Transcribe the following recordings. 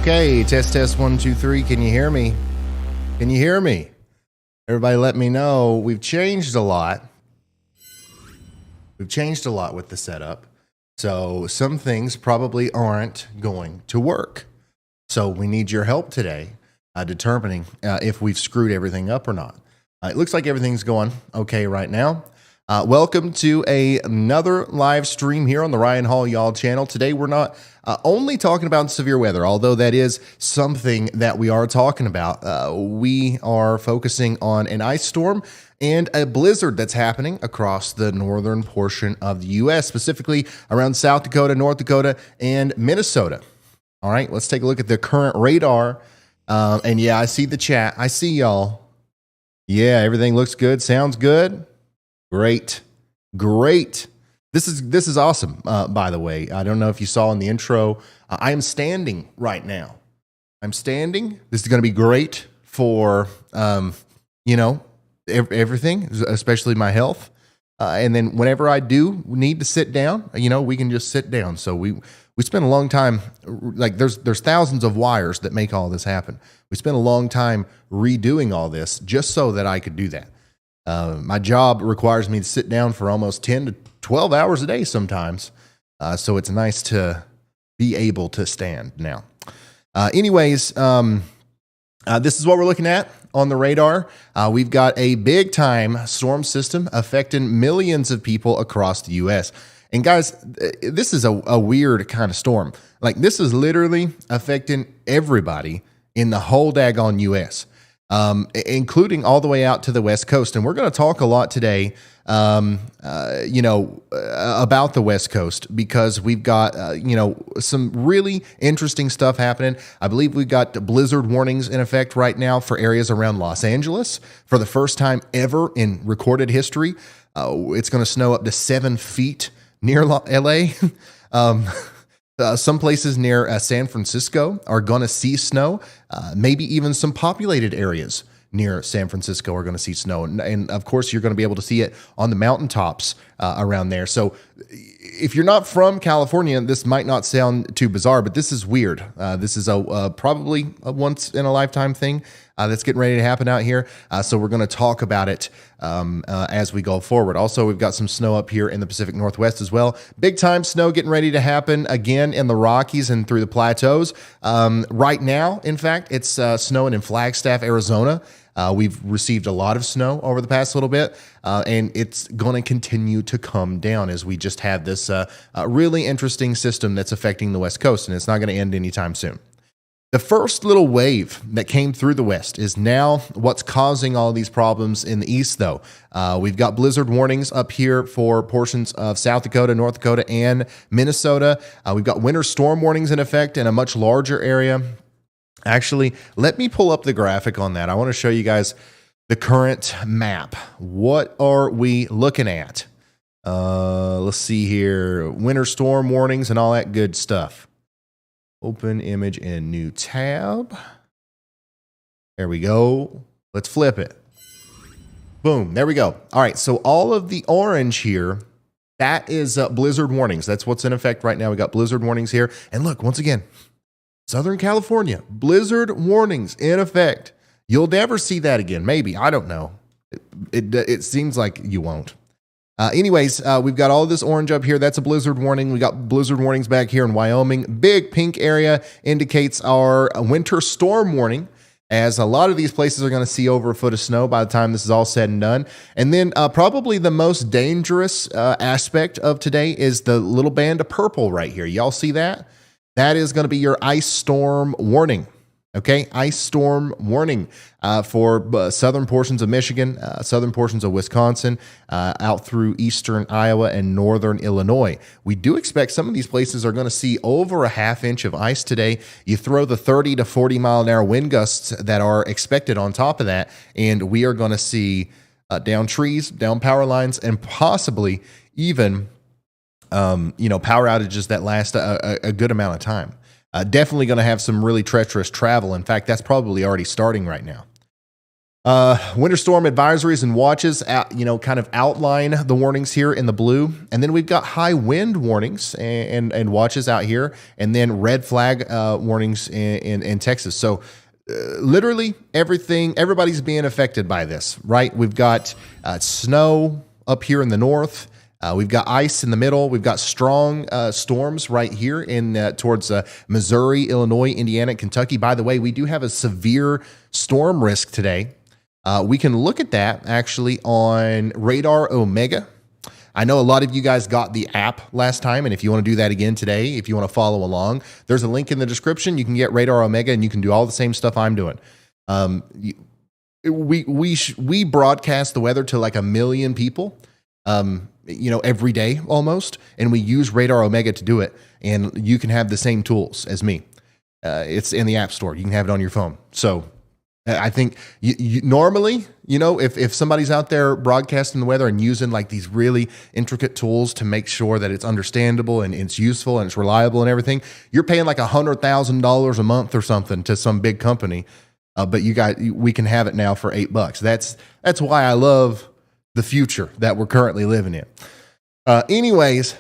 Okay, test 1 2 3. Can you hear me? Can you hear me? Everybody let me know. We've changed a lot. We've changed a lot with the setup. So some things probably aren't going to work. So we need your help today determining if we've screwed everything up or not. It looks like everything's going okay right now. Welcome to another live stream here on the Ryan Hall Y'all channel. Today we're not only talking about severe weather, although that is something that we are talking about. We are focusing on an ice storm and a blizzard that's happening across the northern portion of the U.S., specifically around South Dakota, North Dakota, and Minnesota. All right, let's take a look at the current radar. And yeah, I see the chat. I see y'all. Yeah, everything looks good. Sounds good. Great. This is awesome, by the way. I don't know if you saw in the intro. I am standing right now. I'm standing. This is going to be great for, everything, especially my health. And then whenever I do need to sit down, we can just sit down. So we spend a long time, like there's thousands of wires that make all this happen. We spent a long time redoing all this just so that I could do that. My job requires me to sit down for almost 10 to 12 hours a day sometimes. So it's nice to be able to stand now. Anyways, this is what we're looking at on the radar. We've got a big time storm system affecting millions of people across the U.S. And guys, this is a weird kind of storm. Like this is literally affecting everybody in the whole daggone U.S., including all the way out to the West Coast. And we're going to talk a lot today, about the West Coast because we've got, some really interesting stuff happening. I believe we've got blizzard warnings in effect right now for areas around Los Angeles for the first time ever in recorded history. It's going to snow up to 7 feet near LA. Some places near San Francisco are going to see snow. Maybe even some populated areas near San Francisco are going to see snow. And of course, you're going to be able to see it on the mountaintops around there. So if you're not from California, this might not sound too bizarre, but this is weird. This is probably a once-in-a-lifetime thing that's getting ready to happen out here. So we're going to talk about it as we go forward. Also, we've got some snow up here in the Pacific Northwest as well. Big time snow getting ready to happen again in the Rockies and through the plateaus. Right now, in fact, it's snowing in Flagstaff, Arizona. We've received a lot of snow over the past little bit, and it's going to continue to come down as we just have this really interesting system that's affecting the West Coast, and it's not going to end anytime soon. The first little wave that came through the West is now what's causing all these problems in the East, though. We've got blizzard warnings up here for portions of South Dakota, North Dakota, and Minnesota. We've got winter storm warnings in effect in a much larger area. Actually, let me pull up the graphic on that. I want to show you guys the current map. What are we looking at? Let's see here. Winter storm warnings and all that good stuff. Open image in new tab. There we go. Let's flip it. Boom. There we go. All right. So all of the orange here, that is blizzard warnings. That's what's in effect right now. We got blizzard warnings here. And look, once again, Southern California, blizzard warnings in effect. You'll never see that again. Maybe. I don't know. It seems like you won't. Anyways, we've got all this orange up here. That's a blizzard warning. We got blizzard warnings back here in Wyoming. Big pink area indicates our winter storm warning, as a lot of these places are going to see over a foot of snow by the time this is all said and done. And then probably the most dangerous aspect of today is the little band of purple right here. Y'all see that? That is going to be your ice storm warning. Okay, ice storm warning for southern portions of Michigan, southern portions of Wisconsin, out through eastern Iowa and northern Illinois. We do expect some of these places are going to see over a half inch of ice today. You throw the 30 to 40 mile an hour wind gusts that are expected on top of that, and we are going to see down trees, down power lines, and possibly even power outages that last a good amount of time. Definitely going to have some really treacherous travel. In fact, that's probably already starting right now. Winter storm advisories and watches, kind of outline the warnings here in the blue. And then we've got high wind warnings and watches out here, and then red flag warnings in Texas. So literally everybody's being affected by this, right? We've got snow up here in the north. We've got ice in the middle. We've got strong storms right here in towards Missouri, Illinois, Indiana, and Kentucky. By the way, we do have a severe storm risk today. We can look at that actually on Radar Omega. I know a lot of you guys got the app last time, and if you want to do that again today, if you want to follow along, there's a link in the description. You can get Radar Omega, and you can do all the same stuff I'm doing. We broadcast the weather to like 1 million people, every day almost, and we use Radar Omega to do it. And you can have the same tools as me. It's in the App Store. You can have it on your phone. So I think normally, if somebody's out there broadcasting the weather and using like these really intricate tools to make sure that it's understandable and it's useful and it's reliable and everything, you're paying like $100,000 a month or something to some big company. But we can have it now for $8. That's why I love the future that we're currently living in. Anyways,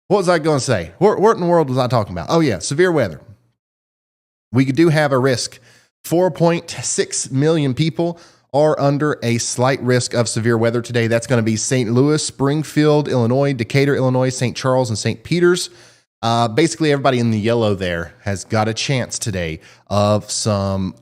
what was I going to say? What in the world was I talking about? Oh yeah, severe weather. We do have a risk. 4.6 million people are under a slight risk of severe weather today. That's going to be St. Louis, Springfield, Illinois, Decatur, Illinois, St. Charles, and St. Peters. Basically, everybody in the yellow there has got a chance today of some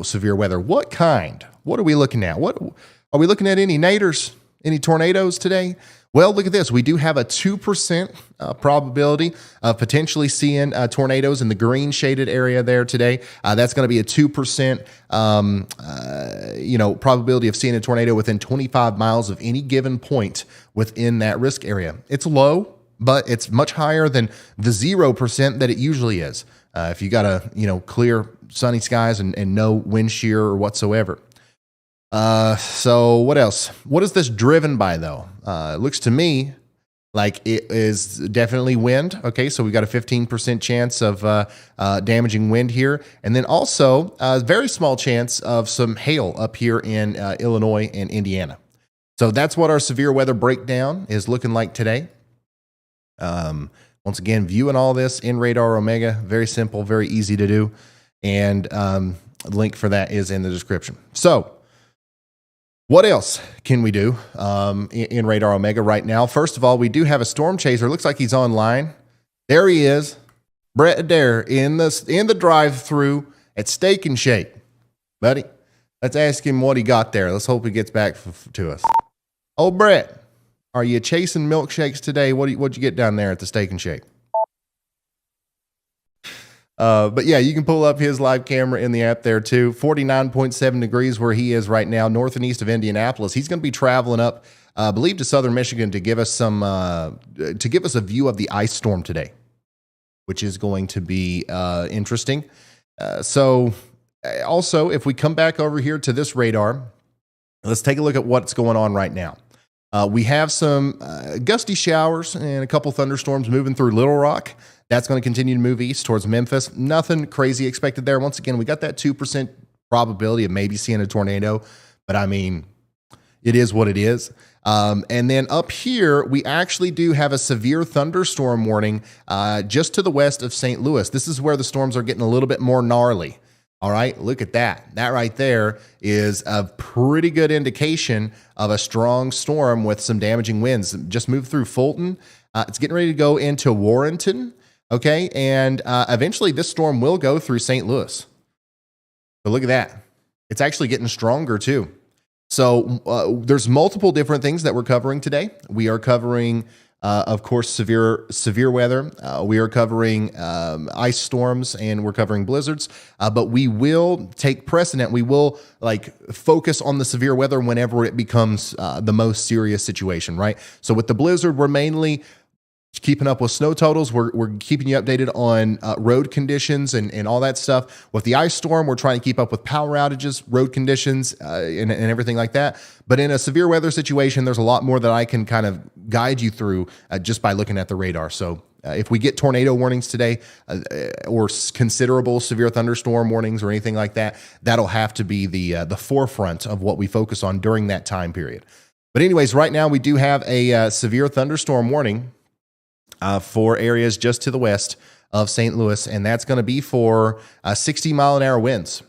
severe weather. What kind? What are we looking at? What are we looking at? Any naders? Any tornadoes today? Well, look at this. We do have a 2% probability of potentially seeing tornadoes in the green shaded area there today. That's going to be a 2%, probability of seeing a tornado within 25 miles of any given point within that risk area. It's low, but it's much higher than the 0% that it usually is. If you got clear sunny skies and no wind shear or whatsoever. So what else? What is this driven by though? It looks to me like it is definitely wind. Okay. So we got a 15% chance of, damaging wind here. And then also a very small chance of some hail up here in, Illinois and Indiana. So that's what our severe weather breakdown is looking like today. Once again, viewing all this in Radar Omega, very simple, very easy to do. And, the link for that is in the description. So, what else can we do in Radar Omega right now? First of all, we do have a storm chaser. Looks like he's online. There he is, Brett Adair in the drive-through at Steak and Shake. Buddy, let's ask him what he got there. Let's hope he gets back to us. Oh, Brett, are you chasing milkshakes today? What'd you get down there at the Steak and Shake? But yeah, you can pull up his live camera in the app there too. 49.7 degrees where he is right now, north and east of Indianapolis. He's going to be traveling up, I believe, to southern Michigan to give us a view of the ice storm today, which is going to be interesting. So also, if we come back over here to this radar, let's take a look at what's going on right now. We have some gusty showers and a couple thunderstorms moving through Little Rock. That's going to continue to move east towards Memphis. Nothing crazy expected there. Once again, we got that 2% probability of maybe seeing a tornado, but I mean, it is what it is. And then up here, we actually do have a severe thunderstorm warning just to the west of St. Louis. This is where the storms are getting a little bit more gnarly. All right, look at that. That right there is a pretty good indication of a strong storm with some damaging winds. Just moved through Fulton. It's getting ready to go into Warrenton. Okay, and eventually this storm will go through St. Louis. But look at that. It's actually getting stronger too. So there's multiple different things that we're covering today. We are covering, of course, severe weather. We are covering ice storms, and we're covering blizzards. But we will take precedent. We will focus on the severe weather whenever it becomes the most serious situation, right? So with the blizzard, we're mainly keeping up with snow totals. We're keeping you updated on road conditions and all that stuff. With the ice storm, we're trying to keep up with power outages, road conditions, and everything like that. But in a severe weather situation, there's a lot more that I can kind of guide you through just by looking at the radar. So If we get tornado warnings today or considerable severe thunderstorm warnings or anything like that, that'll have to be the forefront of what we focus on during that time period. But anyways, right now we do have a severe thunderstorm warning for areas just to the west of St. Louis, and that's going to be for 60-mile-an-hour winds.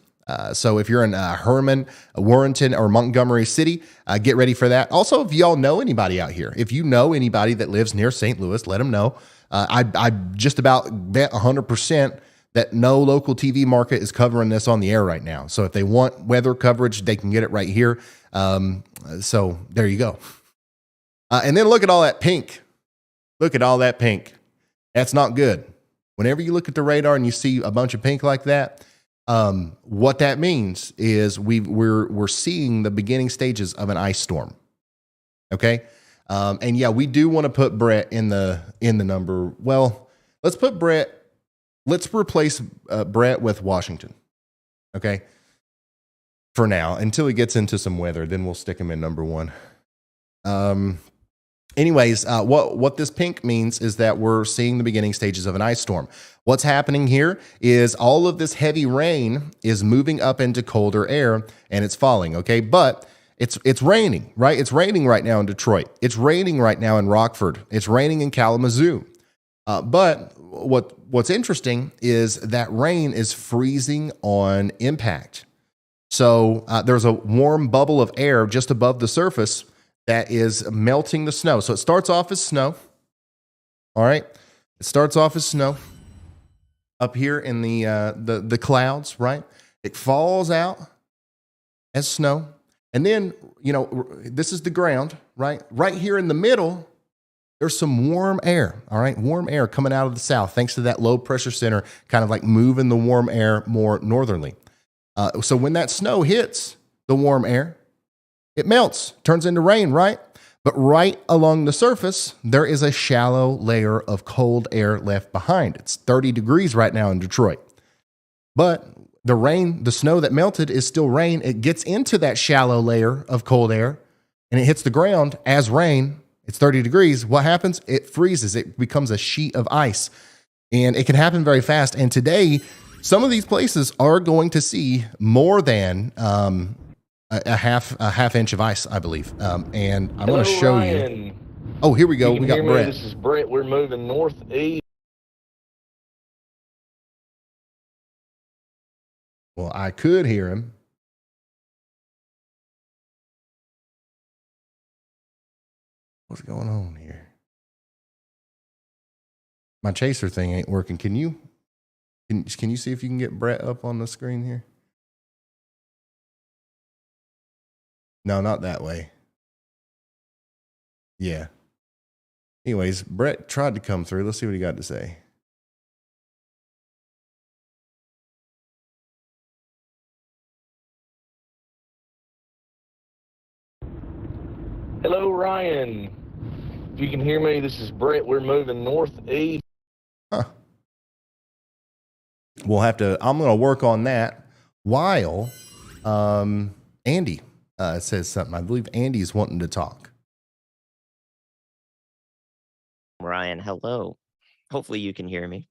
So if you're in Herman, Warrenton, or Montgomery City, get ready for that. Also, if y'all know anybody out here, if you know anybody that lives near St. Louis, let them know. I just about bet 100% that no local TV market is covering this on the air right now. So if they want weather coverage, they can get it right here. So there you go. And then look at all that pink. Look at all that pink. That's not good. Whenever you look at the radar and you see a bunch of pink like that, what that means is we're seeing the beginning stages of an ice storm. Okay. And yeah, we do want to put Brett in the number. Well, let's put Brett. Let's replace Brett with Washington. Okay. For now, until he gets into some weather, then we'll stick him in number one. Anyways, what this pink means is that we're seeing the beginning stages of an ice storm. What's happening here is all of this heavy rain is moving up into colder air and it's falling, okay? But it's raining, right? It's raining right now in Detroit. It's raining right now in Rockford. It's raining in Kalamazoo. But what's interesting is that rain is freezing on impact. So there's a warm bubble of air just above the surface that is melting the snow. So it starts off as snow. All right. It starts off as snow up here in the clouds, right? It falls out as snow. And then, this is the ground, right? Right here in the middle, there's some warm air, all right? Warm air coming out of the south, thanks to that low pressure center kind of like moving the warm air more northerly. So when that snow hits the warm air, it melts, turns into rain, right? But right along the surface, there is a shallow layer of cold air left behind. It's 30 degrees right now in Detroit. But the snow that melted is still rain. It gets into that shallow layer of cold air and it hits the ground as rain. It's 30 degrees. What happens? It freezes. It becomes a sheet of ice. And it can happen very fast. And today, some of these places are going to see more than a half inch of ice, I believe. And I'm going to show you. Oh, here we go. We got Brett. This is Brett. We're moving northeast. Well, I could hear him. What's going on here? My chaser thing ain't working. Can you see if you can get Brett up on the screen here? No, not that way. Yeah. Anyways, Brett tried to come through. Let's see what he got to say. Hello, Ryan. If you can hear me, this is Brett. We're moving northeast. Huh. We'll have to, I'm going to work on that while Andy says something. I believe Andy's wanting to talk. Ryan, hello. Hopefully you can hear me.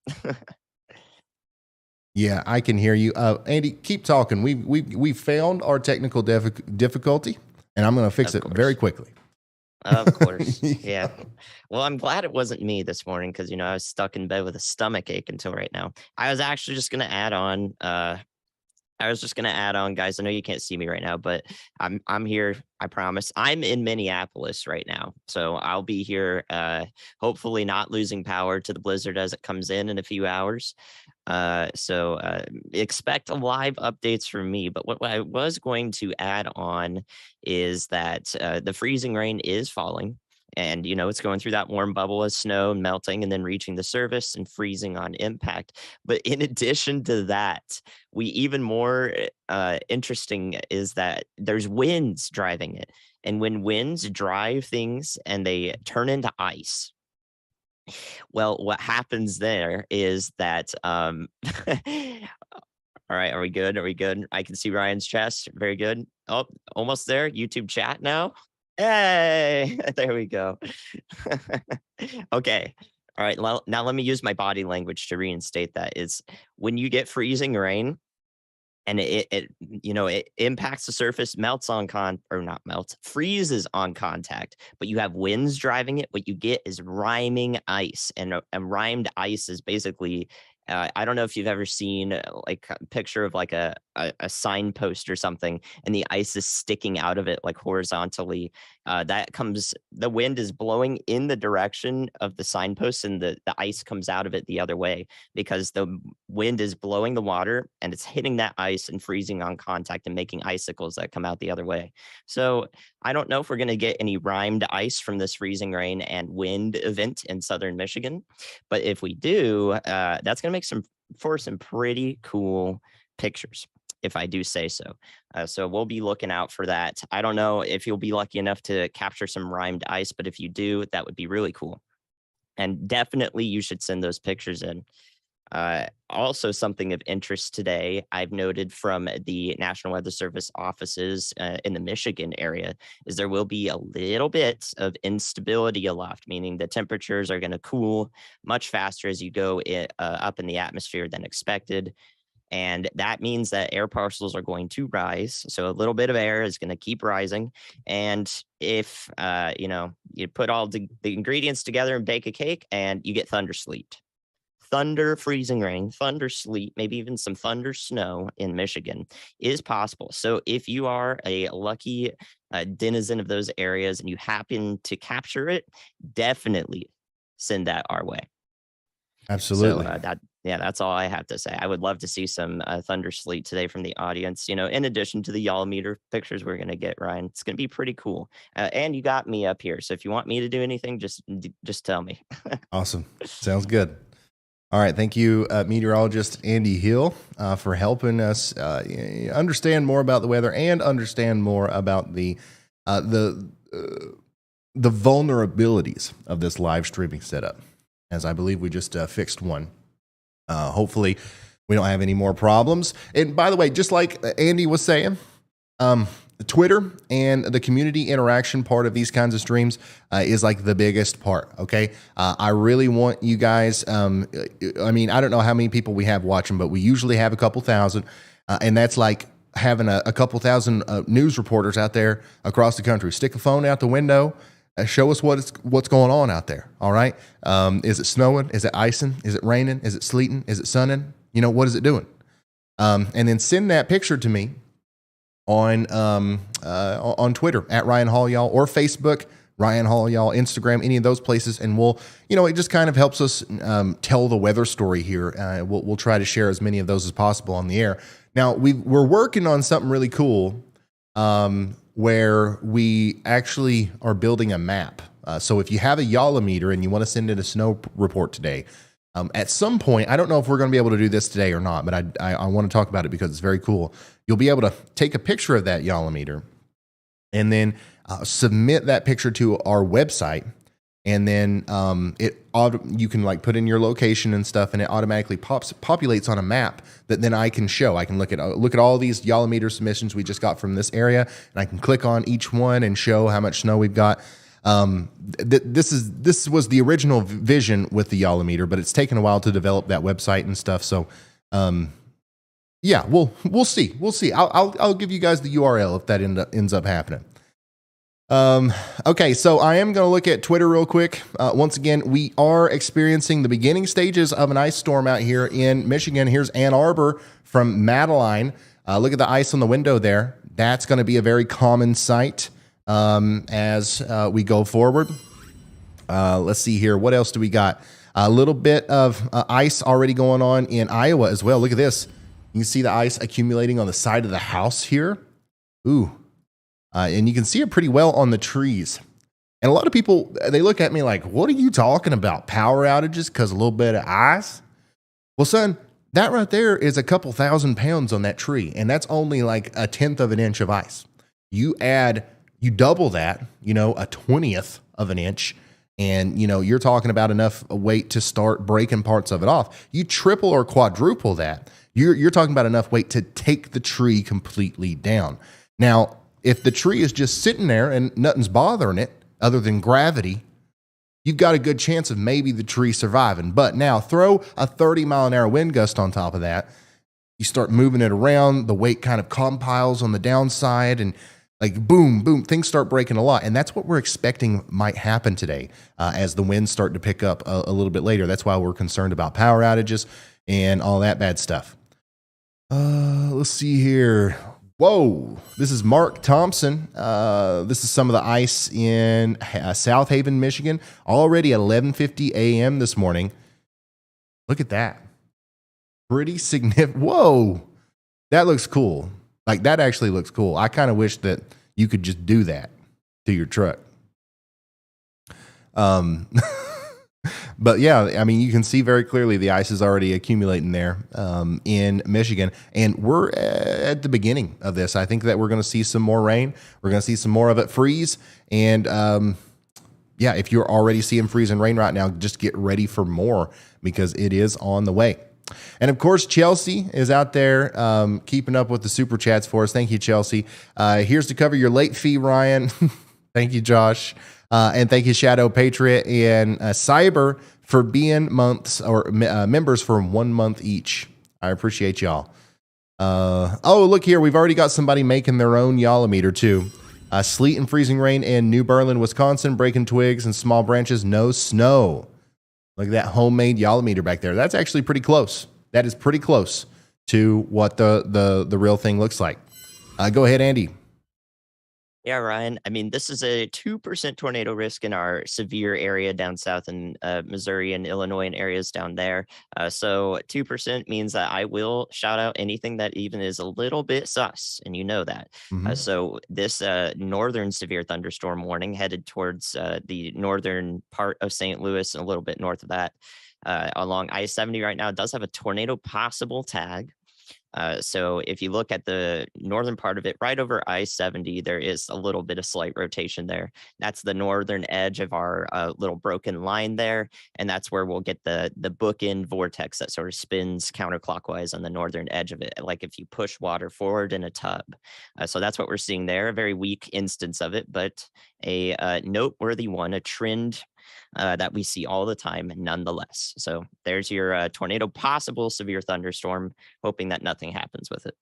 Yeah, I can hear you. Andy, keep talking. We found our technical difficulty, and I'm going to fix it very quickly. Of course. Yeah. Well, I'm glad it wasn't me this morning because, I was stuck in bed with a stomach ache until right now. I was actually just going to add on. Guys. I know you can't see me right now, but I'm here. I promise. I'm in Minneapolis right now, so I'll be here. Hopefully, not losing power to the blizzard as it comes in a few hours. So expect live updates from me. But what I was going to add on is that the freezing rain is falling. And, it's going through that warm bubble of snow and melting and then reaching the surface and freezing on impact. But in addition to that, even more interesting is that there's winds driving it. And when winds drive things and they turn into ice, well, what happens there is that, all right, are we good? Are we good? I can see Ryan's chest. Very good. Oh, almost there. YouTube chat now. Hey, there we go. Okay. All right, now let me use my body language to reinstate that. Is when you get freezing rain and it impacts the surface, melts on or not melts, freezes on contact, but you have winds driving it. What you get is rime ice, and rimed ice is basically. I don't know if you've ever seen like a picture of like a signpost or something, and the ice is sticking out of it like horizontally. The wind is blowing in the direction of the signpost, and the ice comes out of it the other way because the wind is blowing the water and it's hitting that ice and freezing on contact and making icicles that come out the other way. So I don't know if we're going to get any rimed ice from this freezing rain and wind event in southern Michigan, but if we do, that's going to make some pretty cool pictures, if I do say so. So we'll be looking out for that. I don't know if you'll be lucky enough to capture some rimed ice, but if you do, that would be really cool. And definitely you should send those pictures in. Also, something of interest today, I've noted from the National Weather Service offices in the Michigan area, is there will be a little bit of instability aloft, meaning the temperatures are going to cool much faster as you go up in the atmosphere than expected. And that means that air parcels are going to rise. So a little bit of air is going to keep rising. And if, you put all the ingredients together and bake a cake and you get thunder sleet. Thunder, freezing rain, thunder, sleet, maybe even some thunder snow in Michigan is possible. So if you are a lucky denizen of those areas and you happen to capture it, definitely send that our way. Absolutely. So that's all I have to say. I would love to see some thunder sleet today from the audience. In addition to the y'all meter pictures we're going to get, Ryan, it's going to be pretty cool. And you got me up here. So if you want me to do anything, just tell me. Awesome. Sounds good. All right. Thank you, meteorologist Andy Hill, for helping us understand more about the weather and understand more about the vulnerabilities of this live streaming setup, as I believe we just fixed one. Hopefully, we don't have any more problems. And by the way, just like Andy was saying, Twitter and the community interaction part of these kinds of streams is like the biggest part. Okay. I really want you guys, I don't know how many people we have watching, but we usually have a couple thousand. And that's like having a couple thousand news reporters out there across the country. Stick a phone out the window. Show us what's going on out there. All right. Is it snowing? Is it icing? Is it raining? Is it sleeting? Is it sunning? What is it doing? And then send that picture to me on Twitter at Ryan Hall Y'all, or Facebook, Ryan Hall Y'all, Instagram, any of those places. And we'll, it just kind of helps us tell the weather story here. We'll try to share as many of those as possible on the air. Now, we're working on something really cool where we actually are building a map. So if you have a Yolometer and you want to send in a snow report today, at some point, I don't know if we're going to be able to do this today or not, but I want to talk about it because it's very cool. You'll be able to take a picture of that Yolometer and then submit that picture to our website. And then you can like put in your location and stuff, and it automatically populates on a map that then I can show. I can look at all these Yolometer submissions we just got from this area, and I can click on each one and show how much snow we've got. This was the original vision with the Yolometer, but it's taken a while to develop that website and stuff. So, yeah, we'll see. I'll give you guys the URL if that ends up happening. Okay, so I am going to look at Twitter real quick. Once again, we are experiencing the beginning stages of an ice storm out here in Michigan. Here's Ann Arbor from Madeline. Look at the ice on the window there. That's going to be a very common sight as we go forward. Let's see here. What else do we got? A little bit of ice already going on in Iowa as well. Look at this. You can see the ice accumulating on the side of the house here. Ooh. And you can see it pretty well on the trees. And a lot of people, they look at me like, what are you talking about? Power outages because a little bit of ice? Well, son, that right there is a couple 1,000 pounds on that tree. And that's only like a 1/10 of an inch of ice. You double that, a 20th of an inch. And, you're talking about enough weight to start breaking parts of it off. You triple or quadruple that. You're talking about enough weight to take the tree completely down. Now, if the tree is just sitting there and nothing's bothering it other than gravity, you've got a good chance of maybe the tree surviving. But now throw a 30-mile-an-hour wind gust on top of that. You start moving it around, the weight kind of compiles on the downside, and like boom, boom, things start breaking a lot. And that's what we're expecting might happen today as the winds start to pick up a little bit later. That's why we're concerned about power outages and all that bad stuff. Let's see here. Whoa, this is Mark Thompson. This is some of the ice in South Haven, Michigan, already at 11:50 a.m. this morning. Look at that. Pretty significant. Whoa, that looks cool. Like, that actually looks cool. I kind of wish that you could just do that to your truck. But yeah, I mean, you can see very clearly the ice is already accumulating there in Michigan. And we're at the beginning of this. I think that we're going to see some more rain. We're going to see some more of it freeze. And yeah, if you're already seeing freeze and rain right now, just get ready for more because it is on the way. And of course, Chelsea is out there keeping up with the super chats for us. Thank you, Chelsea. Here's to cover your late fee, Ryan. Thank you, Josh. And thank you, Shadow Patriot and Cyber for being members for 1 month each. I appreciate y'all. Oh, look here. We've already got somebody making their own Yolometer too. Sleet and freezing rain in New Berlin, Wisconsin, breaking twigs and small branches, no snow. Look at that homemade Yolometer back there. That's actually pretty close. That is pretty close to what the real thing looks like. Go ahead, Andy. Yeah, Ryan. I mean, this is a 2% tornado risk in our severe area down south in Missouri and Illinois and areas down there. So 2% means that I will shout out anything that even is a little bit sus, and you know that. So this northern severe thunderstorm warning headed towards the northern part of St. Louis and a little bit north of that along I-70 right now does have a tornado possible tag. So if you look at the northern part of it, right over I-70, there is a little bit of slight rotation there. That's the northern edge of our little broken line there. And that's where we'll get the bookend vortex that sort of spins counterclockwise on the northern edge of it, like if you push water forward in a tub. So that's what we're seeing there, a very weak instance of it, but a noteworthy one, a trend that we see all the time nonetheless. So there's your tornado possible severe thunderstorm, hoping that nothing happens with it.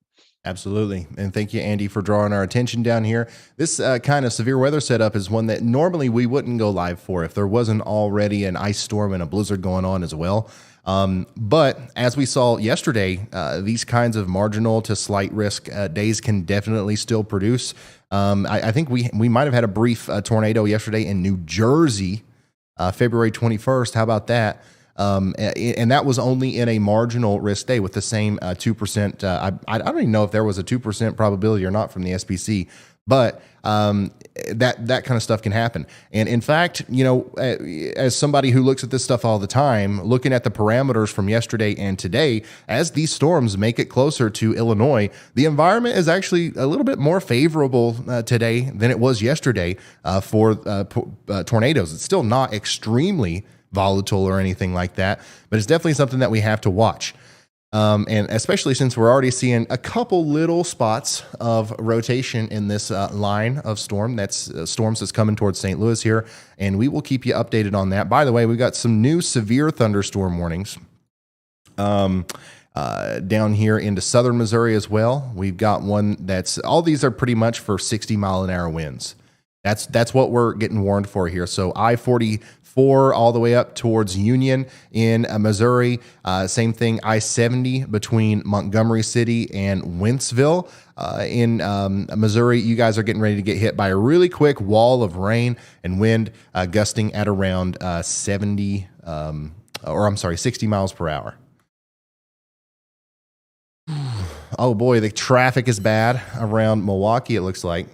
Absolutely. And thank you, Andy, for drawing our attention down here. This kind of severe weather setup is one that normally we wouldn't go live for if there wasn't already an ice storm and a blizzard going on as well. But as we saw yesterday, these kinds of marginal to slight risk days can definitely still produce. I think we might have had a brief tornado yesterday in New Jersey, February 21st. How about that? And that was only in a marginal risk day with the same 2%. I don't even know if there was a 2% probability or not from the SPC, but that kind of stuff can happen. And in fact, you know, as somebody who looks at this stuff all the time, looking at the parameters from yesterday and today, as these storms make it closer to Illinois, the environment is actually a little bit more favorable today than it was yesterday for tornadoes. It's still not extremely volatile or anything like that, but it's definitely something that we have to watch. And especially since we're already seeing a couple little spots of rotation in this line of storms that's coming towards St. Louis here, and we will keep you updated on that. By the way, we've got some new severe thunderstorm warnings down here into southern Missouri as well. We've got one all these are pretty much for 60-mile-an-hour winds. That's what we're getting warned for here. So I-44 all the way up towards Union in Missouri. Same thing, I-70 between Montgomery City and Wentzville in Missouri. You guys are getting ready to get hit by a really quick wall of rain and wind gusting at around 60 miles per hour. Oh boy, the traffic is bad around Milwaukee, it looks like.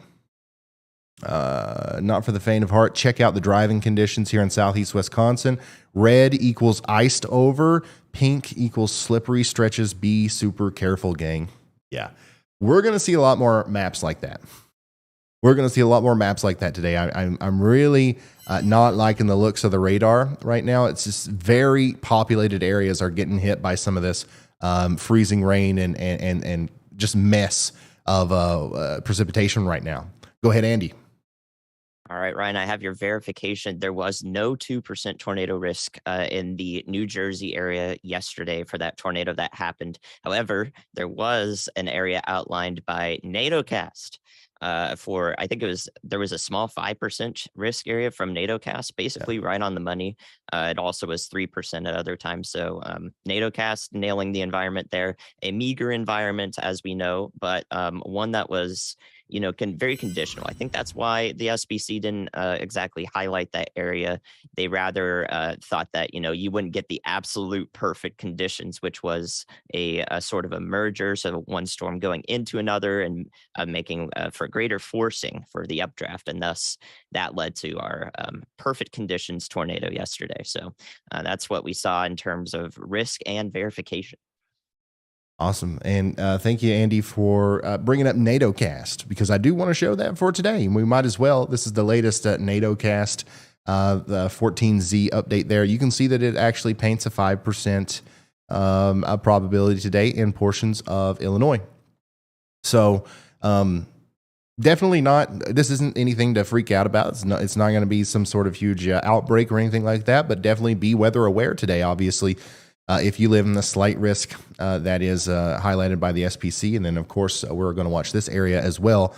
Not for the faint of heart. Check out the driving conditions here in southeast Wisconsin. Red equals iced over. Pink equals slippery stretches. Be super careful, gang. Yeah. We're going to see a lot more maps like that. We're going to see a lot more maps like that today. I'm really not liking the looks of the radar right now. It's just very populated areas are getting hit by some of this freezing rain and just mess of precipitation right now. Go ahead, Andy. All right, Ryan, I have your verification. There was no 2% tornado risk in the New Jersey area yesterday for that tornado that happened. However, there was an area outlined by NATOcast for, I think there was a small 5% risk area from NATOcast, basically right on the money. It also was 3% at other times. So NATOcast nailing the environment there, a meager environment, as we know, but one that was very conditional. I think that's why the SBC didn't exactly highlight that area. They rather thought that, you wouldn't get the absolute perfect conditions, which was a sort of a merger. So one storm going into another and making for greater forcing for the updraft. And thus that led to our perfect conditions tornado yesterday. So that's what we saw in terms of risk and verification. Awesome. And thank you, Andy, for bringing up NATOcast, because I do want to show that for today. And we might as well. This is the latest NATOcast, the 14Z update there. You can see that it actually paints a 5% probability today in portions of Illinois. So definitely not, this isn't anything to freak out about. It's not going to be some sort of huge outbreak or anything like that, but definitely be weather aware today, obviously. If you live in the slight risk that is highlighted by the SPC. And then, of course, we're going to watch this area as well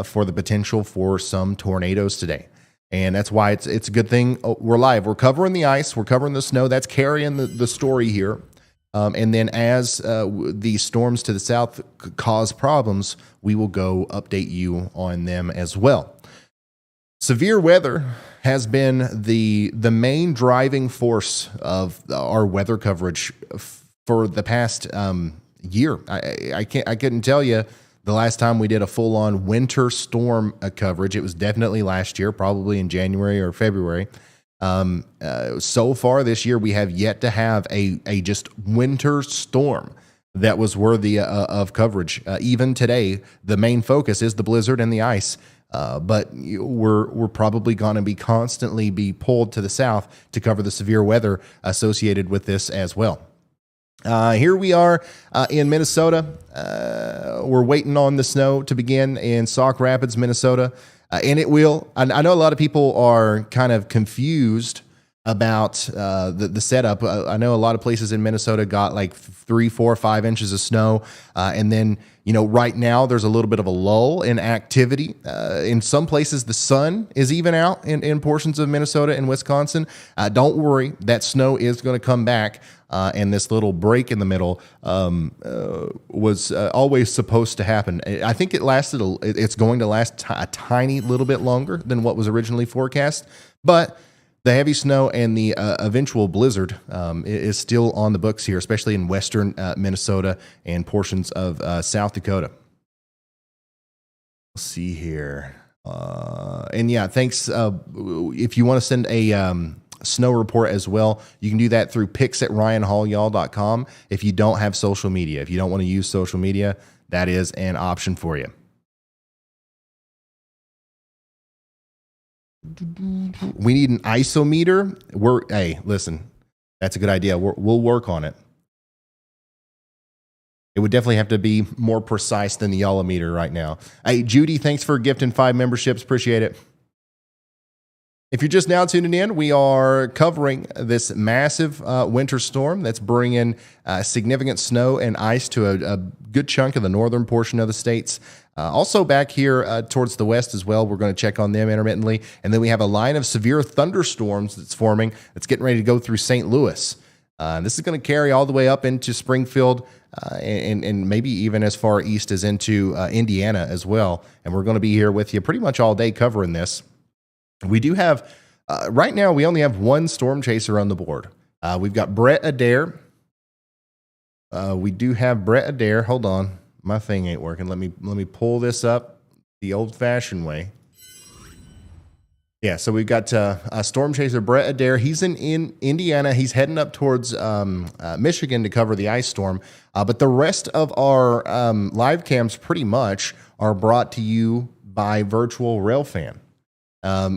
for the potential for some tornadoes today. And that's why it's a good thing we're live. We're covering the ice. We're covering the snow. That's carrying the story here. And then as the storms to the south cause problems, we will go update you on them as well. Severe weather has been the main driving force of our weather coverage for the past year. I couldn't tell you the last time we did a full-on winter storm coverage. It was definitely last year, probably in January or February. So far this year, we have yet to have a just winter storm that was worthy of coverage. Even today, the main focus is the blizzard and the ice. But we're probably going to be constantly pulled to the south to cover the severe weather associated with this as well. Here we are in Minnesota. We're waiting on the snow to begin in Sauk Rapids, Minnesota. And it will. I know a lot of people are kind of confused about the setup. I know a lot of places in Minnesota got like 3, 4, 5 inches of snow. And then, right now there's a little bit of a lull in activity. In some places, the sun is even out in portions of Minnesota and Wisconsin. Don't worry, that snow is going to come back. And this little break in the middle was always supposed to happen. I think it's going to last a tiny little bit longer than what was originally forecast. But the heavy snow and the eventual blizzard is still on the books here, especially in western Minnesota and portions of South Dakota. Let's see here. And yeah, thanks. If you want to send a snow report as well, you can do that through pics@ryanhallyall.com. If you don't have social media, if you don't want to use social media, that is an option for you. We need an isometer. Hey, listen, that's a good idea. We'll work on it. It would definitely have to be more precise than the Yolometer right now. Hey, Judy, thanks for gifting 5 memberships. Appreciate it. If you're just now tuning in, we are covering this massive winter storm that's bringing significant snow and ice to a good chunk of the northern portion of the states. Also back here towards the west as well, we're going to check on them intermittently. And then we have a line of severe thunderstorms that's forming that's getting ready to go through St. Louis. This is going to carry all the way up into Springfield and maybe even as far east as into Indiana as well. And we're going to be here with you pretty much all day covering this. We do have, right now, we only have one storm chaser on the board. We've got Brett Adair. We do have Brett Adair. Hold on. My thing ain't working. Let me pull this up the old-fashioned way. Yeah, so we've got a storm chaser, Brett Adair. He's in Indiana. He's heading up towards Michigan to cover the ice storm. But the rest of our live cams pretty much are brought to you by Virtual RAILFAN.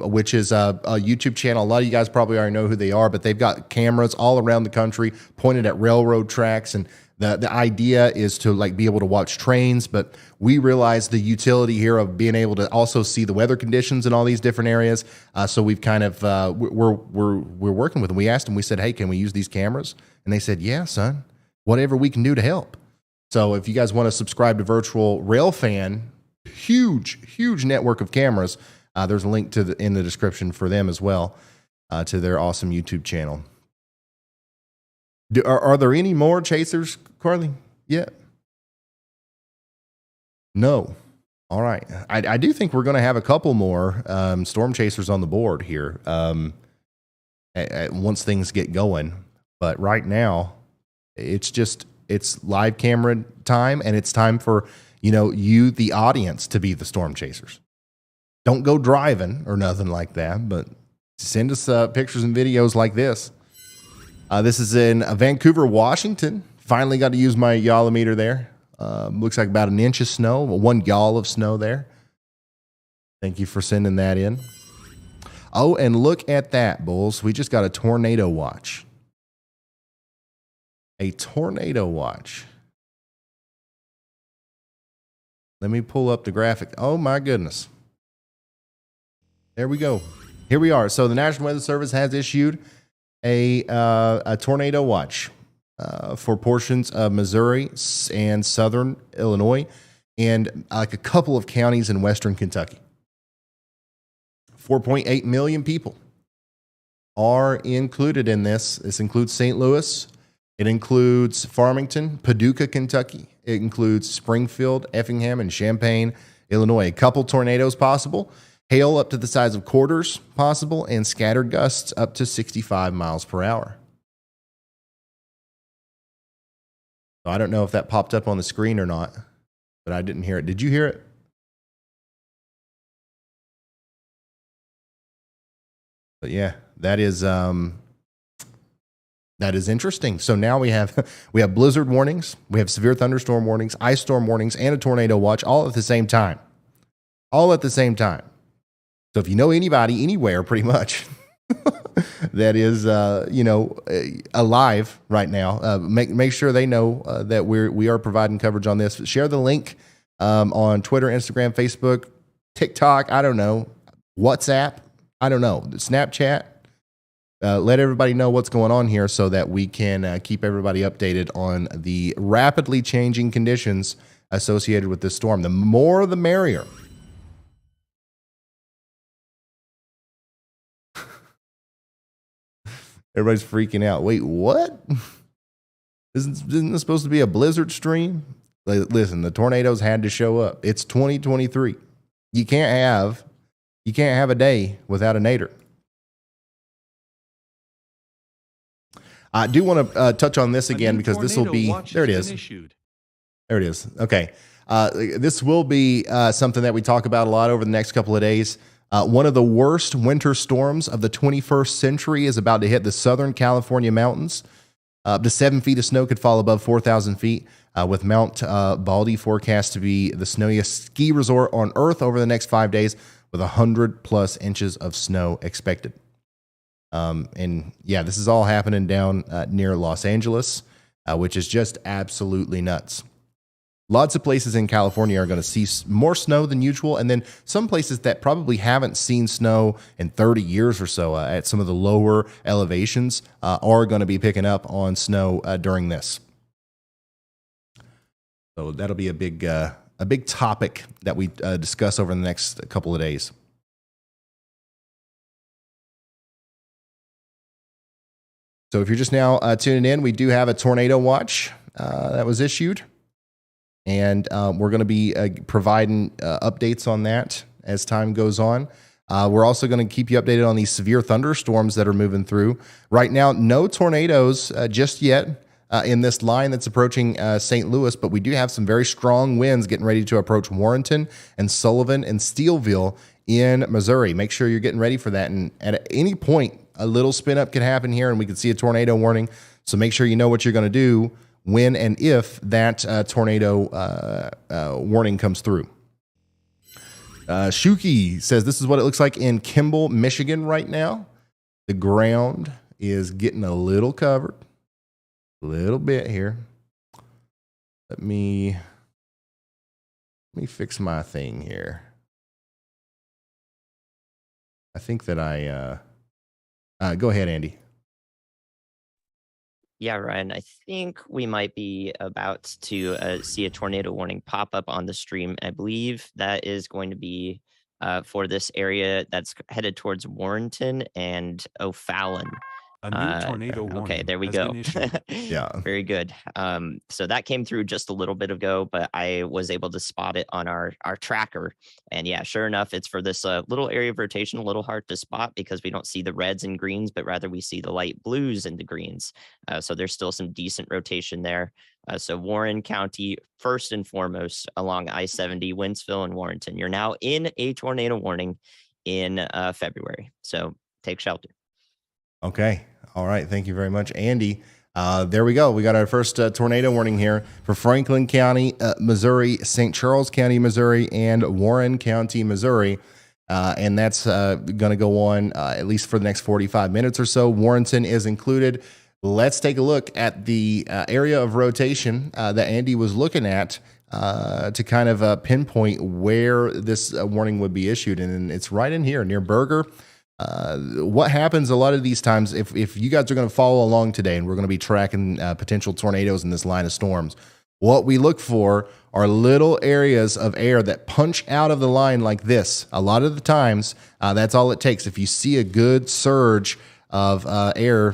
Which is a YouTube channel. A lot of you guys probably already know who they are, but they've got cameras all around the country pointed at railroad tracks, and The idea is to like be able to watch trains, but we realize the utility here of being able to also see the weather conditions in all these different areas. So we've kind of we're working with them. We asked them. We said, "Hey, can we use these cameras?" And they said, "Yeah, son. Whatever we can do to help." So if you guys want to subscribe to Virtual RailFan, huge network of cameras. There's a link to in the description for them as well, to their awesome YouTube channel. Are there any more chasers, Carly? Yeah. No. All right. I do think we're going to have a couple more storm chasers on the board here once things get going. But right now, it's live camera time, and it's time for you, the audience, to be the storm chasers. Don't go driving or nothing like that, but send us pictures and videos like this. This is in Vancouver, Washington. Finally got to use my yallometer there. Looks like about an inch of snow, 1 yawl of snow there. Thank you for sending that in. Oh, and look at that, Bulls. We just got a tornado watch. A tornado watch. Let me pull up the graphic. Oh, my goodness. There we go. Here we are. So the National Weather Service has issued a tornado watch for portions of Missouri and southern Illinois and like a couple of counties in western Kentucky. 4.8 million people are included in this. This includes St. Louis. It includes Farmington, Paducah, Kentucky. It includes Springfield, Effingham, and Champaign, Illinois. A couple tornadoes possible. Hail up to the size of quarters possible, and scattered gusts up to 65 miles per hour. So I don't know if that popped up on the screen or not, but I didn't hear it. Did you hear it? But yeah, that is interesting. So now we have blizzard warnings, we have severe thunderstorm warnings, ice storm warnings, and a tornado watch all at the same time. All at the same time. So if you know anybody anywhere, pretty much, that is alive right now, make sure they know that we are providing coverage on this. Share the link on Twitter, Instagram, Facebook, TikTok. I don't know, WhatsApp. I don't know, Snapchat. Let everybody know what's going on here so that we can keep everybody updated on the rapidly changing conditions associated with this storm. The more, the merrier. Everybody's freaking out. Wait, what? Isn't this supposed to be a blizzard stream? Listen, the tornadoes had to show up. It's 2023. You can't have a day without a nader. I do want to touch on this again because this will be, there it is. There it is. Okay. This will be something that we talk about a lot over the next couple of days. One of the worst winter storms of the 21st century is about to hit the Southern California mountains. Up to 7 feet of snow could fall above 4,000 feet, with Mount Baldy forecast to be the snowiest ski resort on Earth over the next 5 days, with 100+ inches of snow expected. And yeah, this is all happening down near Los Angeles, which is just absolutely nuts. Lots of places in California are going to see more snow than usual, and then some places that probably haven't seen snow in 30 years or so at some of the lower elevations are going to be picking up on snow during this. So that'll be a big topic that we discuss over the next couple of days. So if you're just now tuning in, we do have a tornado watch that was issued. And we're going to be providing updates on that as time goes on. We're also going to keep you updated on these severe thunderstorms that are moving through. Right now, no tornadoes just yet in this line that's approaching St. Louis, but we do have some very strong winds getting ready to approach Warrenton and Sullivan and Steelville in Missouri. Make sure you're getting ready for that. And at any point, a little spin up could happen here and we could see a tornado warning. So make sure you know what you're going to do when and if that tornado warning comes through. Shuki says this is what it looks like in Kimball, Michigan right now. The ground is getting a little covered. A little bit here. Let me fix my thing here. I think that go ahead, Andy. Yeah, Ryan, I think we might be about to see a tornado warning pop up on the stream. I believe that is going to be for this area that's headed towards Warrenton and O'Fallon. A new tornado Okay, warning there we has go. been issued. Yeah. Very good. So that came through just a little bit ago, but I was able to spot it on our tracker. And yeah, sure enough, it's for this little area of rotation, a little hard to spot because we don't see the reds and greens, but rather we see the light blues and the greens. So there's still some decent rotation there. So Warren County, first and foremost, along I-70, Wentzville and Warrenton. You're now in a tornado warning in February. So take shelter. Okay. All right. Thank you very much, Andy. There we go. We got our first tornado warning here for Franklin County, Missouri, St. Charles County, Missouri, and Warren County, Missouri. And that's going to go on at least for the next 45 minutes or so. Warrenton is included. Let's take a look at the area of rotation that Andy was looking at to kind of pinpoint where this warning would be issued. And it's right in here near Berger. What happens a lot of these times, if you guys are going to follow along today and we're going to be tracking potential tornadoes in this line of storms, what we look for are little areas of air that punch out of the line like this. A lot of the times, that's all it takes. If you see a good surge of air,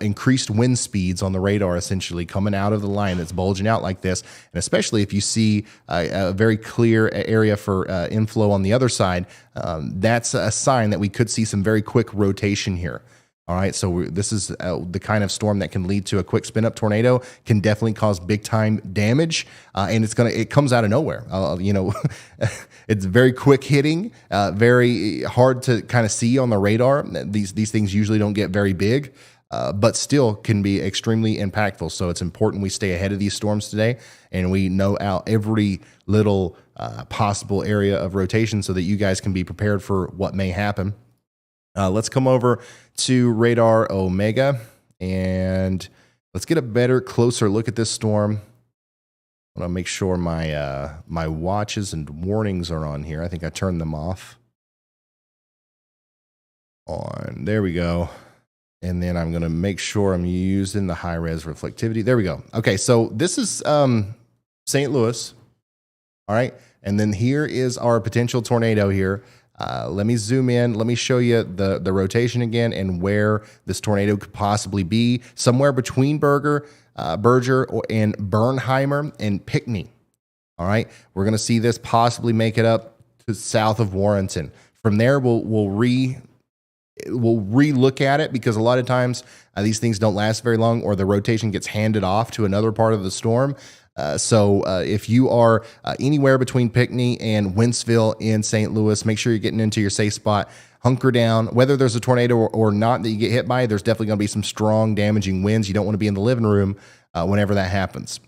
increased wind speeds on the radar essentially coming out of the line that's bulging out like this, and especially if you see a very clear area for inflow on the other side, that's a sign that we could see some very quick rotation here. All right, so this is the kind of storm that can lead to a quick spin up tornado, can definitely cause big time damage, and it comes out of nowhere. It's very quick hitting, very hard to kind of see on the radar. These things usually don't get very big, but still can be extremely impactful. So it's important we stay ahead of these storms today, and we know out every little possible area of rotation so that you guys can be prepared for what may happen. Let's come over to Radar Omega and let's get a better, closer look at this storm. I want to make sure my watches and warnings are on here. I think I turned them off. There we go. And then I'm going to make sure I'm using the high-res reflectivity. There we go. Okay, so this is St. Louis. All right, and then here is our potential tornado here. Let me zoom in. Let me show you the rotation again and where this tornado could possibly be. Somewhere between Berger and Bernheimer and Pinckney. All right, we're going to see this possibly make it up to south of Warrenton. From there, we'll re-look at it because a lot of times these things don't last very long, or the rotation gets handed off to another part of the storm. So if you are anywhere between Pinckney and Wentzville in St. Louis, make sure you're getting into your safe spot. Hunker down. Whether there's a tornado or not that you get hit by, there's definitely going to be some strong damaging winds. You don't want to be in the living room whenever that happens.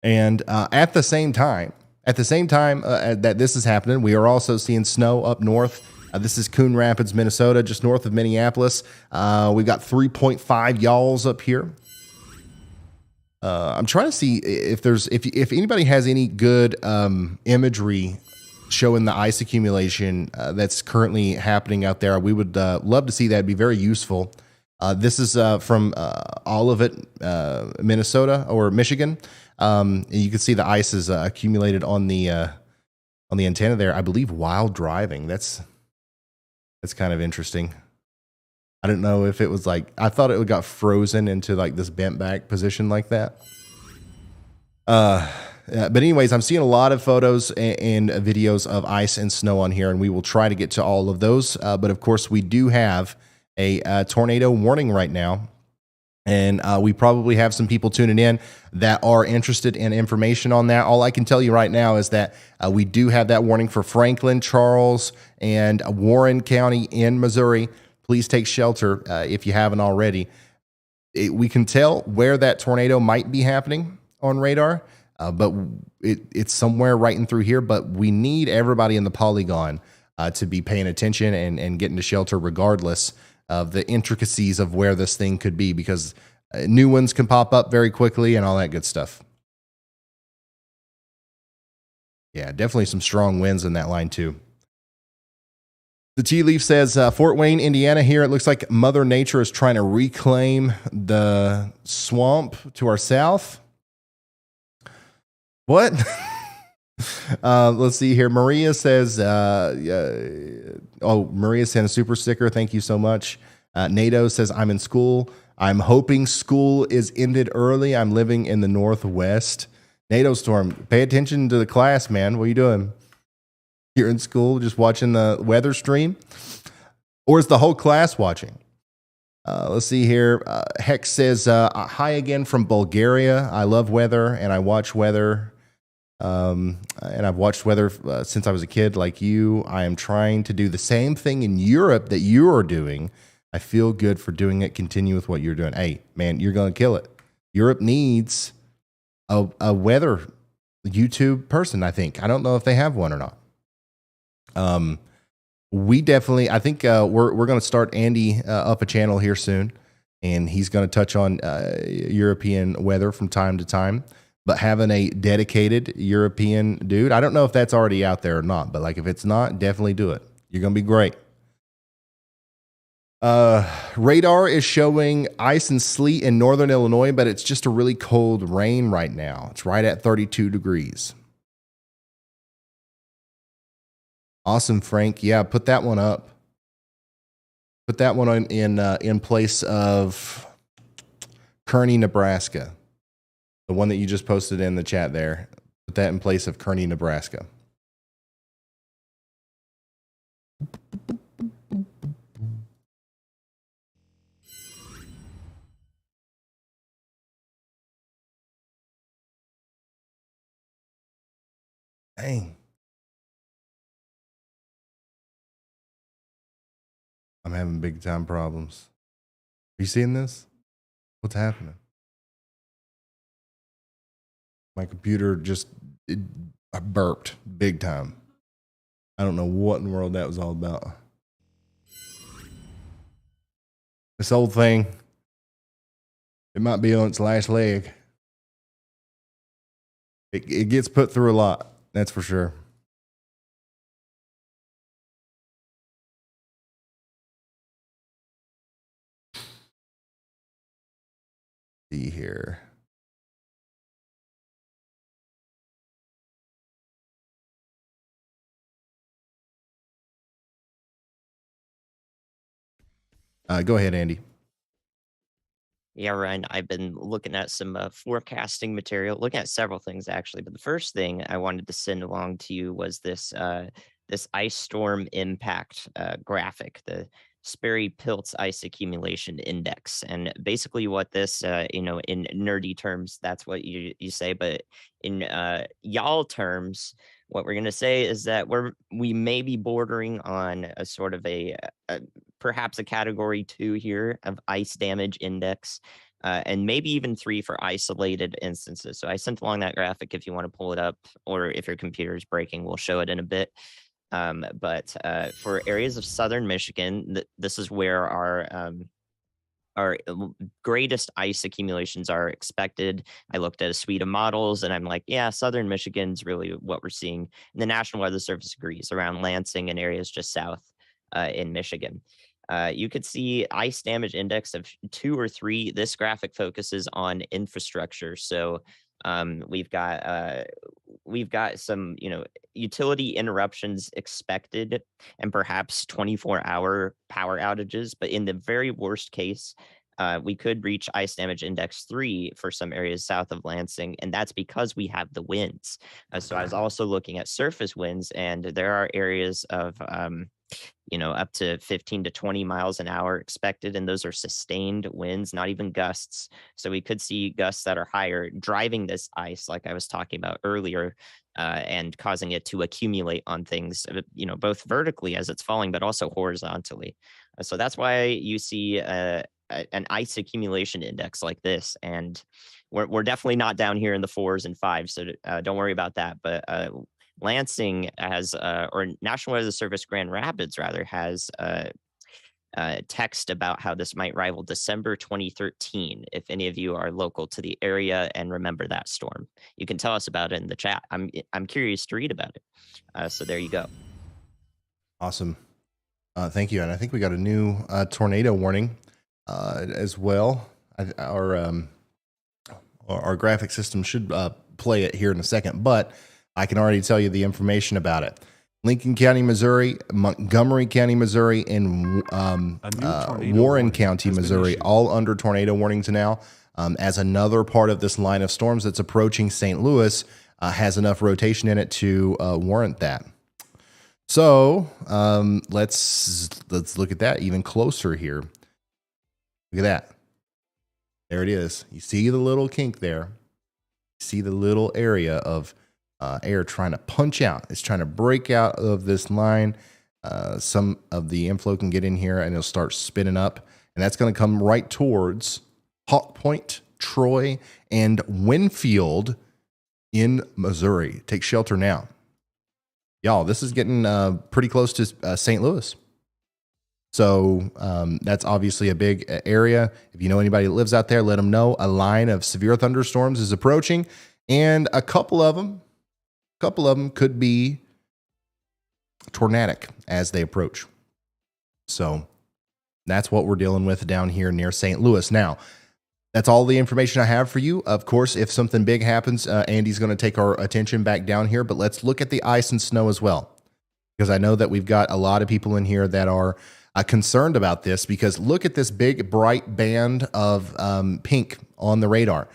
And at the same time that this is happening, we are also seeing snow up north. This is Coon Rapids, Minnesota, just north of Minneapolis. We've got 3.5 y'alls up here. I'm trying to see if anybody has any good imagery showing the ice accumulation that's currently happening out there. We would love to see that. It'd be very useful. This is from Olivet, Minnesota or Michigan. You can see the ice is accumulated on the antenna there. I believe while driving. That's kind of interesting. I don't know if it was I thought it got frozen into this bent back position like that. But anyways, I'm seeing a lot of photos and videos of ice and snow on here, and we will try to get to all of those. But of course, we do have a tornado warning right now. And we probably have some people tuning in that are interested in information on that. All I can tell you right now is that we do have that warning for Franklin, Charles, and Warren County in Missouri. Please take shelter if you haven't already. We can tell where that tornado might be happening on radar, but it's somewhere right in through here. But we need everybody in the polygon to be paying attention and getting to shelter regardless of the intricacies of where this thing could be, because New ones can pop up very quickly and all that good stuff. Yeah, definitely some strong winds in that line too. The tea leaf says Fort Wayne, Indiana. Here, it looks like Mother Nature is trying to reclaim the swamp to our south. What? Let's see here. Maria says, Maria sent a super sticker. Thank you so much. NATO says, I'm in school. I'm hoping school is ended early. I'm living in the Northwest. NATO Storm, pay attention to the class, man. What are you doing? You're in school just watching the weather stream? Or is the whole class watching? Let's see here. Hex says, hi again from Bulgaria. I love weather and I watch weather. And I've watched weather since I was a kid like you. I am trying to do the same thing in Europe that you are doing. I feel good for doing it. Continue with what you're doing. Hey, man, you're going to kill it. Europe needs a weather YouTube person, I think. I don't know if they have one or not. We definitely, I think we're going to start Andy up a channel here soon, and he's going to touch on European weather from time to time. But having a dedicated European dude, I don't know if that's already out there or not, but like if it's not, definitely do it. You're going to be great. Radar is showing ice and sleet in northern Illinois, but it's just a really cold rain right now. It's right at 32 degrees. Awesome, Frank. Yeah, put that one up. Put that one in place of Kearney, Nebraska. The one that you just posted in the chat there. Put that in place of Kearney, Nebraska. Dang. I'm having big time problems. Are you seeing this? What's happening? My computer just burped big time. I don't know what in the world that was all about. This old thing, it might be on its last leg. It gets put through a lot, that's for sure. See here. Go ahead, Andy. Yeah, Ryan, I've been looking at some forecasting material, looking at several things actually. But the first thing I wanted to send along to you was this ice storm impact graphic, the Sperry-Pilz Ice Accumulation Index. And basically what this, in nerdy terms, that's what you say. But in y'all terms, what we're going to say is that we may be bordering on a sort of a perhaps a category 2 here of ice damage index, and maybe even 3 for isolated instances. So I sent along that graphic if you want to pull it up, or if your computer is breaking, we'll show it in a bit. But for areas of southern Michigan, this is where our greatest ice accumulations are expected. I looked at a suite of models and I'm like, yeah, southern Michigan's really what we're seeing. And the National Weather Service agrees around Lansing and areas just south in Michigan. You could see ice damage index of 2 or 3. This graphic focuses on infrastructure. So we've got some, utility interruptions expected and perhaps 24-hour power outages. But in the very worst case, we could reach ice damage index 3 for some areas south of Lansing, and that's because we have the winds. So I was also looking at surface winds, and there are areas of up to 15 to 20 miles an hour expected, and those are sustained winds, not even gusts. So we could see gusts that are higher driving this ice, like I was talking about earlier, and causing it to accumulate on things, both vertically as it's falling, but also horizontally. So that's why you see an ice accumulation index like this. And we're definitely not down here in the 4s and 5s, so don't worry about that. But Lansing has, or National Weather Service Grand Rapids rather, has text about how this might rival December 2013. If any of you are local to the area and remember that storm, you can tell us about it in the chat. I'm curious to read about it. So there you go. Awesome. Thank you. And I think we got a new tornado warning as well. Our graphic system should play it here in a second, but I can already tell you the information about it. Lincoln County, Missouri, Montgomery County, Missouri, and Warren County, Missouri, all under tornado warnings now. As another part of this line of storms that's approaching St. Louis has enough rotation in it to warrant that. So let's look at that even closer here. Look at that. There it is. You see the little kink there. You see the little area of air trying to punch out. It's trying to break out of this line. Some of the inflow can get in here and it'll start spinning up. And that's going to come right towards Hawk Point, Troy, and Winfield in Missouri. Take shelter now. Y'all, this is getting pretty close to St. Louis. So that's obviously a big area. If you know anybody that lives out there, let them know. A line of severe thunderstorms is approaching. And a couple of them could be tornadic as they approach. So that's what we're dealing with down here near St. Louis. Now, that's all the information I have for you. Of course, if something big happens, Andy's going to take our attention back down here. But let's look at the ice and snow as well, because I know that we've got a lot of people in here that are concerned about this, because look at this big bright band of pink on the radar.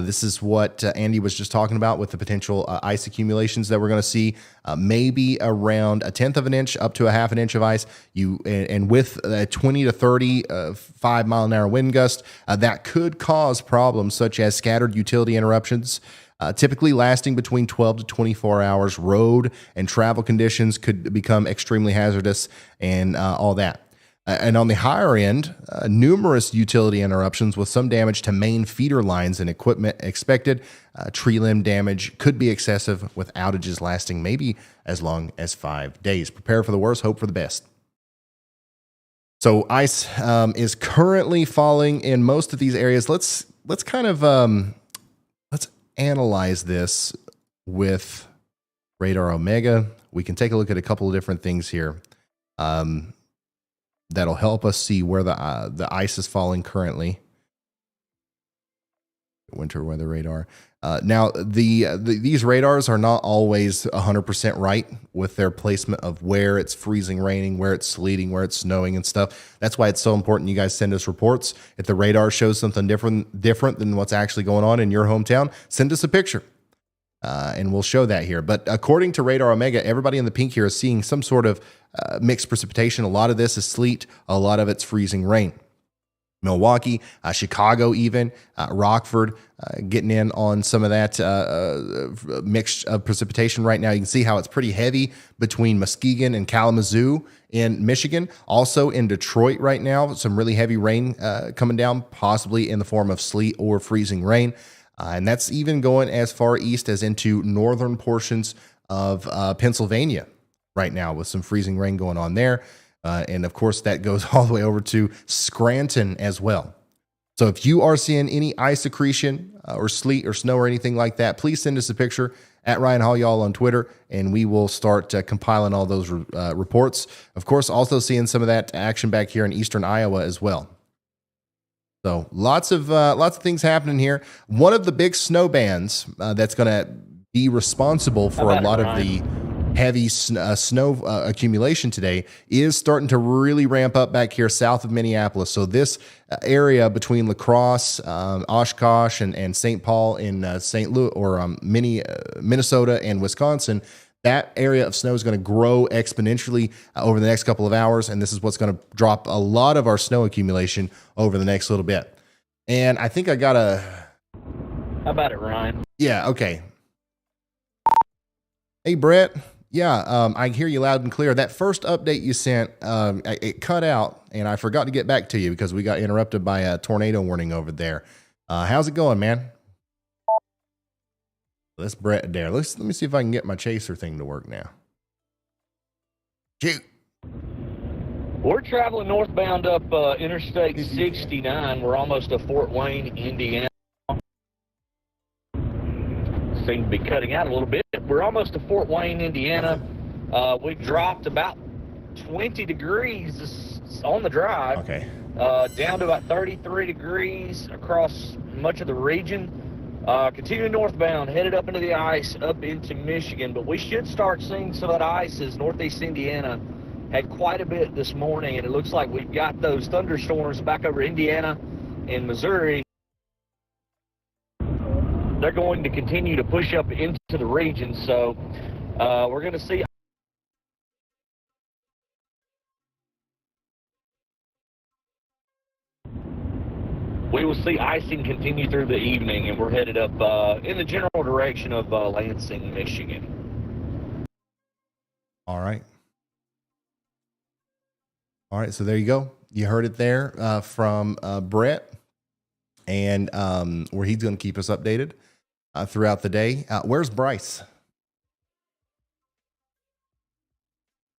This is what Andy was just talking about with the potential ice accumulations that we're going to see, maybe around 1/10 of an inch up to 1/2 inch of ice. And with 20 to 30 5-mile-an-hour wind gust, that could cause problems such as scattered utility interruptions, typically lasting between 12 to 24 hours. Road and travel conditions could become extremely hazardous and all that. And on the higher end, numerous utility interruptions with some damage to main feeder lines and equipment expected. Tree limb damage could be excessive, with outages lasting maybe as long as 5 days. Prepare for the worst, hope for the best. So ice is currently falling in most of these areas. Let's kind of let's analyze this with Radar Omega. We can take a look at a couple of different things here. That'll help us see where the ice is falling currently. Winter weather radar. Now, these radars are not always 100% right with their placement of where it's freezing, raining, where it's sleeting, where it's snowing and stuff. That's why it's so important you guys send us reports. If the radar shows something different than what's actually going on in your hometown, send us a picture. And we'll show that here. But according to Radar Omega, everybody in the pink here is seeing some sort of mixed precipitation. A lot of this is sleet. A lot of it's freezing rain. Milwaukee, Chicago even, Rockford, getting in on some of that mixed precipitation right now. You can see how it's pretty heavy between Muskegon and Kalamazoo in Michigan. Also in Detroit right now, some really heavy rain coming down, possibly in the form of sleet or freezing rain. And that's even going as far east as into northern portions of Pennsylvania right now, with some freezing rain going on there. And of course, that goes all the way over to Scranton as well. So if you are seeing any ice accretion or sleet or snow or anything like that, please send us a picture at Ryan Hall Y'all on Twitter, and we will start compiling all those reports. Of course, also seeing some of that action back here in eastern Iowa as well. So lots of things happening here. One of the big snow bands that's going to be responsible for a lot of the heavy snow accumulation today is starting to really ramp up back here south of Minneapolis. So this area between La Crosse, Oshkosh, and St. Paul in St. Louis or Minnesota and Wisconsin, that area of snow is going to grow exponentially over the next couple of hours, and this is what's going to drop a lot of our snow accumulation over the next little bit. And I think I got a... How about it, Ryan? Yeah, okay. Hey, Brett. Yeah, I hear you loud and clear. That first update you sent, it cut out, and I forgot to get back to you because we got interrupted by a tornado warning over there. How's it going, man? Let's Brett there. Let me see if I can get my chaser thing to work now. Shoot. We're traveling northbound up Interstate 69. We're almost to Fort Wayne, Indiana. Seem to be cutting out a little bit. We're almost to Fort Wayne, Indiana. We've dropped about 20 degrees on the drive. Okay. Down to about 33 degrees across much of the region. Continuing northbound, headed up into the ice, up into Michigan. But we should start seeing some of that ice as Northeast Indiana had quite a bit this morning, and it looks like we've got those thunderstorms back over Indiana and Missouri. They're going to continue to push up into the region, so we're going to see. We will see icing continue through the evening, and we're headed up in the general direction of Lansing, Michigan. All right. All right, so there you go. You heard it there from Brett, and where he's going to keep us updated throughout the day. Where's Bryce?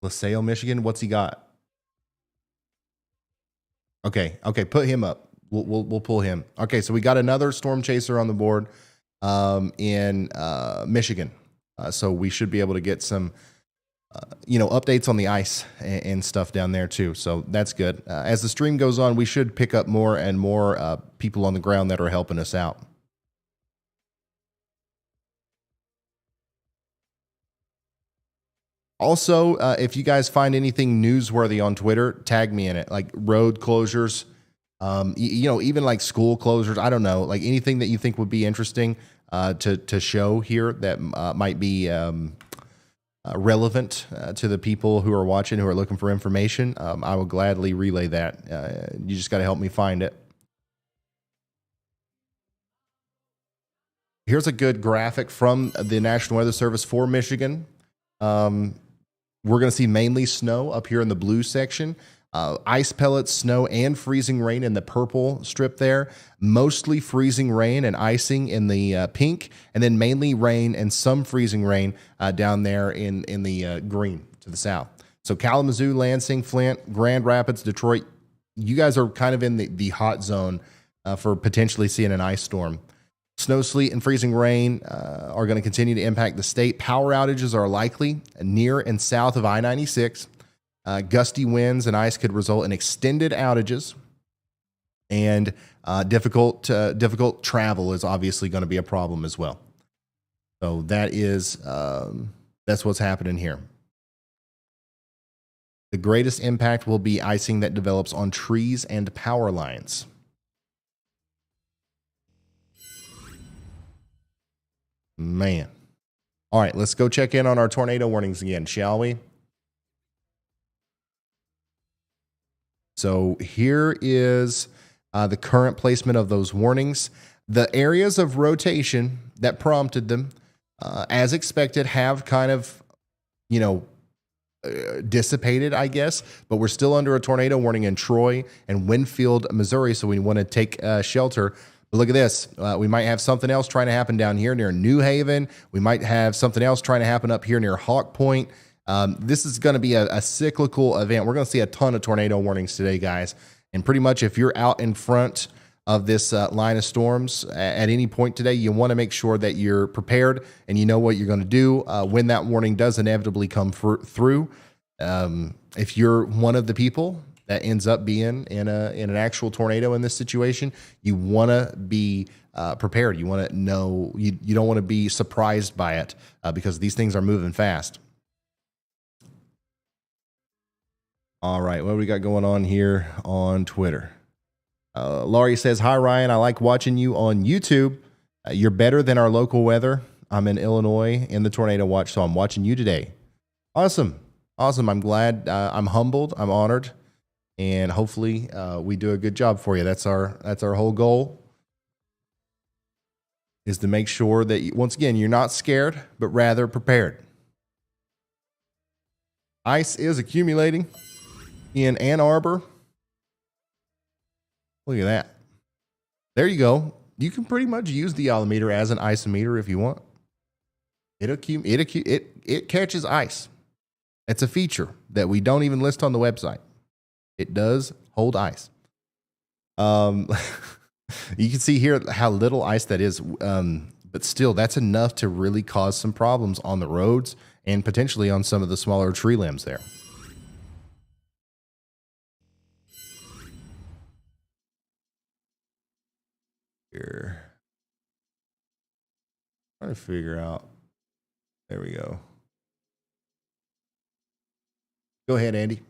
LaSalle, Michigan. What's he got? Okay, put him up. We'll pull him. Okay, so we got another storm chaser on the board in Michigan. So we should be able to get some updates on the ice and stuff down there too. So that's good. As the stream goes on, we should pick up more and more people on the ground that are helping us out. Also, if you guys find anything newsworthy on Twitter, tag me in it, like road closures, even like school closures. I don't know, like anything that you think would be interesting to show here that might be relevant to the people who are watching, who are looking for information. I will gladly relay that. You just got to help me find it. Here's a good graphic from the National Weather Service for Michigan. We're going to see mainly snow up here in the blue section. Ice pellets, snow, and freezing rain in the purple strip there. Mostly freezing rain and icing in the pink, and then mainly rain and some freezing rain down there in the green to the south. So Kalamazoo, Lansing, Flint, Grand Rapids, Detroit, you guys are kind of in the hot zone for potentially seeing an ice storm. Snow, sleet, and freezing rain are going to continue to impact the state. Power outages are likely near and south of I-96. Gusty winds and ice could result in extended outages, and difficult travel is obviously going to be a problem as well. So that's what's happening here. The greatest impact will be icing that develops on trees and power lines. Man. All right, let's go check in on our tornado warnings again, shall we? So here is the current placement of those warnings. The areas of rotation that prompted them, as expected, have kind of, dissipated, I guess, but we're still under a tornado warning in Troy and Winfield, Missouri, so we want to take shelter. But look at this. We might have something else trying to happen down here near New Haven. We might have something else trying to happen up here near Hawk Point. This is going to be a cyclical event. We're going to see a ton of tornado warnings today, guys. And pretty much if you're out in front of this line of storms at any point today, you want to make sure that you're prepared and you know what you're going to do when that warning does inevitably come through. If you're one of the people that ends up being in an actual tornado in this situation, you want to be prepared. You want to know, you don't want to be surprised by it because these things are moving fast. All right, what do we got going on here on Twitter? Laurie says, hi, Ryan. I like watching you on YouTube. You're better than our local weather. I'm in Illinois in the tornado watch, so I'm watching you today. Awesome. I'm glad. I'm humbled. I'm honored. And hopefully we do a good job for you. That's our whole goal, is to make sure that, once again, you're not scared, but rather prepared. Ice is accumulating in Ann Arbor. Look at that. There you go. You can pretty much use the altimeter as an isometer if you want. It catches ice. It's a feature that we don't even list on the website. It does hold ice. You can see here how little ice that is, but still, that's enough to really cause some problems on the roads and potentially on some of the smaller tree limbs there. Here. Trying to figure out. There we go. Go ahead, Andy.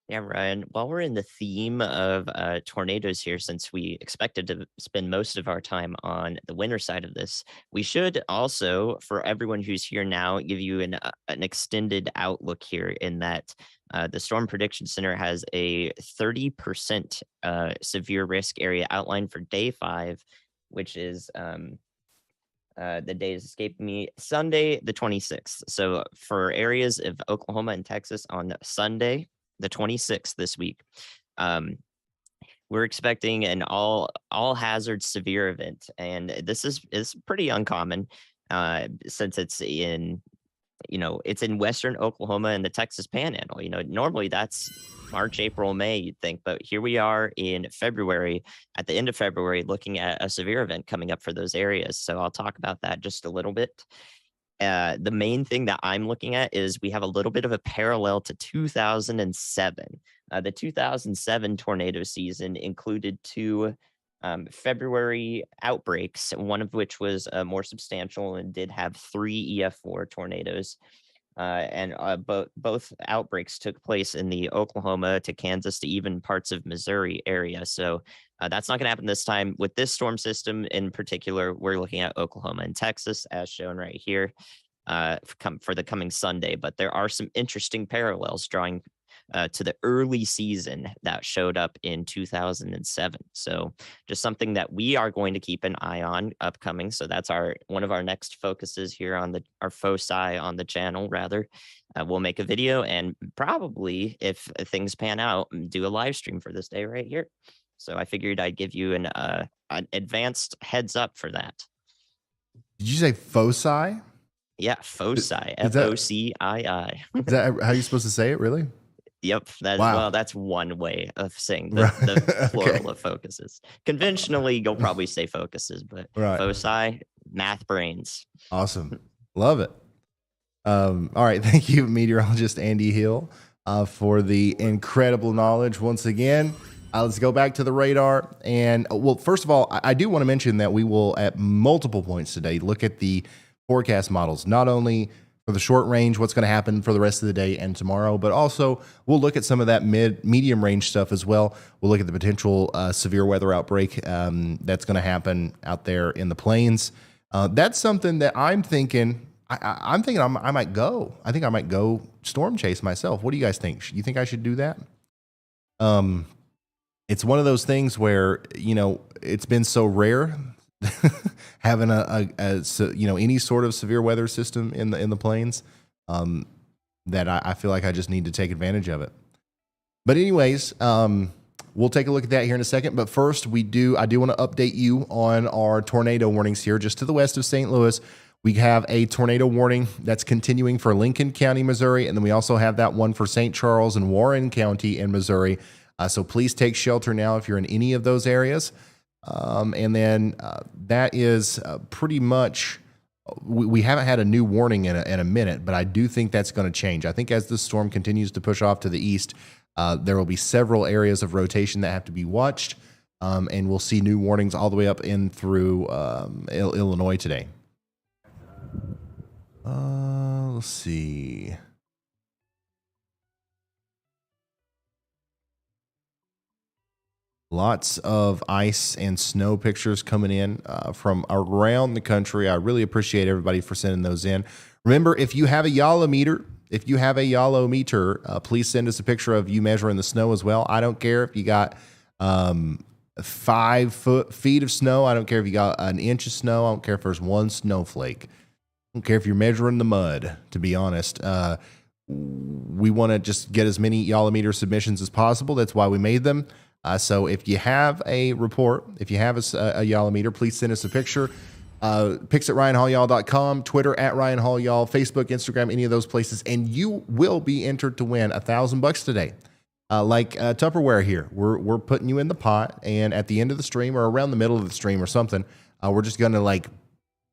Yeah, Ryan, while we're in the theme of tornadoes here, since we expected to spend most of our time on the winter side of this, we should also, for everyone who's here now, give you an extended outlook here in that the Storm Prediction Center has a 30% severe risk area outlined for day 5, which is the days escaped me, Sunday, the 26th. So for areas of Oklahoma and Texas on Sunday, the 26th this week, we're expecting an all hazard severe event, and this is pretty uncommon since it's in western Oklahoma and the Texas Panhandle. Normally that's March, April, May, you'd think, but here we are in February, at the end of February, looking at a severe event coming up for those areas. So I'll talk about that just a little bit. The main thing that I'm looking at is we have a little bit of a parallel to 2007. The 2007 tornado season included 2 February outbreaks, one of which was more substantial and did have 3 EF4 tornadoes. Both outbreaks took place in the Oklahoma to Kansas to even parts of Missouri area. So that's not going to happen this time. With this storm system in particular, we're looking at Oklahoma and Texas, as shown right here, for the coming Sunday. But there are some interesting parallels drawing to the early season that showed up in 2007. So just something that we are going to keep an eye on upcoming. So that's one of our next focuses here on our foci on the channel, rather. We'll make a video and probably, if things pan out, do a live stream for this day right here. So I figured I'd give you an advanced heads up for that. Did you say foci? Yeah, foci. FOCII. Is that how you're supposed to say it, really? Yep. Wow. Well, that's one way of saying the plural of focuses. Conventionally, you'll probably say focuses, but foci, math brains. Awesome. Love it. All right. Thank you, meteorologist Andy Hill, for the incredible knowledge once again. Let's go back to the radar. And well, first of all, I do want to mention that we will, at multiple points today, look at the forecast models, not only for the short range, what's going to happen for the rest of the day and tomorrow, but also we'll look at some of that medium range stuff as well. We'll look at the potential severe weather outbreak that's going to happen out there in the plains. That's something that I'm thinking. I'm thinking I might go. I think I might go storm chase myself. What do you guys think? You think I should do that? It's one of those things where, it's been so rare having any sort of severe weather system in the plains, that I feel like I just need to take advantage of it. But anyways, we'll take a look at that here in a second. But first, I do want to update you on our tornado warnings here. Just to the west of St. Louis, we have a tornado warning that's continuing for Lincoln County, Missouri, and then we also have that one for St. Charles and Warren County in Missouri. So please take shelter now if you're in any of those areas. And then that is pretty much, we haven't had a new warning in a minute, but I do think that's going to change. I think as this storm continues to push off to the east, there will be several areas of rotation that have to be watched, and we'll see new warnings all the way up in through Illinois today. Let's see. Lots of ice and snow pictures coming in from around the country. I really appreciate everybody for sending those in. Remember, if you have a Yalo meter, please send us a picture of you measuring the snow as well. I don't care if you got 5 feet of snow. I don't care if you got an inch of snow. I don't care if there's one snowflake. I don't care if you're measuring the mud, to be honest. We want to just get as many Yalo meter submissions as possible. That's why we made them. So if you have a report, if you have a Yalo meter, please send us a picture. Pics at RyanHallYall.com, Twitter at RyanHallYall, Facebook, Instagram, any of those places, and you will be entered to win $1,000 today. like Tupperware here. We're putting you in the pot, and at the end of the stream or around the middle of the stream or something, we're just going to like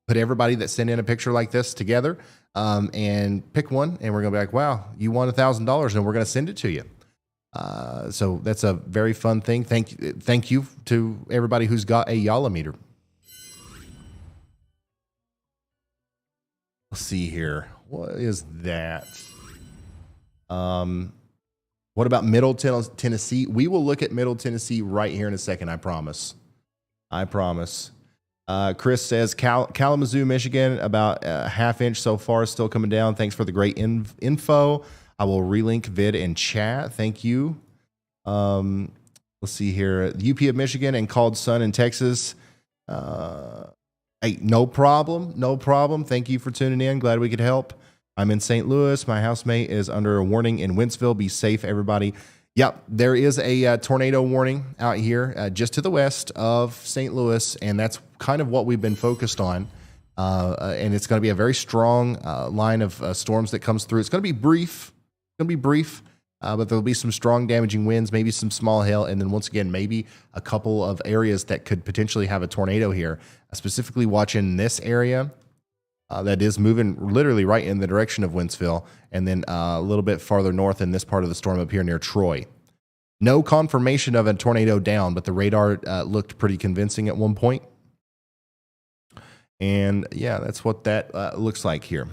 put everybody that sent in a picture like this together and pick one, and we're going to be like, wow, you won $1,000, and we're going to send it to you. So that's a very fun thing. Thank you to everybody who's got a Yala meter. Let's see here. What is that? What about Middle Tennessee? We will look at Middle Tennessee right here in a second. I promise. Chris says Kalamazoo, Michigan, about a half inch so far, still coming down. Thanks for the great info. I will relink vid in chat. Thank you. Let's see here. UP of Michigan and Called Sun in Texas. Hey, no problem. Thank you for tuning in. Glad we could help. I'm in St. Louis. My housemate is under a warning in Wentzville. Be safe, everybody. Yep, there is a tornado warning out here just to the west of St. Louis, and that's kind of what we've been focused on. And it's going to be a very strong line of storms that comes through. It's going to be brief. But there'll be some strong damaging winds, maybe some small hail, and then once again, maybe a couple of areas that could potentially have a tornado here. Specifically watching this area that is moving literally right in the direction of Wentzville, and then a little bit farther north in this part of the storm up here near Troy. No confirmation of a tornado down, but the radar looked pretty convincing at one point. And yeah, that's what that looks like here.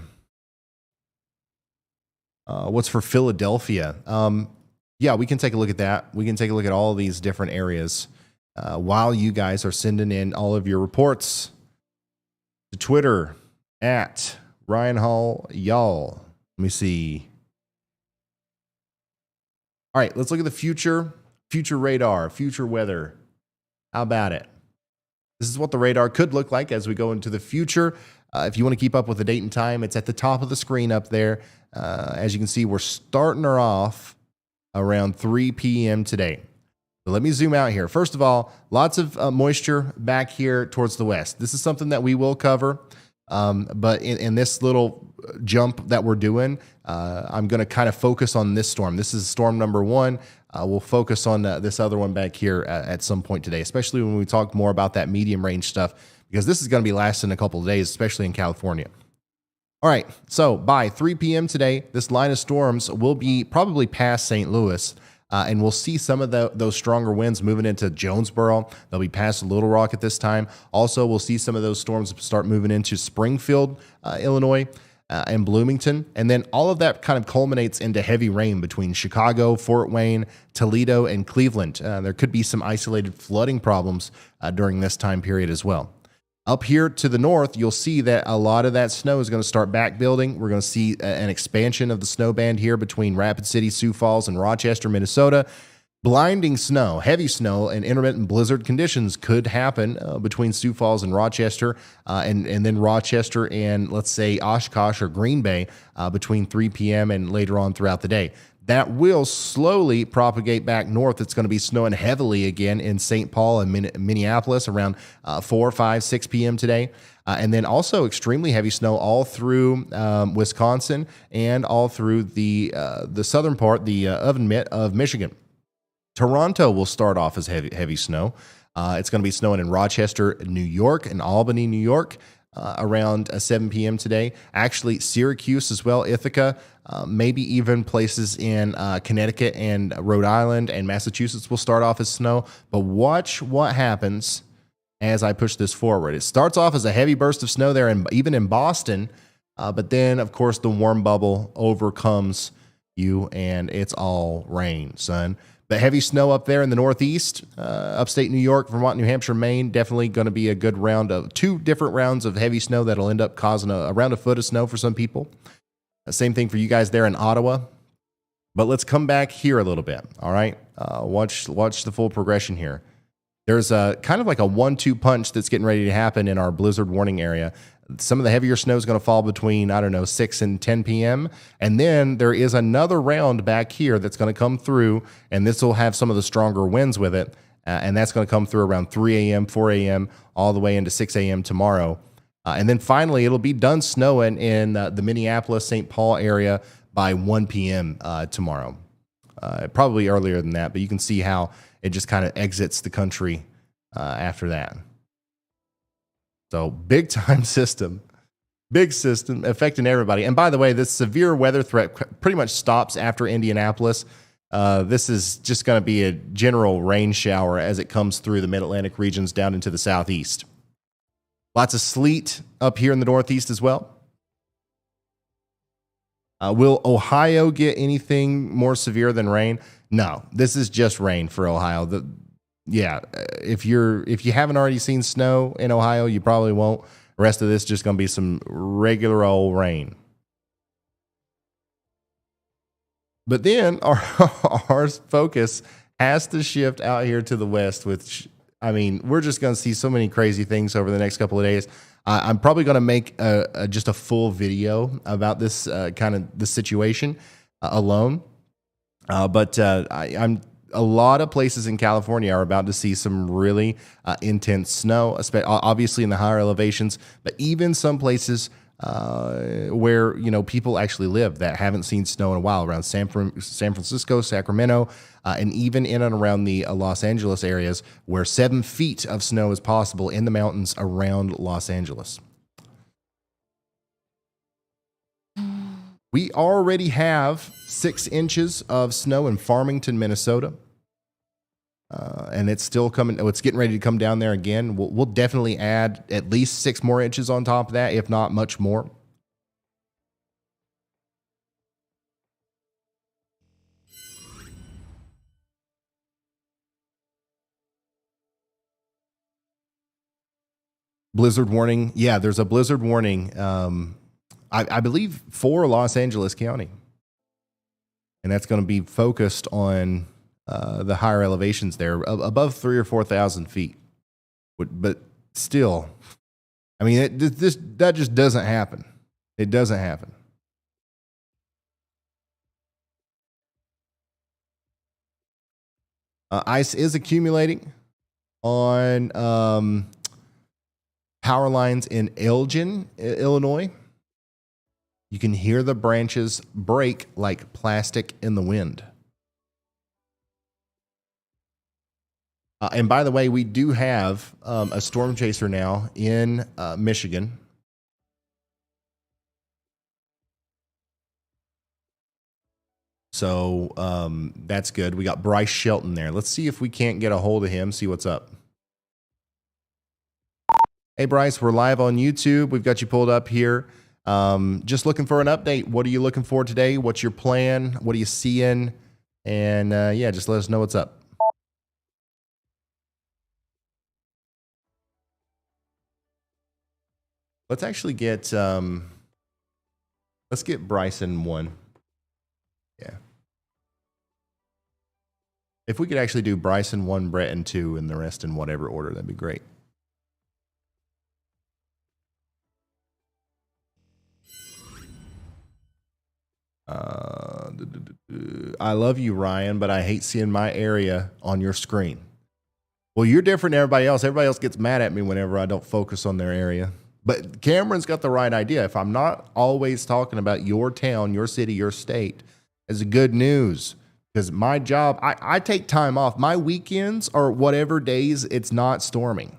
What's for Philadelphia? Yeah, we can take a look at that. We can take a look at all of these different areas while you guys are sending in all of your reports to Twitter at Ryan Hall Y'all. Let me see. All right, let's look at the future radar, future weather. How about it? This is what the radar could look like as we go into the future. If you want to keep up with the date and time, it's at the top of the screen up there. As you can see, we're starting her off around 3 p.m. today. So let me zoom out here. First of all, lots of moisture back here towards the west. This is something that we will cover. But in this little jump that we're doing, I'm going to kind of focus on this storm. This is storm number 1. We'll focus on this other one back here at some point today, especially when we talk more about that medium range stuff, because this is going to be lasting a couple of days, especially in California. All right, so by 3 p.m. today, this line of storms will be probably past St. Louis, and we'll see some of those stronger winds moving into Jonesboro. They'll be past Little Rock at this time. Also, we'll see some of those storms start moving into Springfield, Illinois, and Bloomington. And then all of that kind of culminates into heavy rain between Chicago, Fort Wayne, Toledo, and Cleveland. There could be some isolated flooding problems during this time period as well. Up here to the north, you'll see that a lot of that snow is going to start back building. We're going to see an expansion of the snow band here between Rapid City, Sioux Falls, and Rochester, Minnesota. Blinding snow, heavy snow, and intermittent blizzard conditions could happen between Sioux Falls and Rochester, and then Rochester and, let's say, Oshkosh or Green Bay between 3 p.m. and later on throughout the day. That will slowly propagate back north. It's going to be snowing heavily again in St. Paul and Minneapolis around 4, 5, 6 p.m. today. And then also extremely heavy snow all through Wisconsin and all through the southern part, the oven mitt of Michigan. Toronto will start off as heavy snow. It's going to be snowing in Rochester, New York, and Albany, New York. Around 7 p.m. today. Actually, Syracuse as well, Ithaca, maybe even places in Connecticut and Rhode Island and Massachusetts will start off as snow. But watch what happens as I push this forward. It starts off as a heavy burst of snow there, and even in Boston. But then, of course, the warm bubble overcomes you, and it's all rain, son. But heavy snow up there in the Northeast, upstate New York, Vermont, New Hampshire, Maine, definitely going to be a good round of 2 different rounds of heavy snow that'll end up causing around a foot of snow for some people. Same thing for you guys there in Ottawa. But let's come back here a little bit, all right? Watch the full progression here. There's a kind of like a 1-2 punch that's getting ready to happen in our blizzard warning area. Some of the heavier snow is going to fall between, 6 and 10 p.m. And then there is another round back here that's going to come through, and this will have some of the stronger winds with it. And that's going to come through around 3 a.m., 4 a.m., all the way into 6 a.m. tomorrow. And then finally, it'll be done snowing in the Minneapolis, St. Paul area by 1 p.m. Tomorrow. probably earlier than that, but you can see how it just kind of exits the country after that. So big time system. Big system affecting everybody. And by the way, this severe weather threat pretty much stops after Indianapolis. This is just going to be a general rain shower as it comes through the mid-Atlantic regions down into the southeast. Lots of sleet up here in the northeast as well. Will Ohio get anything more severe than rain? No, this is just rain for Ohio. If you haven't already seen snow in Ohio, you probably won't. The rest of this is just going to be some regular old rain. But then our focus has to shift out here to the west, which, I mean, we're just going to see so many crazy things over the next couple of days. I'm probably going to make just a full video about this this situation alone. But I'm a lot of places in California are about to see some really intense snow, obviously in the higher elevations, but even some places where people actually live that haven't seen snow in a while, around San Francisco, Sacramento, and even in and around the Los Angeles areas, where 7 feet of snow is possible in the mountains around Los Angeles. We already have 6 inches of snow in Farmington, Minnesota. And it's still coming. It's getting ready to come down there again. We'll definitely add at least 6 more inches on top of that, if not much more. Blizzard warning. Yeah, there's a blizzard warning. I believe for Los Angeles County. And that's going to be focused on the higher elevations there, above 3,000 or 4,000 feet. But still, I mean, that just doesn't happen. It doesn't happen. Ice is accumulating on power lines in Elgin, Illinois. You can hear the branches break like plastic in the wind. And by the way, we do have a storm chaser now in Michigan. So that's good. We got Bryce Shelton there. Let's see if we can't get a hold of him, see what's up. Hey, Bryce, we're live on YouTube. We've got you pulled up here. Just looking for an update. What are you looking for today? What's your plan? What are you seeing? And yeah, just let us know what's up. Let's actually get let's get Bryson 1. Yeah. If we could actually do Bryson 1, Brett and 2, and the rest in whatever order, that'd be great. I love you, Ryan, but I hate seeing my area on your screen. Well, you're different than everybody else. Everybody else gets mad at me whenever I don't focus on their area. But Cameron's got the right idea. If I'm not always talking about your town, your city, your state, it's good news. Because my job, I take time off. My weekends are whatever days it's not storming.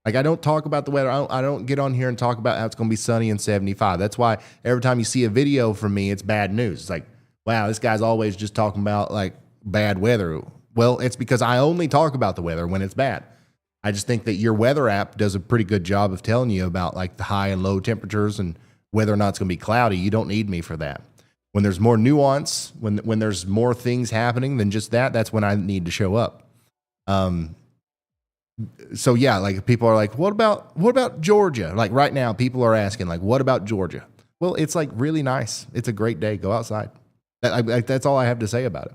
Like, I don't talk about the weather. I don't get on here and talk about how it's going to be sunny and 75. That's why every time you see a video from me, it's bad news. It's like, wow, this guy's always just talking about like bad weather. Well, it's because I only talk about the weather when it's bad. I just think that your weather app does a pretty good job of telling you about like the high and low temperatures and whether or not it's going to be cloudy. You don't need me for that. When there's more nuance, when there's more things happening than just that, that's when I need to show up. So yeah, like people are like, what about Georgia? Like right now, people are asking like, what about Georgia? Well, it's like really nice. It's a great day. Go outside. That's all I have to say about it.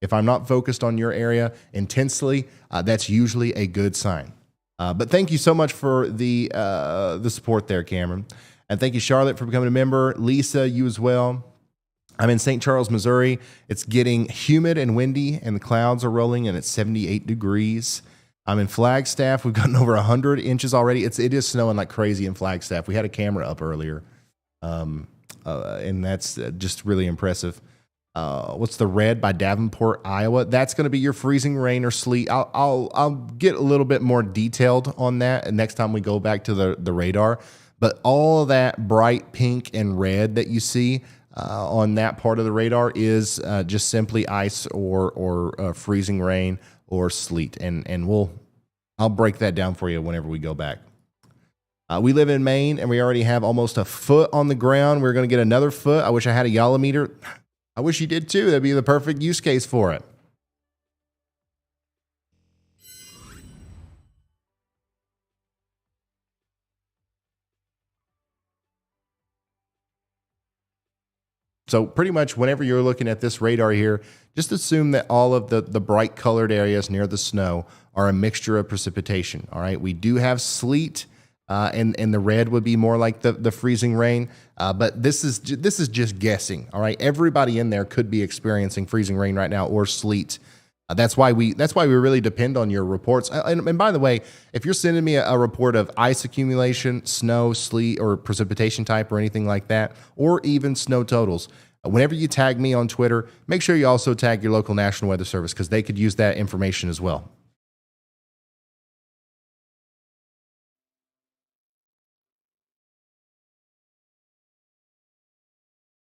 If I'm not focused on your area intensely, that's usually a good sign. But thank you so much for the support there, Cameron. And thank you, Charlotte, for becoming a member. Lisa, you as well. I'm in St. Charles, Missouri. It's getting humid and windy, and the clouds are rolling, and it's 78 degrees. I'm in Flagstaff. We've gotten over 100 inches already. It is snowing like crazy in Flagstaff. We had a camera up earlier, and that's just really impressive. what's the red by Davenport, Iowa? That's going to be your freezing rain or sleet. I'll get a little bit more detailed on that next time we go back to the radar. But all that bright pink and red that you see on that part of the radar is just simply ice or freezing rain or sleet, and I'll break that down for you whenever we go back. We live in Maine, and we already have almost a foot on the ground. We're going to get another foot. I wish I had a yolometer. I wish you did too. That'd be the perfect use case for it. So pretty much whenever you're looking at this radar here, just assume that all of the bright colored areas near the snow are a mixture of precipitation. All right, we do have sleet, and the red would be more like the freezing rain. But this is just guessing. All right, everybody in there could be experiencing freezing rain right now or sleet. That's why we really depend on your reports. And by the way, if you're sending me a report of ice accumulation, snow, sleet, or precipitation type or anything like that, or even snow totals, whenever you tag me on Twitter, make sure you also tag your local National Weather Service because they could use that information as well.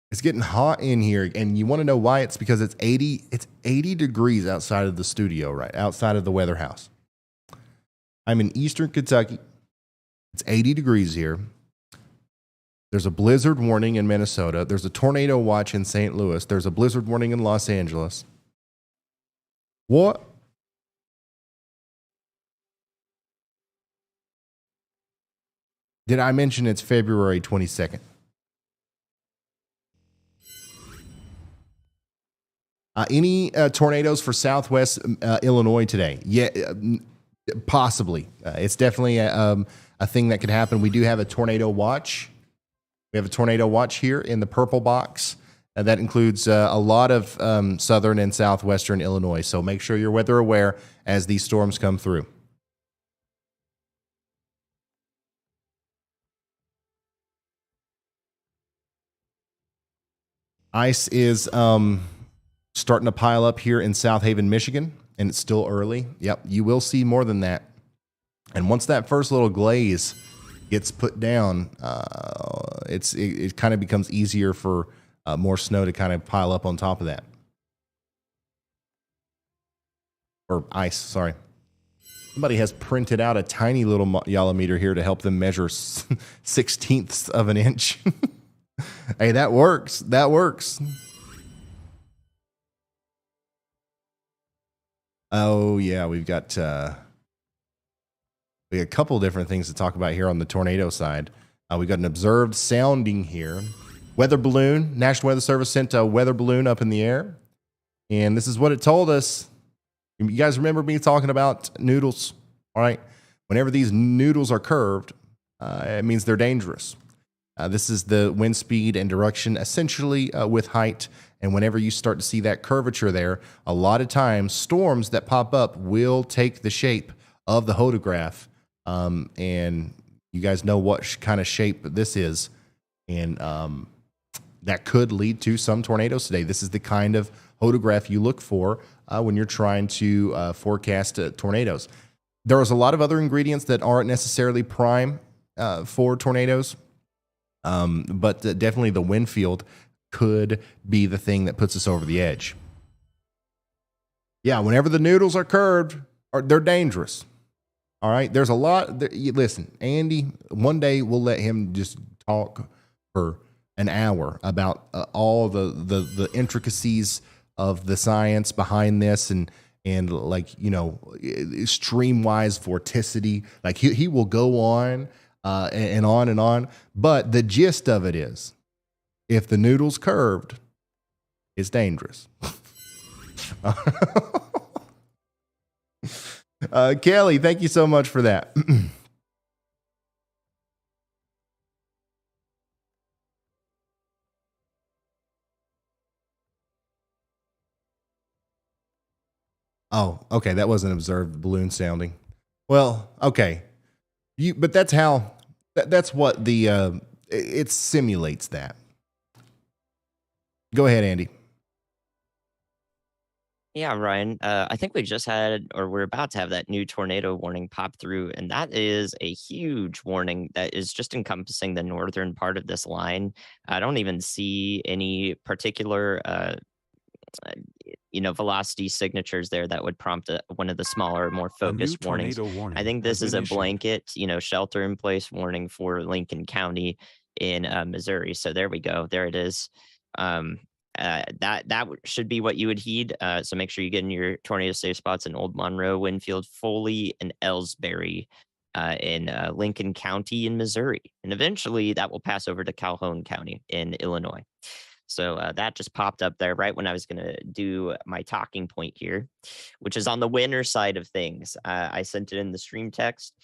It's getting hot in here, and you want to know why? It's because it's 80 degrees outside of the studio, right? Outside of the weather house. I'm in Eastern Kentucky. It's 80 degrees here. There's a blizzard warning in Minnesota. There's a tornado watch in St. Louis. There's a blizzard warning in Los Angeles. What? Did I mention it's February 22nd? Any tornadoes for Southwest Illinois today? Yeah, possibly. It's definitely a thing that could happen. We do have a tornado watch. We have a tornado watch here in the purple box. That includes a lot of southern and southwestern Illinois. So make sure you're weather aware as these storms come through. Ice is starting to pile up here in South Haven, Michigan, and it's still early. Yep, you will see more than that. And once that first little glaze gets put down, it kind of becomes easier for more snow to kind of pile up on top of that. Or ice, sorry. Somebody has printed out a tiny little yolometer here to help them measure 1/16 of an inch. Hey, that works. That works. Oh, yeah, we got a couple different things to talk about here on the tornado side. We got an observed sounding here. Weather balloon. National Weather Service sent a weather balloon up in the air. And this is what it told us. You guys remember me talking about noodles? All right. Whenever these noodles are curved, it means they're dangerous. This is the wind speed and direction, essentially with height. And whenever you start to see that curvature there, a lot of times storms that pop up will take the shape of the hodograph. And you guys know what kind of shape this is. And that could lead to some tornadoes today. This is the kind of hodograph you look for when you're trying to forecast tornadoes. There is a lot of other ingredients that aren't necessarily prime for tornadoes. But definitely the wind field could be the thing that puts us over the edge. Yeah, whenever the noodles are curved, they're dangerous. All right, there's a lot. Listen, Andy, one day we'll let him just talk for an hour about all the intricacies of the science behind this and like, you know, stream-wise vorticity. Like he will go on and on and on. But the gist of it is, if the noodle's curved, it's dangerous. Kelly, thank you so much for that. Oh, okay. That wasn't observed balloon sounding. Well, okay. But that's how, that's what it simulates that. Go ahead, Andy. Yeah, Ryan. I think we just had, or we're about to have that new tornado warning pop through, and that is a huge warning that is just encompassing the northern part of this line. I don't even see any particular, uh, velocity signatures there that would prompt one of the smaller, more A new focused warnings. tornado I warning think has this is been a issued. blanket, shelter in place warning for Lincoln County in Missouri. So there we go. There it is. Um, should be what you would heed. So make sure you get in your tornado safe spots in Old Monroe, Winfield, Foley, and Ellsbury in Lincoln County in Missouri. And eventually that will pass over to Calhoun County in Illinois. So that just popped up there right when I was going to do my talking point here, which is on the winner side of things. I sent it in the stream text.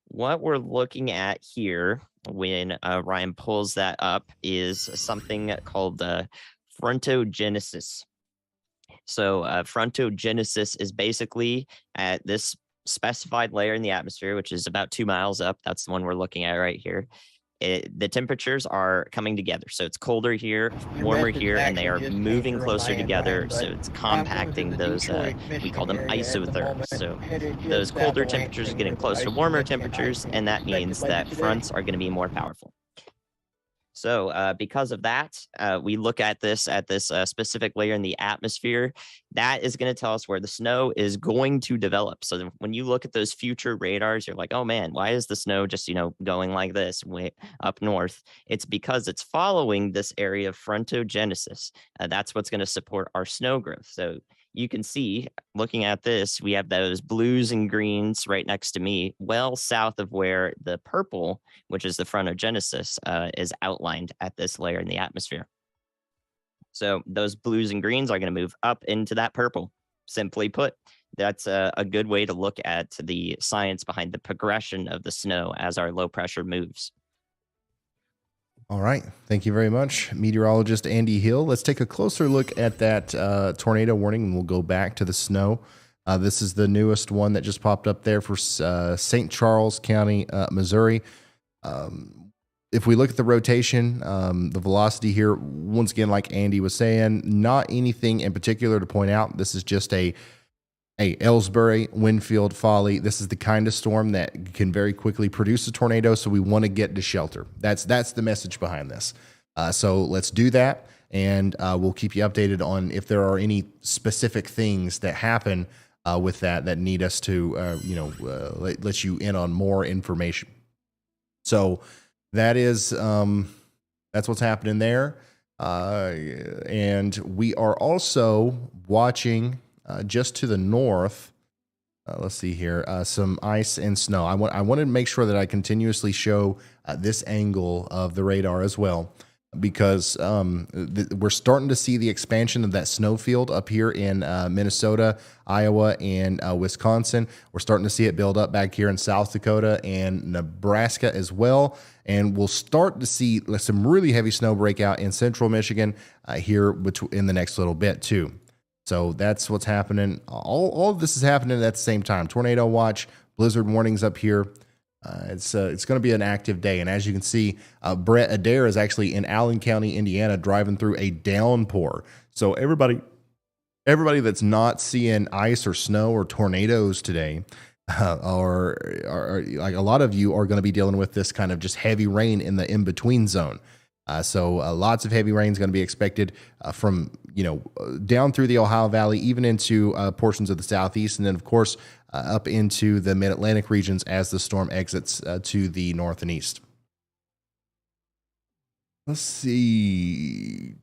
What we're looking at here when Ryan pulls that up is something called frontogenesis. So frontogenesis is basically at this specified layer in the atmosphere, which is about 2 miles up. That's the one we're looking at right here. The temperatures are coming together. So it's colder here, warmer here, and they are moving closer together. So it's compacting those, we call them isotherms. So those colder temperatures are getting closer to warmer temperatures, and that means that fronts are going to be more powerful. So because of that, we look at this specific layer in the atmosphere. That is going to tell us where the snow is going to develop. So when you look at those future radars, you're like, oh man, why is the snow just, going like this way up north? It's because it's following this area of frontogenesis. That's what's going to support our snow growth. So you can see, looking at this, we have those blues and greens right next to me, well south of where the purple, which is the frontogenesis, is outlined at this layer in the atmosphere. So those blues and greens are going to move up into that purple. Simply put, that's a good way to look at the science behind the progression of the snow as our low pressure moves. All right. Thank you very much, meteorologist Andy Hill. Let's take a closer look at that tornado warning, and we'll go back to the snow. This is the newest one that just popped up there for St. Charles County, Missouri. If we look at the rotation, the velocity here, once again, like Andy was saying, not anything in particular to point out. This is just a Ellsbury, Winfield, Foley. This is the kind of storm that can very quickly produce a tornado, so we want to get to shelter. That's the message behind this. So let's do that, and we'll keep you updated on if there are any specific things that happen with that need us to, let you in on more information. So that is that's what's happening there, and we are also watching. Just to the north, let's see here, some ice and snow. I wanted to make sure that I continuously show this angle of the radar as well, because we're starting to see the expansion of that snow field up here in Minnesota, Iowa, and Wisconsin. We're starting to see it build up back here in South Dakota and Nebraska as well. And we'll start to see some really heavy snow break out in central Michigan here in the next little bit too. So that's what's happening. All of this is happening at the same time. Tornado watch, blizzard warnings up here. It's going to be an active day. And as you can see, Brett Adair is actually in Allen County, Indiana, driving through a downpour. So everybody that's not seeing ice or snow or tornadoes today, or like a lot of you are going to be dealing with this kind of just heavy rain in the in-between zone. So lots of heavy rain is going to be expected from, down through the Ohio Valley, even into portions of the southeast, and then, of course, up into the mid-Atlantic regions as the storm exits to the north and east. Let's see.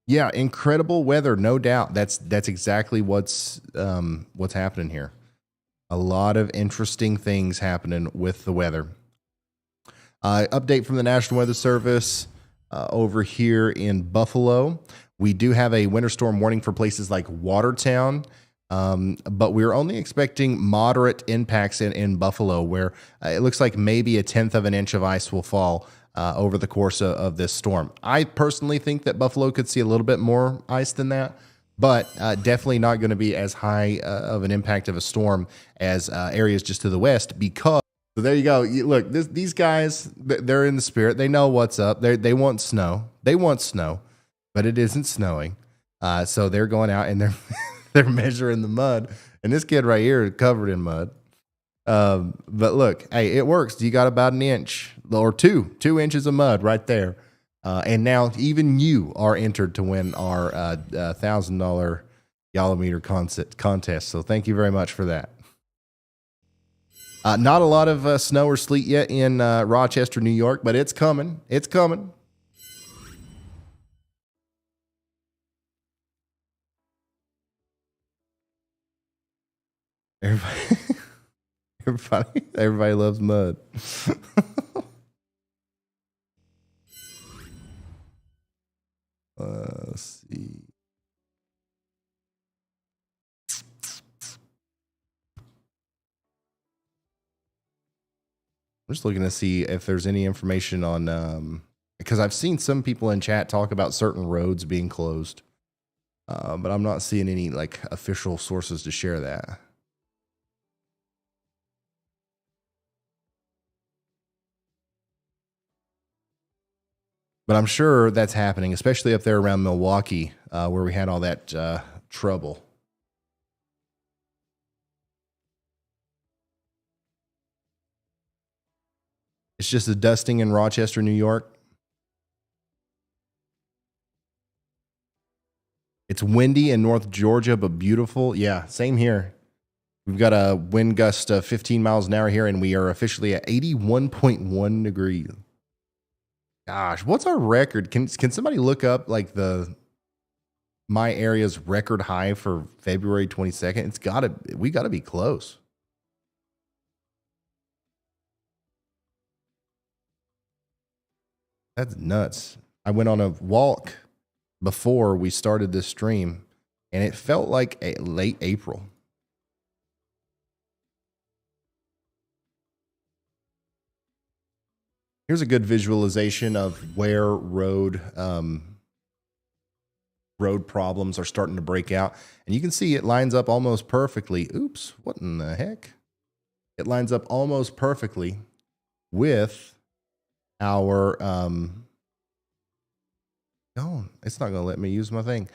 Yeah, incredible weather, no doubt. That's exactly what's happening here. A lot of interesting things happening with the weather. Update from the National Weather Service over here in Buffalo. We do have a winter storm warning for places like Watertown, but we're only expecting moderate impacts in Buffalo, where it looks like maybe 1/10 of an inch of ice will fall over the course of this storm. I personally think that Buffalo could see a little bit more ice than that, but definitely not going to be as high of an impact of a storm as areas just to the west, because so there you go. Look, these guys, they're in the spirit. They know what's up. They want snow. They want snow. but it isn't snowing. So they're going out and they're measuring the mud, and this kid right here is covered in mud. But look, hey, it works. You got about an inch or 2 inches of mud right there. And now even you are entered to win our $1,000 Yalometer contest. So thank you very much for that. Not a lot of snow or sleet yet in Rochester, New York, but it's coming. It's coming. Everybody loves mud. Let's see. I'm just looking to see if there's any information on, because I've seen some people in chat talk about certain roads being closed, but I'm not seeing any like official sources to share that. But I'm sure that's happening, especially up there around Milwaukee, where we had all that trouble. It's just a dusting in Rochester, New York. It's windy in North Georgia, but beautiful. Yeah, same here. We've got a wind gust of 15 miles an hour here, and we are officially at 81.1 degrees. Gosh, what's our record? Can somebody look up like my area's record high for February 22nd? We gotta be close. That's nuts. I went on a walk before we started this stream, and it felt like late April. Here's a good visualization of where road problems are starting to break out. And you can see it lines up almost perfectly. Oops, what in the heck? It lines up almost perfectly with our oh, it's not going to let me use my thing.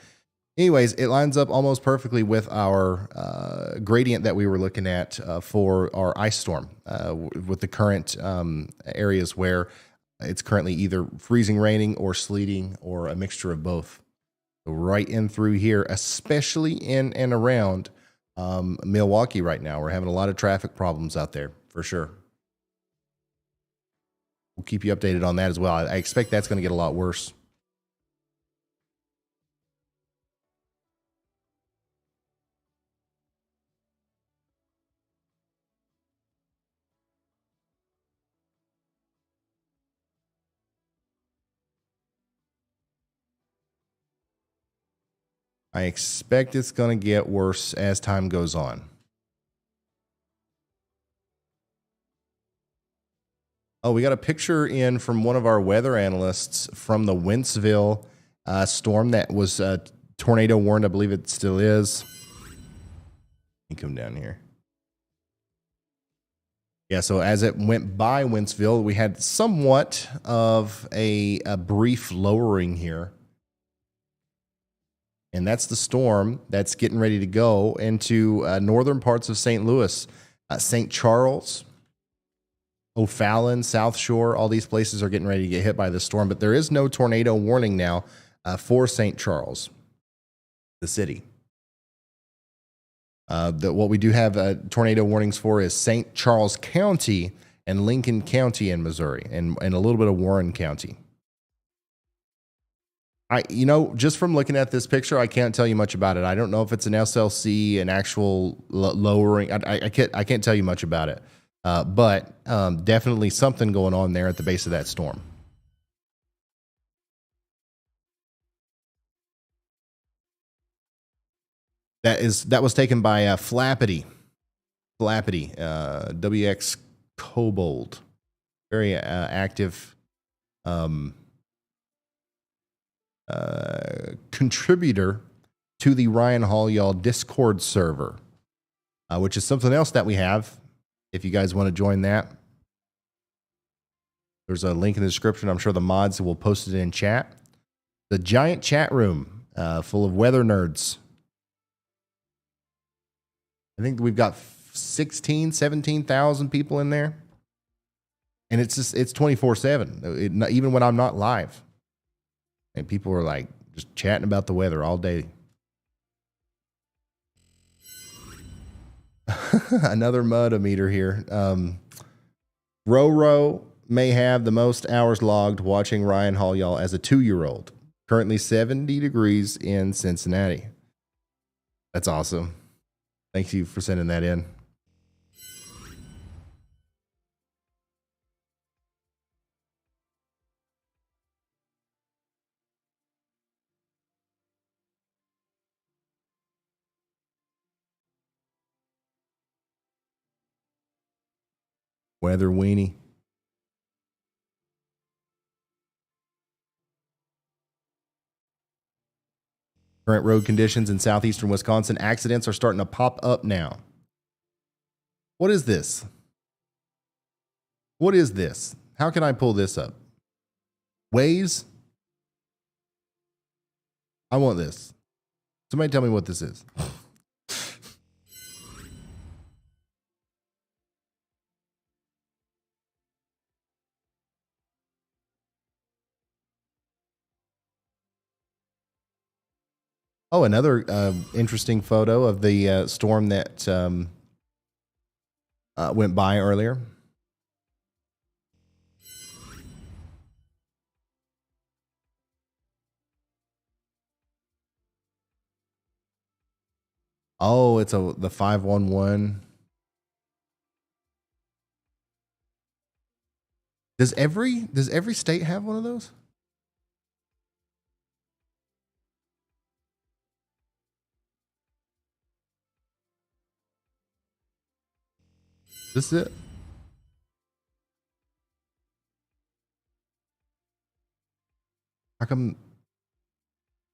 Anyways, it lines up almost perfectly with our gradient that we were looking at for our ice storm with the current areas where it's currently either freezing, raining, or sleeting, or a mixture of both. So right in through here, especially in and around Milwaukee right now. We're having a lot of traffic problems out there, for sure. We'll keep you updated on that as well. I expect that's going to get a lot worse. I expect it's going to get worse as time goes on. Oh, we got a picture in from one of our weather analysts from the Wentzville storm that was tornado warned. I believe it still is. Let me come down here. Yeah, so as it went by Wentzville, we had somewhat of a brief lowering here. And that's the storm that's getting ready to go into northern parts of St. Louis, St. Charles, O'Fallon, South Shore. All these places are getting ready to get hit by this storm. But there is no tornado warning now for St. Charles, the city. What we do have tornado warnings for is St. Charles County and Lincoln County in Missouri, and a little bit of Warren County. Just from looking at this picture, I can't tell you much about it. I don't know if it's an SLC, an actual lowering. I can't tell you much about it, but definitely something going on there at the base of that storm. That was taken by Flappity, WX Kobold, very active contributor to the Ryan Hall Y'all Discord server, which is something else that we have. If you guys want to join that, there's a link in the description. I'm sure the mods will post it in chat. The giant chat room full of weather nerds. I think we've got 17,000 people in there. And it's 24/7, even when I'm not live. And people are like just chatting about the weather all day. Another mud-o-meter here. Roro may have the most hours logged watching Ryan Hall, y'all, as a 2-year-old. Currently 70 degrees in Cincinnati. That's awesome. Thank you for sending that in. Weather weenie. Current road conditions in southeastern Wisconsin. Accidents are starting to pop up now. What is this? What is this? How can I pull this up? Waze? I want this. Somebody tell me what this is. Oh, another interesting photo of the storm that went by earlier. Oh, it's the 511. Does every state have one of those? This is it? How come?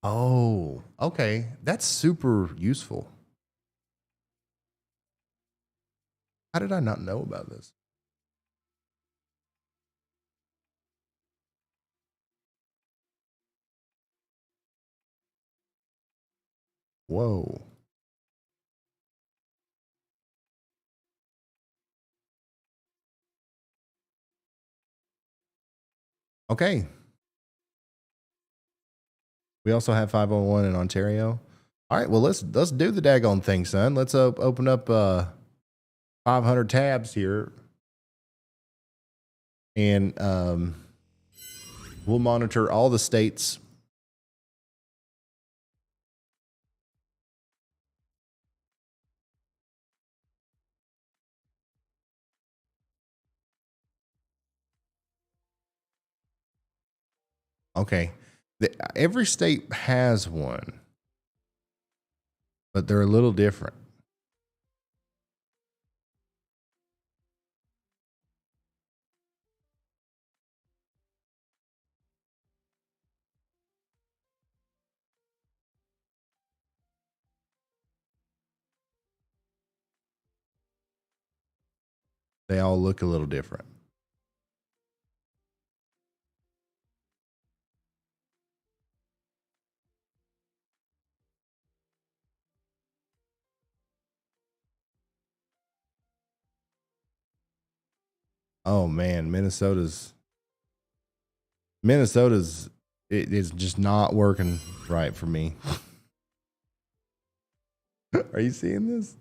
Oh, okay. That's super useful. How did I not know about this? Whoa. Okay. We also have 501 in Ontario. All right, well let's do the daggone thing, son. Let's open up 500 tabs here, and we'll monitor all the states. Okay, every state has one, but they're a little different. They all look a little different. Oh man, Minnesota's it is just not working right for me. Are you seeing this?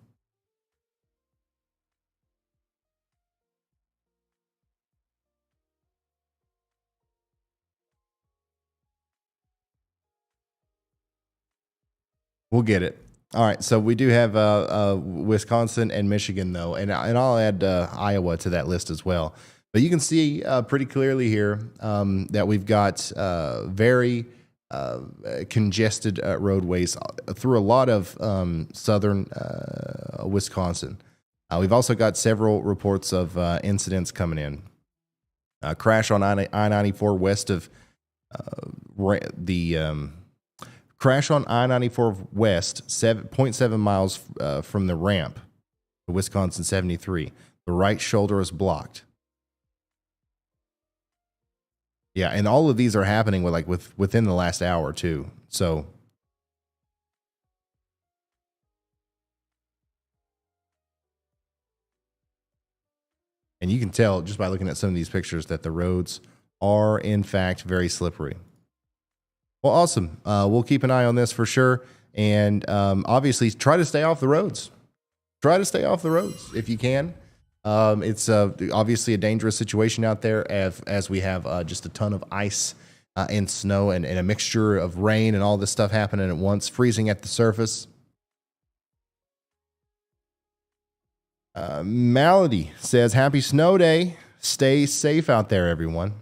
We'll get it. All right, so we do have Wisconsin and Michigan though, and I'll add Iowa to that list as well. But you can see pretty clearly here that we've got very congested roadways through a lot of southern Wisconsin. We've also got several reports of incidents coming in. Crash on I-94 west of the crash on I-94 west, 0.7 miles from the ramp to Wisconsin 73. The right shoulder is blocked. Yeah, and all of these are happening within the last hour too. So and you can tell just by looking at some of these pictures that the roads are in fact very slippery. Well, awesome. We'll keep an eye on this for sure, and obviously try to stay off the roads. Try to stay off the roads if you can. It's obviously a dangerous situation out there as we have just a ton of ice and snow and a mixture of rain and all this stuff happening at once, freezing at the surface. Malady says, happy snow day. Stay safe out there, everyone.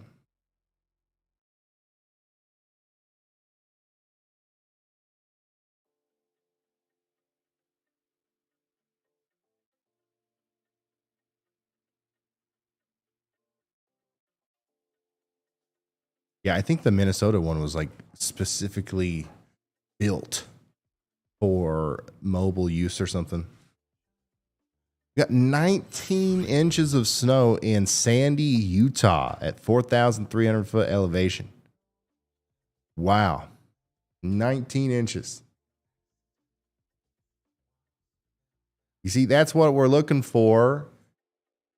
Yeah, I think the Minnesota one was like specifically built for mobile use or something. We got 19 inches of snow in Sandy, Utah at 4,300 foot elevation. Wow. 19 inches. You see, that's what we're looking for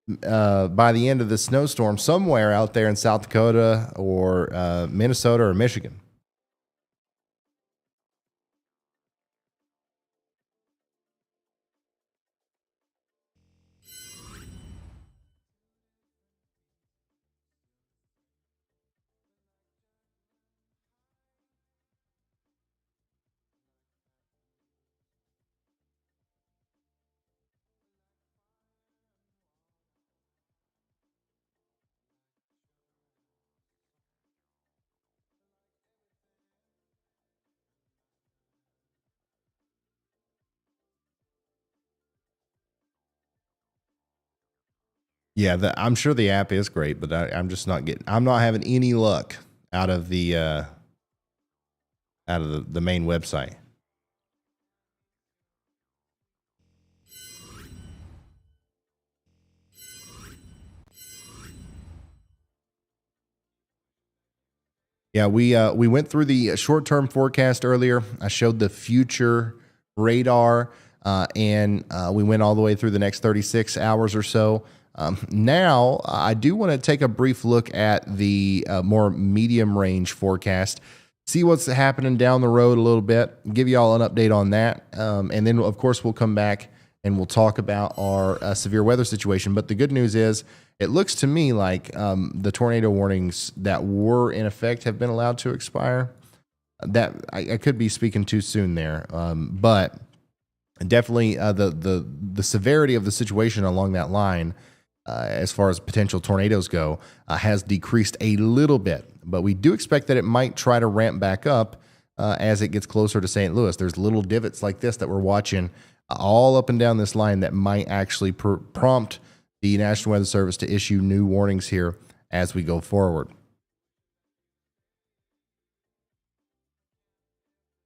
by the end of the snowstorm somewhere out there in South Dakota or Minnesota or Michigan. Yeah, I'm sure the app is great, but I'm not having any luck out of the main website. Yeah, we went through the short-term forecast earlier. I showed the future radar, and we went all the way through the next 36 hours or so. Now, I do want to take a brief look at the more medium range forecast, see what's happening down the road a little bit, give you all an update on that. And then, of course, we'll come back and we'll talk about our severe weather situation. But the good news is, it looks to me like the tornado warnings that were in effect have been allowed to expire. That I could be speaking too soon there, but definitely the severity of the situation along that line, as far as potential tornadoes go, has decreased a little bit. But we do expect that it might try to ramp back up as it gets closer to St. Louis. There's little divots like this that we're watching all up and down this line that might actually prompt the National Weather Service to issue new warnings here as we go forward.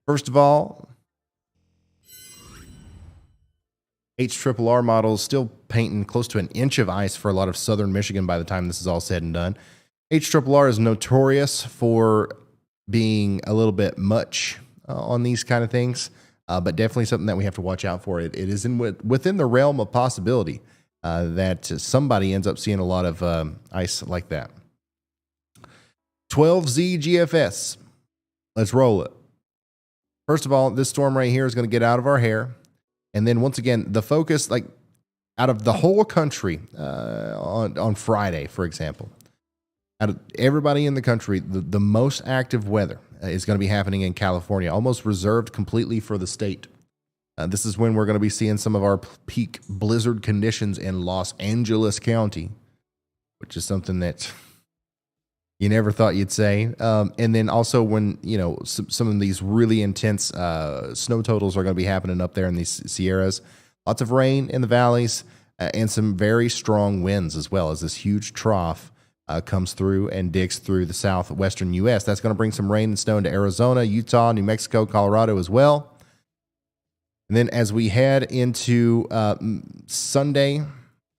First of all, HRRR model is still painting close to an inch of ice for a lot of southern Michigan by the time this is all said and done. HRRR is notorious for being a little bit much on these kind of things, but definitely something that we have to watch out for. It is within the realm of possibility that somebody ends up seeing a lot of ice like that. 12Z GFS. Let's roll it. First of all, this storm right here is going to get out of our hair. And then once again, the focus, like out of the whole country on Friday, for example, out of everybody in the country, the most active weather is going to be happening in California, almost reserved completely for the state. This is when we're going to be seeing some of our peak blizzard conditions in Los Angeles County, which is something that you never thought you'd say. And then also when, some of these really intense snow totals are going to be happening up there in these Sierras. Lots of rain in the valleys and some very strong winds as well, as this huge trough comes through and digs through the southwestern U.S. That's going to bring some rain and snow into Arizona, Utah, New Mexico, Colorado as well. And then as we head into Sunday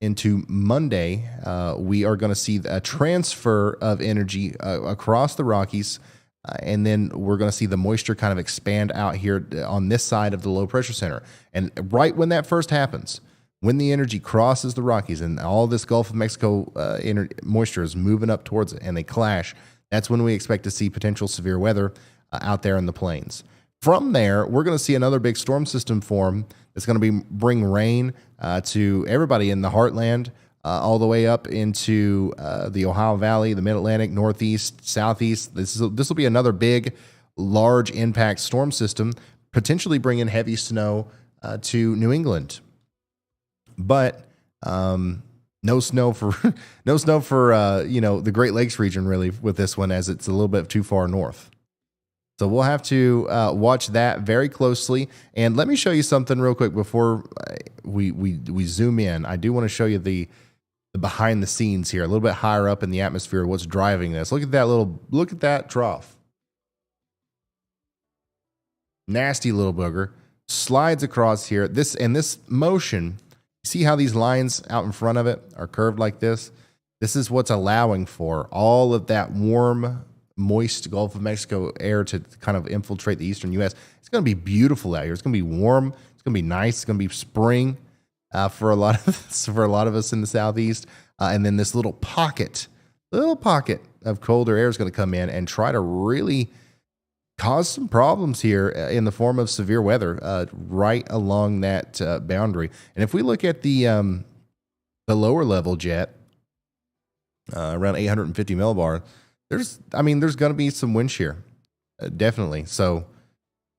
into Monday, we are going to see a transfer of energy across the Rockies. And then we're going to see the moisture kind of expand out here on this side of the low pressure center. And right when that first happens, when the energy crosses the Rockies and all this Gulf of Mexico moisture is moving up towards it and they clash, that's when we expect to see potential severe weather out there in the plains. From there, we're going to see another big storm system form that's going to bring rain to everybody in the heartland, all the way up into the Ohio Valley, the Mid-Atlantic, Northeast, Southeast. This will be another big, large impact storm system, potentially bringing heavy snow to New England. But no snow for the Great Lakes region really with this one, as it's a little bit too far north. So we'll have to watch that very closely. And let me show you something real quick before we zoom in. I do want to show you the behind the scenes here, a little bit higher up in the atmosphere, what's driving this. Look at that trough. Nasty little booger. Slides across here. This motion, see how these lines out in front of it are curved like this? This is what's allowing for all of that warm, moist Gulf of Mexico air to kind of infiltrate the eastern U.S. It's going to be beautiful out here. It's going to be warm. It's going to be nice. It's going to be spring for a lot of us in the southeast. And then this little pocket of colder air is going to come in and try to really cause some problems here in the form of severe weather right along that boundary. And if we look at the lower level jet, around 850 millibar, there's going to be some wind shear, definitely. So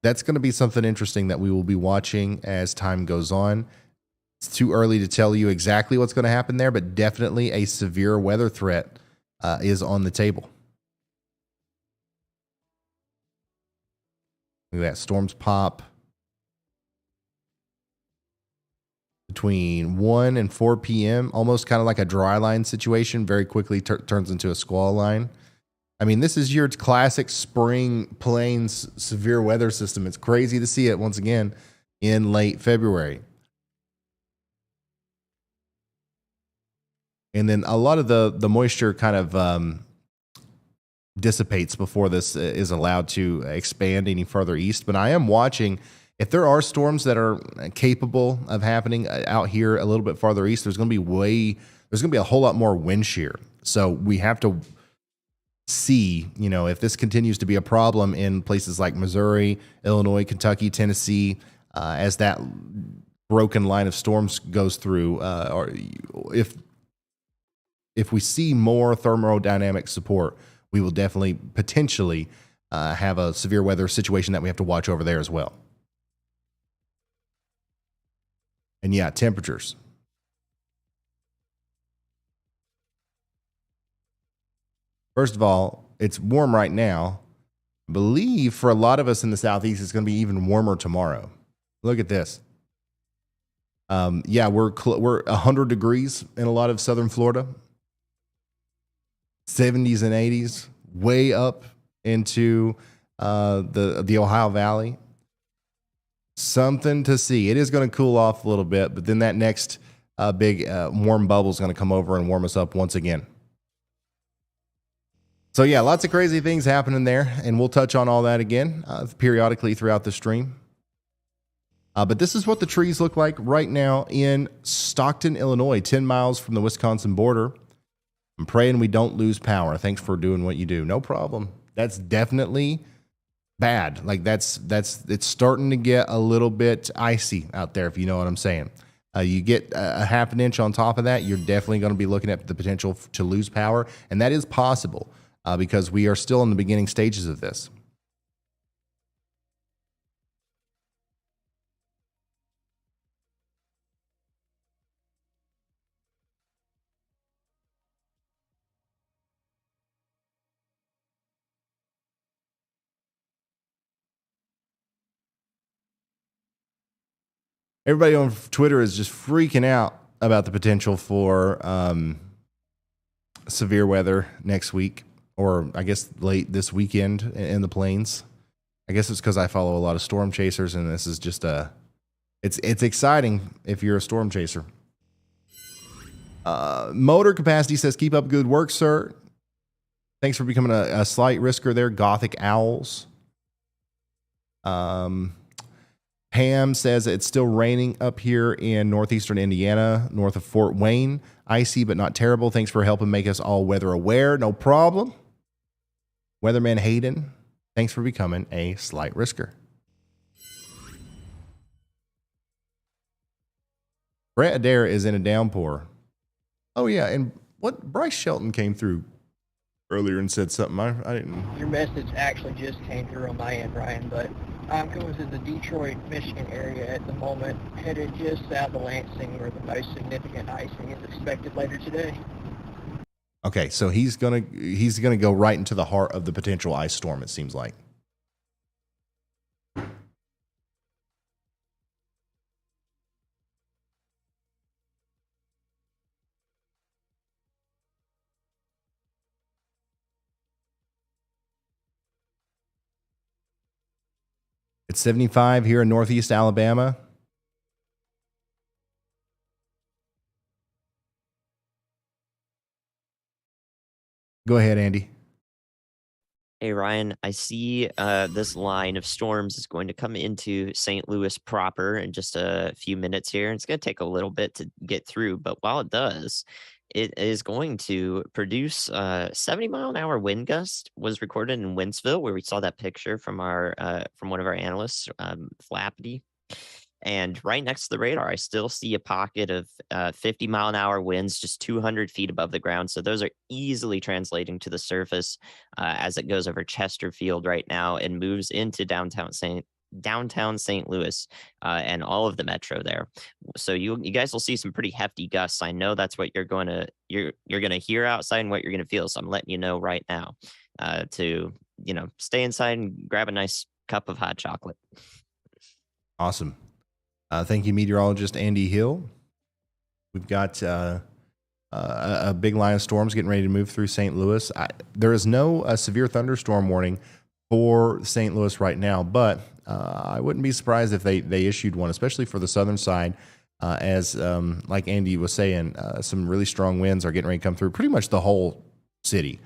that's going to be something interesting that we will be watching as time goes on. It's too early to tell you exactly what's going to happen there, but definitely a severe weather threat is on the table. Look at that. Storms pop between 1 and 4 p.m., almost kind of like a dry line situation, very quickly turns into a squall line. I mean, this is your classic spring plains severe weather system. It's crazy to see it once again in late February. And then a lot of the moisture kind of dissipates before this is allowed to expand any further east. But I am watching, if there are storms that are capable of happening out here a little bit farther east, there's going to be a whole lot more wind shear. So we have to see, if this continues to be a problem in places like Missouri, Illinois, Kentucky, Tennessee, as that broken line of storms goes through, or if we see more thermodynamic support, we will definitely potentially have a severe weather situation that we have to watch over there as well. And yeah, temperatures. First of all, it's warm right now. I believe for a lot of us in the southeast, it's going to be even warmer tomorrow. Look at this. We're 100 degrees in a lot of southern Florida. 70s and 80s, way up into the Ohio Valley. Something to see. It is going to cool off a little bit, but then that next big warm bubble is going to come over and warm us up once again. So yeah, lots of crazy things happening there, and we'll touch on all that again periodically throughout the stream. But this is what the trees look like right now in Stockton, Illinois, 10 miles from the Wisconsin border. I'm praying we don't lose power. Thanks for doing what you do. No problem. That's definitely bad. Like it's starting to get a little bit icy out there, if you know what I'm saying. You get a half an inch on top of that, you're definitely going to be looking at the potential to lose power, and that is possible because we are still in the beginning stages of this. Everybody on Twitter is just freaking out about the potential for severe weather next week, or I guess late this weekend in the plains. I guess it's because I follow a lot of storm chasers, and this is just it's exciting if you're a storm chaser. Motor Capacity says, keep up good work, sir. Thanks for becoming a slight risker there, Gothic Owls. Pam says it's still raining up here in northeastern Indiana, north of Fort Wayne. Icy, but not terrible. Thanks for helping make us all weather aware. No problem. Weatherman Hayden, thanks for becoming a slight risker. Brett Adair is in a downpour. Oh, yeah, and what Bryce Shelton came through earlier and said something. I didn't. Your message actually just came through on my end, Ryan, but I'm going to the Detroit, Michigan area at the moment, headed just south of Lansing, where the most significant icing is expected later today. Okay, so he's gonna go right into the heart of the potential ice storm, it seems like. It's 75 here in northeast Alabama. Go ahead, Andy. Hey, Ryan, I see this line of storms is going to come into St. Louis proper in just a few minutes here. It's going to take a little bit to get through, but while it does, it is going to produce 70-mile-an-hour wind gust was recorded in Wentzville, where we saw that picture from from one of our analysts, Flappity. And right next to the radar, I still see a pocket of 50-mile-an-hour winds just 200 feet above the ground. So those are easily translating to the surface as it goes over Chesterfield right now and moves into downtown St. Louis and all of the metro there. So you guys will see some pretty hefty gusts. I know that's what you're going to hear outside and what you're going to feel. So I'm letting you know right now to stay inside and grab a nice cup of hot chocolate. Awesome. Thank you, meteorologist Andy Hill. We've got a big line of storms getting ready to move through St. Louis. There is no severe thunderstorm warning for St. Louis right now, but I wouldn't be surprised if they issued one, especially for the southern side, as like Andy was saying, some really strong winds are getting ready to come through pretty much the whole city.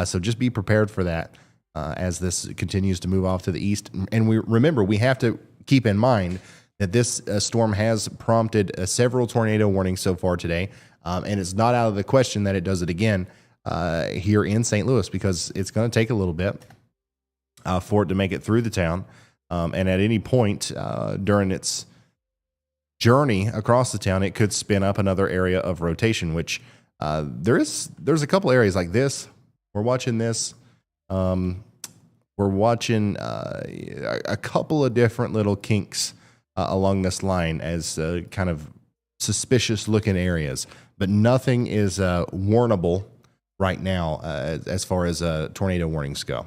So just be prepared for that as this continues to move off to the east. And we have to keep in mind that this storm has prompted several tornado warnings so far today, and it's not out of the question that it does it again here in St. Louis, because it's going to take a little bit for it to make it through the town, and at any point during its journey across the town, it could spin up another area of rotation, which there's a couple areas like this. We're watching this. We're watching a couple of different little kinks along this line as kind of suspicious looking areas, but nothing is warnable right now as far as tornado warnings go.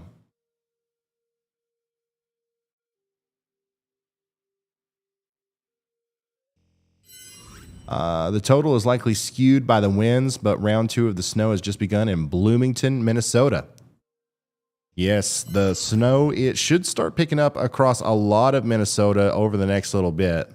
The total is likely skewed by the winds, but round 2 of the snow has just begun in Bloomington, Minnesota. Yes, the snow, it should start picking up across a lot of Minnesota over the next little bit.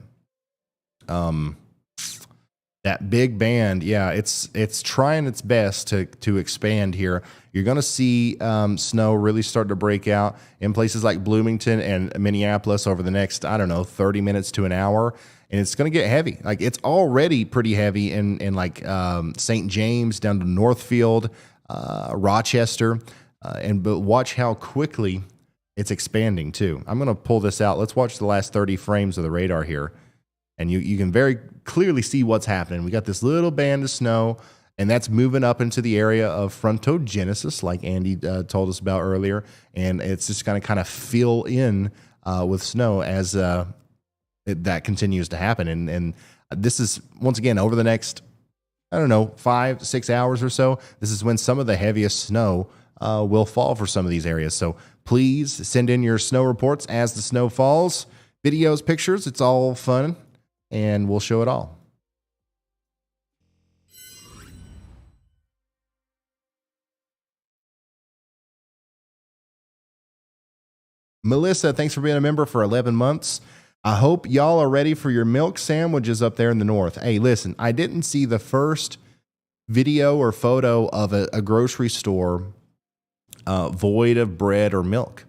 That big band, yeah, it's trying its best to expand here. You're going to see snow really start to break out in places like Bloomington and Minneapolis over the next, 30 minutes to an hour. And it's going to get heavy. Like, it's already pretty heavy in like St. James down to Northfield, Rochester. But watch how quickly it's expanding too. I'm going to pull this out. Let's watch the last 30 frames of the radar here. And you can very clearly see what's happening. We got this little band of snow, and that's moving up into the area of frontogenesis, like Andy told us about earlier. And it's just going to kind of fill in with snow as that continues to happen. And this is, once again, over the next, 5-6 hours or so, this is when some of the heaviest snow will fall for some of these areas. So please send in your snow reports as the snow falls. Videos, pictures, it's all fun, and we'll show it all. Melissa, thanks for being a member for 11 months. I hope y'all are ready for your milk sandwiches up there in the north. Hey, listen, I didn't see the first video or photo of a grocery store void of bread or milk.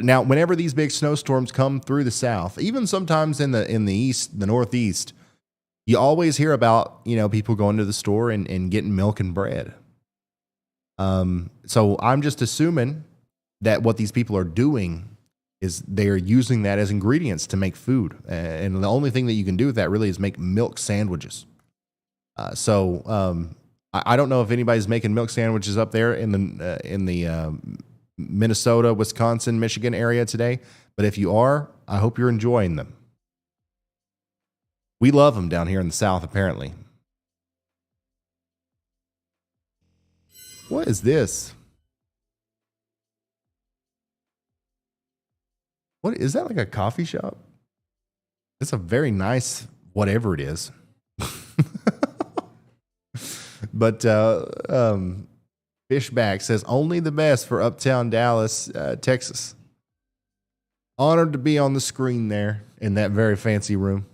Now, whenever these big snowstorms come through the South, even sometimes in the east, the Northeast, you always hear about, you know, people going to the store and getting milk and bread. So I'm just assuming that what these people are doing is they're using that as ingredients to make food. And the only thing that you can do with that really is make milk sandwiches. I don't know if anybody's making milk sandwiches up there in the Minnesota, Wisconsin, Michigan area today. But if you are, I hope you're enjoying them. We love them down here in the South, apparently. What is this? What is that, like a coffee shop? It's a very nice whatever it is. But Fishback says only the best for Uptown Dallas, Texas. Honored to be on the screen there in that very fancy room.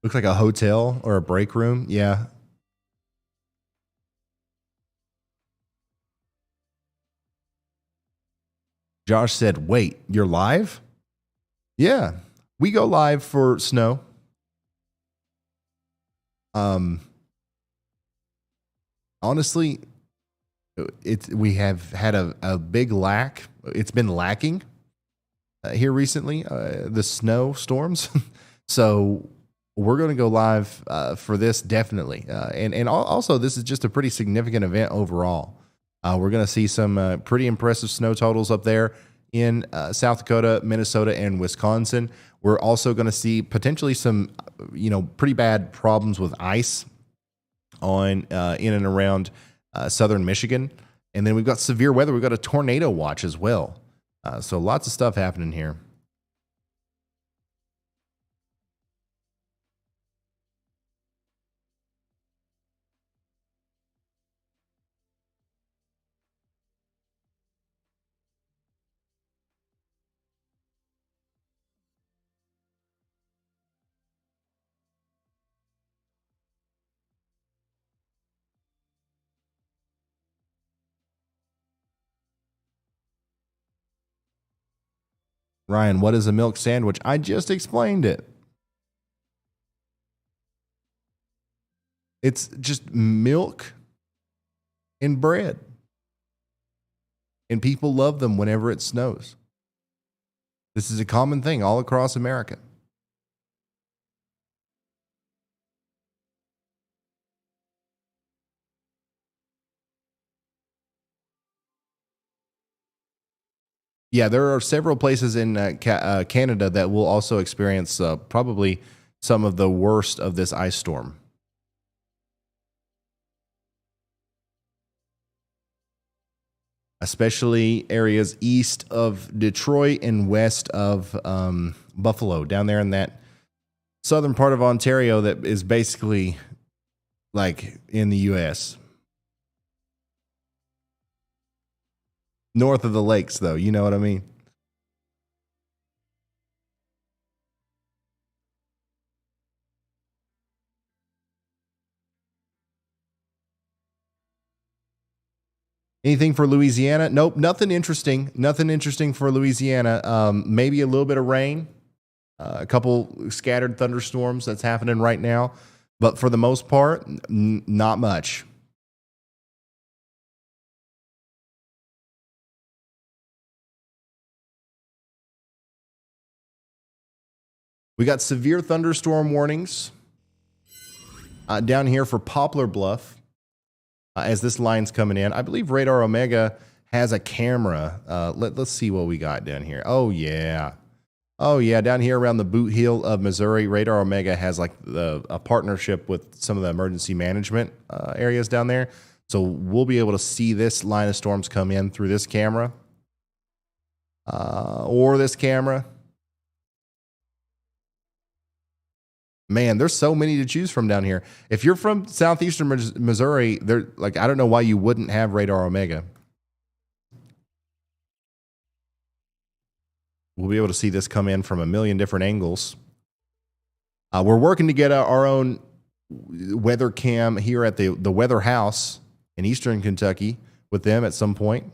Looks like a hotel or a break room. Yeah. Josh said, wait, you're live? Yeah. We go live for snow. Honestly, we have had a big lack. It's been lacking here recently, the snow storms. So we're going to go live for this definitely. And also, this is just a pretty significant event overall. We're going to see some pretty impressive snow totals up there in South Dakota, Minnesota, and Wisconsin. We're also going to see potentially some, pretty bad problems with ice on in and around southern Michigan. And then we've got severe weather. We've got a tornado watch as well. So lots of stuff happening here. Ryan, what is a milk sandwich? I just explained it. It's just milk and bread. And people love them whenever it snows. This is a common thing all across America. Yeah, there are several places in Canada that will also experience probably some of the worst of this ice storm. Especially areas east of Detroit and west of Buffalo, down there in that southern part of Ontario that is basically like in the U.S. North of the lakes, though, you know what I mean? Anything for Louisiana? Nope, nothing interesting. Nothing interesting for Louisiana. Maybe a little bit of rain, a couple scattered thunderstorms that's happening right now. But for the most part, not much. We got severe thunderstorm warnings down here for Poplar Bluff as this line's coming in. I believe Radar Omega has a camera. Let's see what we got down here. Oh, yeah. Down here around the Boot Heel of Missouri, Radar Omega has like a partnership with some of the emergency management areas down there. So we'll be able to see this line of storms come in through this camera or this camera. Man, there's so many to choose from down here. If you're from southeastern Missouri, there, like, I don't know why you wouldn't have Radar Omega. We'll be able to see this come in from a million different angles. We're working to get our own weather cam here at the Weather House in Eastern Kentucky with them at some point.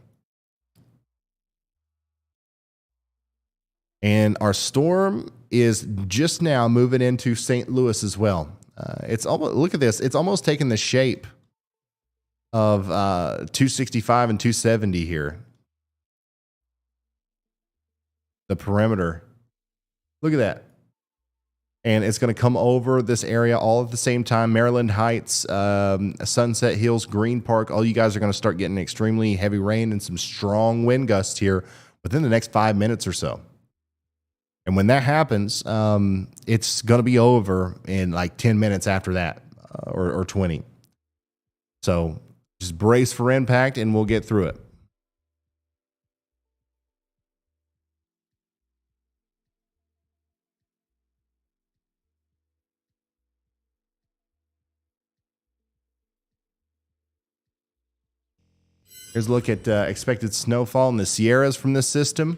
And our storm is just now moving into St. Louis as well. It's almost, look at this. It's almost taken the shape of 265 and 270 here. The perimeter. Look at that. And it's going to come over this area all at the same time. Maryland Heights, Sunset Hills, Green Park. All you guys are going to start getting extremely heavy rain and some strong wind gusts here within the next 5 minutes or so. And when that happens, it's going to be over in like 10 minutes after that, or 20. So just brace for impact and we'll get through it. Here's a look at expected snowfall in the Sierras from this system.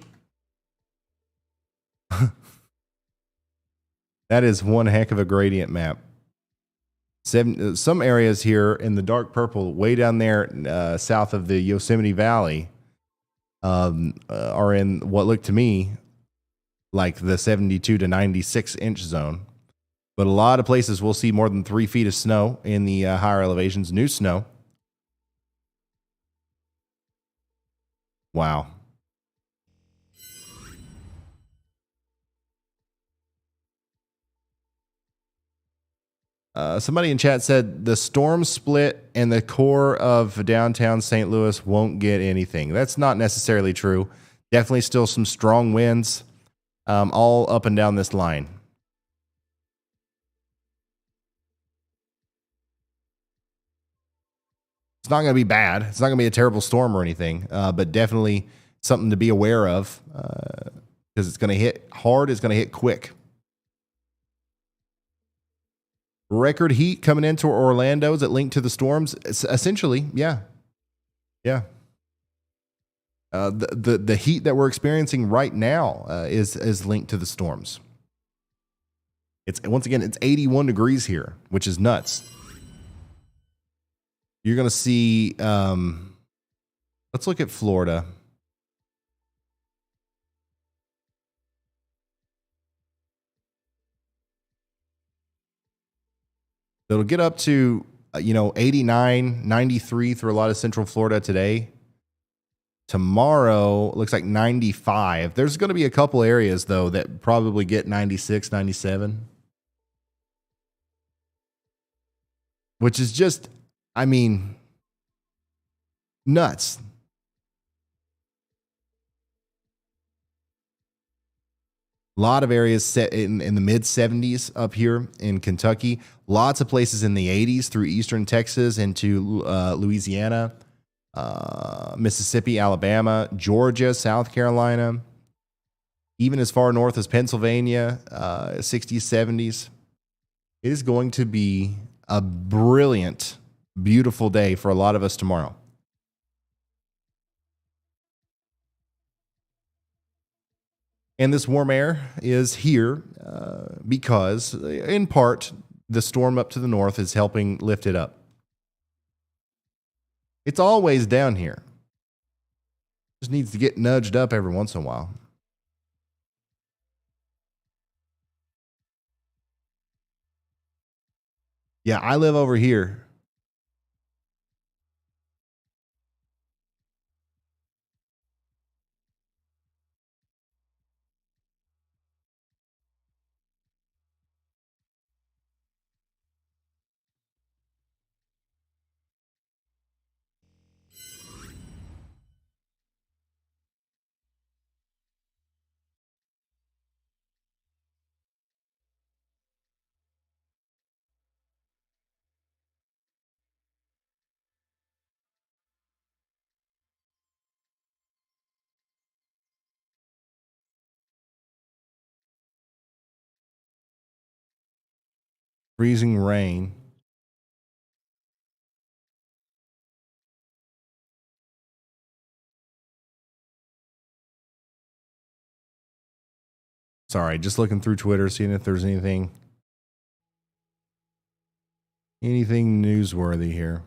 That is one heck of a gradient map. Some areas here in the dark purple, way down there south of the Yosemite Valley, are in what looked to me like the 72 to 96 inch zone. But a lot of places will see more than 3 feet of snow in the higher elevations, new snow. Wow. Somebody in chat said the storm split and the core of downtown St. Louis won't get anything. That's not necessarily true. Definitely still some strong winds all up and down this line. It's not going to be bad. It's not going to be a terrible storm or anything, but definitely something to be aware of because it's going to hit hard. It's going to hit quick. Record heat coming into Orlando. Is it linked to the storms? It's essentially, yeah. Yeah. The heat that we're experiencing right now is linked to the storms. It's once again, it's 81 degrees here, which is nuts. You're going to see, let's look at Florida. It'll get up to, 89, 93 through a lot of central Florida today. Tomorrow looks like 95. There's going to be a couple areas, though, that probably get 96, 97. Which is just, nuts. A lot of areas set in the mid 70s up here in Kentucky. Lots of places in the 80s through eastern Texas into Louisiana, Mississippi, Alabama, Georgia, South Carolina, even as far north as Pennsylvania, 60s, 70s. It is going to be a brilliant, beautiful day for a lot of us tomorrow. And this warm air is here because, in part, the storm up to the north is helping lift it up. It's always down here. Just needs to get nudged up every once in a while. Yeah, I live over here. Freezing rain. Sorry, just looking through Twitter, seeing if there's anything newsworthy here.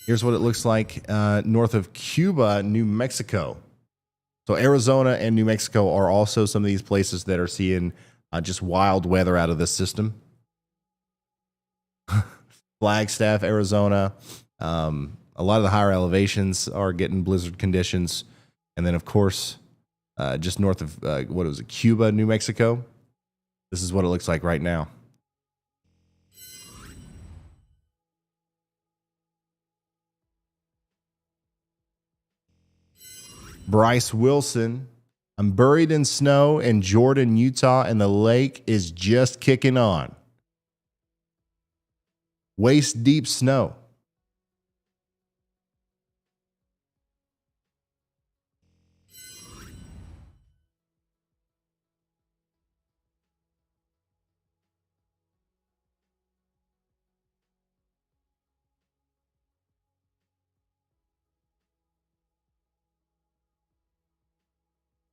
Here's what it looks like north of Cuba, New Mexico. So Arizona and New Mexico are also some of these places that are seeing just wild weather out of this system. Flagstaff, Arizona. A lot of the higher elevations are getting blizzard conditions. And then, of course, just north of, Cuba, New Mexico. This is what it looks like right now. Bryce Wilson. I'm buried in snow in Jordan, Utah, and the lake is just kicking on. Waist deep snow.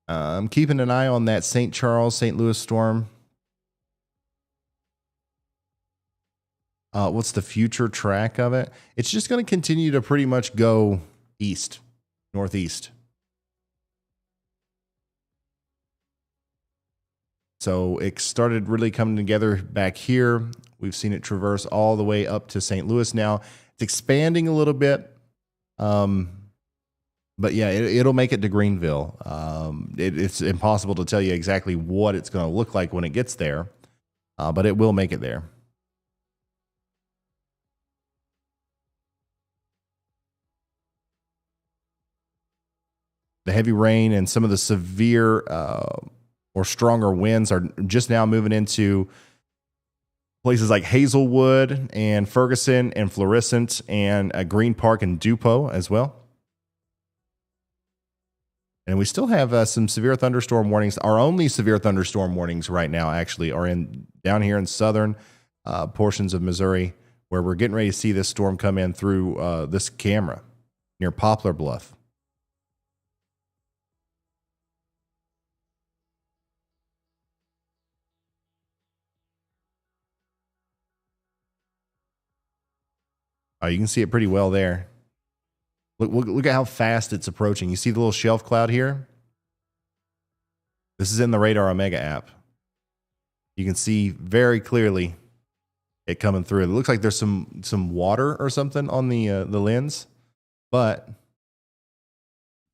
I'm keeping an eye on that St. Charles, St. Louis storm. What's the future track of it? It's just going to continue to pretty much go east, northeast. So it started really coming together back here. We've seen it traverse all the way up to St. Louis now. It's expanding a little bit. But yeah, it'll make it to Greenville. It's impossible to tell you exactly what it's going to look like when it gets there, but it will make it there. The heavy rain and some of the severe or stronger winds are just now moving into places like Hazelwood and Ferguson and Florissant and Green Park and Dupo as well. And we still have some severe thunderstorm warnings. Our only severe thunderstorm warnings right now actually are down here in southern portions of Missouri, where we're getting ready to see this storm come in through this camera near Poplar Bluff. You can see it pretty well there. Look at how fast it's approaching. You see the little shelf cloud here? This is in the Radar Omega app. You can see very clearly it coming through. It looks like there's some water or something on the lens, but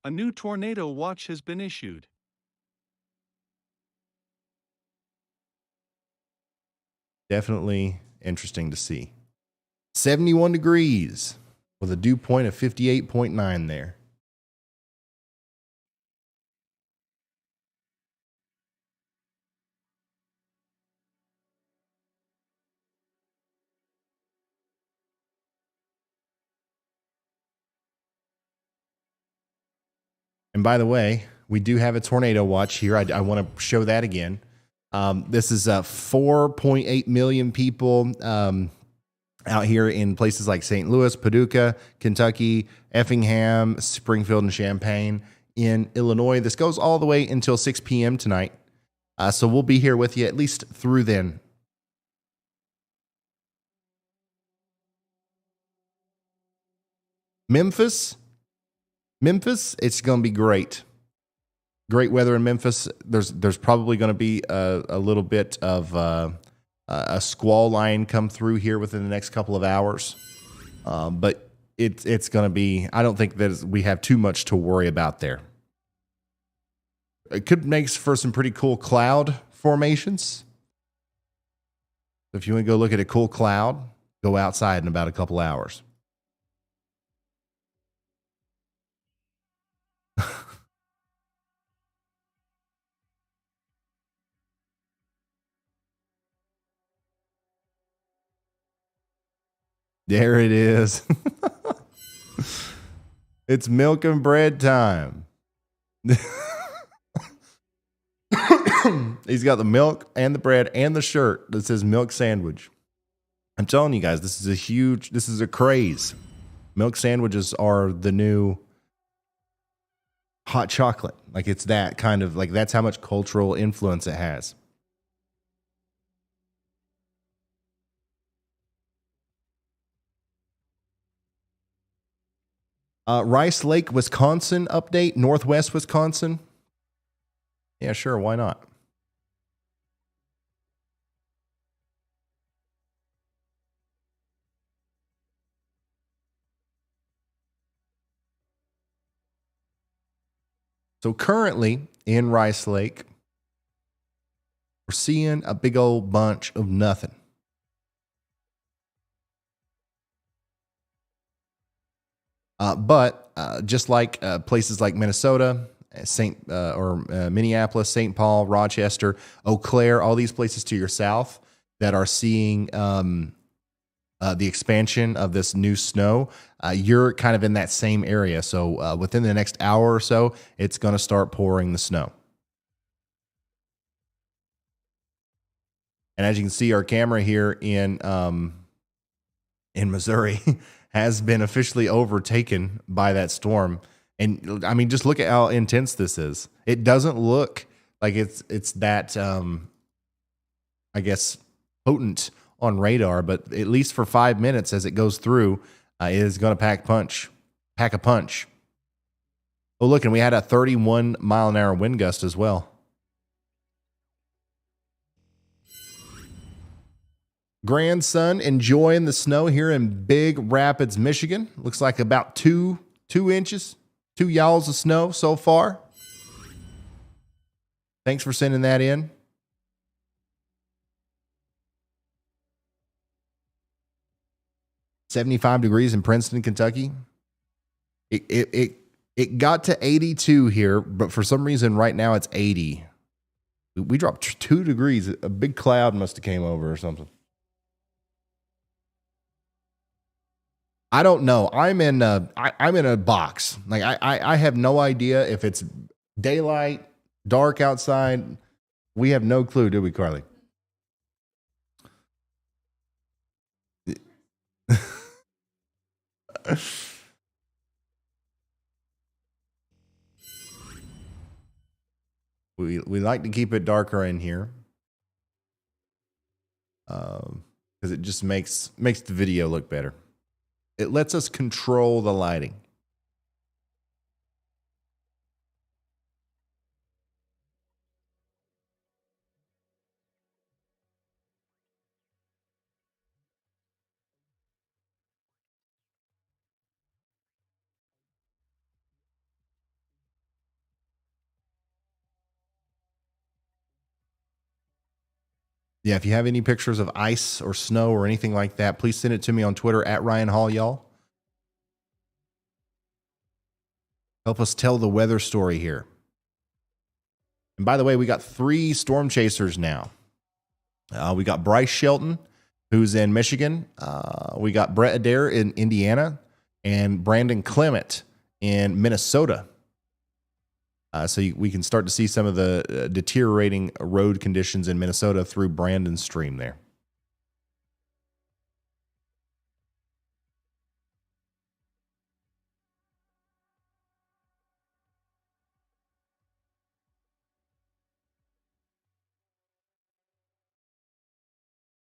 a new tornado watch has been issued. Definitely interesting to see. 71 degrees with a dew point of 58.9 there. And by the way, we do have a tornado watch here. I want to show that again. This is 4.8 million people out here in places like St. Louis, Paducah, Kentucky, Effingham, Springfield, and Champaign in Illinois. This goes all the way until 6 p.m. tonight. So we'll be here with you at least through then. Memphis, it's going to be great. Great weather in Memphis. There's probably going to be a little bit of a squall line come through here within the next couple of hours. But it's going to be, I don't think that we have too much to worry about there. It could make for some pretty cool cloud formations. If you want to go look at a cool cloud, go outside in about a couple hours. There it is. It's milk and bread time. He's got the milk and the bread and the shirt that says milk sandwich. I'm telling you guys, this is a craze. Milk sandwiches are the new hot chocolate. Like it's that kind of, like that's how much cultural influence it has. Rice Lake, Wisconsin update, Northwest Wisconsin. Yeah, sure, why not? So currently in Rice Lake, we're seeing a big old bunch of nothing. But just like places like Minnesota, Minneapolis, St. Paul, Rochester, Eau Claire, all these places to your south that are seeing the expansion of this new snow, you're kind of in that same area. So within the next hour or so, it's going to start pouring the snow. And as you can see, our camera here in Missouri has been officially overtaken by that storm. And I mean, just look at how intense this is. It doesn't look like it's that, I guess, potent on radar, but at least for 5 minutes as it goes through, it is going to pack a punch. Oh, look, and we had a 31 mile an hour wind gust as well. Grandson enjoying the snow here in Big Rapids, Michigan. Looks like about 2 inches, 2 yalls of snow so far. Thanks for sending that in. "75 degrees in Princeton, Kentucky." It got to 82 here, but for some reason right now it's 80. We dropped 2 degrees. A big cloud must have came over or something. I don't know. I'm in a box. Like I have no idea if it's daylight, dark outside. We have no clue, do we, Carly? We like to keep it darker in here, because it just makes the video look better. It lets us control the lighting. Yeah, if you have any pictures of ice or snow or anything like that, please send it to me on Twitter at Ryan Hall, y'all. Help us tell the weather story here. And by the way, we got 3 storm chasers now. We got Bryce Shelton, who's in Michigan. We got Brett Adair in Indiana, and Brandon Clement in Minnesota. So we can start to see some of the deteriorating road conditions in Minnesota through Brandon's stream there.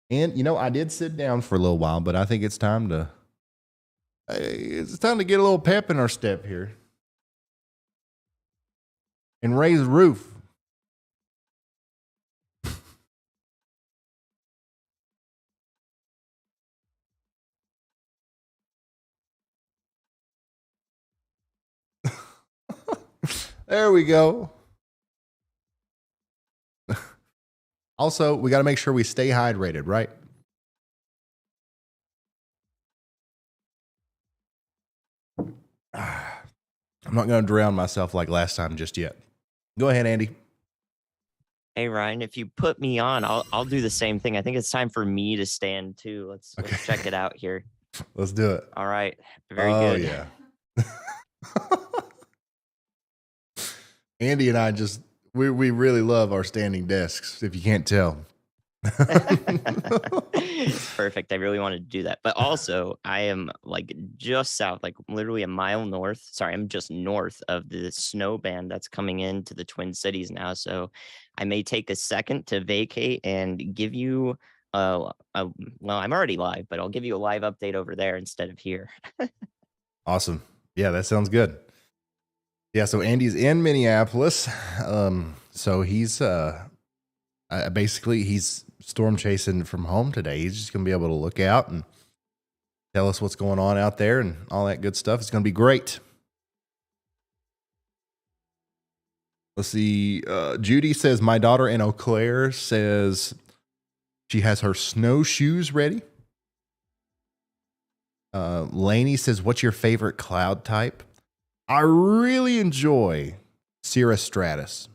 And, you know, I did sit down for a little while, but I think it's time to get a little pep in our step here and raise the roof. There we go. Also, we got to make sure we stay hydrated, right? I'm not going to drown myself like last time just yet. Go ahead, Andy. Hey Ryan, if you put me on, I'll do the same thing. I think it's time for me to stand too. Let's check it out here. Let's do it. All right. Very good. Yeah. Andy and I we really love our standing desks, if you can't tell. Perfect. I really wanted to do that. But also, I am like just south, like literally a mile north. Sorry, I'm just north of the snow band that's coming into the Twin Cities now. So I may take a second to vacate and give you well, I'm already live, but I'll give you a live update over there instead of here. Awesome. Yeah, that sounds good. Yeah, so Andy's in Minneapolis. So he's basically he's storm chasing from home today. He's just gonna be able to look out and tell us what's going on out there and all that good stuff. It's gonna be great. Let's see. Judy says my daughter in Eau Claire says she has her snowshoes ready. Lainey says, what's your favorite cloud type? I really enjoy cirrus stratus.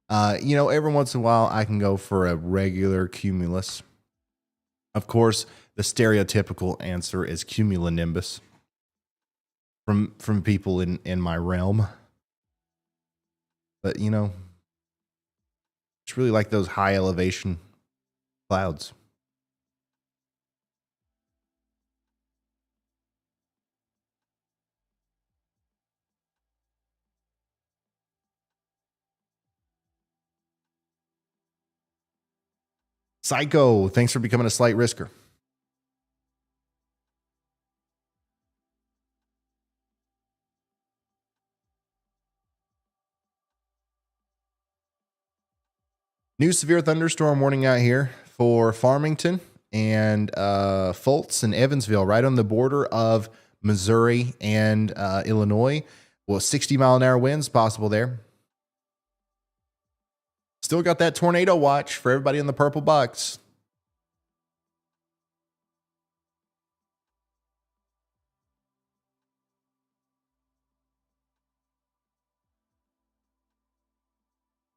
Every once in a while I can go for a regular cumulus. Of course, the stereotypical answer is cumulonimbus from people in my realm. But it's really like those high elevation clouds. Psycho, thanks for becoming a slight risker. New severe thunderstorm warning out here for Farmington and Fultz and Evansville, right on the border of Missouri and Illinois. Well, 60-mile-an-hour winds possible there. Still got that tornado watch for everybody in the purple box.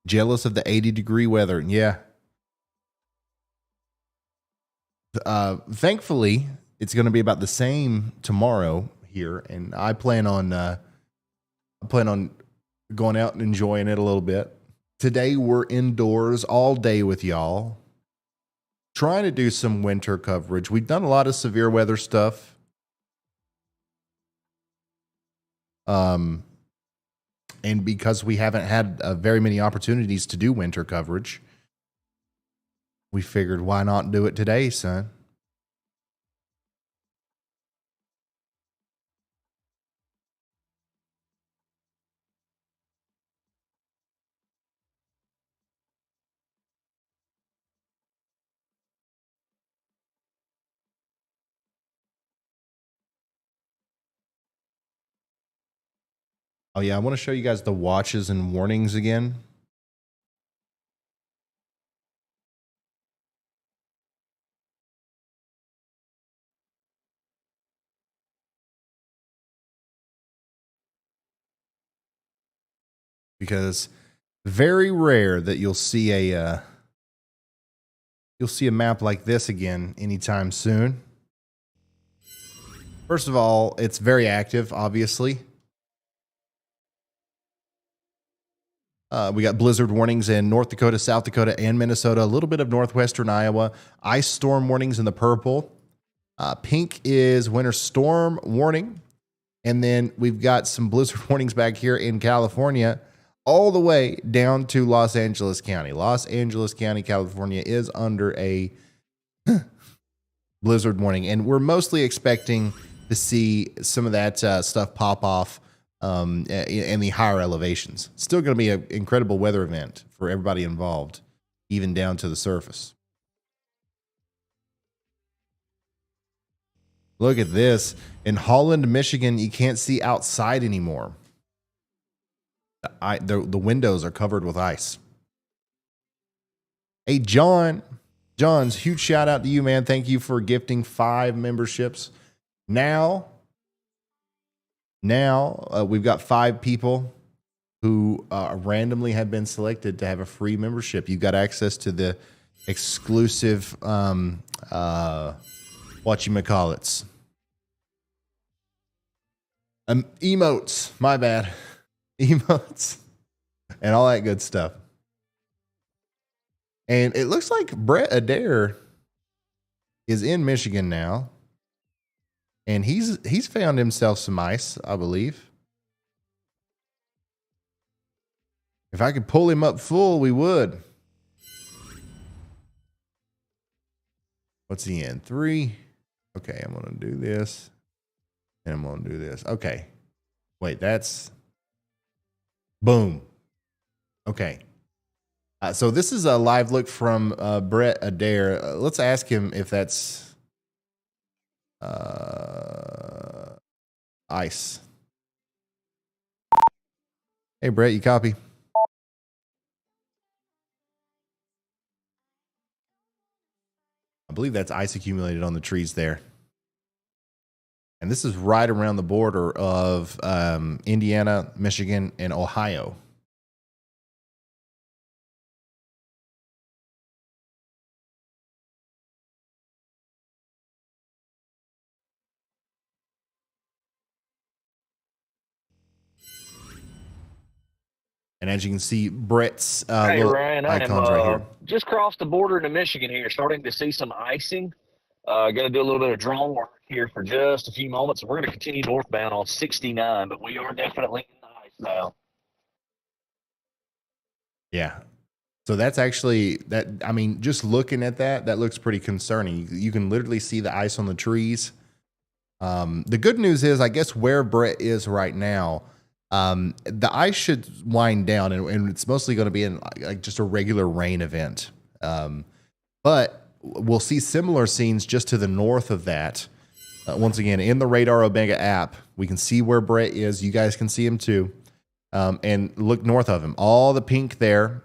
Jealous of the 80-degree weather. Yeah. Thankfully, it's going to be about the same tomorrow here, and I plan on going out and enjoying it a little bit. Today we're indoors all day with y'all, trying to do some winter coverage. We've done a lot of severe weather stuff. And because we haven't had very many opportunities to do winter coverage, we figured, why not do it today, son? Oh, yeah, I want to show you guys the watches and warnings again. Because very rare that you'll see a map like this again anytime soon. First of all, it's very active, obviously. We got blizzard warnings in North Dakota, South Dakota, and Minnesota. A little bit of northwestern Iowa. Ice storm warnings in the purple. Pink is winter storm warning. And then we've got some blizzard warnings back here in California, all the way down to Los Angeles County. Los Angeles County, California is under a blizzard warning. And we're mostly expecting to see some of that stuff pop off in the higher elevations. Still going to be an incredible weather event for everybody involved, even down to the surface. Look at this. In Holland, Michigan, you can't see outside anymore. The windows are covered with ice. Hey, John's huge shout out to you, man. Thank you for gifting 5 memberships. Now we've got 5 people who randomly have been selected to have a free membership. You've got access to the exclusive whatchamacallits. Emotes, my bad. Emotes and all that good stuff. And it looks like Brett Adair is in Michigan now. And he's found himself some ice, I believe. If I could pull him up full, we would. What's he in? 3. Okay, I'm going to do this. And I'm going to do this. Okay. Wait, that's... Boom. Okay. So this is a live look from Brett Adair. Let's ask him if that's ice. Hey, Brett, you copy? I believe that's ice accumulated on the trees there. And this is right around the border of Indiana, Michigan, and Ohio. And as you can see, Brett's Hey, little Ryan, icons right here. Just crossed the border into Michigan here, starting to see some icing. Going to do a little bit of drone work here for just a few moments. We're going to continue northbound on 69, but we are definitely in the ice now. Yeah. So that's actually that. I mean, just looking at that looks pretty concerning. You can literally see the ice on the trees. The good news is, I guess where Brett is right now, the ice should wind down, and it's mostly going to be in like just a regular rain event. But we'll see similar scenes just to the north of that. Once again, in the Radar Omega app, we can see where Brett is. You guys can see him too. And look north of him. All the pink there,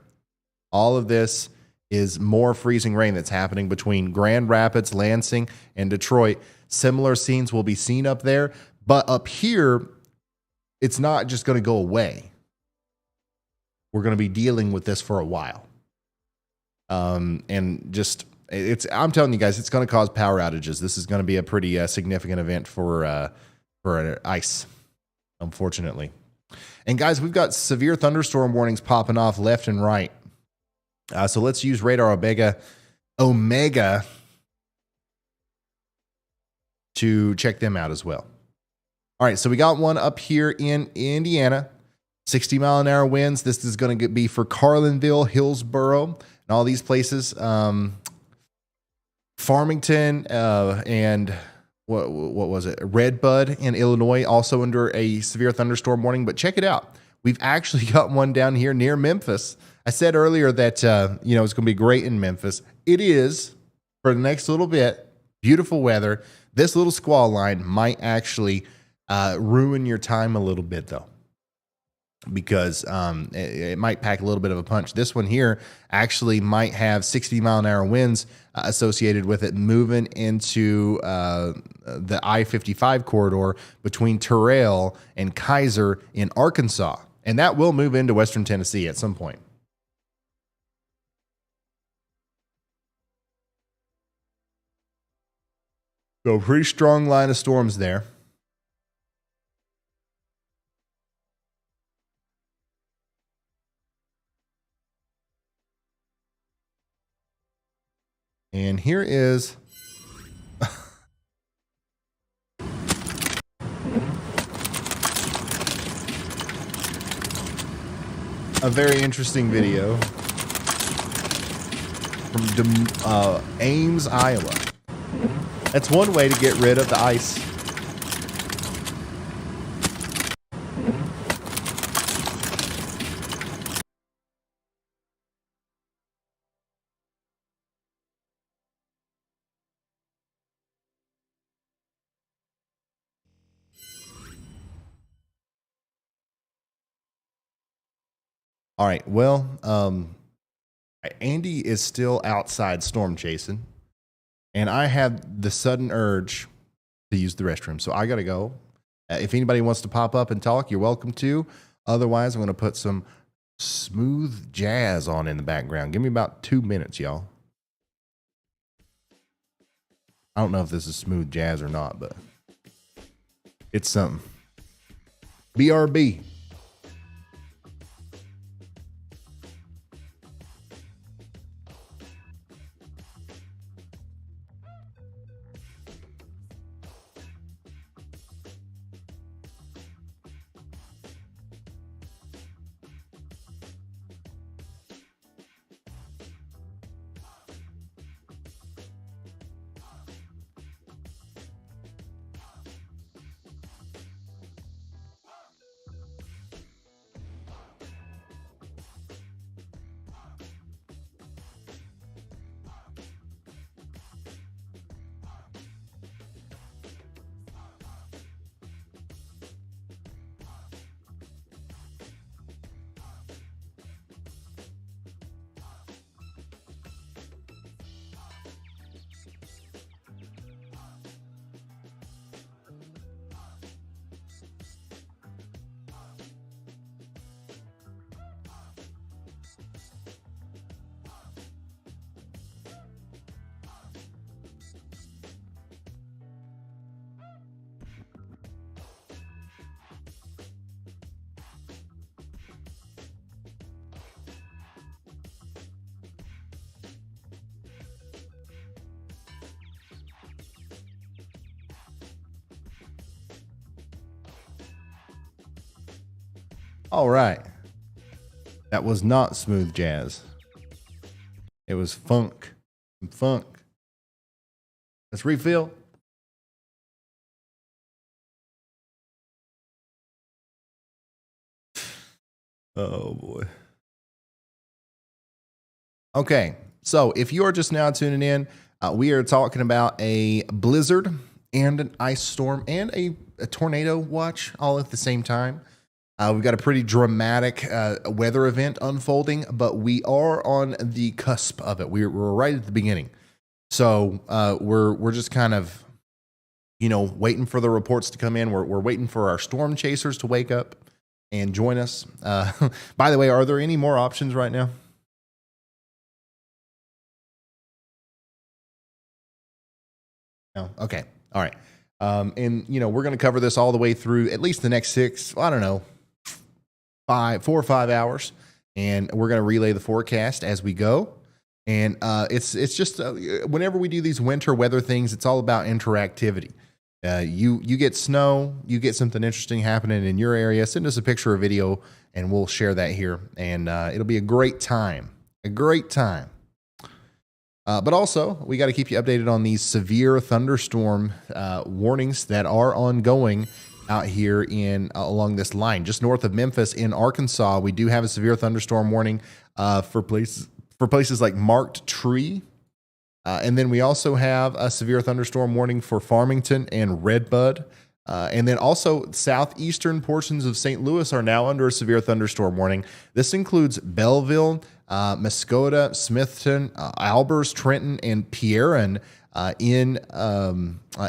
all of this is more freezing rain that's happening between Grand Rapids, Lansing, and Detroit. Similar scenes will be seen up there. But up here, it's not just going to go away. We're going to be dealing with this for a while. And just, I'm telling you guys, it's going to cause power outages. This is going to be a pretty significant event for ice, unfortunately. And guys, we've got severe thunderstorm warnings popping off left and right. So let's use Radar Omega to check them out as well. All right, so we got one up here in Indiana, 60-mile-an-hour winds. This is going to be for Carlinville, Hillsboro, and all these places. Farmington and what was it? Redbud in Illinois, also under a severe thunderstorm warning. But check it out. We've actually got one down here near Memphis. I said earlier that it's going to be great in Memphis. It is for the next little bit. Beautiful weather. This little squall line might actually ruin your time a little bit, though, because it might pack a little bit of a punch. This one here actually might have 60-mile-an-hour winds associated with it, moving into the I-55 corridor between Terrell and Kaiser in Arkansas. And that will move into Western Tennessee at some point. So pretty strong line of storms there. And here is a very interesting video from Ames, Iowa. That's one way to get rid of the ice. All right, well, Andy is still outside storm chasing, and I have the sudden urge to use the restroom, so I got to go. If anybody wants to pop up and talk, you're welcome to. Otherwise, I'm going to put some smooth jazz on in the background. Give me about 2 minutes, y'all. I don't know if this is smooth jazz or not, but it's something. BRB. All right. That was not smooth jazz. It was funk. Funk. Let's refill. Oh boy. Okay. So if you are just now tuning in, we are talking about a blizzard and an ice storm and a tornado watch all at the same time. We've got a pretty dramatic weather event unfolding, but we are on the cusp of it. We're right at the beginning. So we're just kind of, waiting for the reports to come in. We're waiting for our storm chasers to wake up and join us. By the way, are there any more options right now? No. Okay. All right. And we're going to cover this all the way through at least the next 4 or 5 hours, and we're going to relay the forecast as we go. And it's just whenever we do these winter weather things, it's all about interactivity. You get snow, you get something interesting happening in your area, send us a picture or video, and we'll share that here. And it'll be a great time. But also, we got to keep you updated on these severe thunderstorm warnings that are ongoing out here along this line. Just north of Memphis in Arkansas, we do have a severe thunderstorm warning for places like Marked Tree. And then we also have a severe thunderstorm warning for Farmington and Redbud. And then also southeastern portions of St. Louis are now under a severe thunderstorm warning. This includes Belleville, Muskota, Smithton, Albers, Trenton, and Pierron in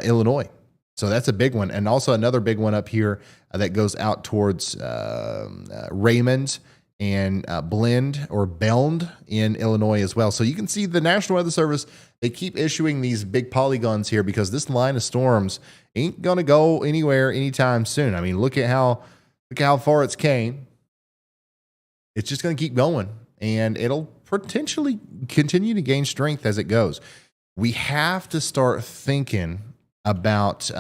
Illinois. So that's a big one. And also another big one up here that goes out towards Raymond and Blend or Belnd in Illinois as well. So you can see the National Weather Service, they keep issuing these big polygons here because this line of storms ain't going to go anywhere anytime soon. I mean, look at how far it's came. It's just going to keep going, and it'll potentially continue to gain strength as it goes. We have to start thinking about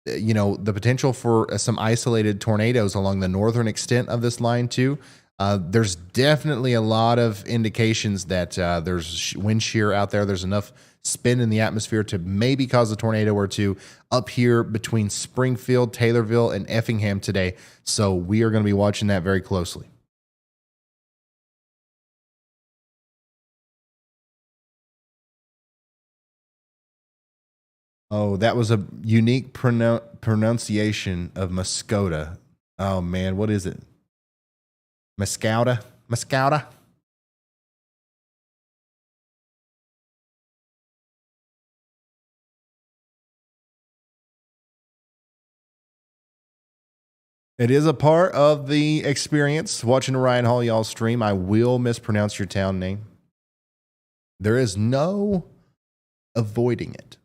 the potential for some isolated tornadoes along the northern extent of this line too. There's definitely a lot of indications that there's wind shear out there. There's enough spin in the atmosphere to maybe cause a tornado or two up here between Springfield, Taylorville, and Effingham today. So we are going to be watching that very closely. Oh, that was a unique pronunciation of Muskota. Oh, man, what is it? Muskota? Muskota? It is a part of the experience watching Ryan Hall y'all stream. I will mispronounce your town name. There is no avoiding it.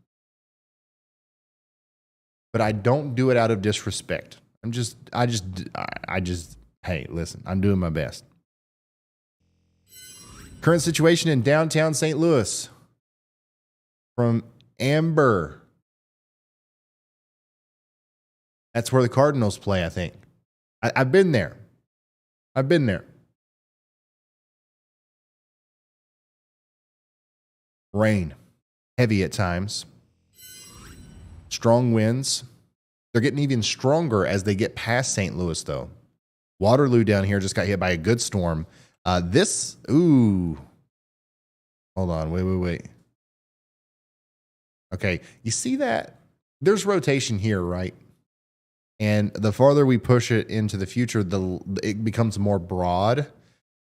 But I don't do it out of disrespect. Hey, listen, I'm doing my best. Current situation in downtown St. Louis from Amber. That's where the Cardinals play, I think. I've been there. Rain, heavy at times. Strong winds. They're getting even stronger as they get past St. Louis, though. Waterloo down here just got hit by a good storm. Hold on, wait. Okay, you see that? There's rotation here, right? And the farther we push it into the future, it becomes more broad.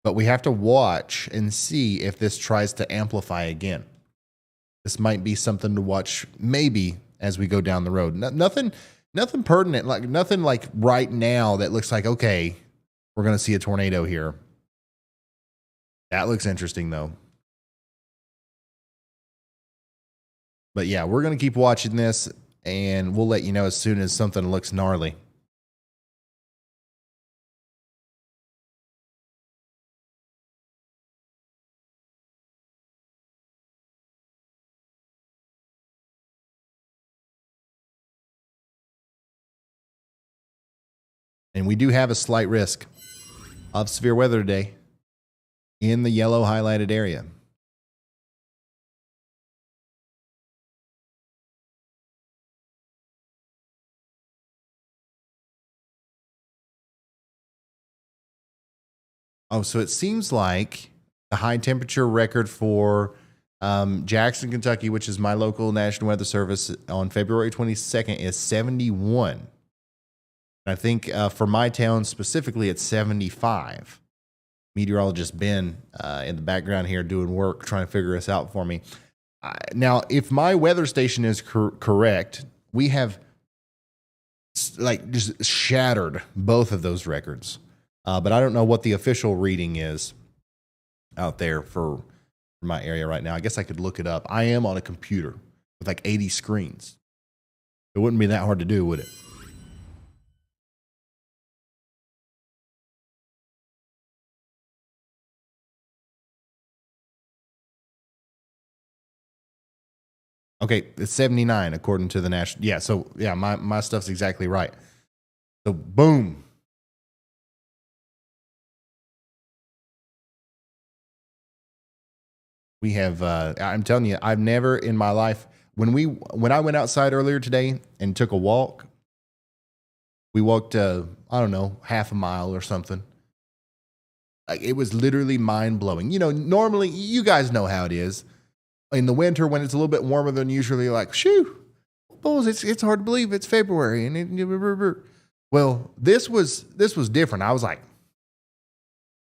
But we have to watch and see if this tries to amplify again. This might be something to watch maybe as we go down the road. Nothing pertinent, like nothing like right now that looks like, okay, we're going to see a tornado here. That looks interesting though. But yeah, we're going to keep watching this and we'll let you know as soon as something looks gnarly. And we do have a slight risk of severe weather today in the yellow highlighted area. Oh, so it seems like the high temperature record for Jackson, Kentucky, which is my local National Weather Service, on February 22nd is 71. I think for my town specifically, it's 75. Meteorologist Ben in the background here doing work, trying to figure this out for me. Now, if my weather station is correct, we have like just shattered both of those records. But I don't know what the official reading is out there for my area right now. I guess I could look it up. I am on a computer with like 80 screens. It wouldn't be that hard to do, would it? Okay, it's 79 according to the national. Yeah, so yeah, my stuff's exactly right. So boom. We have I'm telling you, I've never in my life when I went outside earlier today and took a walk, we walked I don't know, half a mile or something. Like it was literally mind-blowing. You know, normally you guys know how it is. In the winter, when it's a little bit warmer than usually, you're like, shoo, bulls, it's hard to believe it's February. Well, this was different. I was like,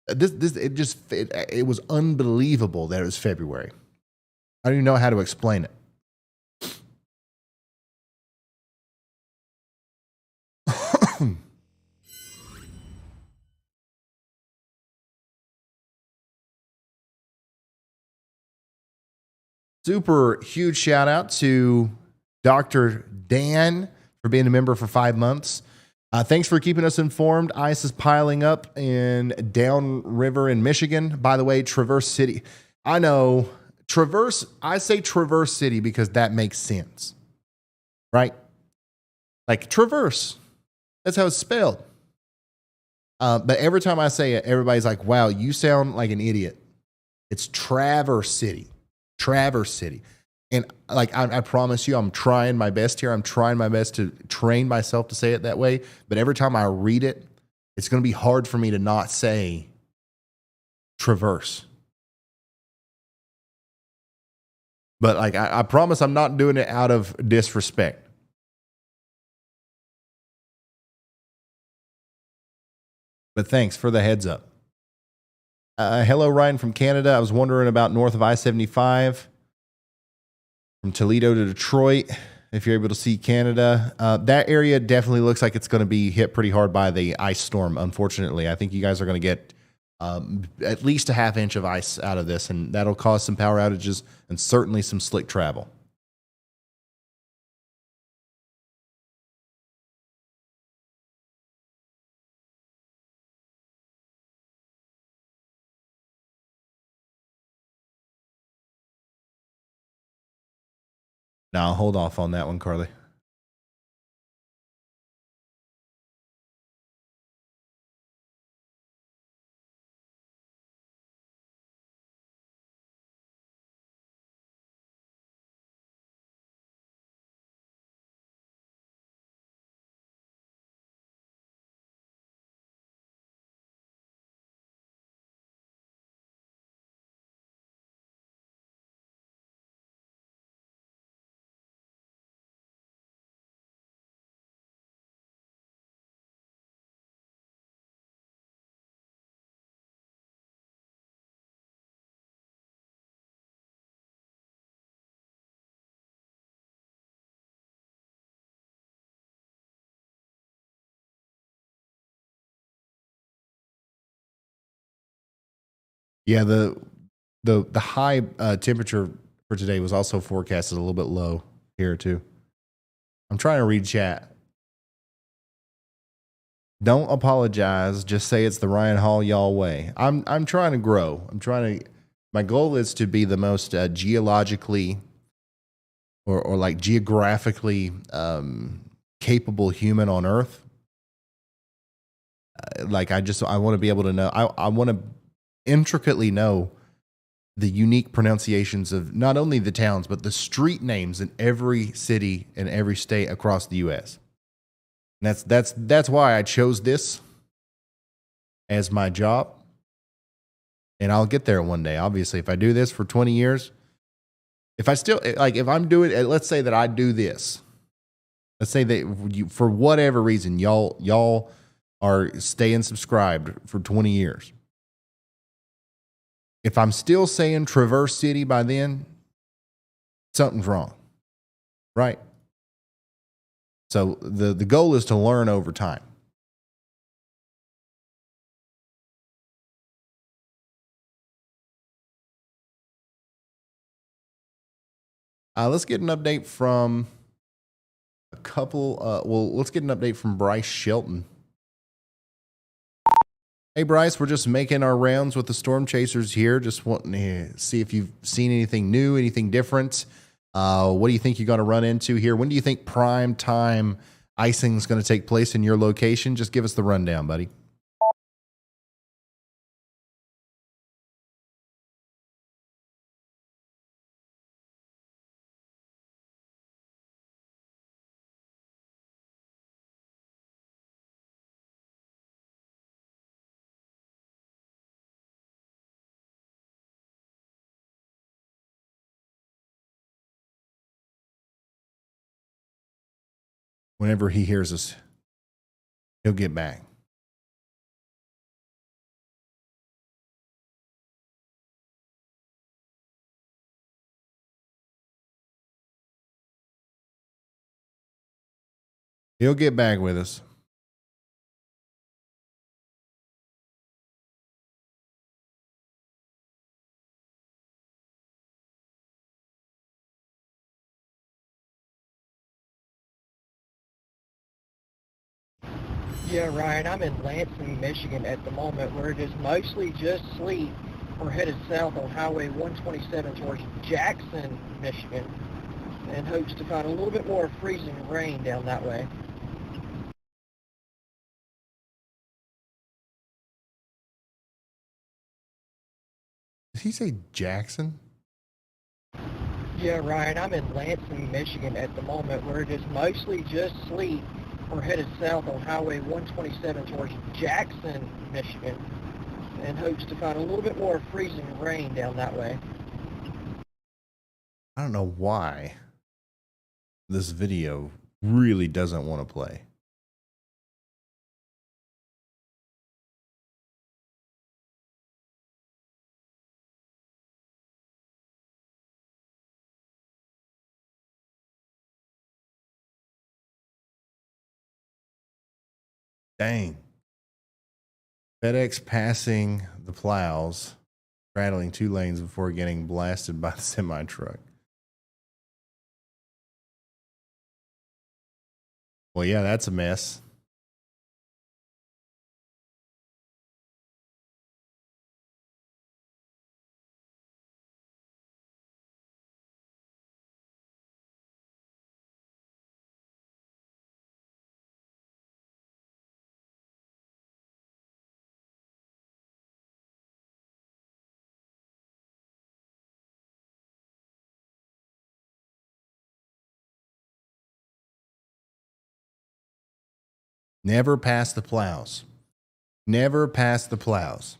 it was unbelievable that it was February. I don't even know how to explain it. Super huge shout out to Dr. Dan for being a member for 5 months. Thanks for keeping us informed. Ice is piling up in downriver in Michigan. By the way, Traverse City. I know Traverse. I say Traverse City because that makes sense, right? Like Traverse. That's how it's spelled. But every time I say it, everybody's like, wow, you sound like an idiot. It's Traverse City. Traverse City. And like, I promise you, I'm trying my best here. I'm trying my best to train myself to say it that way. But every time I read it, it's going to be hard for me to not say Traverse. But like, I promise I'm not doing it out of disrespect. But thanks for the heads up. Hello, Ryan from Canada. I was wondering about north of I-75 from Toledo to Detroit, if you're able to see Canada. That area definitely looks like it's going to be hit pretty hard by the ice storm, unfortunately. I think you guys are going to get at least a half inch of ice out of this, and that'll cause some power outages and certainly some slick travel. Now I'll hold off on that one, Carly. Yeah, the high temperature for today was also forecasted a little bit low here too. I'm trying to read chat. Don't apologize. Just say it's the Ryan Hall y'all way. I'm trying to grow. My goal is to be the most geologically or like geographically capable human on Earth. Like I want to be able to know. I want to intricately know the unique pronunciations of not only the towns but the street names in every city and every state across the U.S. And that's why I chose this as my job. And I'll get there one day. Obviously, if I do this for 20 years, if I'm doing, let's say that I do this. Let's say that for whatever reason, y'all are staying subscribed for 20 years. If I'm still saying Traverse City by then, something's wrong, right? So the goal is to learn over time. Let's get an update from a couple. Let's get an update from Bryce Shelton. Hey, Bryce, we're just making our rounds with the Storm Chasers here. Just wanting to see if you've seen anything new, anything different. What do you think you're going to run into here? When do you think prime time icing is going to take place in your location? Just give us the rundown, buddy. Whenever he hears us, he'll get back. He'll get back with us. Yeah, Ryan, I'm in Lansing, Michigan at the moment, where it is mostly just sleet. We're headed south on Highway 127 towards Jackson, Michigan, and hopes to find a little bit more freezing rain down that way. Did he say Jackson? Yeah, Ryan, I'm in Lansing, Michigan at the moment, where it is mostly just sleet. We're headed south on Highway 127 towards Jackson, Michigan, and hopes to find a little bit more freezing rain down that way. I don't know why this video really doesn't want to play. Dang. FedEx passing the plows, straddling 2 lanes before getting blasted by the semi truck. Well, yeah, that's a mess. Never pass the plows. Never pass the plows.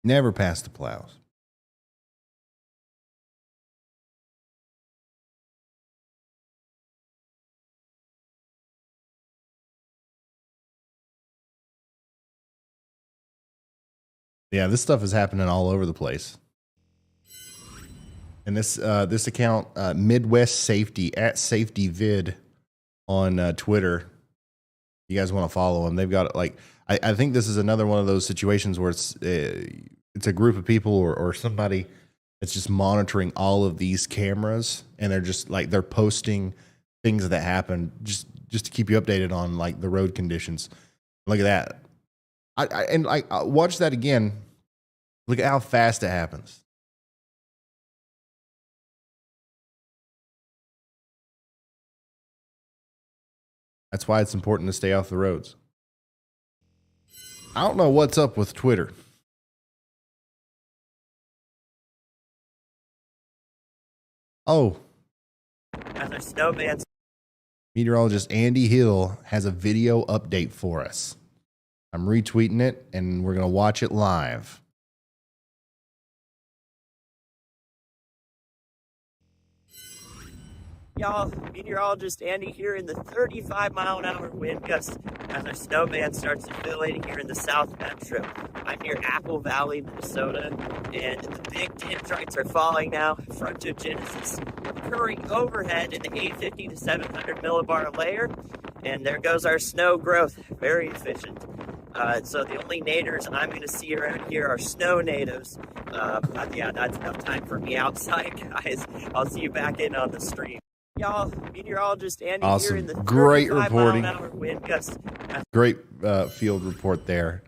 Never pass the plows. Yeah, this stuff is happening all over the place. And this account, Midwest Safety at Safety Vid on Twitter. You guys want to follow them? They've got like I think this is another one of those situations where it's a group of people or somebody that's just monitoring all of these cameras, and they're just like they're posting things that happen just to keep you updated on like the road conditions. Look at that. I watch that again. Look at how fast it happens. That's why it's important to stay off the roads. I don't know what's up with Twitter. Oh. As our snowman. Meteorologist Andy Hill has a video update for us. I'm retweeting it, and we're going to watch it live. Y'all, meteorologist Andy here in the 35-mile-an-hour wind gusts as our snowman starts to fill in here in the South Metro. I'm near Apple Valley, Minnesota, and the big dendrites are falling now. Frontogenesis occurring overhead in the 850 to 700 millibar layer, and there goes our snow growth. Very efficient. So the only naders I'm going to see around here are snow natives. Yeah, that's enough time for me outside, guys. I'll see you back in on the stream. Y'all, meteorologist Andy awesome. here in the great reporting. Wind gusts. Great field report there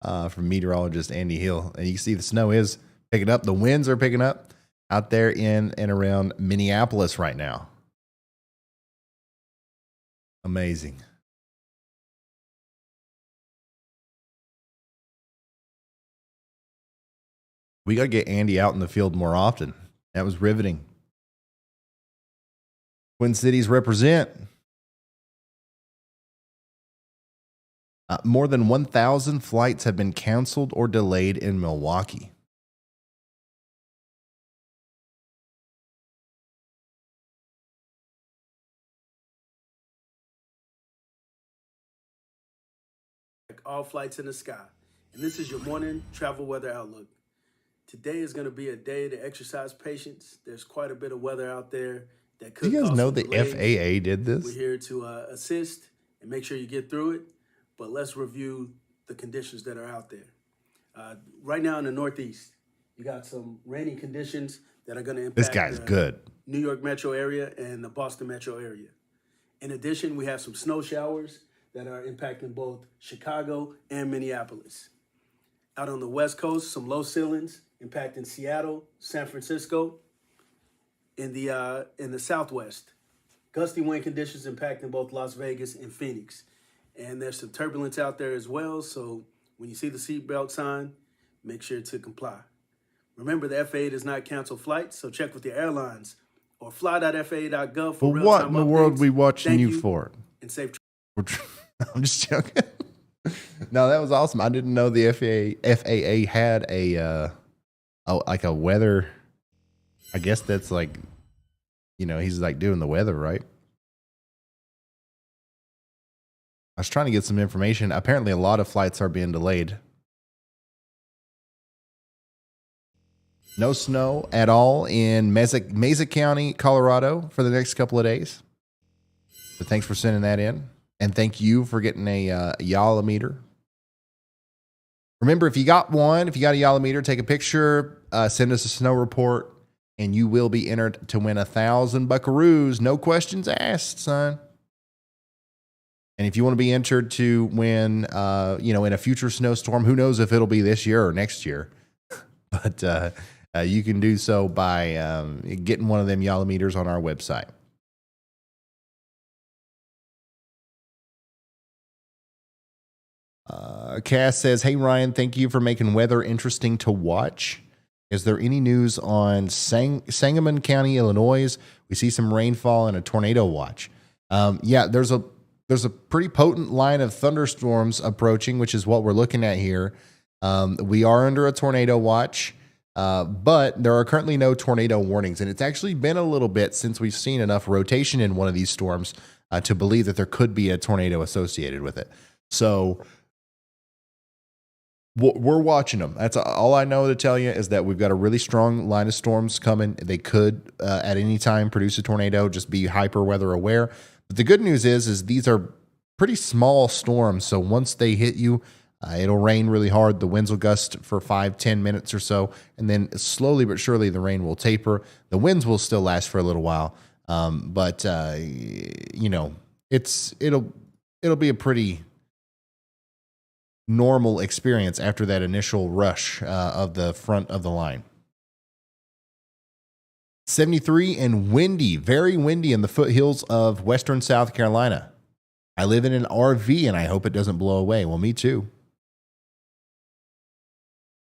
from meteorologist Andy Hill. And you can see the snow is picking up. The winds are picking up out there in and around Minneapolis right now. Amazing. We got to get Andy out in the field more often. That was riveting. Twin Cities represent. More than 1,000 flights have been canceled or delayed in Milwaukee. All flights in the sky. And this is your morning travel weather outlook. Today is going to be a day to exercise patience. There's quite a bit of weather out there that could. Do you guys cause know some the delays. FAA did this? We're here to assist and make sure you get through it. But let's review the conditions that are out there. Right now in the Northeast, you got some rainy conditions that are going to impact This guy's good. New York metro area and the Boston metro area. In addition, we have some snow showers that are impacting both Chicago and Minneapolis. Out on the West Coast, some low ceilings impacting Seattle, San Francisco. In the Southwest, gusty wind conditions impacting both Las Vegas and Phoenix. And there's some turbulence out there as well, so when you see the seatbelt sign, make sure to comply. Remember, the FAA does not cancel flights, so check with your airlines or fly.faa.gov for But real-time what in the world updates. we watching Thank you for? And safe I'm just joking. No, that was awesome. I didn't know the FAA had a like a weather. I guess that's like, he's like doing the weather, right? I was trying to get some information. Apparently, a lot of flights are being delayed. No snow at all in Mesa County, Colorado for the next couple of days. So thanks for sending that in. And thank you for getting a Yalometer. Remember, if you got a Yalometer, take a picture, send us a snow report, and you will be entered to win 1,000 buckaroos. No questions asked, son. And if you want to be entered to win, in a future snowstorm, who knows if it'll be this year or next year, but you can do so by getting one of them Yalometers on our website. Cass says, "Hey Ryan, thank you for making weather interesting to watch. Is there any news on Sangamon County, Illinois? We see some rainfall and a tornado watch." Yeah, there's a pretty potent line of thunderstorms approaching, which is what we're looking at here. We are under a tornado watch, but there are currently no tornado warnings, and it's actually been a little bit since we've seen enough rotation in one of these storms to believe that there could be a tornado associated with it. So we're watching them. That's all I know to tell you, is that we've got a really strong line of storms coming. They could at any time produce a tornado. Just be hyper weather aware. But the good news is these are pretty small storms. So once they hit you, it'll rain really hard. The winds will gust for 5-10 minutes or so, and then slowly but surely the rain will taper. The winds will still last for a little while, but you know, it'll be a pretty normal experience after that initial rush of the front of the line. 73 and windy, very windy in the foothills of western South Carolina. I live in an RV and I hope it doesn't blow away. Well, me too.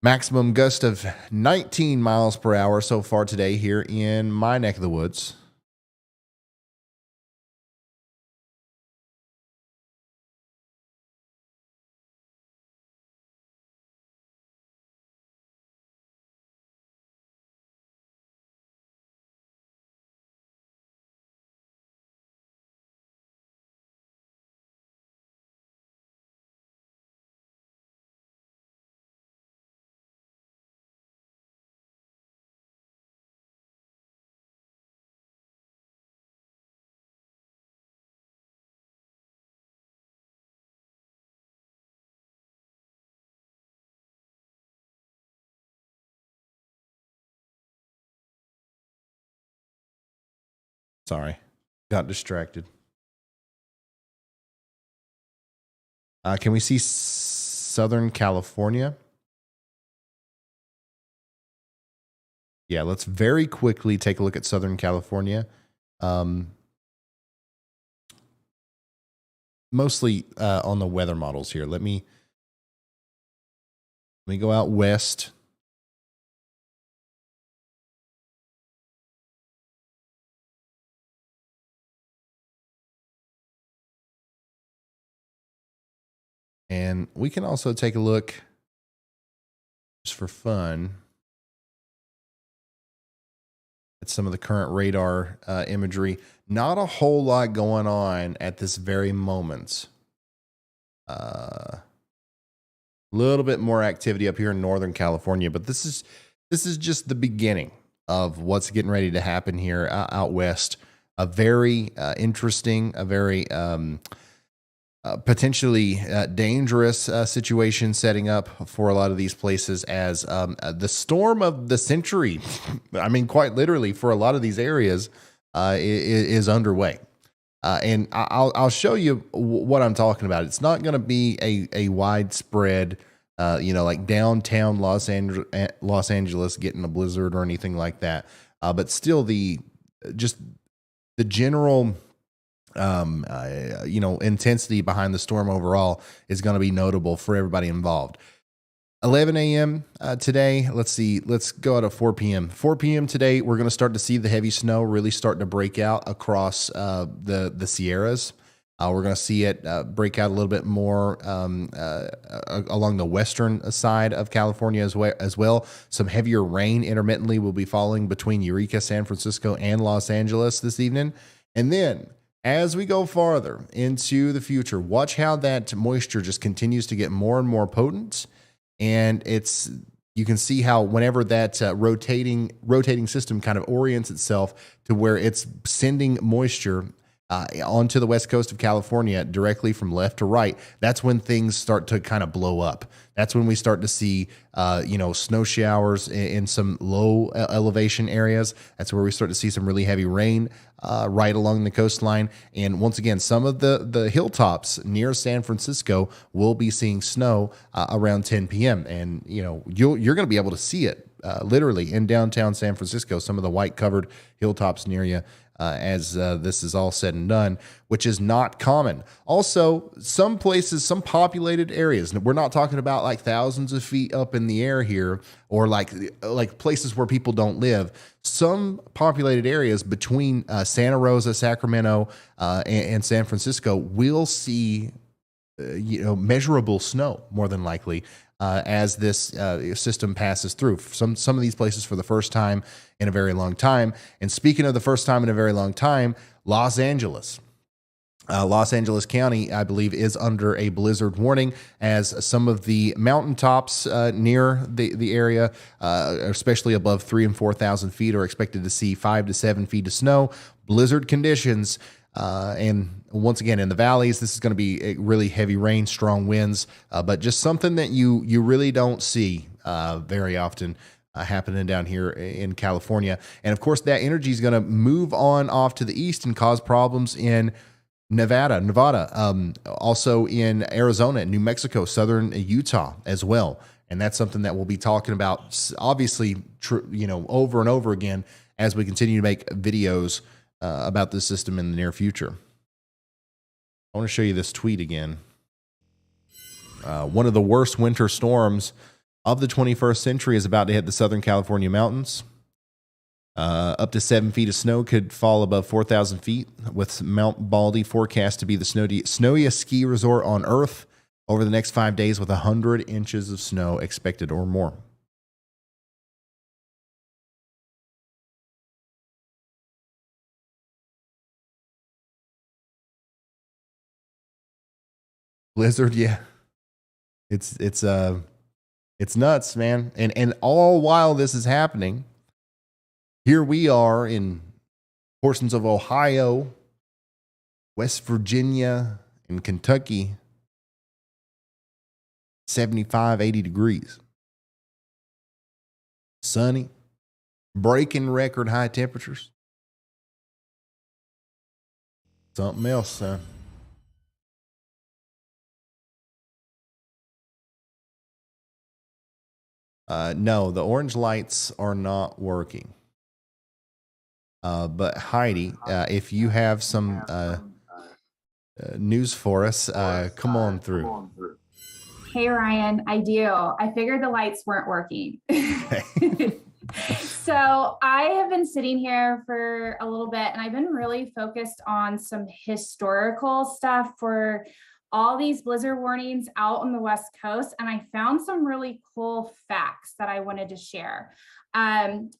Maximum gust of 19 miles per hour so far today here in my neck of the woods. Sorry, got distracted. Can we see Southern California? Yeah, let's very quickly take a look at Southern California. Mostly on the weather models here. Let me go out west. And we can also take a look, just for fun, at some of the current radar imagery. Not a whole lot going on at this very moment. A little bit more activity up here in Northern California, but this is just the beginning of what's getting ready to happen here out west. A very interesting, a very potentially dangerous situation setting up for a lot of these places, as the storm of the century, I mean, quite literally, for a lot of these areas is underway. And I'll show you what I'm talking about. It's not going to be a widespread, like downtown Los Angeles getting a blizzard or anything like that. But still, the general intensity behind the storm overall is going to be notable for everybody involved. 11 a.m. Today. Let's see. Let's go out at 4 p.m. 4 p.m. today, we're going to start to see the heavy snow really start to break out across the Sierras. We're going to see it break out a little bit more along the western side of California as well. Some heavier rain intermittently will be falling between Eureka, San Francisco, and Los Angeles this evening. And then, as we go farther into the future, watch how that moisture just continues to get more and more potent. And you can see how whenever that rotating system kind of orients itself to where it's sending moisture onto the west coast of California directly from left to right, that's when things start to kind of blow up. That's when we start to see, snow showers in some low elevation areas. That's where we start to see some really heavy rain right along the coastline. And once again, some of the hilltops near San Francisco will be seeing snow around 10 p.m. And, you're going to be able to see it literally in downtown San Francisco, some of the white covered hilltops near you. as this is all said and done, which is not common. Also, some places, some populated areas, we're not talking about like thousands of feet up in the air here, or like places where people don't live. Some populated areas between Santa Rosa, Sacramento, and San Francisco will see measurable snow, more than likely, as this system passes through. Some of these places for the first time in a very long time. And speaking of the first time in a very long time, Los Angeles. Los Angeles County, I believe, is under a blizzard warning, as some of the mountaintops near the area, especially above 3,000 and 4,000 feet, are expected to see 5 to 7 feet of snow. Blizzard conditions. And once again, in the valleys, this is going to be a really heavy rain, strong winds, but just something that you really don't see very often happening down here in California. And of course, that energy is going to move on off to the east and cause problems in Nevada, also in Arizona, New Mexico, southern Utah as well. And that's something that we'll be talking about, obviously, over and over again as we continue to make videos about this system in the near future. I want to show you this tweet again. One of the worst winter storms of the 21st century is about to hit the Southern California mountains. Up to 7 feet of snow could fall above 4,000 feet, with Mount Baldy forecast to be the snowiest ski resort on Earth over the next 5 days, with 100 inches of snow expected or more. Blizzard, yeah. It's nuts, man. And all while this is happening, here we are in portions of Ohio, West Virginia, and Kentucky, 75, 80 degrees. Sunny, breaking record high temperatures. Something else, son. No, the orange lights are not working. But Heidi, if you have some news for us, come on through. Hey, Ryan, I do. I figured the lights weren't working. So I have been sitting here for a little bit, and I've been really focused on some historical stuff for all these blizzard warnings out on the West Coast. And I found some really cool facts that I wanted to share.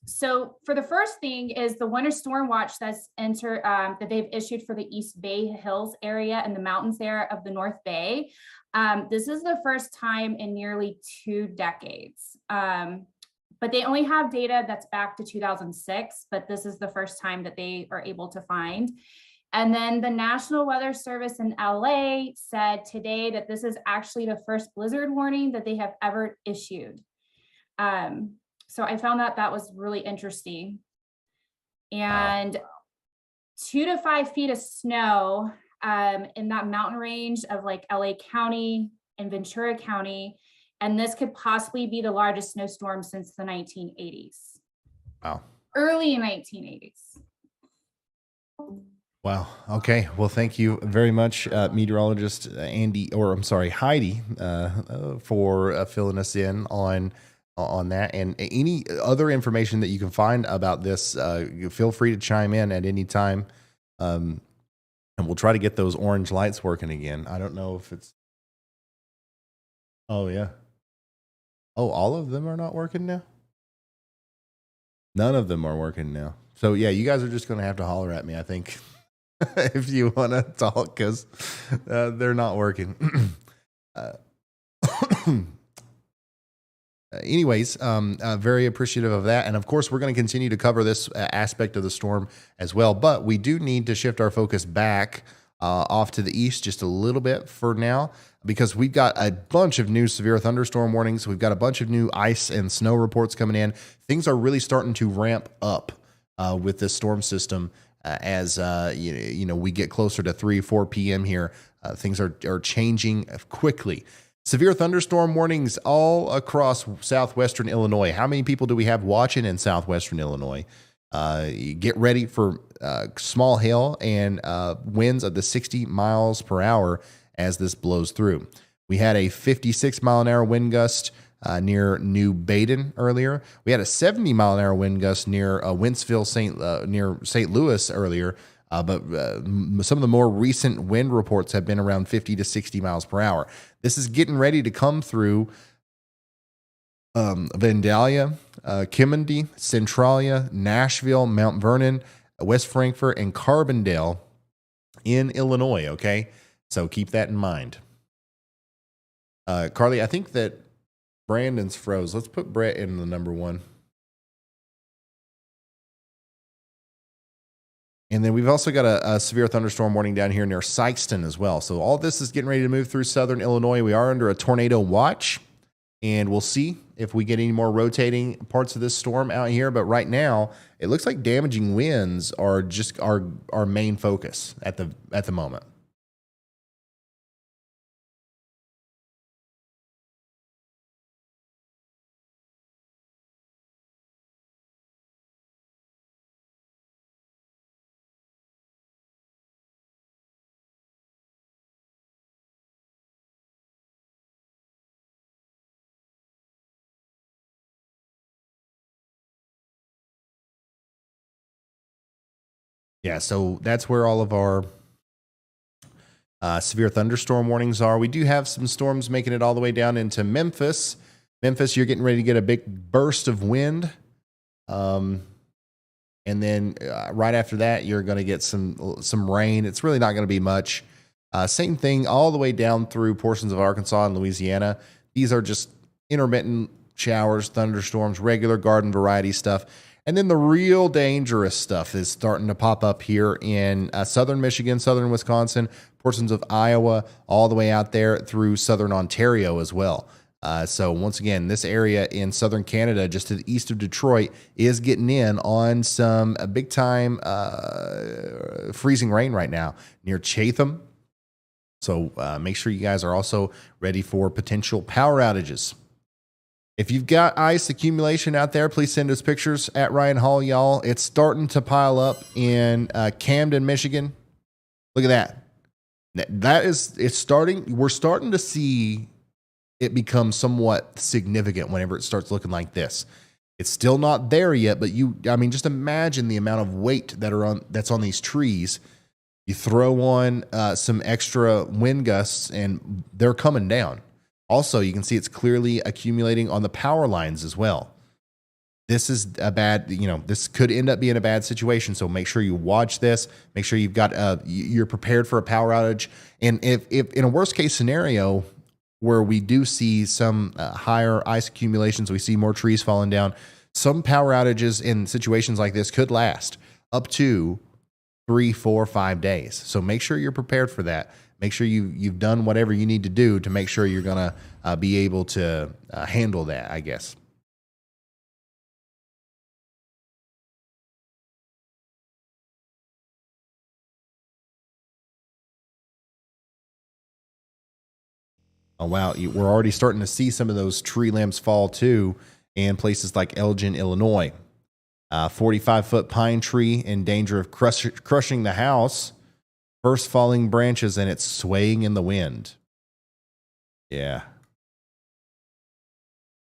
So for the first thing is the winter storm watch that they've issued for the East Bay Hills area and the mountains there of the North Bay. This is the first time in nearly 2 decades. But they only have data that's back to 2006, but this is the first time that they are able to find. And then the National Weather Service in LA said today that this is actually the first blizzard warning that they have ever issued. So I found that was really interesting. And 2 to 5 feet of snow in that mountain range of like LA County and Ventura County. And this could possibly be the largest snowstorm since the 1980s. Wow. Early 1980s. Wow. Okay. Well, thank you very much, meteorologist Heidi, for filling us in on that. And any other information that you can find about this, feel free to chime in at any time. And we'll try to get those orange lights working again. I don't know if it's. Oh, yeah. Oh, all of them are not working now? None of them are working now. So, yeah, you guys are just going to have to holler at me, I think, if you want to talk, because they're not working. Anyways, very appreciative of that. And of course, we're going to continue to cover this aspect of the storm as well. But we do need to shift our focus back off to the east just a little bit for now, because we've got a bunch of new severe thunderstorm warnings. We've got a bunch of new ice and snow reports coming in. Things are really starting to ramp up with this storm system as we get closer to 3-4 p.m. here. Things are changing quickly. Severe thunderstorm warnings all across southwestern Illinois. How many people do we have watching in southwestern Illinois? Get ready for small hail and winds up to 60 miles per hour as this blows through. We had a 56-mile-an-hour wind gust near New Baden earlier. We had a 70-mile-an-hour wind gust near Wentzville, near St. Louis earlier. But some of the more recent wind reports have been around 50 to 60 miles per hour. This is getting ready to come through Vandalia, Kimmondy, Centralia, Nashville, Mount Vernon, West Frankfort, and Carbondale in Illinois, okay? So keep that in mind. Carly, I think that Brandon's froze. Let's put Brett in the number one. And then we've also got a severe thunderstorm warning down here near Sykeston as well. So all this is getting ready to move through southern Illinois. We are under a tornado watch, and we'll see if we get any more rotating parts of this storm out here. But right now, it looks like damaging winds are just our main focus at the moment. Yeah, so that's where all of our severe thunderstorm warnings are. We do have some storms making it all the way down into Memphis. Memphis, you're getting ready to get a big burst of wind. And then right after that, you're going to get some rain. It's really not going to be much. Same thing all the way down through portions of Arkansas and Louisiana. These are just intermittent showers, thunderstorms, regular garden variety stuff. And then the real dangerous stuff is starting to pop up here in southern Michigan, southern Wisconsin, portions of Iowa, all the way out there through southern Ontario as well. So once again, this area in southern Canada, just to the east of Detroit, is getting in on some big time freezing rain right now near Chatham. So make sure you guys are also ready for potential power outages. If you've got ice accumulation out there, please send us pictures at Ryan Hall, y'all. It's starting to pile up in Camden, Michigan. Look at that. It's starting. We're starting to see it become somewhat significant whenever it starts looking like this. It's still not there yet, but just imagine the amount of weight that's on these trees. You throw on some extra wind gusts, and they're coming down. Also, you can see it's clearly accumulating on the power lines as well. This is this could end up being a bad situation. So make sure you watch this. Make sure you're prepared for a power outage. And if in a worst case scenario where we do see some higher ice accumulations, we see more trees falling down, some power outages in situations like this could last up to 3, 4, 5 days. So make sure you're prepared for that. Make sure you've done whatever you need to do to make sure you're going to be able to handle that, I guess. Oh, wow. We're already starting to see some of those tree limbs fall, too, in places like Elgin, Illinois. 45-foot pine tree in danger of crushing the house. First falling branches, and it's swaying in the wind. Yeah.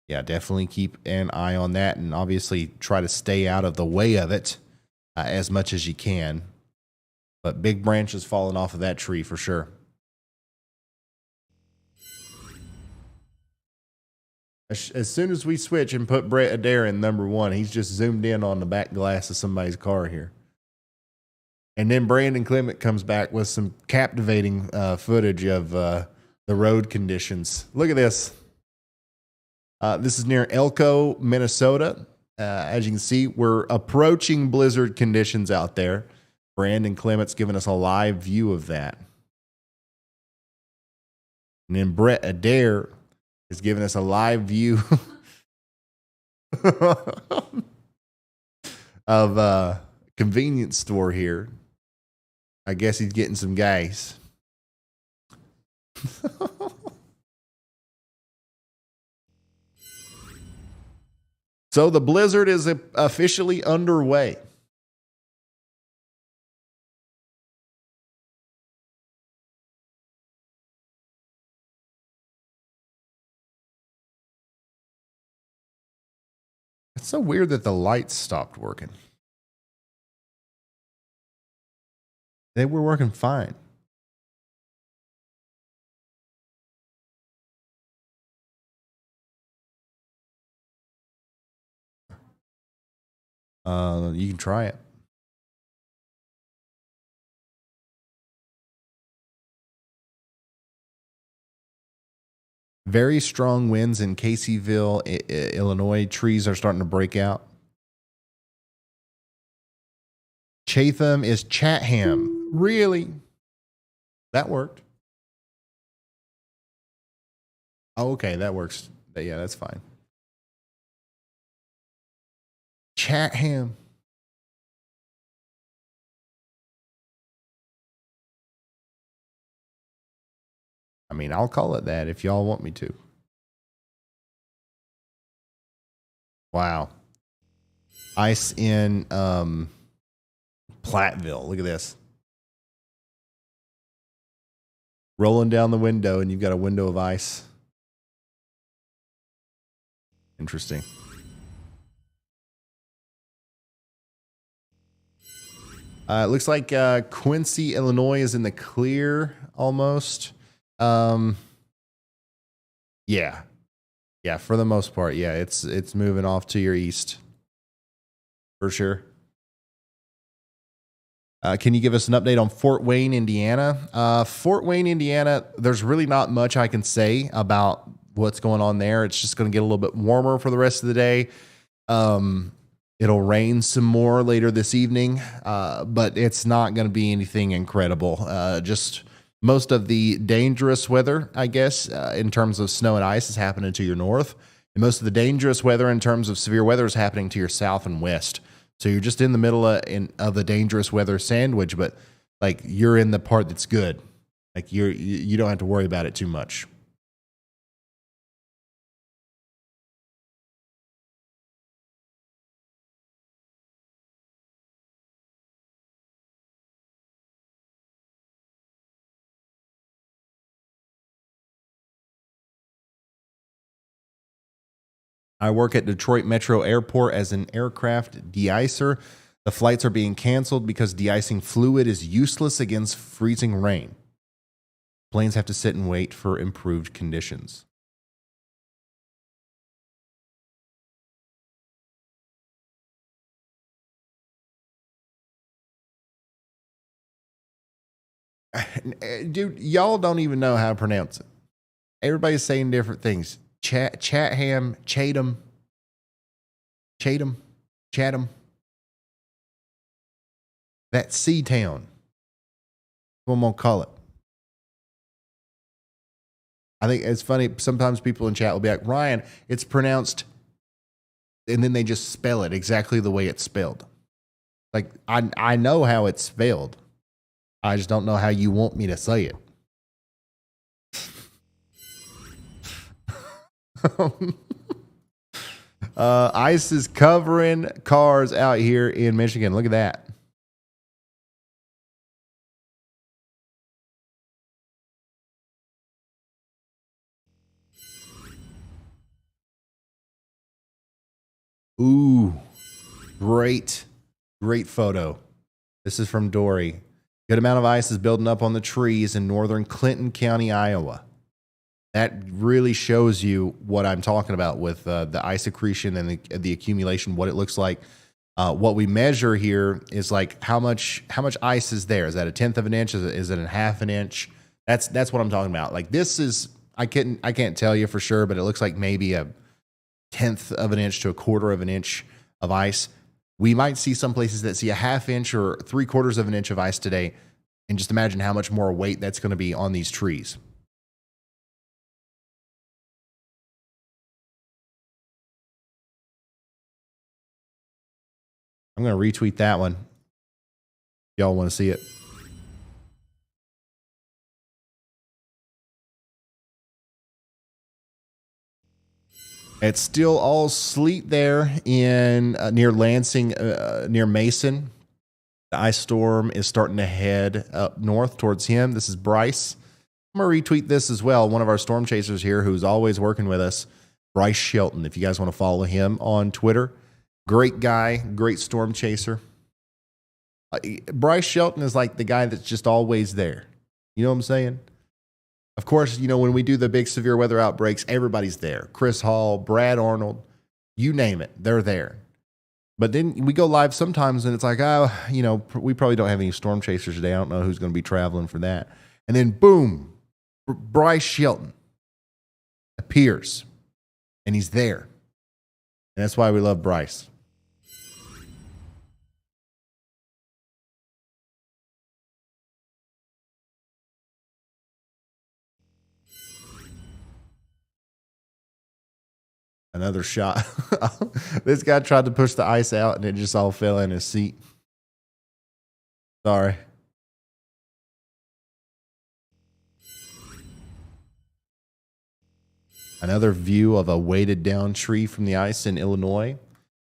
Yeah, definitely keep an eye on that, and obviously try to stay out of the way of it as much as you can. But big branches falling off of that tree for sure. As soon as we switch and put Brett Adair in number one, he's just zoomed in on the back glass of somebody's car here. And then Brandon Clement comes back with some captivating footage of the road conditions. Look at this. This is near Elko, Minnesota. As you can see, we're approaching blizzard conditions out there. Brandon Clement's giving us a live view of that. And then Brett Adair is giving us a live view of a convenience store here. I guess he's getting some gas. So the blizzard is officially underway. so weird that the lights stopped working. They were working fine. You can try it. Very strong winds in Caseyville, Illinois. Trees are starting to break out. Chatham is Chatham. Really? That worked. Oh, okay, that works. Yeah, that's fine. Chatham. I mean, I'll call it that if y'all want me to. Wow. Ice in Platteville. Look at this. Rolling down the window, and you've got a window of ice. Interesting. It looks like Quincy, Illinois is in the clear almost. Yeah. Yeah, for the most part, yeah, it's moving off to your east. For sure. Can you give us an update on Fort Wayne, Indiana? Fort Wayne, Indiana, there's really not much I can say about what's going on there. It's just going to get a little bit warmer for the rest of the day. It'll rain some more later this evening, but it's not going to be anything incredible. Just most of the dangerous weather, I guess, in terms of snow and ice is happening to your north. And most of the dangerous weather in terms of severe weather is happening to your south and west. So you're just in the middle of the dangerous weather sandwich, but like you're in the part that's good. Like you don't have to worry about it too much. I work at Detroit Metro Airport as an aircraft de-icer. The flights are being canceled because de-icing fluid is useless against freezing rain. Planes have to sit and wait for improved conditions. Dude, y'all don't even know how to pronounce it. Everybody's saying different things. Chatham, Chatham. That sea town. What I'm going to call it. I think it's funny. Sometimes people in chat will be like, Ryan, it's pronounced, and then they just spell it exactly the way it's spelled. Like, I know how it's spelled. I just don't know how you want me to say it. Ice is covering cars out here in Michigan. Look at that. Ooh, great photo. This is from Dory. Good amount of ice is building up on the trees in northern Clinton County, Iowa. That really shows you what I'm talking about with the ice accretion and the accumulation, what it looks like. What we measure here is like how much ice is there. Is that a tenth of an inch? Is it a half an inch? That's what I'm talking about. Like this is, I can't tell you for sure, but it looks like maybe a tenth of an inch to a quarter of an inch of ice. We might see some places that see a half inch or 3/4 of an inch of ice today. And just imagine how much more weight that's going to be on these trees. I'm going to retweet that one. Y'all want to see it? It's still all sleet there in near Lansing, near Mason. The ice storm is starting to head up north towards him. This is Bryce. I'm going to retweet this as well. One of our storm chasers here who's always working with us, Bryce Shelton. If you guys want to follow him on Twitter, Great guy, great storm chaser. Bryce Shelton is like the guy that's just always there. You know what I'm saying? Of course, you know, when we do the big severe weather outbreaks, everybody's there. Chris Hall, Brad Arnold, you name it, they're there. But then we go live sometimes and it's like, oh, you know, we probably don't have any storm chasers today. I don't know who's going to be traveling for that. And then boom, Bryce Shelton appears and he's there. And that's why we love Bryce. Another shot. This guy tried to push the ice out and it just all fell in his seat. Sorry. Another view of a weighted down tree from the ice in Illinois.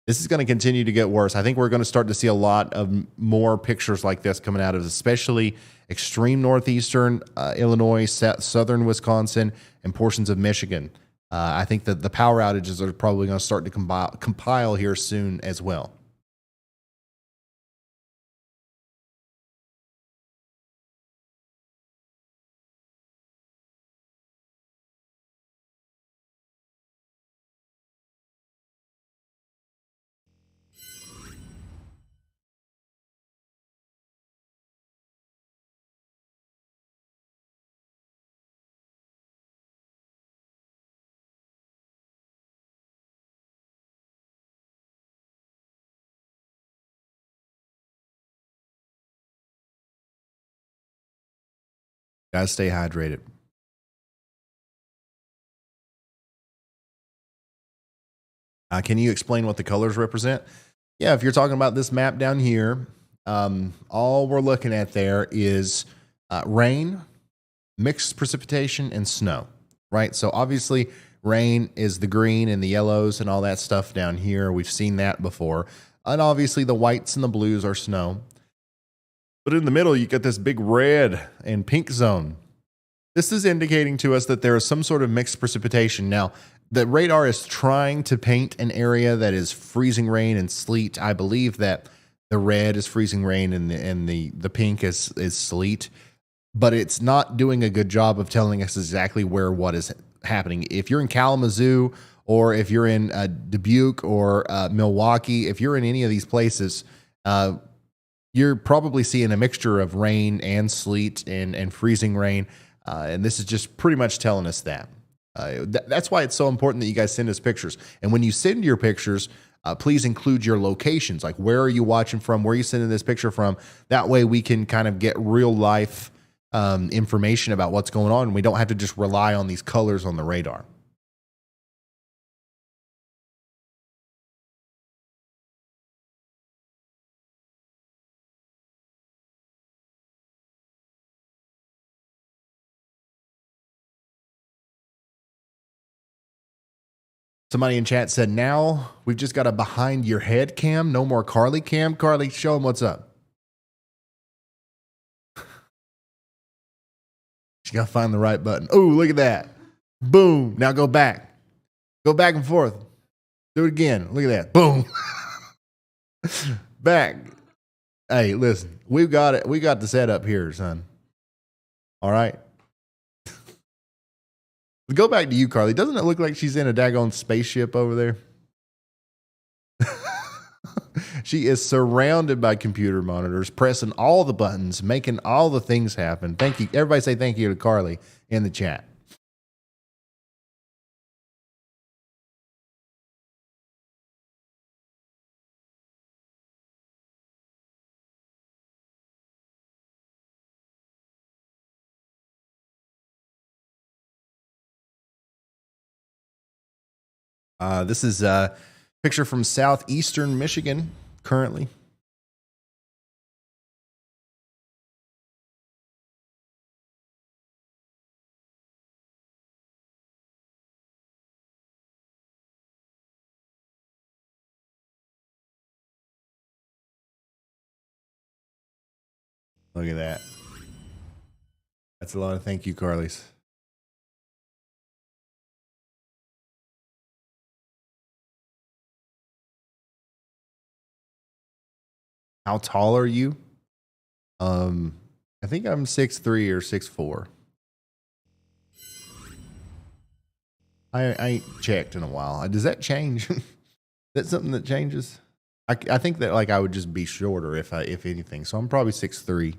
This is going to continue to get worse. I think we're going to start to see a lot of more pictures like this coming out of especially extreme northeastern Illinois, southern Wisconsin, and portions of Michigan. I think that the power outages are probably going to start to compile here soon as well. Gotta stay hydrated. Can you explain what the colors represent? Yeah, if you're talking about this map down here, all we're looking at there is rain, mixed precipitation, and snow, right? So obviously rain is the green and the yellows and all that stuff down here. We've seen that before. And obviously the whites and the blues are snow. But in the middle, you get this big red and pink zone. This is indicating to us that there is some sort of mixed precipitation. Now, the radar is trying to paint an area that is freezing rain and sleet. I believe that the red is freezing rain and the pink is sleet, but it's not doing a good job of telling us exactly where what is happening. If you're in Kalamazoo or if you're in Dubuque or Milwaukee, if you're in any of these places, you're probably seeing a mixture of rain and sleet and freezing rain. And this is just pretty much telling us that. That's why it's so important that you guys send us pictures. And when you send your pictures, please include your locations. Like, where are you watching from? Where are you sending this picture from? That way we can kind of get real life information about what's going on. And we don't have to just rely on these colors on the radar. Somebody in chat said, now we've just got a behind your head cam. No more Carly cam. Carly, show them what's up. She got to find the right button. Oh, look at that. Boom. Now go back. Go back and forth. Do it again. Look at that. Boom. Back. Hey, listen, we've got it. We got the setup here, son. All right. Go back to you, Carly. Doesn't it look like she's in a daggone spaceship over there? She is surrounded by computer monitors, pressing all the buttons, making all the things happen. Thank you. Everybody say thank you to Carly in the chat. This is a picture from southeastern Michigan currently. Look at that. That's a lot of thank you, Carly's. How tall are you? I think I'm 6'3" or 6'4". I ain't checked in a while. Does that change? That's something that changes. I think that like I would just be shorter if anything. So I'm probably 6'3".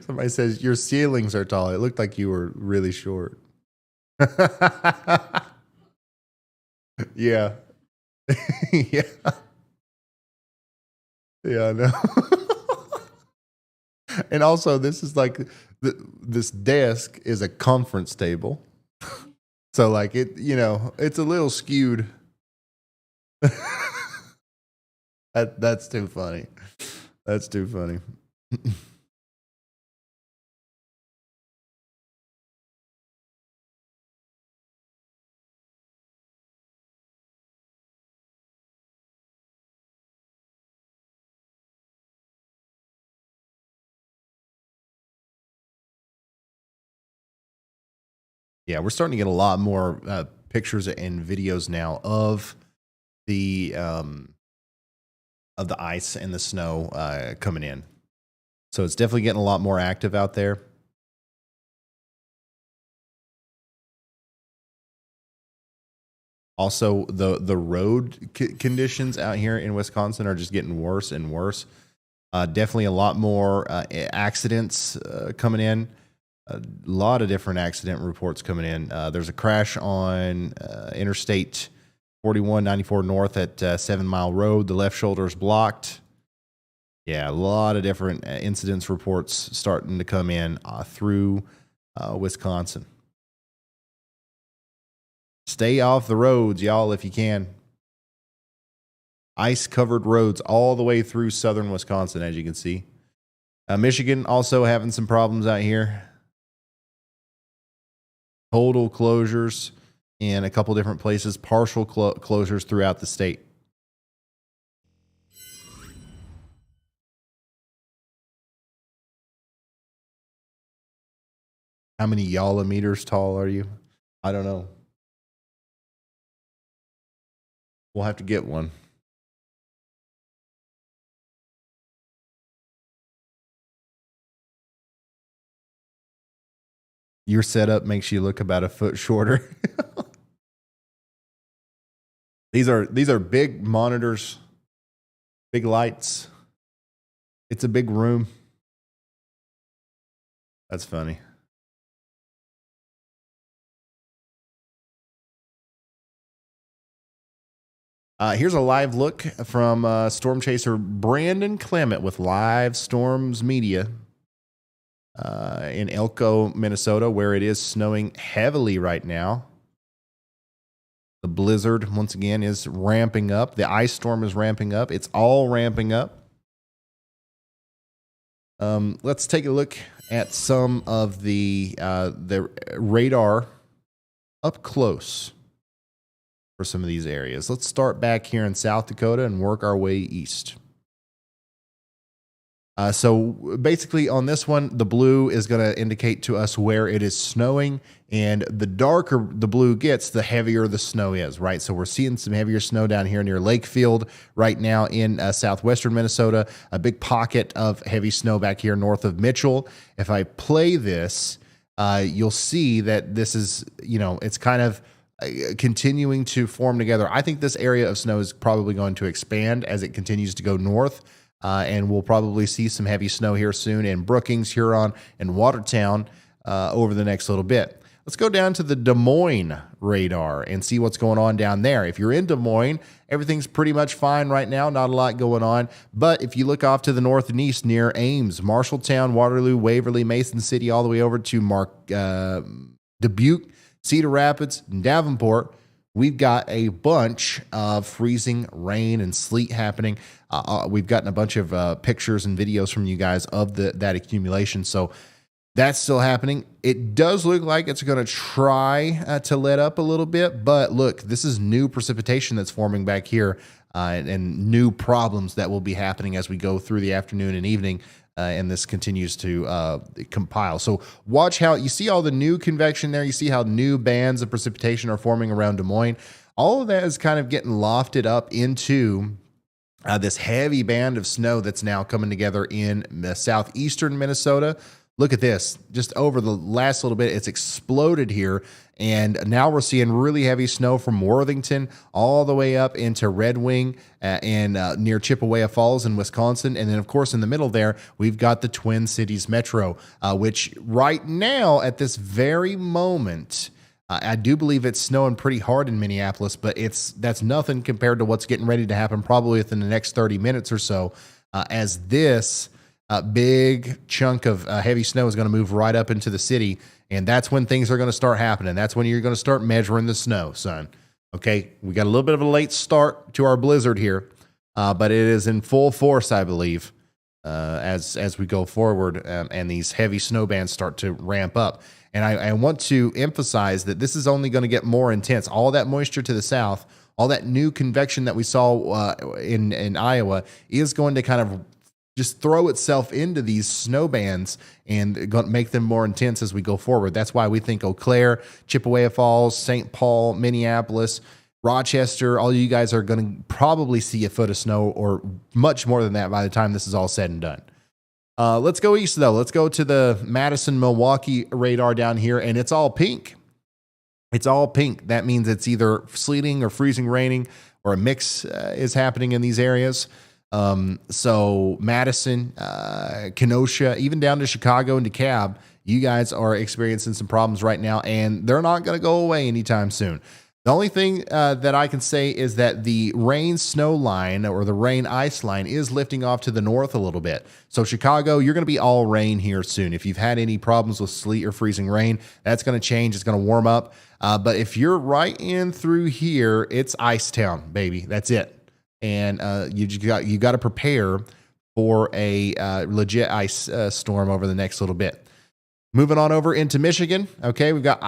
Somebody says your ceilings are tall. It looked like you were really short. Yeah. Yeah. Yeah, I know. And also, this is like this desk is a conference table. So like it, it's a little skewed. That's too funny. That's too funny. Yeah, we're starting to get a lot more pictures and videos now of the ice and the snow coming in. So it's definitely getting a lot more active out there. Also, the road conditions out here in Wisconsin are just getting worse and worse. Definitely a lot more accidents coming in. A lot of different accident reports coming in. There's a crash on Interstate 4194 North at 7 Mile Road. The left shoulder is blocked. Yeah, a lot of different incidents reports starting to come in through Wisconsin. Stay off the roads, y'all, if you can. Ice-covered roads all the way through southern Wisconsin, as you can see. Michigan also having some problems out here. Total closures in a couple different places, partial closures throughout the state. How many Yalla meters tall are you? I don't know. We'll have to get one. Your setup makes you look about a foot shorter. These are big monitors, big lights. It's a big room. That's funny. Here's a live look from storm chaser Brandon Clement with Live Storms Media in Elko, Minnesota, where it is snowing heavily right now. The blizzard, once again, is ramping up. The ice storm is ramping up. It's all ramping up. Let's take a look at some of the radar up close for some of these areas. Let's start back here in South Dakota and work our way east. So basically on this one, the blue is going to indicate to us where it is snowing, and the darker the blue gets, the heavier the snow is, right? So we're seeing some heavier snow down here near Lakefield right now in southwestern Minnesota, a big pocket of heavy snow back here north of Mitchell. If I play this, you'll see that this is, it's kind of continuing to form together. I think this area of snow is probably going to expand as it continues to go north. And we'll probably see some heavy snow here soon in Brookings, Huron, and Watertown over the next little bit. Let's go down to the Des Moines radar and see what's going on down there. If you're in Des Moines, everything's pretty much fine right now. Not a lot going on. But if you look off to the north and east near Ames, Marshalltown, Waterloo, Waverly, Mason City, all the way over to Dubuque, Cedar Rapids, and Davenport, we've got a bunch of freezing rain and sleet happening. We've gotten a bunch of pictures and videos from you guys of that accumulation. So That's still happening. It does look like it's going to try to let up a little bit, but look, this is new precipitation that's forming back here, and new problems that will be happening as we go through the afternoon and evening, and this continues to compile. So watch how you see all the new convection there. You see how new bands of precipitation are forming around Des Moines. All of that is kind of getting lofted up into this heavy band of snow that's now coming together in southeastern Minnesota. Look at this. Just over the last little bit, it's exploded here. And now we're seeing really heavy snow from Worthington all the way up into Red Wing and near Chippewa Falls in Wisconsin. And then, of course, in the middle there, we've got the Twin Cities Metro, which right now at this very moment, I do believe it's snowing pretty hard in Minneapolis, but that's nothing compared to what's getting ready to happen probably within the next 30 minutes or so, as this big chunk of heavy snow is going to move right up into the city, and that's when things are going to start happening. That's when you're going to start measuring the snow, son. Okay, we got a little bit of a late start to our blizzard here, but it is in full force, I believe, as we go forward, and these heavy snow bands start to ramp up. And I want to emphasize that this is only going to get more intense. All that moisture to the south, all that new convection that we saw in Iowa is going to kind of just throw itself into these snow bands and make them more intense as we go forward. That's why we think Eau Claire, Chippewa Falls, St. Paul, Minneapolis, Rochester, all you guys are going to probably see a foot of snow or much more than that by the time this is all said and done. Let's go east, though. Let's go to the Madison-Milwaukee radar down here, and it's all pink. It's all pink. That means it's either sleeting or freezing raining, or a mix is happening in these areas. So Madison, Kenosha, even down to Chicago and DeKalb, you guys are experiencing some problems right now, and they're not going to go away anytime soon. The only thing that I can say is that the rain-snow line or the rain-ice line is lifting off to the north a little bit. So Chicago, you're going to be all rain here soon. If you've had any problems with sleet or freezing rain, that's going to change. It's going to warm up. But if you're right in through here, it's Ice Town, baby. That's it. And you got to prepare for a legit ice storm over the next little bit. Moving on over into Michigan, okay, we've got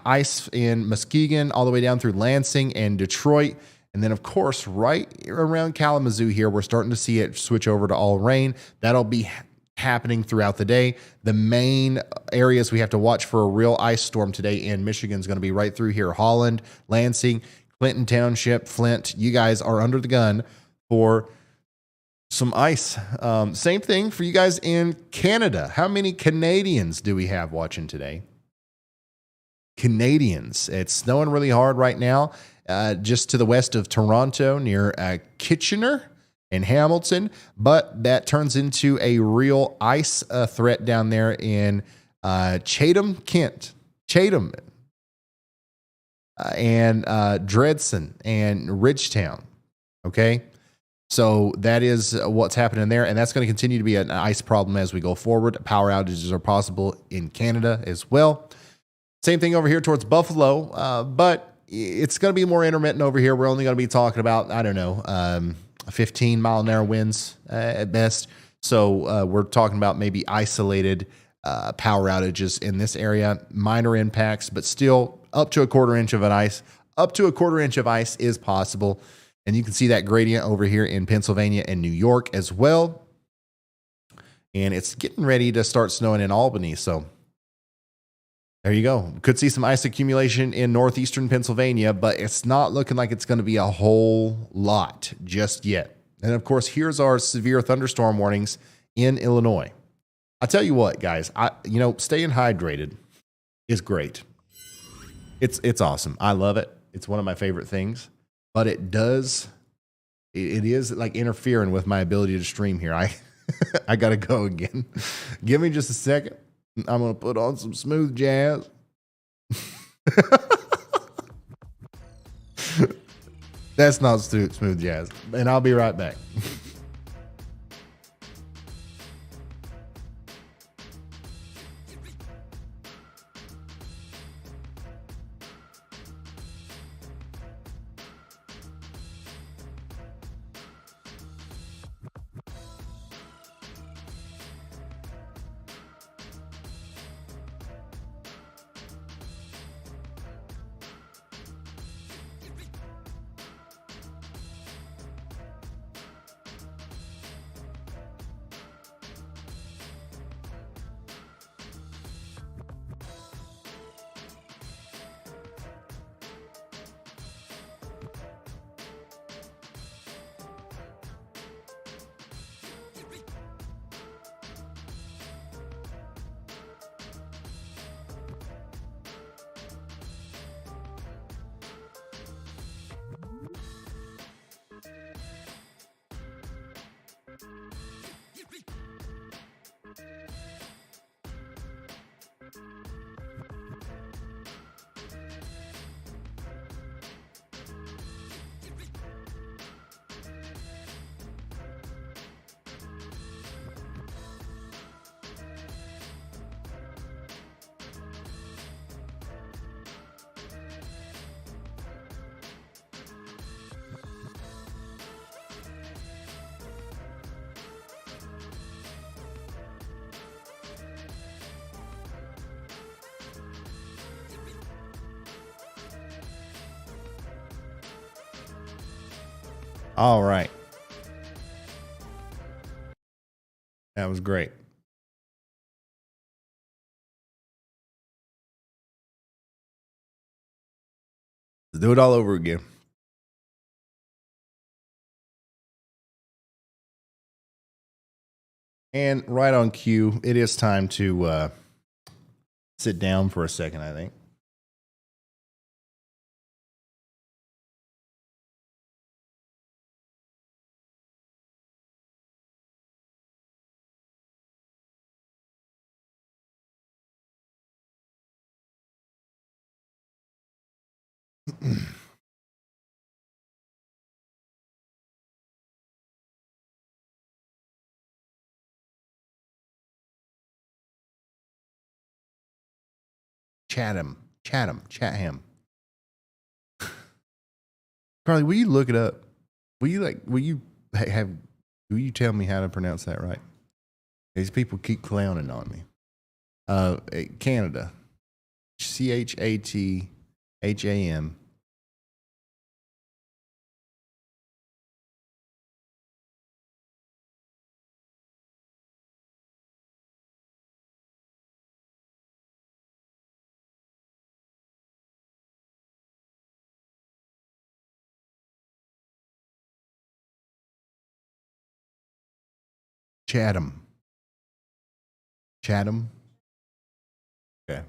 ice in Muskegon all the way down through Lansing and Detroit. And then, of course, right around Kalamazoo here, we're starting to see it switch over to all rain. That'll be happening throughout the day. The main areas we have to watch for a real ice storm today in Michigan is going to be right through here. Holland, Lansing, Clinton Township, Flint. You guys are under the gun for some ice. Same thing for you guys in Canada. How many Canadians do we have watching today? Canadians. It's snowing really hard right now, just to the west of Toronto near Kitchener and Hamilton, but that turns into a real ice threat down there in Chatham, Kent. Chatham and Dredson and Ridgetown. Okay? So that is what's happening there, and that's going to continue to be an ice problem as we go forward. Power outages are possible in Canada as well. Same thing over here towards Buffalo, but it's going to be more intermittent over here. We're only going to be talking about, 15-mile-an-hour winds at best. So we're talking about maybe isolated power outages in this area, minor impacts, but still up to a quarter inch of ice. Up to a quarter inch of ice is possible. And you can see that gradient over here in Pennsylvania and New York as well. And it's getting ready to start snowing in Albany. So there you go. Could see some ice accumulation in northeastern Pennsylvania, but it's not looking like it's going to be a whole lot just yet. And of course, here's our severe thunderstorm warnings in Illinois. I'll tell you what, guys, staying hydrated is great. It's awesome. I love it. It's one of my favorite things. But it is like interfering with my ability to stream here. I got to go again. Give me just a second. I'm going to put on some smooth jazz. That's not smooth jazz. And I'll be right back. All right. That was great. Let's do it all over again. And right on cue, it is time to sit down for a second, I think. Chatham. Carly, will you look it up? Will you tell me how to pronounce that right? These people keep clowning on me. Canada. Chatham. Chatham. Okay.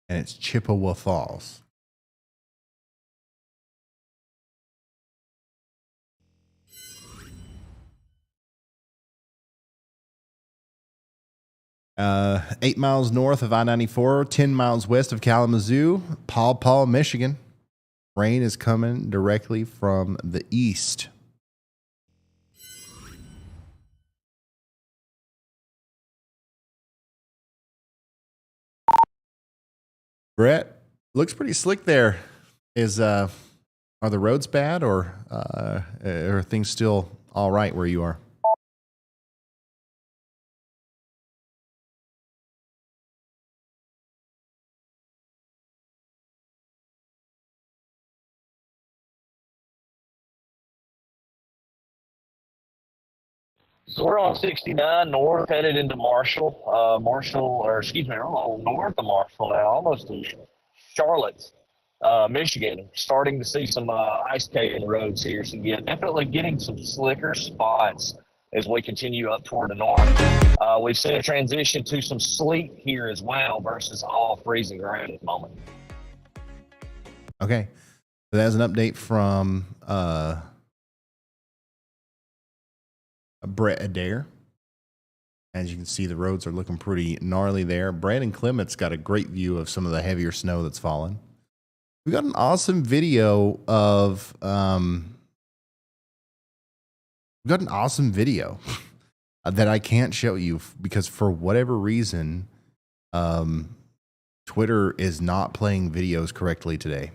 And it's Chippewa Falls. Uh, 8 miles north of I-94, 10 miles west of Kalamazoo, Paw Paw, Michigan. Rain is coming directly from the east. Brett, looks pretty slick there. Are the roads bad, or are things still all right where you are? So we're on 69 north, headed into Marshall, north of Marshall now, almost to Charlotte, Michigan. Starting to see some ice caving roads here, so yeah, definitely getting some slicker spots as we continue up toward the north. We've seen a transition to some sleet here as well versus all freezing ground at the moment. Okay, so that's an update from Brett Adair. As you can see, the roads are looking pretty gnarly there. Brandon Clement's got a great view of some of the heavier snow that's fallen. We got an awesome video that I can't show you because for whatever reason, Twitter is not playing videos correctly today.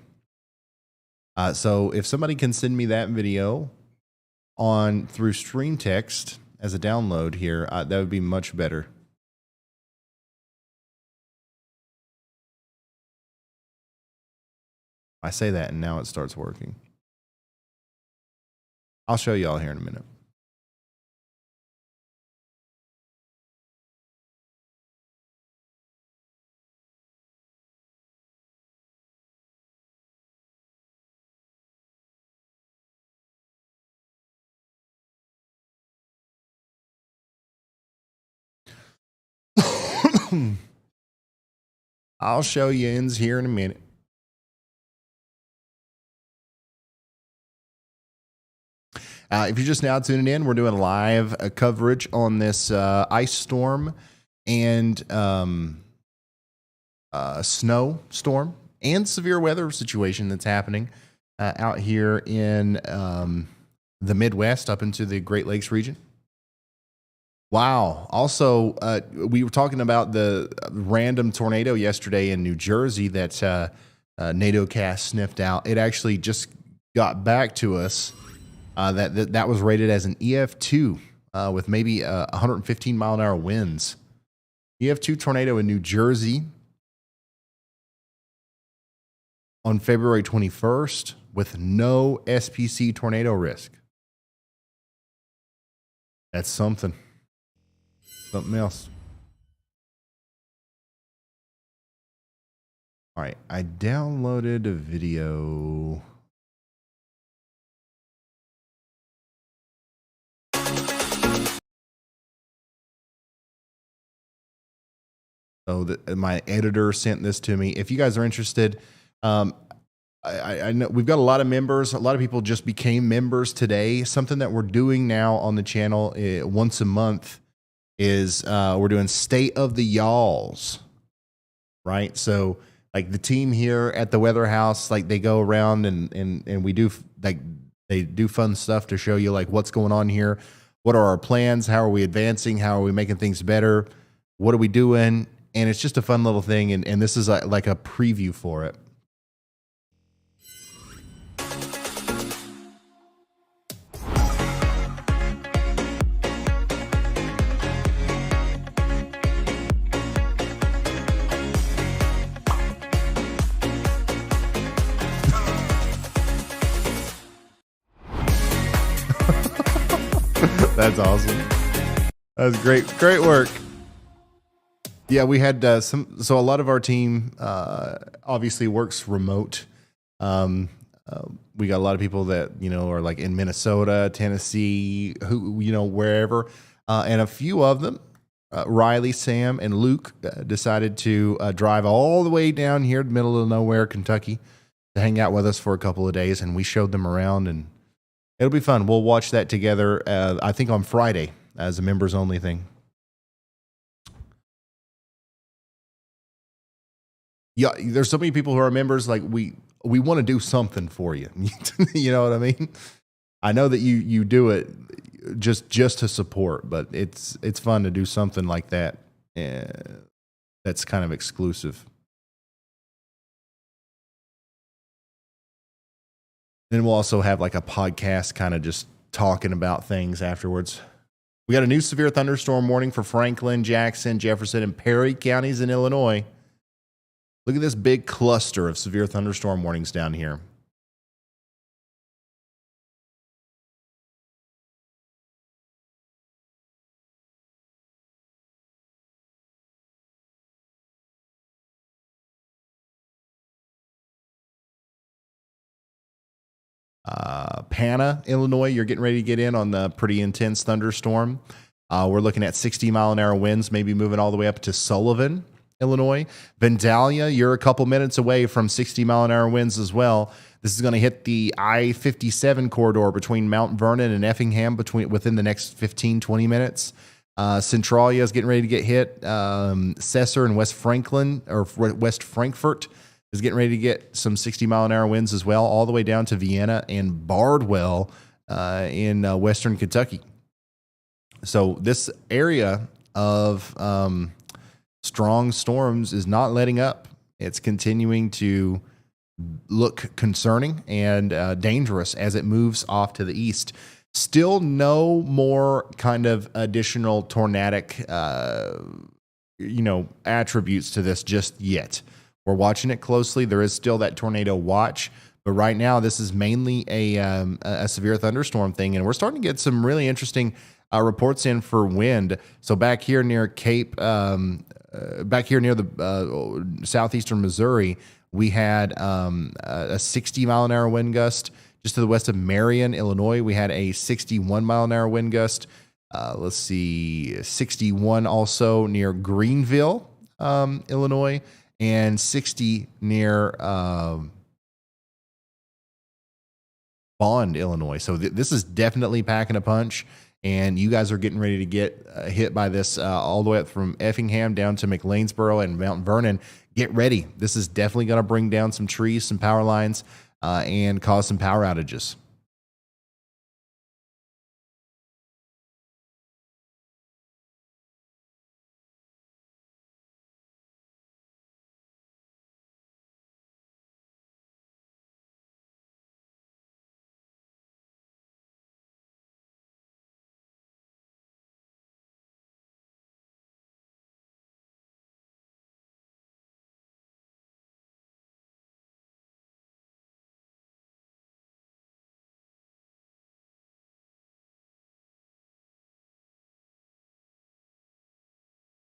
So if somebody can send me that video through stream text as a download here, that would be much better. I say that and now it starts working. I'll show you all here in a minute. I'll show you ends here in a minute. If you're just now tuning in, we're doing live coverage on this ice storm and snow storm and severe weather situation that's happening out here in the Midwest up into the Great Lakes region. Wow. Also, we were talking about the random tornado yesterday in New Jersey that NATOcast sniffed out. It actually just got back to us That was rated as an EF2 with maybe 115 mile an hour winds. EF2 tornado in New Jersey on February 21st with no SPC tornado risk. That's something. Something else. All right, I downloaded a video. So my editor sent this to me. If you guys are interested, I know we've got a lot of members. A lot of people just became members today. Something that we're doing now on the channel once a month is we're doing State of the Y'alls, right? So like the team here at the Weather House, like they go around and we do like they do fun stuff to show you like what's going on here. What are our plans? How are we advancing? How are we making things better? What are we doing? And it's just a fun little thing. And this is like a preview for it. That's awesome. That's great. Great work. Yeah, we had so a lot of our team obviously works remote. We got a lot of people that, are like in Minnesota, Tennessee, wherever. And a few of them, Riley, Sam, and Luke decided to drive all the way down here to the middle of nowhere, Kentucky, to hang out with us for a couple of days. And we showed them around, and it'll be fun. We'll watch that together, I think on Friday as a members only thing. Yeah, there's so many people who are members. Like we want to do something for you. You know what I mean? I know that you do it just to support, but it's fun to do something like that. That's kind of exclusive. Then we'll also have like a podcast, kind of just talking about things afterwards. We got a new severe thunderstorm warning for Franklin, Jackson, Jefferson, and Perry counties in Illinois. Look at this big cluster of severe thunderstorm warnings down here. Pana, Illinois, you're getting ready to get in on the pretty intense thunderstorm. We're looking at 60 mile an hour winds, maybe moving all the way up to Sullivan, Illinois. Vandalia, you're a couple minutes away from 60 mile an hour winds as well. This is going to hit the I-57 corridor between Mount Vernon and Effingham within the next 15, 20 minutes. Centralia is getting ready to get hit. Cesar and West Franklin, or West Frankfort, is getting ready to get some 60 mile an hour winds as well, all the way down to Vienna and Bardwell in western Kentucky. So this area of strong storms is not letting up. It's continuing to look concerning and dangerous as it moves off to the east. Still no more kind of additional tornadic, attributes to this just yet. We're watching it closely. There is still that tornado watch, but right now this is mainly a severe thunderstorm thing, and we're starting to get some really interesting reports in for wind. So back here near Cape, back here near the southeastern Missouri, we had a 60 mile an hour wind gust. Just to the west of Marion, Illinois, we had a 61 mile an hour wind gust. 61 also near Greenville, Illinois, and 60 near Bond, Illinois. So this is definitely packing a punch, and you guys are getting ready to get hit by this all the way up from Effingham down to McLeansboro and Mount Vernon. Get ready. This is definitely going to bring down some trees, some power lines, and cause some power outages.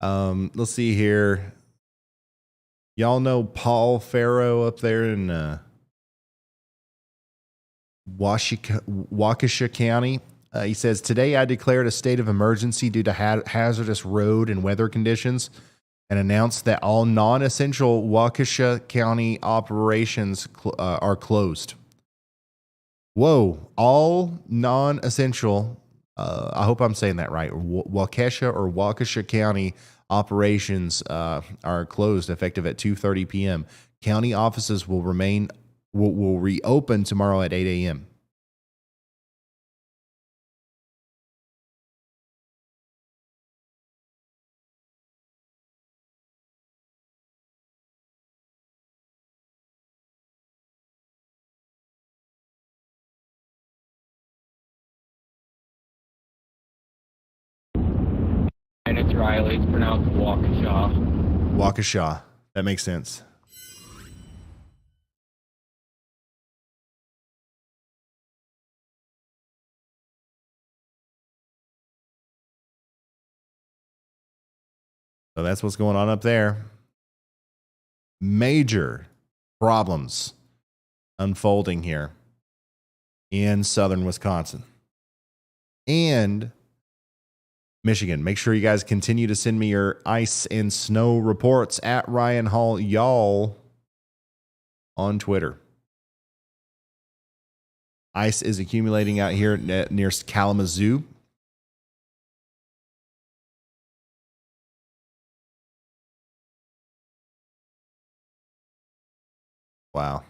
Let's see here. Y'all know Paul Farrow up there in Waukesha County. He says, today I declared a state of emergency due to hazardous road and weather conditions and announced that all non-essential Waukesha County operations are closed. Whoa, all non-essential, I hope I'm saying that right, Waukesha County operations are closed effective at 2:30 p.m. County offices will reopen tomorrow at 8 a.m. And it's Riley. It's pronounced Waukesha. Waukesha. That makes sense. So that's what's going on up there. Major problems unfolding here in southern Wisconsin and Michigan. Make sure you guys continue to send me your ice and snow reports at Ryan Hall Y'all on Twitter. Ice is accumulating out here near Kalamazoo. Wow.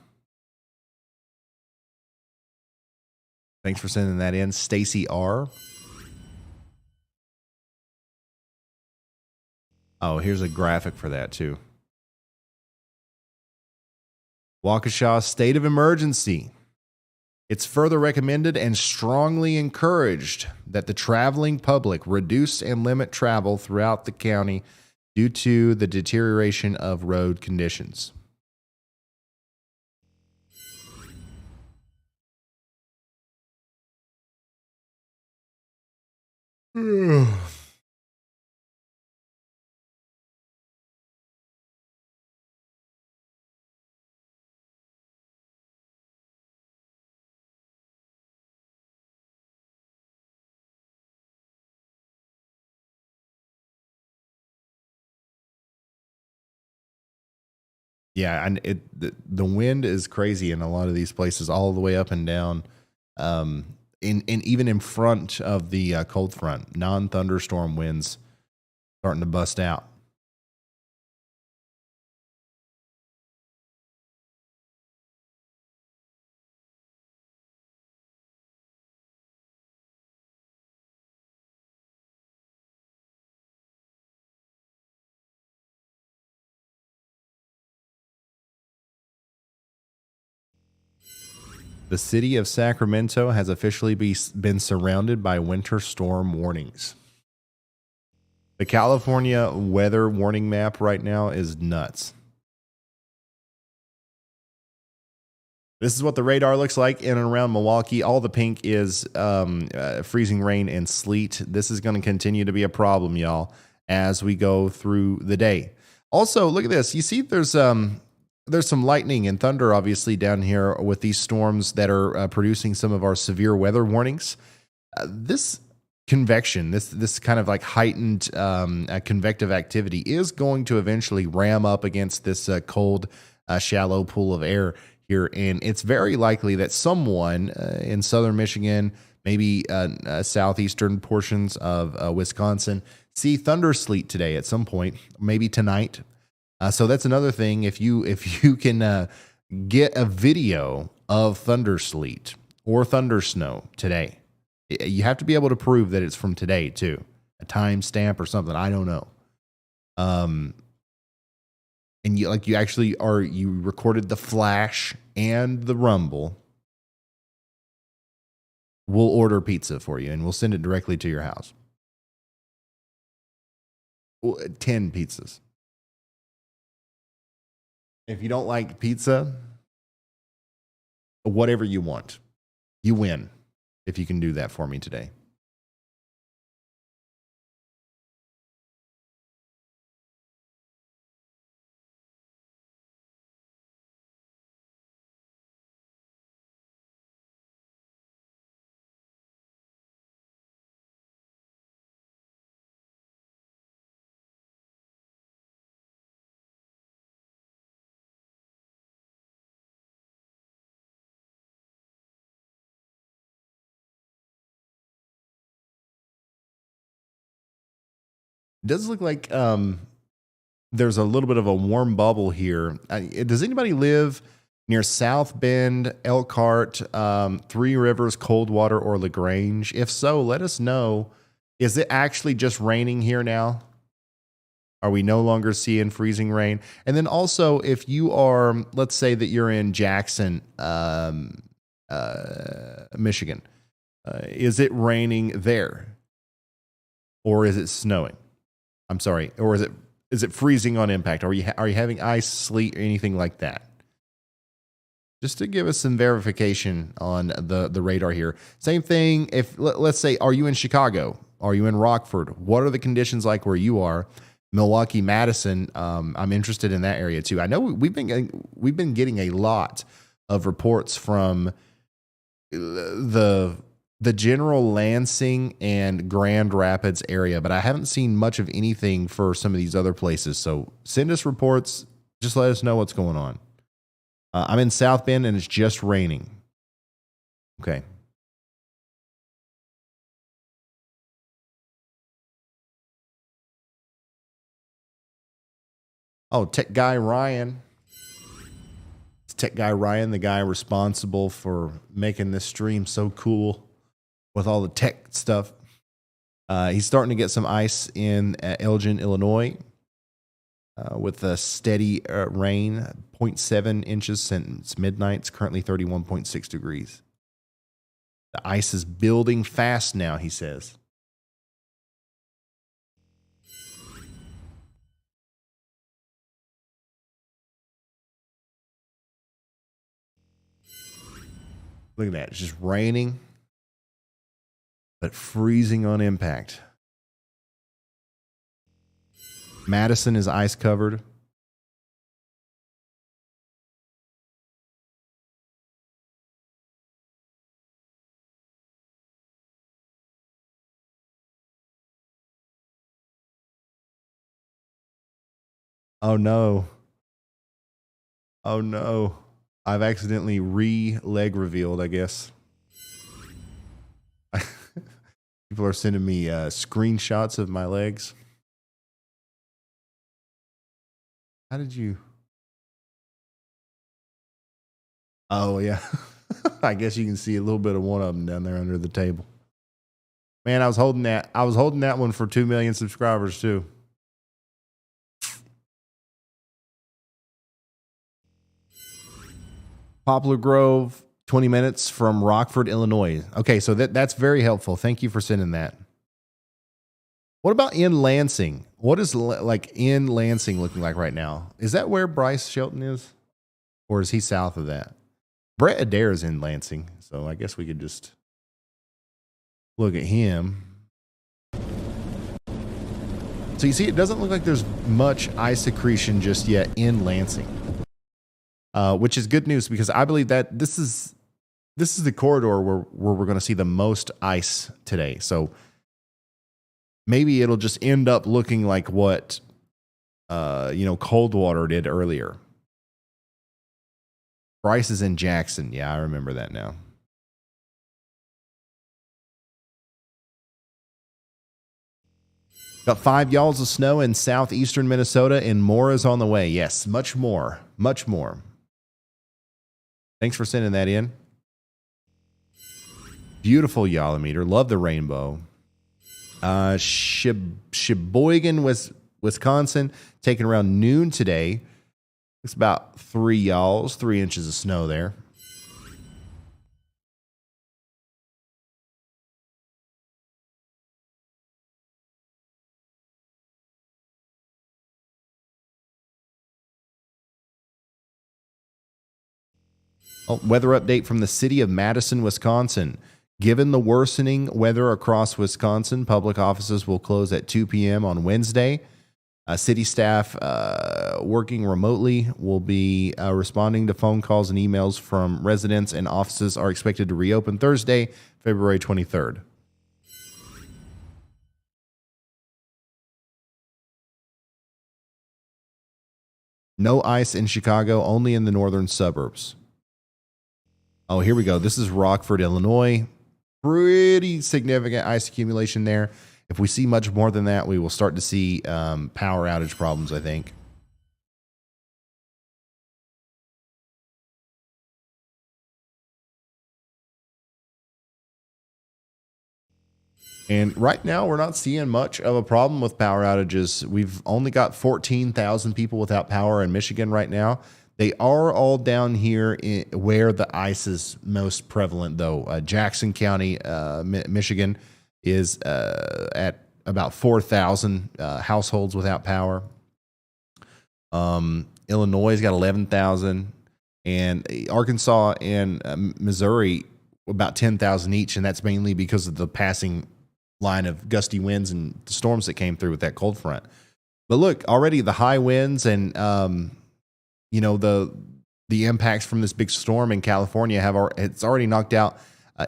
Thanks for sending that in, Stacy R. Oh, here's a graphic for that too. Waukesha state of emergency. It's further recommended and strongly encouraged that the traveling public reduce and limit travel throughout the county due to the deterioration of road conditions. Yeah, and the wind is crazy in a lot of these places, all the way up and down, in even in front of the cold front, non-thunderstorm winds starting to bust out. The city of Sacramento has officially been surrounded by winter storm warnings. The California weather warning map right now is nuts. This is what the radar looks like in and around Milwaukee. All the pink is freezing rain and sleet. This is going to continue to be a problem, y'all, as we go through the day. Also, look at this. You see there's some lightning and thunder, obviously, down here with these storms that are producing some of our severe weather warnings. This convection, this kind of like heightened convective activity is going to eventually ram up against this cold, shallow pool of air here. And it's very likely that someone in southern Michigan, maybe southeastern portions of Wisconsin, see thunder sleet today at some point, maybe tonight. So that's another thing. If you can get a video of thunder sleet or thunder snow today, you have to be able to prove that it's from today too, a timestamp or something. I don't know. And you recorded the flash and the rumble. We'll order pizza for you and we'll send it directly to your house. 10 pizzas. If you don't like pizza, whatever you want, you win if you can do that for me today. It does look like there's a little bit of a warm bubble here. Does anybody live near South Bend, Elkhart, Three Rivers, Coldwater, or LaGrange? If so, let us know. Is it actually just raining here now? Are we no longer seeing freezing rain? And then also, if you are, let's say that you're in Jackson, Michigan, is it raining there? Or is it snowing? I'm sorry. Or is it freezing on impact? Are you having ice, sleet, or anything like that? Just to give us some verification on the radar here. Same thing. If let's say, are you in Chicago? Are you in Rockford? What are the conditions like where you are? Milwaukee, Madison. I'm interested in that area too. I know we've been getting a lot of reports from the general Lansing and Grand Rapids area, but I haven't seen much of anything for some of these other places. So send us reports. Just let us know what's going on. I'm in South Bend and it's just raining. Okay. Oh, Tech Guy Ryan. It's Tech Guy Ryan, the guy responsible for making this stream so cool with all the tech stuff. He's starting to get some ice in Elgin, Illinois, with a steady rain, 0.7 inches since midnight. It's currently 31.6 degrees. The ice is building fast now, he says. Look at that. It's just raining, but freezing on impact. Madison is ice covered. Oh no. Oh no. I've accidentally leg revealed, I guess. People are sending me screenshots of my legs. How did you? Oh, yeah. I guess you can see a little bit of one of them down there under the table. Man, I was holding that. I was holding that one for 2 million subscribers too. Poplar Grove, 20 minutes from Rockford, Illinois. Okay, so that's very helpful. Thank you for sending that. What about in Lansing? What is like in Lansing looking like right now? Is that where Bryce Shelton is? Or is he south of that? Brett Adair is in Lansing, so I guess we could just look at him. So you see, it doesn't look like there's much ice accretion just yet in Lansing. Which is good news because I believe that this is the corridor where we're going to see the most ice today. So maybe it'll just end up looking like what Coldwater did earlier. Bryce is in Jackson. Yeah, I remember that now. Got 5 yalls of snow in southeastern Minnesota, and more is on the way. Yes, much more. Much more. Thanks for sending that in. Beautiful Yallometer. Love the rainbow. Sheboygan, Wisconsin, taking around noon today. It's about 3 yalls, 3 inches of snow there. Weather update from the city of Madison, Wisconsin. Given the worsening weather across Wisconsin, public offices will close at 2 p.m. on Wednesday. City staff working remotely will be responding to phone calls and emails from residents, and offices are expected to reopen Thursday, February 23rd. No ice in Chicago, only in the northern suburbs. Oh, here we go. This is Rockford, Illinois. Pretty significant ice accumulation there. if we see much more than that, we will start to see power outage problems, I think. And right now, we're not seeing much of a problem with power outages. We've only got 14,000 people without power in Michigan right now. They are all down here where the ice is most prevalent, though. Jackson County, Michigan, is at about 4,000 households without power. Illinois has got 11,000. And Arkansas and Missouri, about 10,000 each. And that's mainly because of the passing line of gusty winds and the storms that came through with that cold front. But look, already the high winds and the impacts from this big storm in California it's already knocked out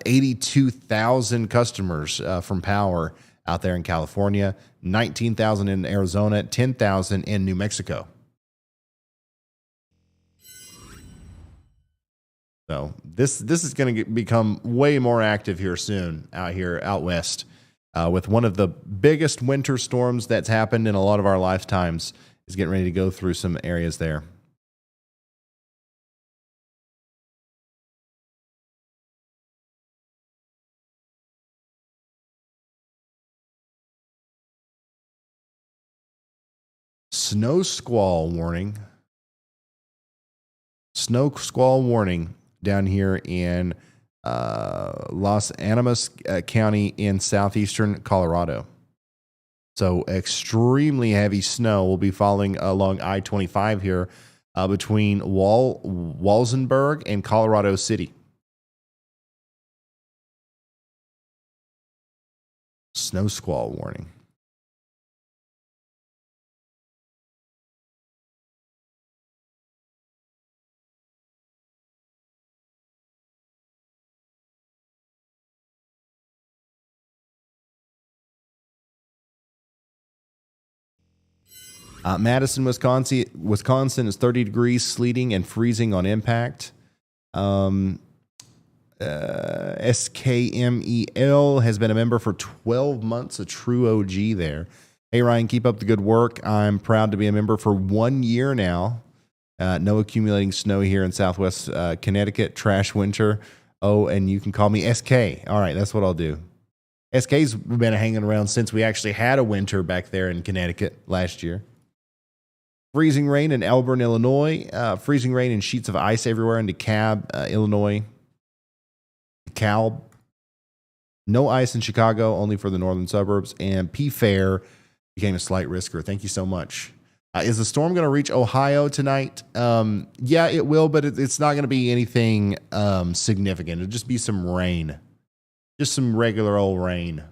82,000 customers from power out there in California, 19,000 in Arizona, 10,000 in New Mexico. So this is going to become way more active here soon out west. With one of the biggest winter storms that's happened in a lot of our lifetimes is getting ready to go through some areas there. Snow squall warning. Snow squall warning down here in Los Animas County in southeastern Colorado. So extremely heavy snow will be falling along I-25 here between Walsenburg and Colorado City. Snow squall warning. Madison, Wisconsin is 30 degrees, sleeting and freezing on impact. SKMEL has been a member for 12 months, a true OG there. Hey, Ryan, keep up the good work. I'm proud to be a member for 1 year now. No accumulating snow here in Southwest Connecticut. Trash winter. Oh, and you can call me SK. All right, that's what I'll do. SK's been hanging around since we actually had a winter back there in Connecticut last year. Freezing rain in Elburn, Illinois. Freezing rain and sheets of ice everywhere in DeKalb, Illinois. DeKalb. No ice in Chicago, only for the northern suburbs. And P-Fair became a slight risker. Thank you so much. Is the storm going to reach Ohio tonight? Yeah, it will, but it's not going to be anything significant. It'll just be some rain. Just some regular old rain.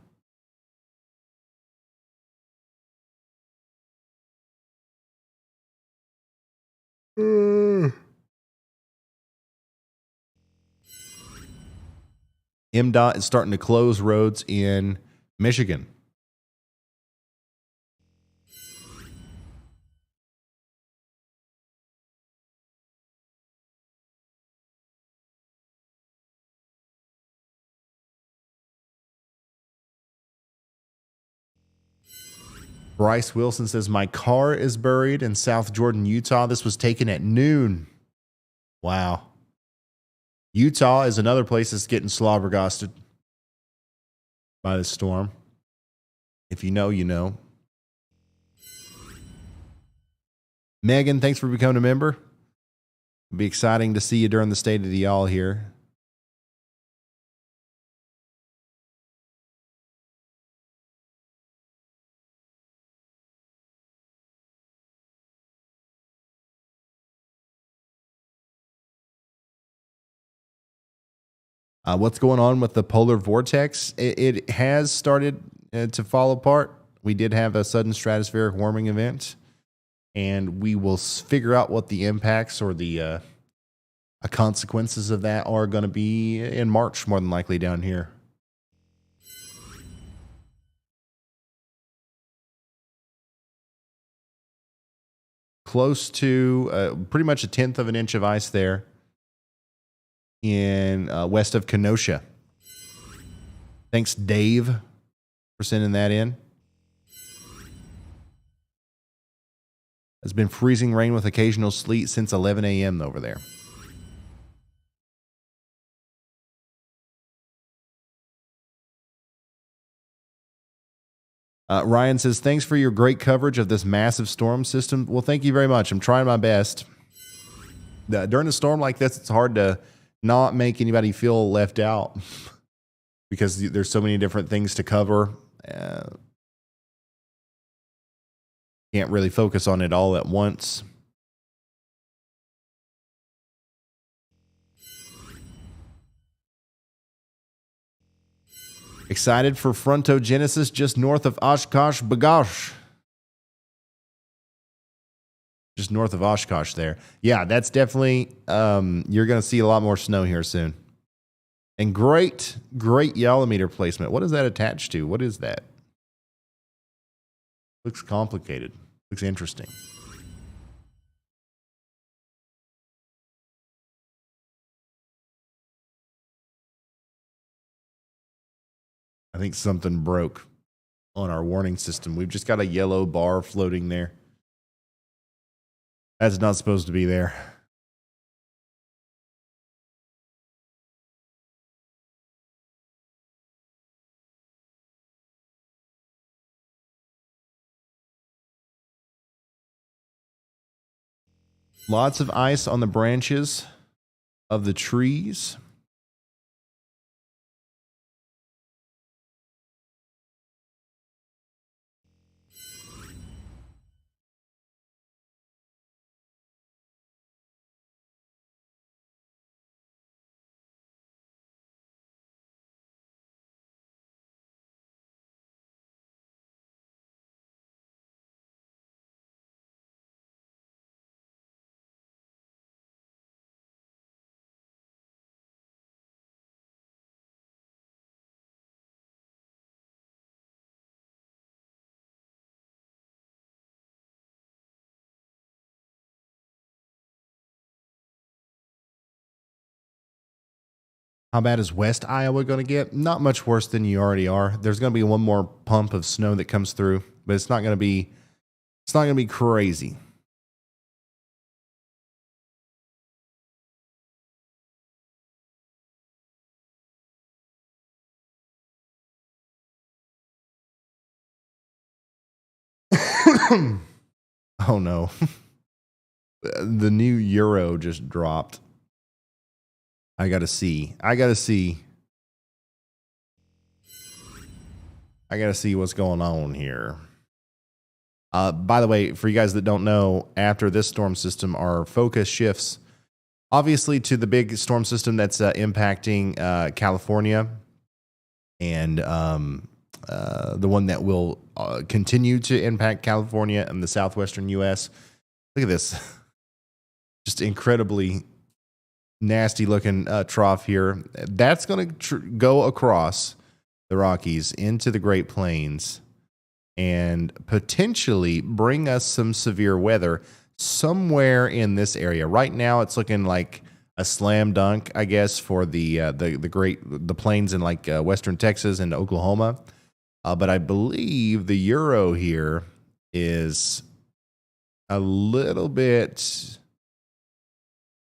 MDOT is starting to close roads in Michigan. Bryce Wilson says, my car is buried in South Jordan, Utah. This was taken at noon. Wow. Utah is another place that's getting slobbergosted by the storm. If you know, you know. Megan, thanks for becoming a member. It'll be exciting to see you during the State of the Y'all here. What's going on with the polar vortex? It has started to fall apart. We did have a sudden stratospheric warming event, and we will figure out what the impacts or the consequences of that are going to be in March, more than likely down here. Close to pretty much 1/10 of an inch of ice there in west of Kenosha. Thanks, Dave. for sending that in. It's been freezing rain with occasional sleet since 11 a.m. over there. Ryan says, thanks for your great coverage of this massive storm system. Well, thank you very much. I'm trying my best. During a storm like this, it's hard to not make anybody feel left out because there's so many different things to cover. Can't really focus on it all at once. Excited for frontogenesis just north of Oshkosh Bagosh. Just north of Oshkosh there. Yeah, that's definitely, you're going to see a lot more snow here soon. And great yellow placement. What is that attached to? What is that? Looks complicated. Looks interesting. I think something broke on our warning system. We've just got a yellow bar floating there. That's not supposed to be there. Lots of ice on the branches of the trees. How bad is West Iowa going to get? Not much worse than you already are. There's going to be one more pump of snow that comes through, but it's not going to be crazy. Oh no. The new euro just dropped. I gotta see what's going on here. By the way, for you guys that don't know, after this storm system, our focus shifts obviously to the big storm system that's impacting California, and the one that will continue to impact California and the southwestern U.S. Look at this. Just incredibly nasty looking trough here. That's going to go across the Rockies into the Great Plains and potentially bring us some severe weather somewhere in this area. Right now, it's looking like a slam dunk, I guess, for the plains in like western Texas and Oklahoma. But I believe the euro here is a little bit.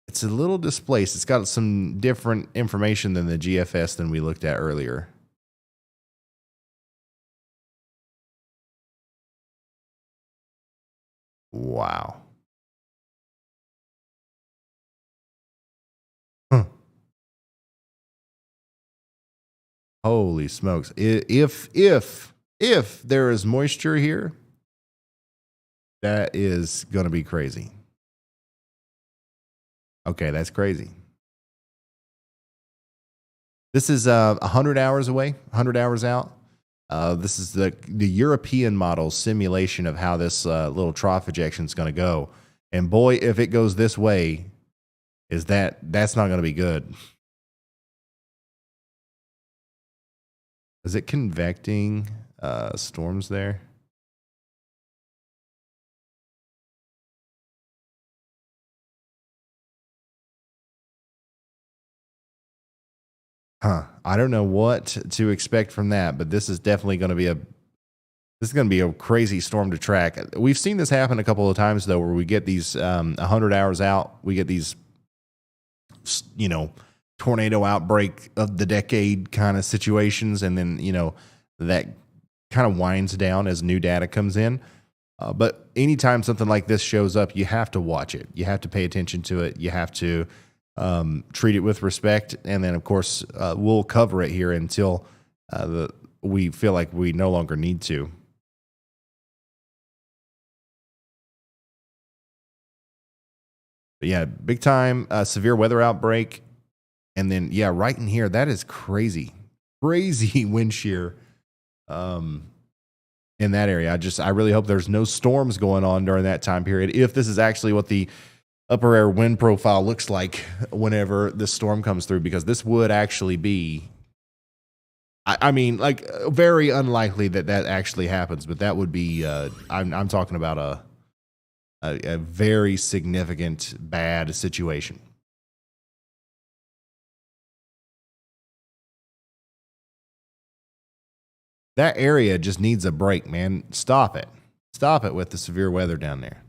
It's a little displaced. It's got some different information than the GFS than we looked at earlier. Wow. Huh. Holy smokes. If there is moisture here, that is going to be crazy. Okay, that's crazy. This is 100 hours away, 100 hours out. This is the European model simulation of how this little trough ejection is going to go. And boy, if it goes this way, that's not going to be good. Is it convecting storms there? I don't know what to expect from that, but this is definitely going to be a crazy storm to track. We've seen this happen a couple of times though, where we get these 100 hours out, we get these, tornado outbreak of the decade kind of situations, and then that kind of winds down as new data comes in. But anytime something like this shows up, you have to watch it. You have to pay attention to it. You have to treat it with respect, and then of course we'll cover it here until we feel like we no longer need to. But yeah, big time severe weather outbreak, and then right in here, that is crazy wind shear in that area. I really hope there's no storms going on during that time period, if this is actually what the upper air wind profile looks like whenever this storm comes through, because this would actually be, I mean, like, very unlikely that actually happens, but that would be, I'm talking about a very significant bad situation. That area just needs a break, man. Stop it. Stop it with the severe weather down there.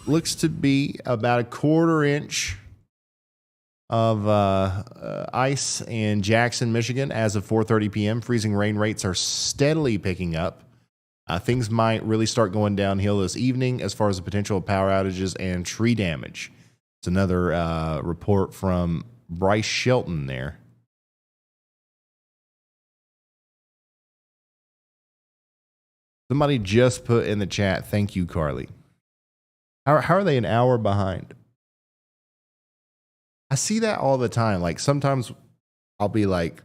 Looks to be about a 1/4 inch of ice in Jackson, Michigan as of 4:30 p.m. Freezing rain rates are steadily picking up. Things might really start going downhill this evening as far as the potential of power outages and tree damage. It's another report from Bryce Shelton there. Somebody just put in the chat, thank you, Carly. How are they an hour behind? I see that all the time. Like, sometimes I'll be like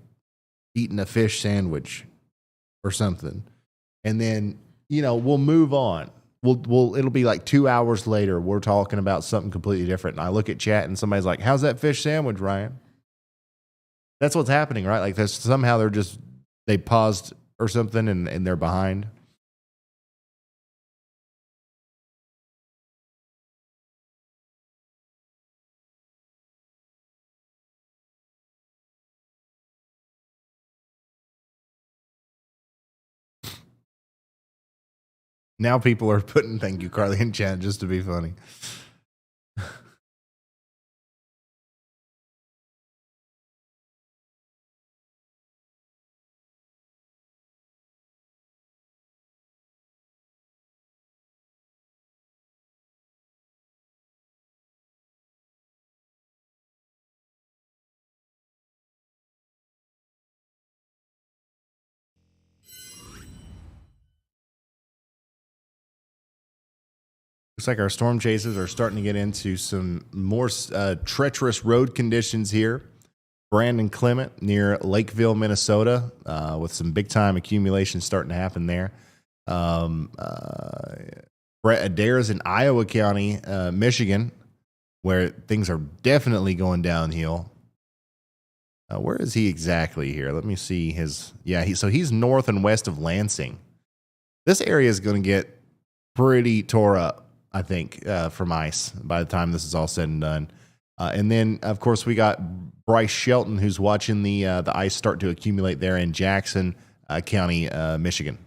eating a fish sandwich or something, and then we'll move on. It'll be like 2 hours later, we're talking about something completely different, and I look at chat and somebody's like, "How's that fish sandwich, Ryan?" That's what's happening, right? Like, somehow they paused or something, and they're behind. Now people are putting thank you, Carly, in chat just to be funny. Looks like our storm chasers are starting to get into some more treacherous road conditions here. Brandon Clement near Lakeville, Minnesota, with some big time accumulation starting to happen there. Brett Adair's in Iowa County, Michigan, where things are definitely going downhill. Where is he exactly here? Let me see his. Yeah, he's north and west of Lansing. This area is going to get pretty tore up, I think, from ice by the time this is all said and done. And then, of course, we got Bryce Shelton, who's watching the ice start to accumulate there in Jackson County, Michigan.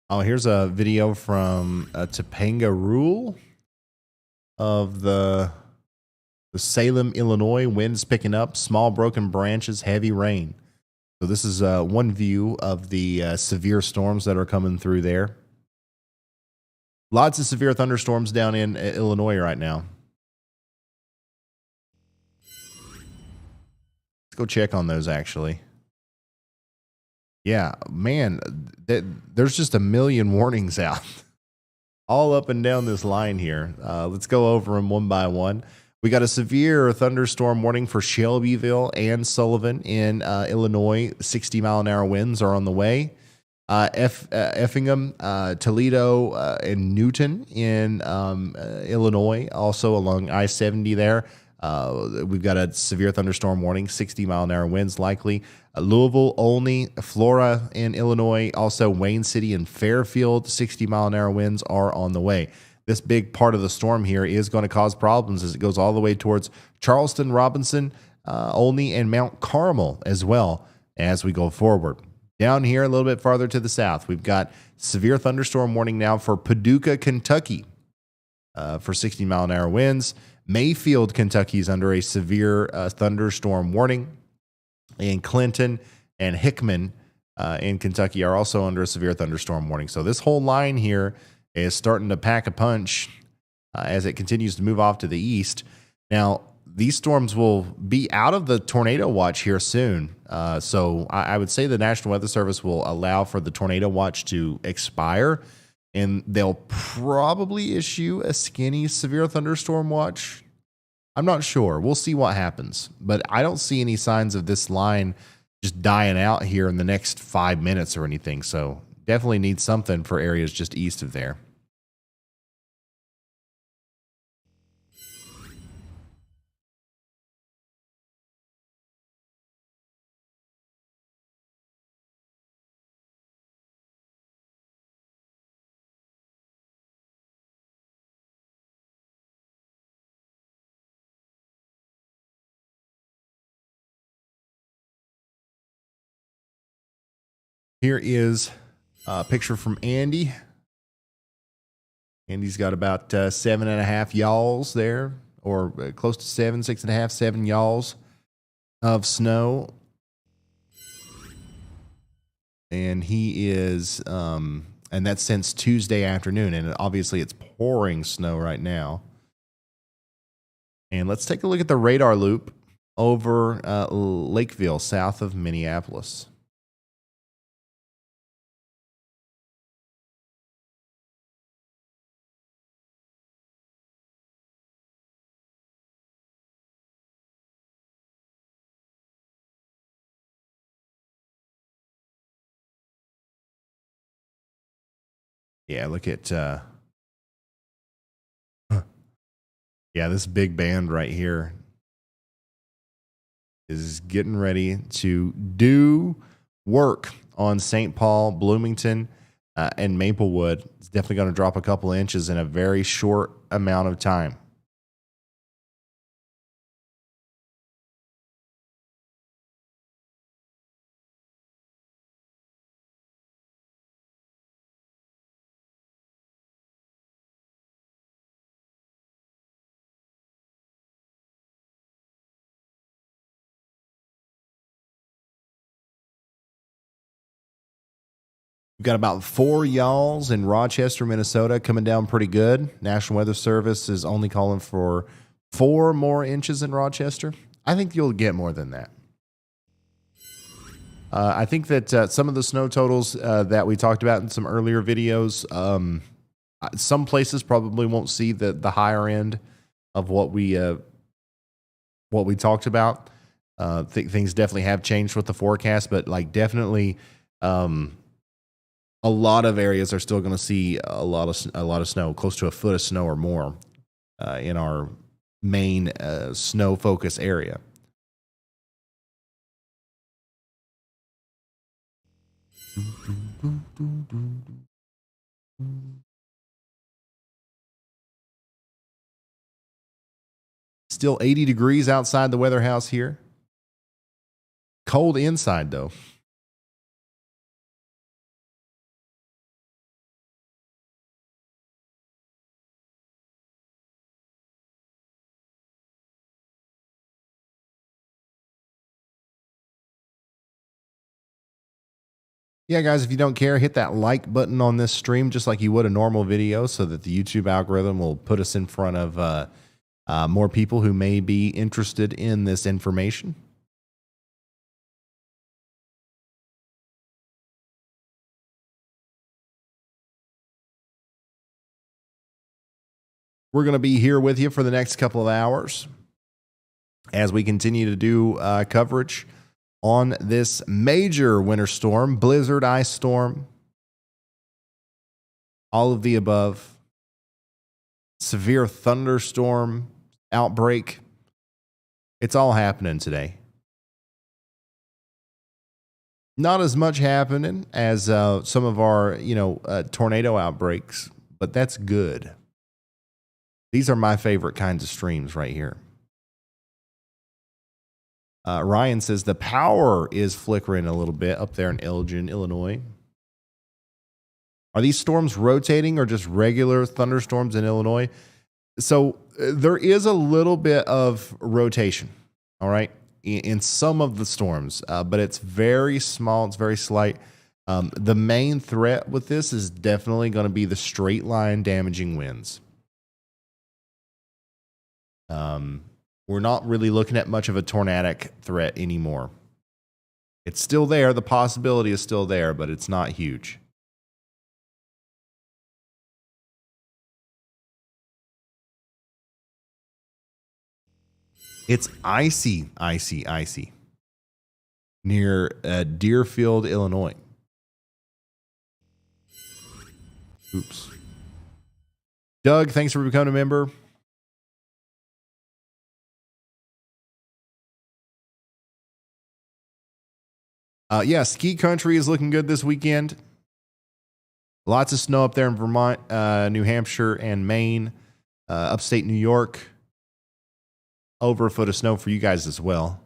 Oh, here's a video from Topanga Rule of the Salem, Illinois. Winds picking up, small broken branches, heavy rain. So this is one view of the severe storms that are coming through there. Lots of severe thunderstorms down in Illinois right now. Let's go check on those, actually. Yeah, man, there's just a million warnings out all up and down this line here. Let's go over them one by one. We got a severe thunderstorm warning for Shelbyville and Sullivan in Illinois. 60-mile-an-hour winds are on the way. Effingham, Toledo, and Newton in Illinois, also along I-70 there. We've got a severe thunderstorm warning, 60-mile-an-hour winds likely. Louisville, Olney, Flora in Illinois, also Wayne City and Fairfield, 60-mile-an-hour winds are on the way. This big part of the storm here is going to cause problems as it goes all the way towards Charleston, Robinson, Olney, and Mount Carmel as well as we go forward. Down here a little bit farther to the south, we've got severe thunderstorm warning now for Paducah, Kentucky for 60-mile-an-hour winds. Mayfield, Kentucky is under a severe thunderstorm warning. And Clinton and Hickman in Kentucky are also under a severe thunderstorm warning. So this whole line here is starting to pack a punch as it continues to move off to the east. Now, these storms will be out of the tornado watch here soon. So I would say the National Weather Service will allow for the tornado watch to expire, and they'll probably issue a skinny severe thunderstorm watch. I'm not sure. We'll see what happens. But I don't see any signs of this line just dying out here in the next 5 minutes or anything. So definitely need something for areas just east of there. Here is a picture from Andy. Andy's got about 7.5 yalls there, or close to 7, 6.5, 7 yalls of snow. And he is, and that's since Tuesday afternoon. And obviously it's pouring snow right now. And let's take a look at the radar loop over Lakeville, south of Minneapolis. Yeah, look at yeah, this big band right here is getting ready to do work on St. Paul, Bloomington, and Maplewood. It's definitely going to drop a couple inches in a very short amount of time. We've got about 4 yalls in Rochester, Minnesota, coming down pretty good. National Weather Service is only calling for 4 more inches in Rochester. I think you'll get more than that. I think that some of the snow totals that we talked about in some earlier videos, some places probably won't see the higher end of what we talked about. Things definitely have changed with the forecast, but like definitely. A lot of areas are still going to see a lot of snow, close to a foot of snow or more in our main snow focus area. Still 80 degrees outside the weather house here. Cold inside though. Yeah, guys, if you don't care, hit that like button on this stream just like you would a normal video so that the YouTube algorithm will put us in front of more people who may be interested in this information. We're going to be here with you for the next couple of hours as we continue to do coverage on this major winter storm, blizzard, ice storm, all of the above, severe thunderstorm outbreak. It's all happening today. Not as much happening as some of our, tornado outbreaks, but that's good. These are my favorite kinds of streams right here. Ryan says the power is flickering a little bit up there in Elgin, Illinois. Are these storms rotating or just regular thunderstorms in Illinois? So there is a little bit of rotation, all right, in some of the storms, but it's very small. It's very slight. The main threat with this is definitely going to be the straight line damaging winds. We're not really looking at much of a tornadic threat anymore. It's still there. The possibility is still there, but it's not huge. It's icy near Deerfield, Illinois. Oops. Doug, thanks for becoming a member. Ski country is looking good this weekend. Lots of snow up there in Vermont, New Hampshire, and Maine, upstate New York. Over a foot of snow for you guys as well.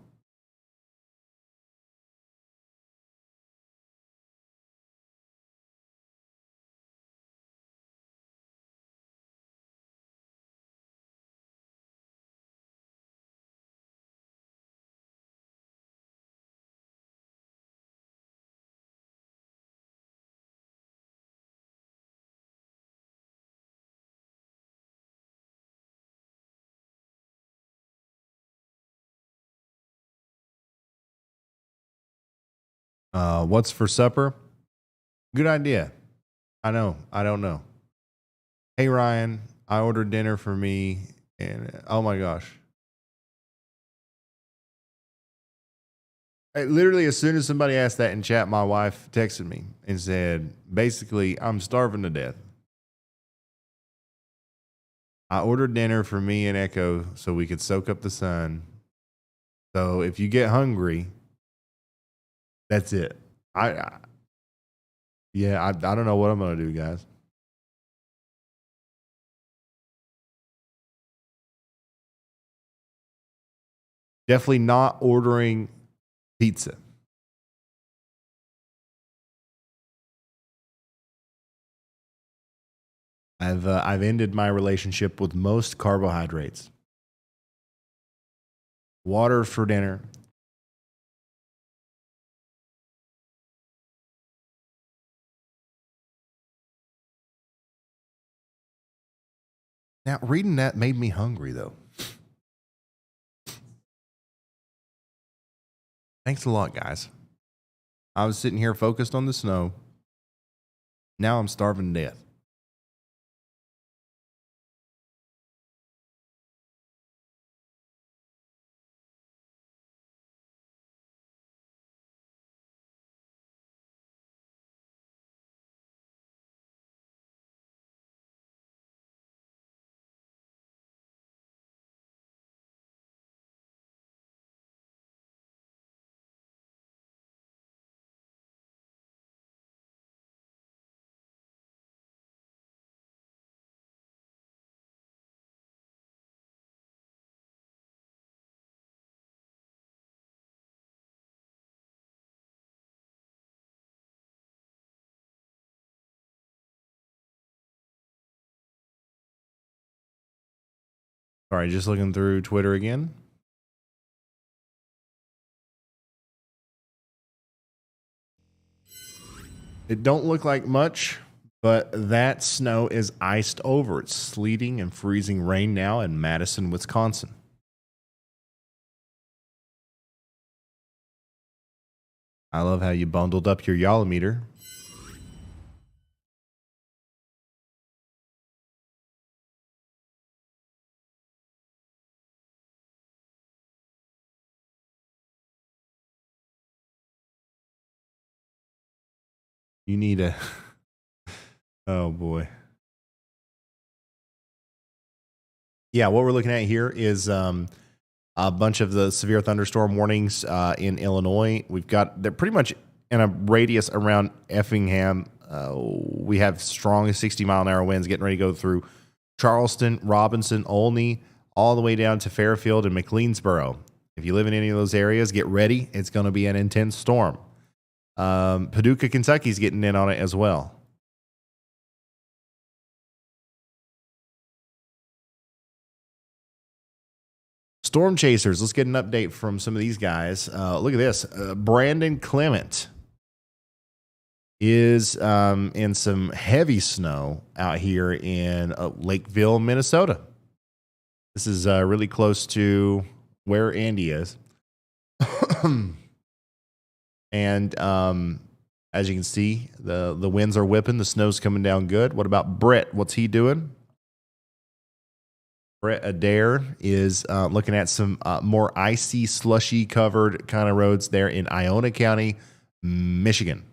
What's for supper? Good idea. I know. I don't know. Hey, Ryan, I ordered dinner for me. And oh my gosh. Literally, as soon as somebody asked that in chat, my wife texted me and said, basically, I'm starving to death. I ordered dinner for me and Echo so we could soak up the sun. So if you get hungry, that's it. I don't know what I'm going to do, guys. Definitely not ordering pizza. I've ended my relationship with most carbohydrates. Water for dinner. Now, reading that made me hungry, though. Thanks a lot, guys. I was sitting here focused on the snow. Now I'm starving to death. Sorry, just looking through Twitter again. It don't look like much, but that snow is iced over. It's sleeting and freezing rain now in Madison, Wisconsin. I love how you bundled up your Yolometer. You need a. Oh boy. Yeah, what we're looking at here is a bunch of the severe thunderstorm warnings in Illinois. They're pretty much in a radius around Effingham. We have strong 60-mile-an-hour winds getting ready to go through Charleston, Robinson, Olney, all the way down to Fairfield and McLeansboro. If you live in any of those areas, get ready. It's going to be an intense storm. Paducah, Kentucky's getting in on it as well. Storm chasers. Let's get an update from some of these guys. Look at this. Brandon Clement is in some heavy snow out here in Lakeville, Minnesota. This is really close to where Andy is. And as you can see, the winds are whipping. The snow's coming down good. What about Brett? What's he doing? Brett Adair is looking at some more icy, slushy covered kind of roads there in Iona County, Michigan.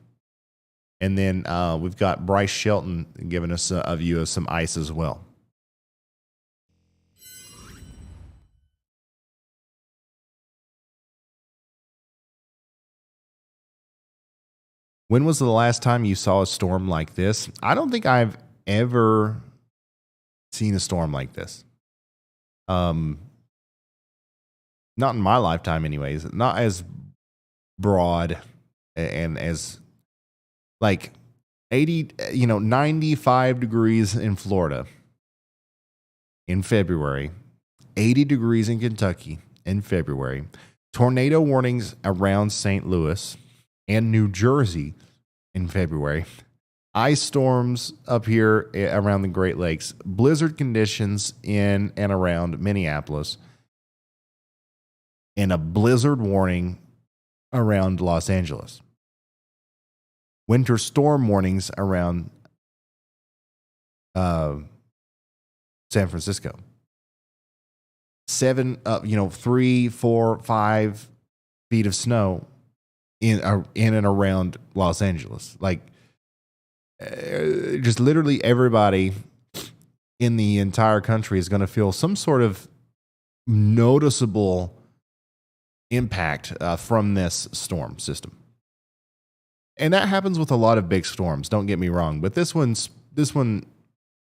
And then we've got Bryce Shelton giving us a view of some ice as well. When was the last time you saw a storm like this? I don't think I've ever seen a storm like this. Not in my lifetime anyways. Not as broad and as like 95 degrees in Florida in February, 80 degrees in Kentucky in February, tornado warnings around St. Louis and New Jersey in February, ice storms up here around the Great Lakes, blizzard conditions in and around Minneapolis, and a blizzard warning around Los Angeles. Winter storm warnings around San Francisco. 3, 4, 5 feet of snow in and around Los Angeles. Like, just literally everybody in the entire country is going to feel some sort of noticeable impact from this storm system. And that happens with a lot of big storms, don't get me wrong, but this one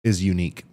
is unique.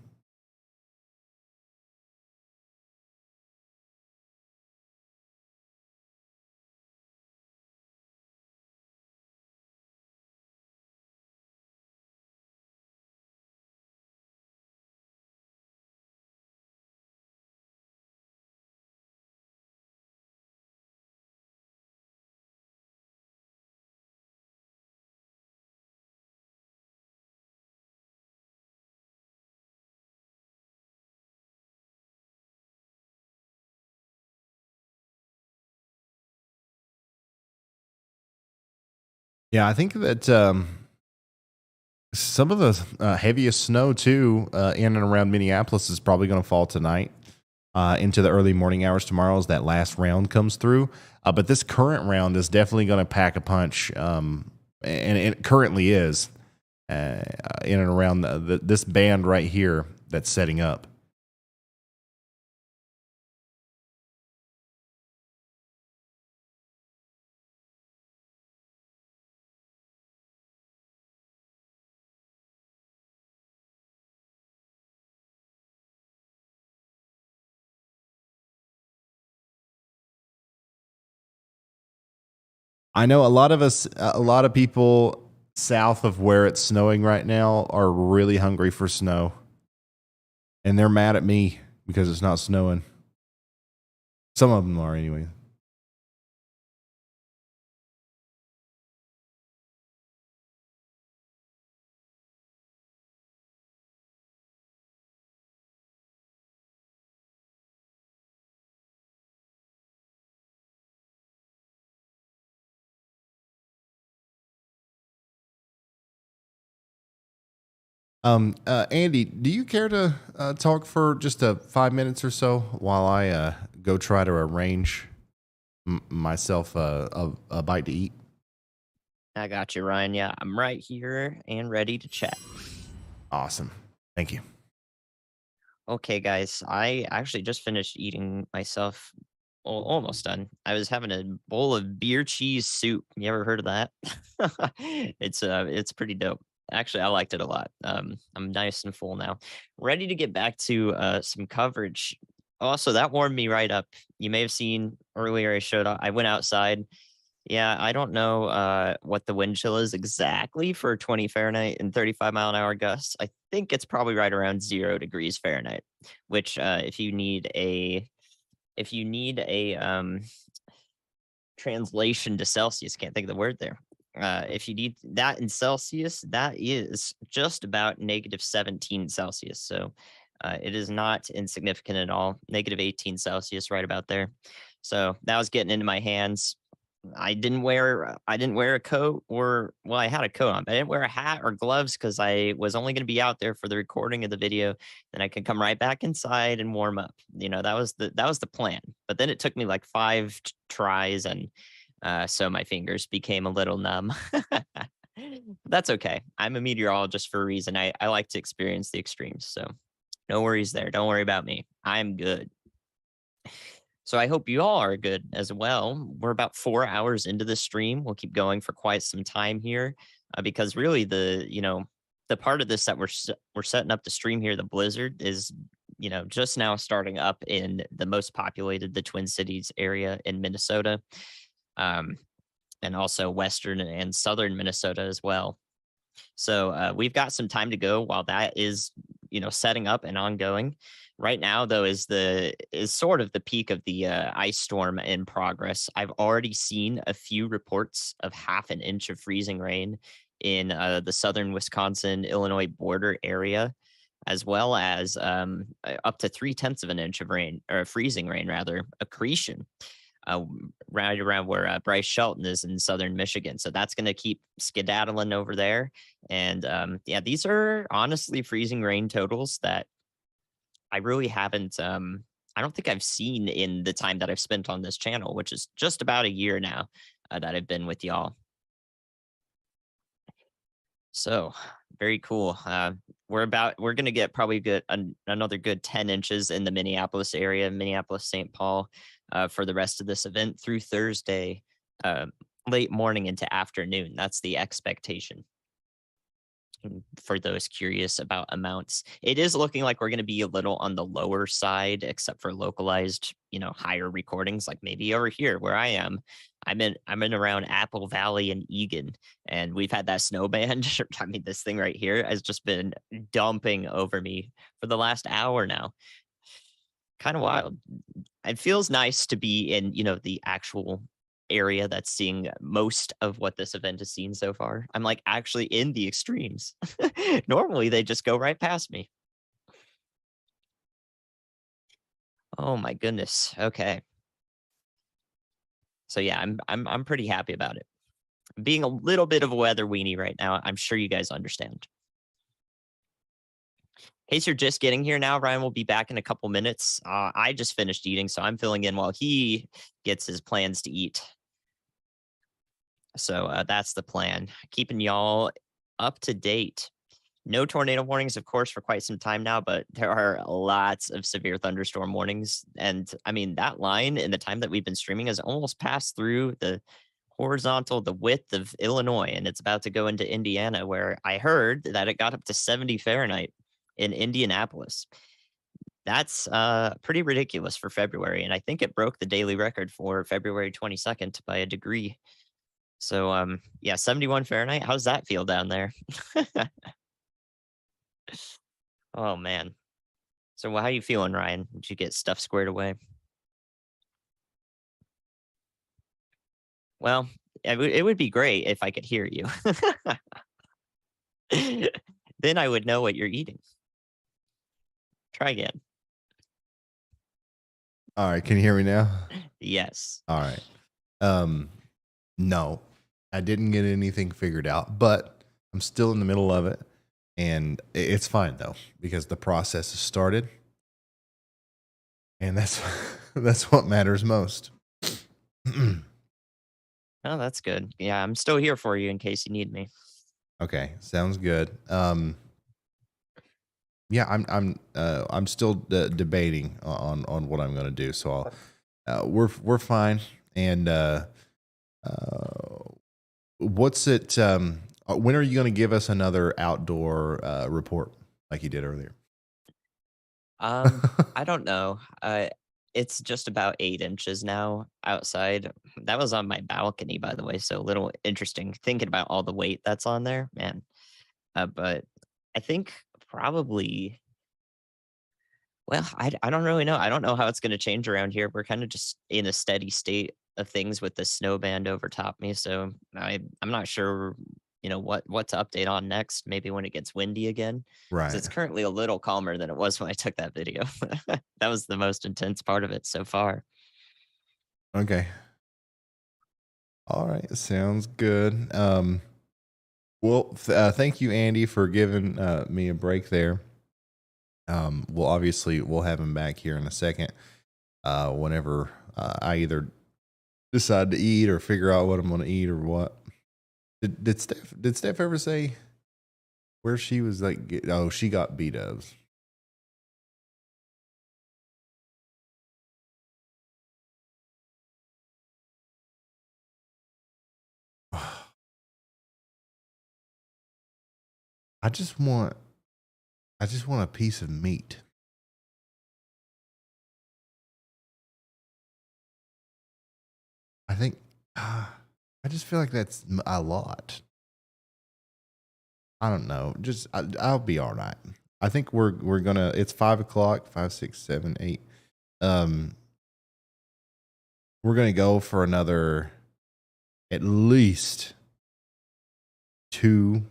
Yeah, I think that some of the heaviest snow, too, in and around Minneapolis is probably going to fall tonight into the early morning hours tomorrow as that last round comes through. But this current round is definitely going to pack a punch, and it currently is in and around this band right here that's setting up. I know a lot of people south of where it's snowing right now are really hungry for snow. And they're mad at me because it's not snowing. Some of them are anyway. Andy, do you care to talk for just 5 minutes or so while I go try to arrange myself a bite to eat? I got you, Ryan. Yeah, I'm right here and ready to chat. Awesome. Thank you. Okay, guys, I actually just finished eating myself. Almost done. I was having a bowl of beer cheese soup. You ever heard of that? It's pretty dope. Actually, I liked it a lot. I'm nice and full now. Ready to get back to some coverage. Also, that warmed me right up. You may have seen earlier I went outside. Yeah, I don't know what the wind chill is exactly for 20 Fahrenheit and 35-mile-an-hour gusts. I think it's probably right around 0 degrees Fahrenheit, which if you need a translation to Celsius, can't think of the word there. If you need that in Celsius, that is just about -17 Celsius. So it is not insignificant at all. -18 Celsius, right about there. So that was getting into my hands. I didn't wear a coat, or well, I had a coat on, but I didn't wear a hat or gloves because I was only going to be out there for the recording of the video. Then I could come right back inside and warm up. That was the plan. But then it took me like 5 tries, and so my fingers became a little numb. That's okay. I'm a meteorologist for a reason. I like to experience the extremes. So no worries there. Don't worry about me. I'm good. So I hope you all are good as well. We're about 4 hours into the stream. We'll keep going for quite some time here because really the part of this that we're setting up the stream here, the blizzard is, just now starting up in the most populated, the Twin Cities area in Minnesota, and also Western and Southern Minnesota as well. So we've got some time to go while that is, setting up and ongoing. Right now, though, is sort of the peak of the ice storm in progress. I've already seen a few reports of 1/2 inch of freezing rain in the southern Wisconsin, Illinois border area, as well as up to 3/10 of an inch of rain, or freezing rain rather, accretion, right around where Bryce Shelton is in southern Michigan. So that's going to keep skedaddling over there. And yeah, these are honestly freezing rain totals that I really haven't, I don't think I've seen in the time that I've spent on this channel, which is just about a year now that I've been with y'all. So very cool. We're going to get probably another good 10 inches in the Minneapolis area, Minneapolis, St. Paul, for the rest of this event through Thursday, late morning into afternoon. That's the expectation. For those curious about amounts, it is looking like we're going to be a little on the lower side, except for localized, higher recordings, like maybe over here where I am. I'm in around Apple Valley and Egan, and we've had that snow band. I mean, this thing right here has just been dumping over me for the last hour now. Kind of wild. It feels nice to be in, the actual area that's seeing most of what this event has seen so far. I'm like actually in the extremes. Normally they just go right past me. Oh my goodness. Okay. So yeah, I'm pretty happy about it. Being a little bit of a weather weenie right now, I'm sure you guys understand. In case you're just getting here now, Ryan will be back in a couple minutes. I just finished eating, so I'm filling in while he gets his plans to eat. So that's the plan. Keeping y'all up to date. No tornado warnings, of course, for quite some time now, but there are lots of severe thunderstorm warnings. And I mean, that line in the time that we've been streaming has almost passed through the width of Illinois, and it's about to go into Indiana, where I heard that it got up to 70 Fahrenheit in Indianapolis. That's pretty ridiculous for February, and I think it broke the daily record for February 22nd by a degree. So, yeah, 71 Fahrenheit. How's that feel down there? Oh, man. So how are you feeling, Ryan? Did you get stuff squared away? Well, it would be great if I could hear you. Then I would know what you're eating. Try again. All right. Can you hear me now? Yes. All right. No, I didn't get anything figured out, but I'm still in the middle of it. And it's fine though, because the process has started. And that's what matters most. Oh, that's good. Yeah, I'm still here for you in case you need me. Okay, sounds good. Yeah, I'm still debating on what I'm going to do. So we're fine. And what's it? When are you going to give us another outdoor report like you did earlier? I don't know. It's just about 8 inches now outside. That was on my balcony, by the way. So a little interesting thinking about all the weight that's on there, man. But I think probably, well, I don't really know. I don't know how it's going to change around here. We're kind of just in a steady state of things with the snow band over top me. So I'm not sure, what to update on next. Maybe when it gets windy again. So Right. it's currently a little calmer than it was when I took that video. That was the most intense part of it so far. Okay. All right. Sounds good. Well, thank you, Andy, for giving me a break there. We'll have him back here in a second. Whenever I either decide to eat or figure out what I'm going to eat or what. Did Steph ever say where she was like? Oh, she got B-dubs. I just want a piece of meat. I think I just feel like that's a lot. I don't know. Just I'll be all right. I think we're gonna. It's 5 o'clock. 5, 6, 7, 8. We're gonna go for another at least 2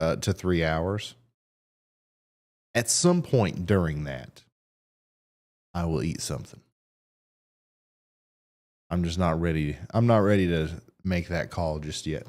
to 3 hours. At some point during that, I will eat something. I'm just not ready. I'm not ready to make that call just yet.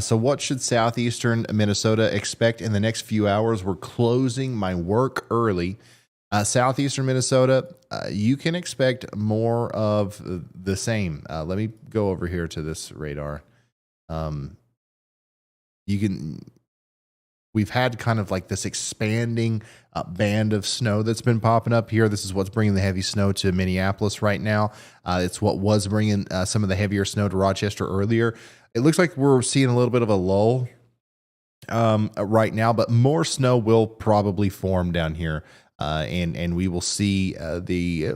So what should southeastern Minnesota expect in the next few hours? We're closing my work early. Southeastern Minnesota, you can expect more of the same. Let me go over here to this radar. We've had kind of like this expanding band of snow that's been popping up here. This is what's bringing the heavy snow to Minneapolis right now. It's what was bringing some of the heavier snow to Rochester earlier. It looks like we're seeing a little bit of a lull right now, but more snow will probably form down here. And we will see the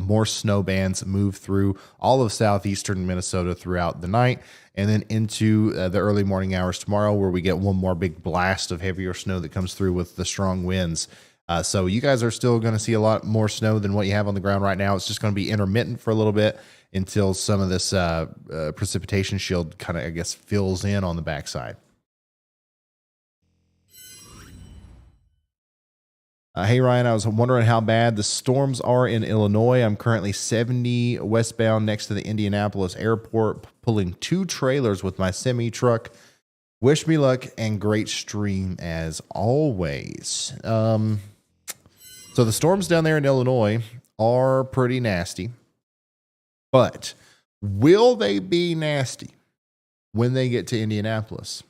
more snow bands move through all of southeastern Minnesota throughout the night, and then into the early morning hours tomorrow, where we get one more big blast of heavier snow that comes through with the strong winds. So you guys are still going to see a lot more snow than what you have on the ground right now. It's just going to be intermittent for a little bit until some of this precipitation shield kind of, I guess, fills in on the backside. Hey, Ryan, I was wondering how bad the storms are in Illinois. I'm currently 70 westbound next to the Indianapolis airport, pulling 2 trailers with my semi truck. Wish me luck and great stream as always. So the storms down there in Illinois are pretty nasty. But will they be nasty when they get to Indianapolis?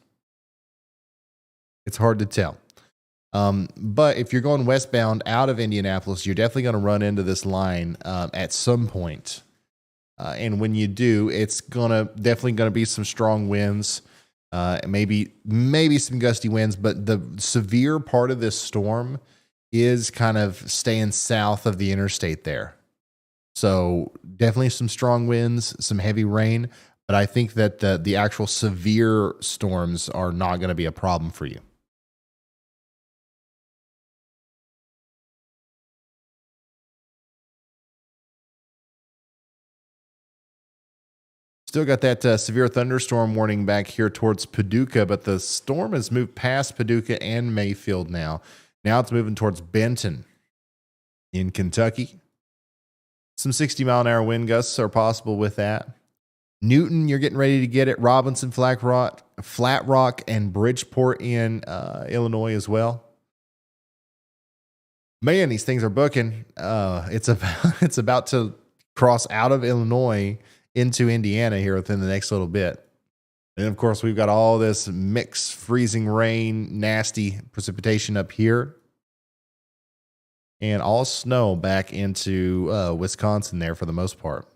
It's hard to tell. But if you're going westbound out of Indianapolis, you're definitely going to run into this line at some point. And when you do, it's definitely going to be some strong winds, maybe some gusty winds. But the severe part of this storm is kind of staying south of the interstate there. So definitely some strong winds, some heavy rain. But I think that the actual severe storms are not going to be a problem for you. Still got that severe thunderstorm warning back here towards Paducah, but the storm has moved past Paducah and Mayfield now. Now it's moving towards Benton in Kentucky. Some 60-mile-an-hour wind gusts are possible with that. Newton, you're getting ready to get it. Robinson, Flat Rock, and Bridgeport in Illinois as well. Man, these things are booking. It's about to cross out of Illinois into Indiana here within the next little bit. And of course, we've got all this mixed freezing rain, nasty precipitation up here. And all snow back into Wisconsin there for the most part.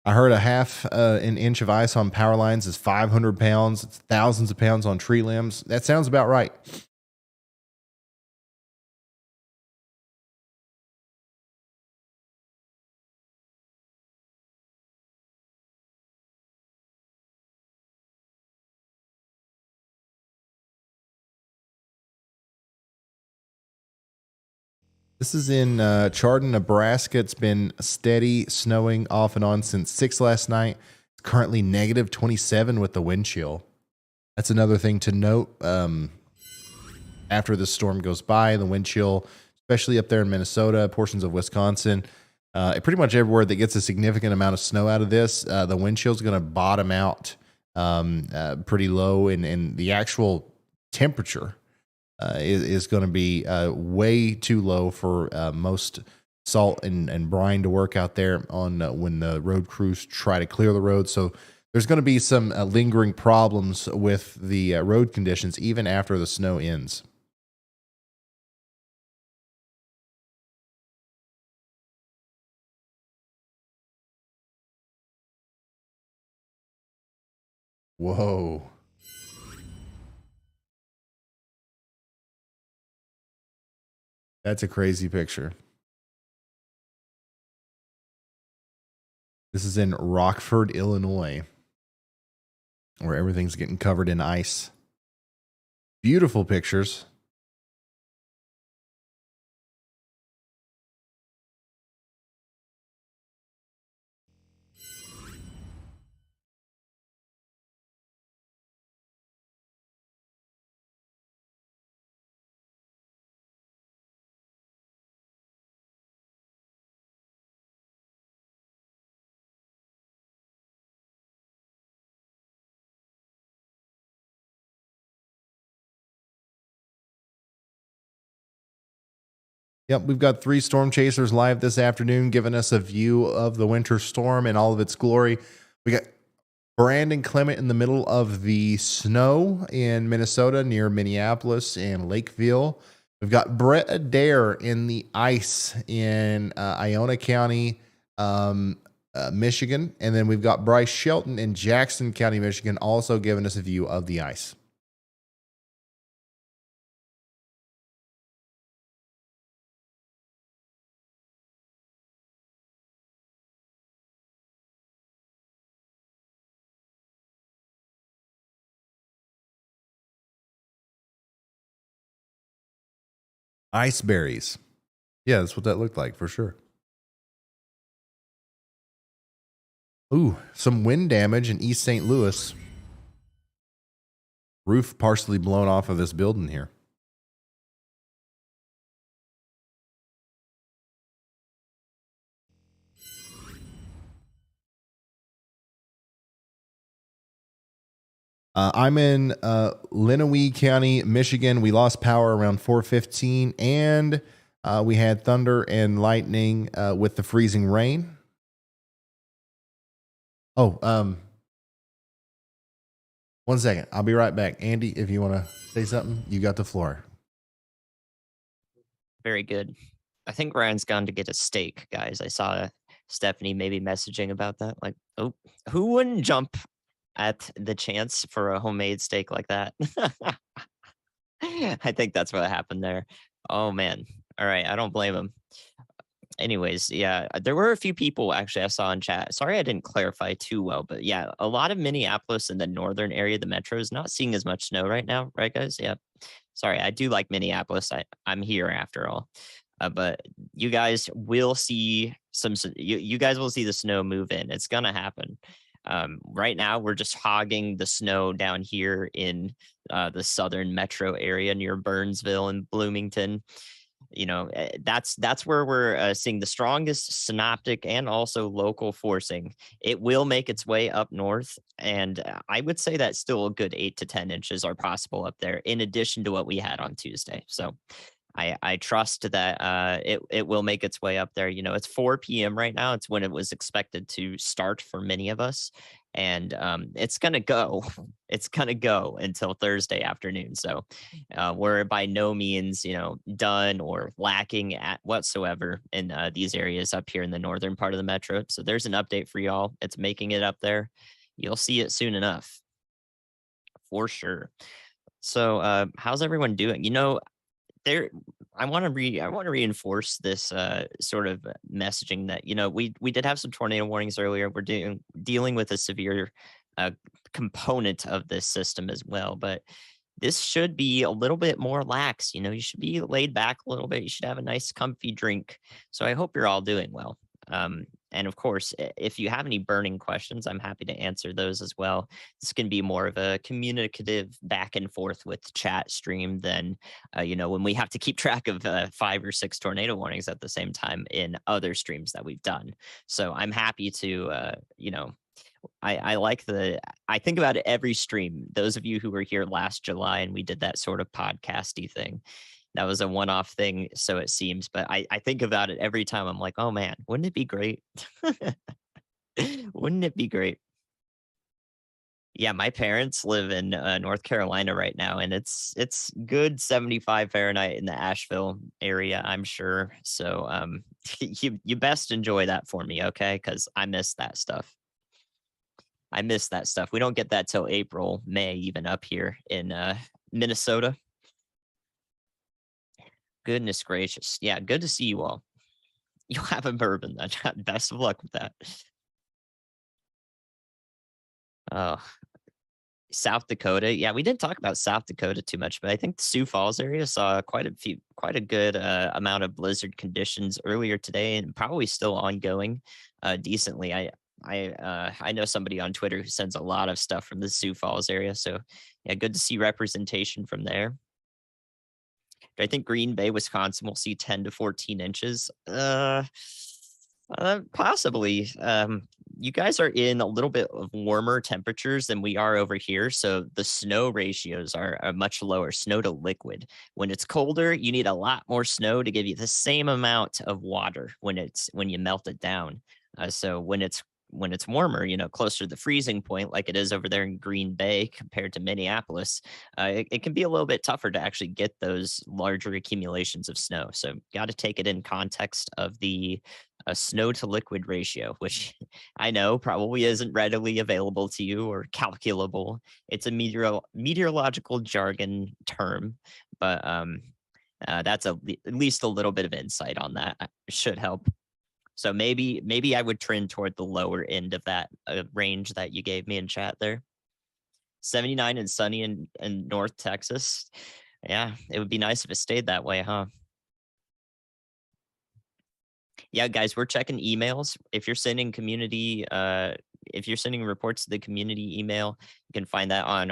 I heard a half an inch of ice on power lines is 500 pounds. It's thousands of pounds on tree limbs. That sounds about right. This is in Chardon, Nebraska. It's been steady snowing off and on since 6 last night. It's currently negative 27 with the wind chill. That's another thing to note. After the storm goes by, the wind chill, especially up there in Minnesota, portions of Wisconsin, pretty much everywhere that gets a significant amount of snow out of this, the wind chill is going to bottom out pretty low, and the actual temperature is going to be way too low for most salt and brine to work out there on when the road crews try to clear the road. So there's going to be some lingering problems with the road conditions even after the snow ends. Whoa. That's a crazy picture. This is in Rockford, Illinois, where everything's getting covered in ice. Beautiful pictures. Yep, we've got 3 storm chasers live this afternoon, giving us a view of the winter storm in all of its glory. We got Brandon Clement in the middle of the snow in Minnesota near Minneapolis and Lakeville. We've got Brett Adair in the ice in Iona County, Michigan. And then we've got Bryce Shelton in Jackson County, Michigan, also giving us a view of the ice. Ice berries. Yeah, that's what that looked like for sure. Ooh, some wind damage in East St. Louis. Roof partially blown off of this building here. I'm in Lenawee County, Michigan. We lost power around 4:15, and we had thunder and lightning with the freezing rain. Oh, 1 second. I'll be right back. Andy, if you want to say something, you got the floor. Very good. I think Ryan's gone to get a steak, guys. I saw Stephanie maybe messaging about that. Like, oh, who wouldn't jump at the chance for a homemade steak like that? I think that's what happened there. Oh, man. All right. I don't blame him. Anyways, yeah, there were a few people actually I saw in chat. Sorry I didn't clarify too well, but yeah, a lot of Minneapolis in the northern area, the metro is not seeing as much snow right now, right, guys? Yeah. Sorry, I do like Minneapolis. I'm here after all. But you guys will see you guys will see the snow move in. It's gonna happen. Right now, we're just hogging the snow down here in the southern metro area near Burnsville and Bloomington. That's where we're seeing the strongest synoptic and also local forcing. It will make its way up north, and I would say that still a good 8 to 10 inches are possible up there, in addition to what we had on Tuesday. So I trust that it will make its way up there. It's 4 p.m. right now. It's when it was expected to start for many of us, and it's gonna go. It's gonna go until Thursday afternoon. So we're by no means, done or lacking at whatsoever in these areas up here in the northern part of the metro. So there's an update for y'all. It's making it up there. You'll see it soon enough, for sure. So how's everyone doing? There I want to reinforce this sort of messaging that we did have some tornado warnings earlier. We're dealing with a severe component of this system as well, but this should be a little bit more lax. You should be laid back a little bit. You should have a nice comfy drink. So I hope you're all doing well. And of course, if you have any burning questions, I'm happy to answer those as well. This can be more of a communicative back and forth with chat stream than, when we have to keep track of 5 or 6 tornado warnings at the same time in other streams that we've done. So I'm happy to, I think about it every stream. Those of you who were here last July and we did that sort of podcasty thing, that was a one-off thing, so it seems. But I think about it every time. I'm like, oh man, wouldn't it be great? Wouldn't it be great? Yeah, my parents live in North Carolina right now, and it's good 75 Fahrenheit in the Asheville area, I'm sure. So you best enjoy that for me, okay? Because I miss that stuff. I miss that stuff. We don't get that till April, May, even up here in Minnesota. Goodness gracious. Yeah, good to see you all. You'll have a bourbon then. Best of luck with that. Oh, South Dakota. Yeah, we didn't talk about South Dakota too much, but I think the Sioux Falls area saw quite a good amount of blizzard conditions earlier today, and probably still ongoing decently. I know somebody on Twitter who sends a lot of stuff from the Sioux Falls area, so yeah, good to see representation from there. I think Green Bay, Wisconsin will see 10 to 14 inches. Possibly. You guys are in a little bit of warmer temperatures than we are over here, so the snow ratios are much lower, snow to liquid. When it's colder, you need a lot more snow to give you the same amount of water when you melt it down. So when it's warmer, closer to the freezing point, like it is over there in Green Bay compared to Minneapolis, it can be a little bit tougher to actually get those larger accumulations of snow. So got to take it in context of the snow to liquid ratio, which I know probably isn't readily available to you or calculable. It's a meteorological jargon term, but that's at least a little bit of insight on that should help. So maybe I would trend toward the lower end of that range that you gave me in chat there. 79 and sunny in North Texas. Yeah, it would be nice if it stayed that way, huh? Yeah, guys, we're checking emails. If you're sending reports to the community email, you can find that on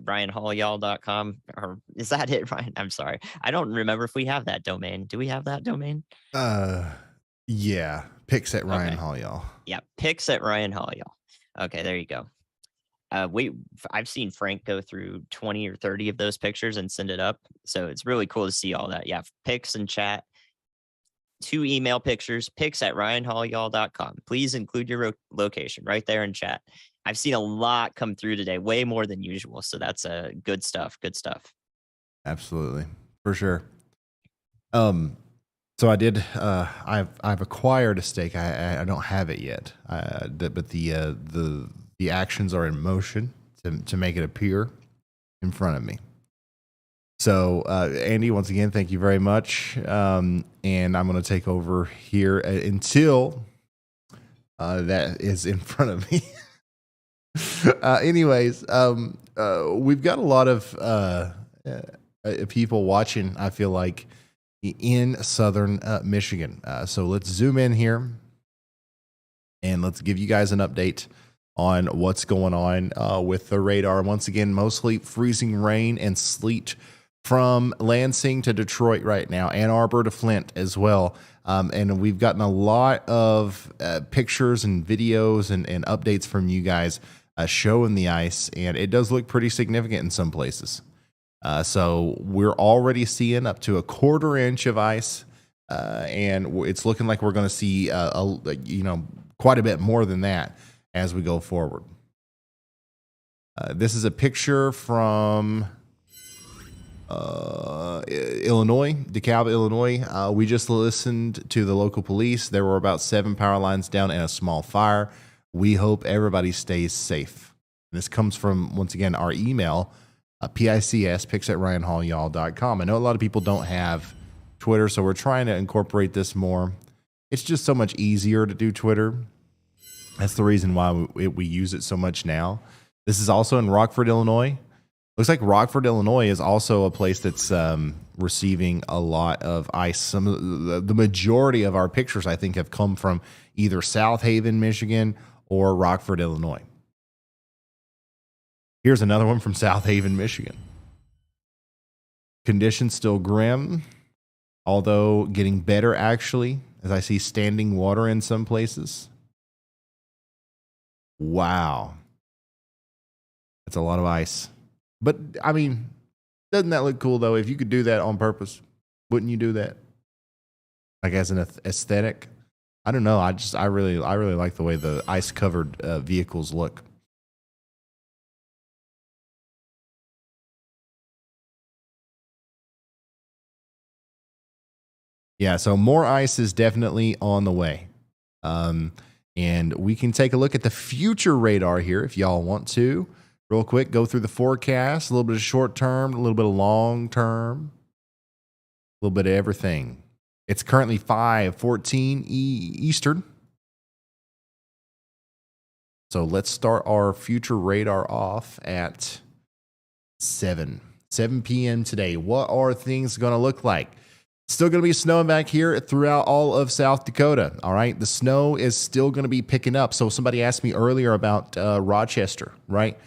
RyanHallYall.com. Or is that it, Ryan? I'm sorry. I don't remember if we have that domain. Do we have that domain? Yeah, pics at Ryan Hall, y'all. Yeah, pics at Ryan Hall, y'all. Okay, there you go. I've seen Frank go through 20 or 30 of those pictures and send it up. So it's really cool to see all that. Yeah, pics and chat. 2 email pictures, pics at RyanHallYall.com. Please include your location right there in chat. I've seen a lot come through today, way more than usual. So that's good stuff. Good stuff. Absolutely, for sure. So I did. I've acquired a stake. I don't have it yet. But the actions are in motion to make it appear in front of me. So Andy, once again, thank you very much. And I'm going to take over here until that is in front of me. Anyways, we've got a lot of people watching, I feel like, in southern Michigan. So let's zoom in here and let's give you guys an update on what's going on with the radar. Once again, mostly freezing rain and sleet from Lansing to Detroit right now, Ann Arbor to Flint as well. And we've gotten a lot of pictures and videos and updates from you guys showing the ice, and it does look pretty significant in some places. So we're already seeing up to a 1/4 inch of ice, and it's looking like we're going to see quite a bit more than that as we go forward. This is a picture from Illinois, DeKalb, Illinois. We just listened to the local police. There were about 7 power lines down and a small fire. We hope everybody stays safe. This comes from, once again, our email, pics@ryanhallyall.com. I know a lot of people don't have Twitter, so we're trying to incorporate this more. It's just so much easier to do Twitter. That's the reason why we use it so much now. This is also in Rockford, Illinois. Looks like Rockford, Illinois is also a place that's receiving a lot of ice. Some of the majority of our pictures, I think, have come from either South Haven, Michigan, or Rockford, Illinois. Here's another one from South Haven, Michigan. Conditions still grim, although getting better, actually, as I see standing water in some places. Wow. That's a lot of ice. But, I mean, doesn't that look cool, though? If you could do that on purpose, wouldn't you do that? Like as an aesthetic? I don't know. I really like the way the ice-covered vehicles look. Yeah, so more ice is definitely on the way. And we can take a look at the future radar here if y'all want to. Real quick, go through the forecast, a little bit of short term, a little bit of long term, a little bit of everything. It's currently 5:14 Eastern. So let's start our future radar off at 7 p.m. today. What are things going to look like? Still going to be snowing back here throughout all of South Dakota. All right. The snow is still going to be picking up. So somebody asked me earlier about Rochester, right?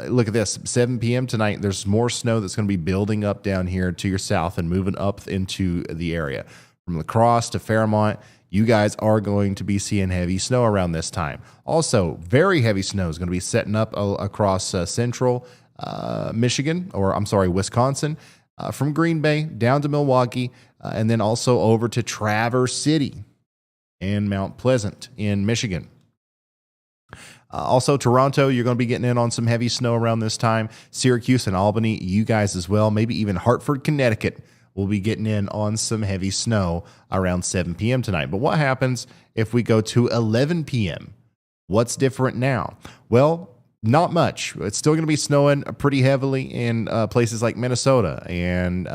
Look at this, 7 p.m. tonight. There's more snow that's going to be building up down here to your south and moving up into the area. From La Crosse to Fairmont, you guys are going to be seeing heavy snow around this time. Also, very heavy snow is going to be setting up across central Wisconsin, from Green Bay down to Milwaukee, and then also over to Traverse City and Mount Pleasant in Michigan. Also, Toronto, you're going to be getting in on some heavy snow around this time. Syracuse and Albany, you guys as well. Maybe even Hartford, Connecticut will be getting in on some heavy snow around 7 p.m. tonight. But what happens if we go to 11 p.m.? What's different now? Well, not much. It's still going to be snowing pretty heavily in places like Minnesota and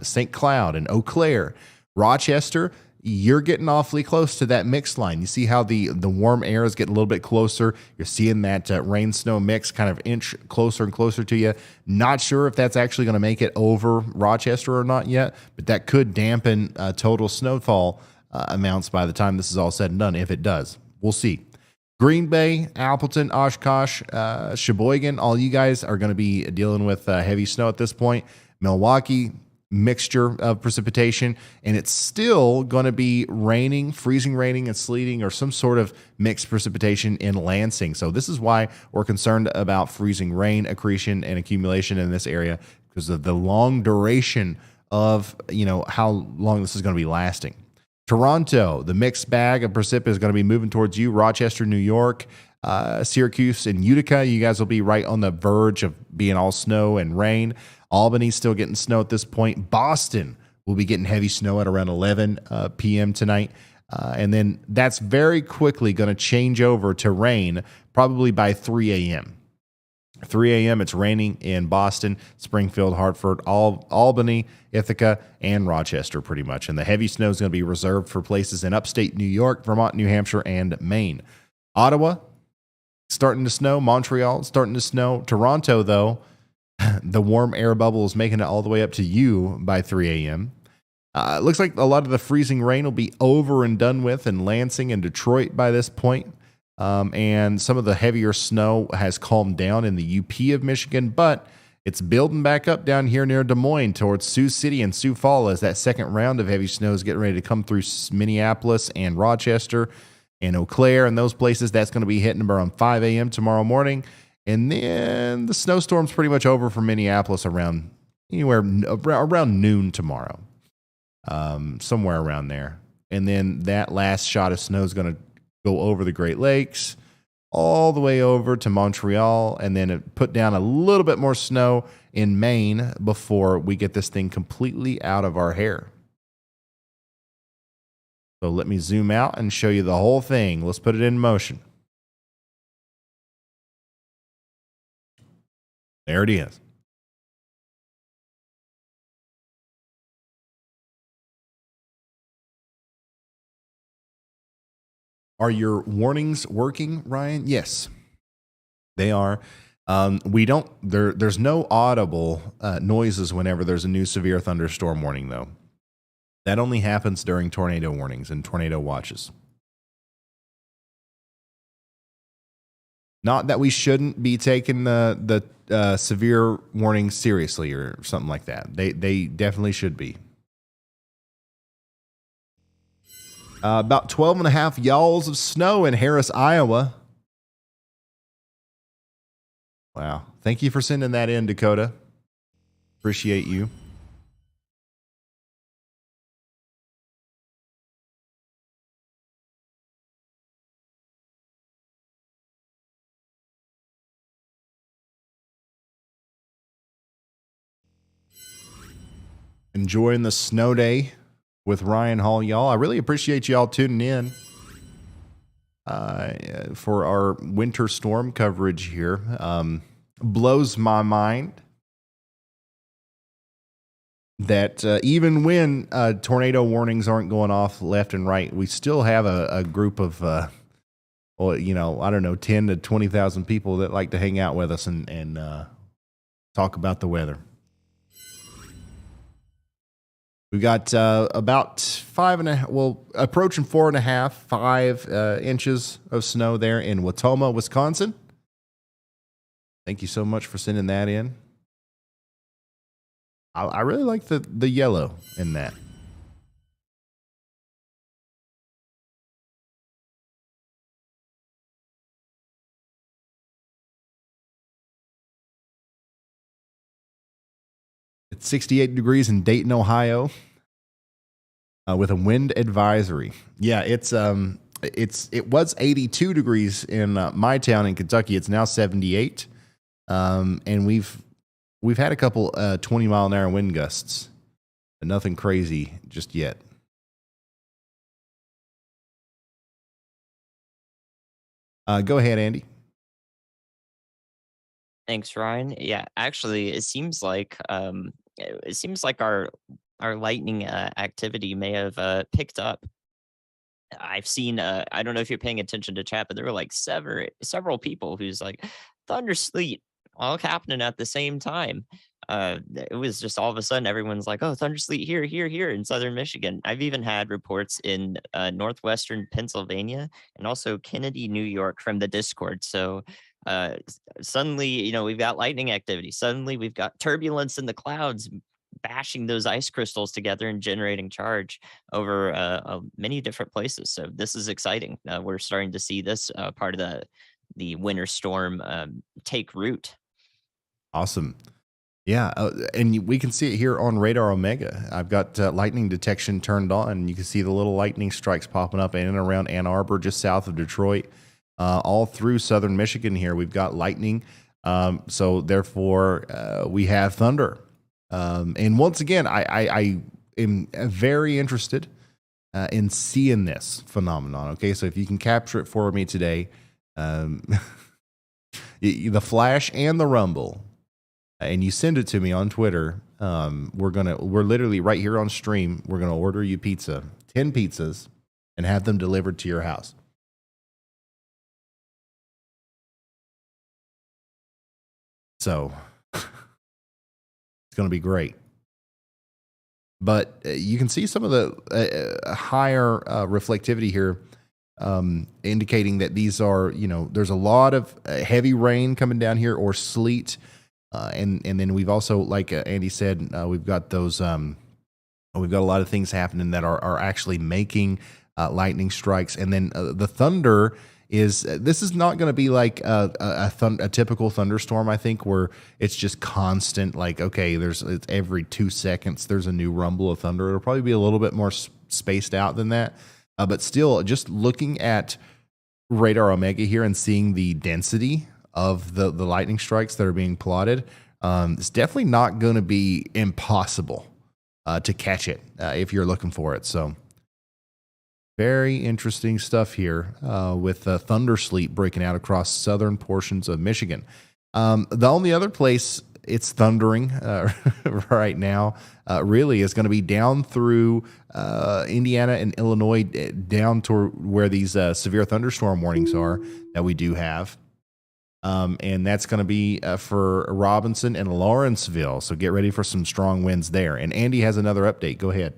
St. Cloud and Eau Claire. Rochester, you're getting awfully close to that mix line. You see how the warm air is getting a little bit closer. You're seeing that rain-snow mix kind of inch closer and closer to you. Not sure if that's actually going to make it over Rochester or not yet, but that could dampen total snowfall amounts by the time this is all said and done, if it does. We'll see. Green Bay, Appleton, Oshkosh, Sheboygan, all you guys are going to be dealing with heavy snow at this point. Milwaukee, mixture of precipitation, and it's still going to be raining, freezing raining and sleeting, or some sort of mixed precipitation in Lansing. So this is why we're concerned about freezing rain accretion and accumulation in this area, because of the long duration of, how long this is going to be lasting. Toronto, the mixed bag of precip is going to be moving towards you. Rochester, New York, Syracuse, and Utica, you guys will be right on the verge of being all snow and rain. Albany's still getting snow at this point. Boston will be getting heavy snow at around 11 p.m. tonight. And then that's very quickly going to change over to rain probably by 3 a.m. 3 a.m. it's raining in Boston, Springfield, Hartford, Albany, Ithaca, and Rochester pretty much. And the heavy snow is going to be reserved for places in upstate New York, Vermont, New Hampshire, and Maine. Ottawa, starting to snow. Montreal, starting to snow. Toronto, though, the warm air bubble is making it all the way up to you by 3 a.m. It looks like a lot of the freezing rain will be over and done with in Lansing and Detroit by this point. And some of the heavier snow has calmed down in the UP of Michigan, but it's building back up down here near Des Moines towards Sioux City and Sioux Falls as that second round of heavy snow is getting ready to come through Minneapolis and Rochester and Eau Claire and those places. That's going to be hitting around 5 a.m. tomorrow morning. And then the snowstorm's pretty much over for Minneapolis around noon tomorrow, somewhere around there. And then that last shot of snow is going to go over the Great Lakes, all the way over to Montreal, and then it put down a little bit more snow in Maine before we get this thing completely out of our hair. So let me zoom out and show you the whole thing. Let's put it in motion. There it is. Are your warnings working, Ryan? Yes, they are. There's no audible noises whenever there's a new severe thunderstorm warning, though. That only happens during tornado warnings and tornado watches. Not that we shouldn't be taking the severe warnings seriously or something like that. They definitely should be. About 12 and a half yalls of snow in Harris, Iowa. Wow. Thank you for sending that in, Dakota. Appreciate you. Enjoying the snow day with Ryan Hall, y'all. I really appreciate y'all tuning in for our winter storm coverage here. Blows my mind that even when tornado warnings aren't going off left and right, we still have a group of, I don't know, 10 to 20,000 people that like to hang out with us and talk about the weather. We got about approaching 5 inches of snow there in Watoma, Wisconsin. Thank you so much for sending that in. I really like the yellow in that. It's 68 degrees in Dayton, Ohio, with a wind advisory. Yeah, it was 82 degrees in my town in Kentucky. It's now 78, and we've had a couple 20-mile-an-hour wind gusts, but nothing crazy just yet. Go ahead, Andy. Thanks, Ryan. Yeah, actually, it seems like our lightning activity may have picked up. I've seen I don't know if you're paying attention to chat, but there were like several people who's like thunder sleet all happening at the same time. It was just all of a sudden everyone's like, oh, thunder sleet here in southern Michigan. I've even had reports in northwestern Pennsylvania and also Kennedy, New York from the Discord. So suddenly, we've got lightning activity. Suddenly we've got turbulence in the clouds bashing those ice crystals together and generating charge over many different places. So this is exciting. We're starting to see this part of the winter storm take root. Awesome. Yeah, and we can see it here on Radar Omega. I've got lightning detection turned on. You can see the little lightning strikes popping up in and around Ann Arbor, just south of Detroit. All through southern Michigan here, we've got lightning. So therefore, we have thunder. And once again, I am very interested in seeing this phenomenon. Okay, so if you can capture it for me today, the flash and the rumble, and you send it to me on Twitter, we're literally right here on stream. We're gonna order you 10 pizzas, and have them delivered to your house. So it's going to be great. But you can see some of the higher reflectivity here indicating that these are, there's a lot of heavy rain coming down here or sleet. And then we've also, like Andy said, we've got those, we've got a lot of things happening that are actually making lightning strikes. And then the thunder this is not going to be like a typical thunderstorm, I think, where it's just constant, like, okay, it's every 2 seconds there's a new rumble of thunder. It'll probably be a little bit more spaced out than that. But still, just looking at Radar Omega here and seeing the density of the lightning strikes that are being plotted, it's definitely not going to be impossible to catch it if you're looking for it. So very interesting stuff here with thunder sleet breaking out across southern portions of Michigan. The only other place it's thundering right now really is going to be down through Indiana and Illinois, down to where these severe thunderstorm warnings are that we do have. And that's going to be for Robinson and Lawrenceville. So get ready for some strong winds there. And Andy has another update. Go ahead.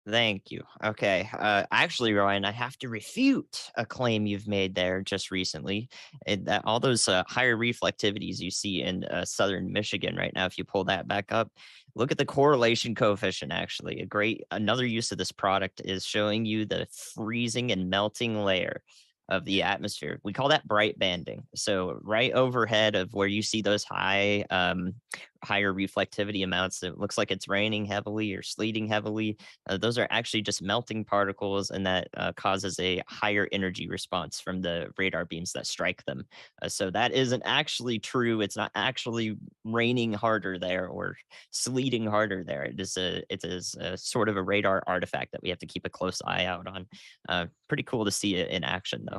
Thank you. Okay. Actually, Ryan, I have to refute a claim you've made there just recently. That all those higher reflectivities you see in southern Michigan right now, if you pull that back up, look at the correlation coefficient. Actually, another use of this product is showing you the freezing and melting layer of the atmosphere. We call that bright banding. So right overhead of where you see those higher reflectivity amounts, it looks like it's raining heavily or sleeting heavily. Those are actually just melting particles, and that causes a higher energy response from the radar beams that strike them. So that isn't actually true. It's not actually raining harder there or sleeting harder there. It is a sort of a radar artifact that we have to keep a close eye out on. Pretty cool to see it in action, though.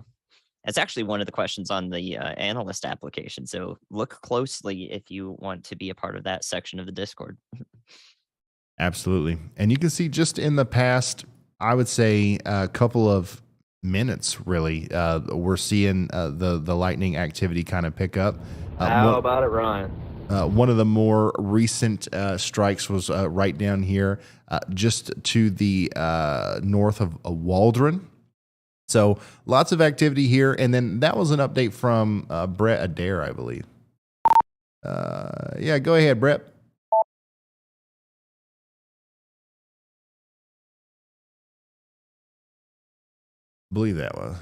It's actually one of the questions on the analyst application. So look closely if you want to be a part of that section of the Discord. Absolutely. And you can see just in the past, I would say a couple of minutes, really, we're seeing the lightning activity kind of pick up. How about it, Ryan? One of the more recent strikes was right down here, just to the north of Waldron. So lots of activity here. And then that was an update from Brett Adair, I believe. Yeah, go ahead, Brett. I believe that was.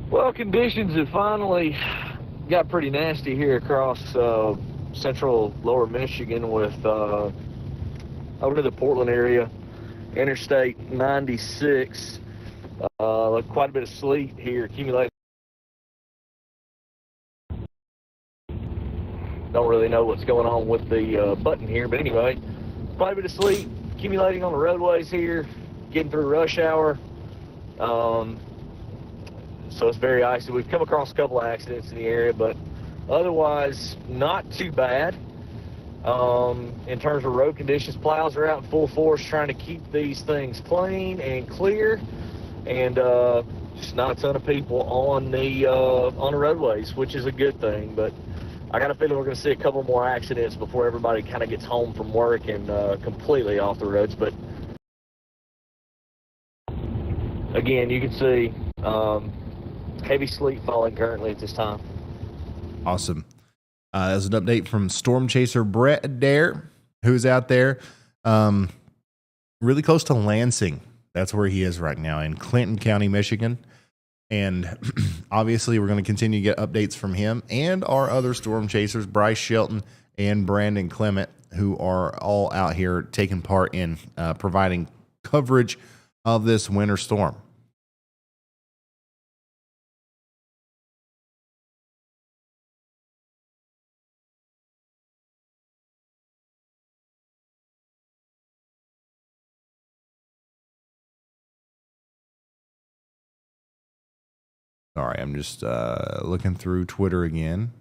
Well, conditions have finally got pretty nasty here across central lower Michigan with over to the Portland area, Interstate 96. Quite a bit of sleet here accumulating. Don't really know what's going on with the button here, but anyway, quite a bit of sleet accumulating on the roadways here, getting through rush hour. So it's very icy. We've come across a couple of accidents in the area, but otherwise not too bad. In terms of road conditions, plows are out in full force trying to keep these things clean and clear, and just not a ton of people on the roadways, which is a good thing. But I got a feeling we're going to see a couple more accidents before everybody kind of gets home from work and completely off the roads. But again, you can see heavy sleet falling currently at this time. Awesome. As an update from Storm Chaser Brett Adair, who's out there really close to Lansing. That's where he is right now, in Clinton County, Michigan. And obviously, we're going to continue to get updates from him and our other storm chasers, Bryce Shelton and Brandon Clement, who are all out here taking part in providing coverage of this winter storm. Sorry, I'm just looking through Twitter again.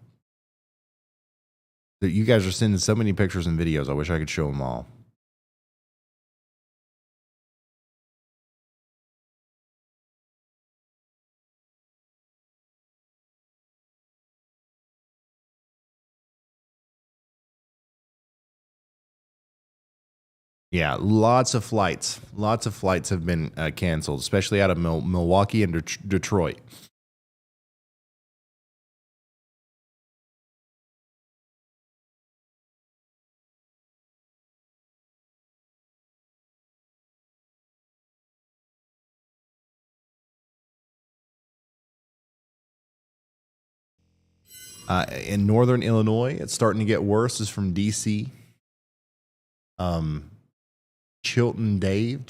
You guys are sending so many pictures and videos. I wish I could show them all. Yeah, lots of flights. Lots of flights have been canceled, especially out of Milwaukee and Detroit. In northern Illinois, it's starting to get worse. This is from DC. Chilton Dave.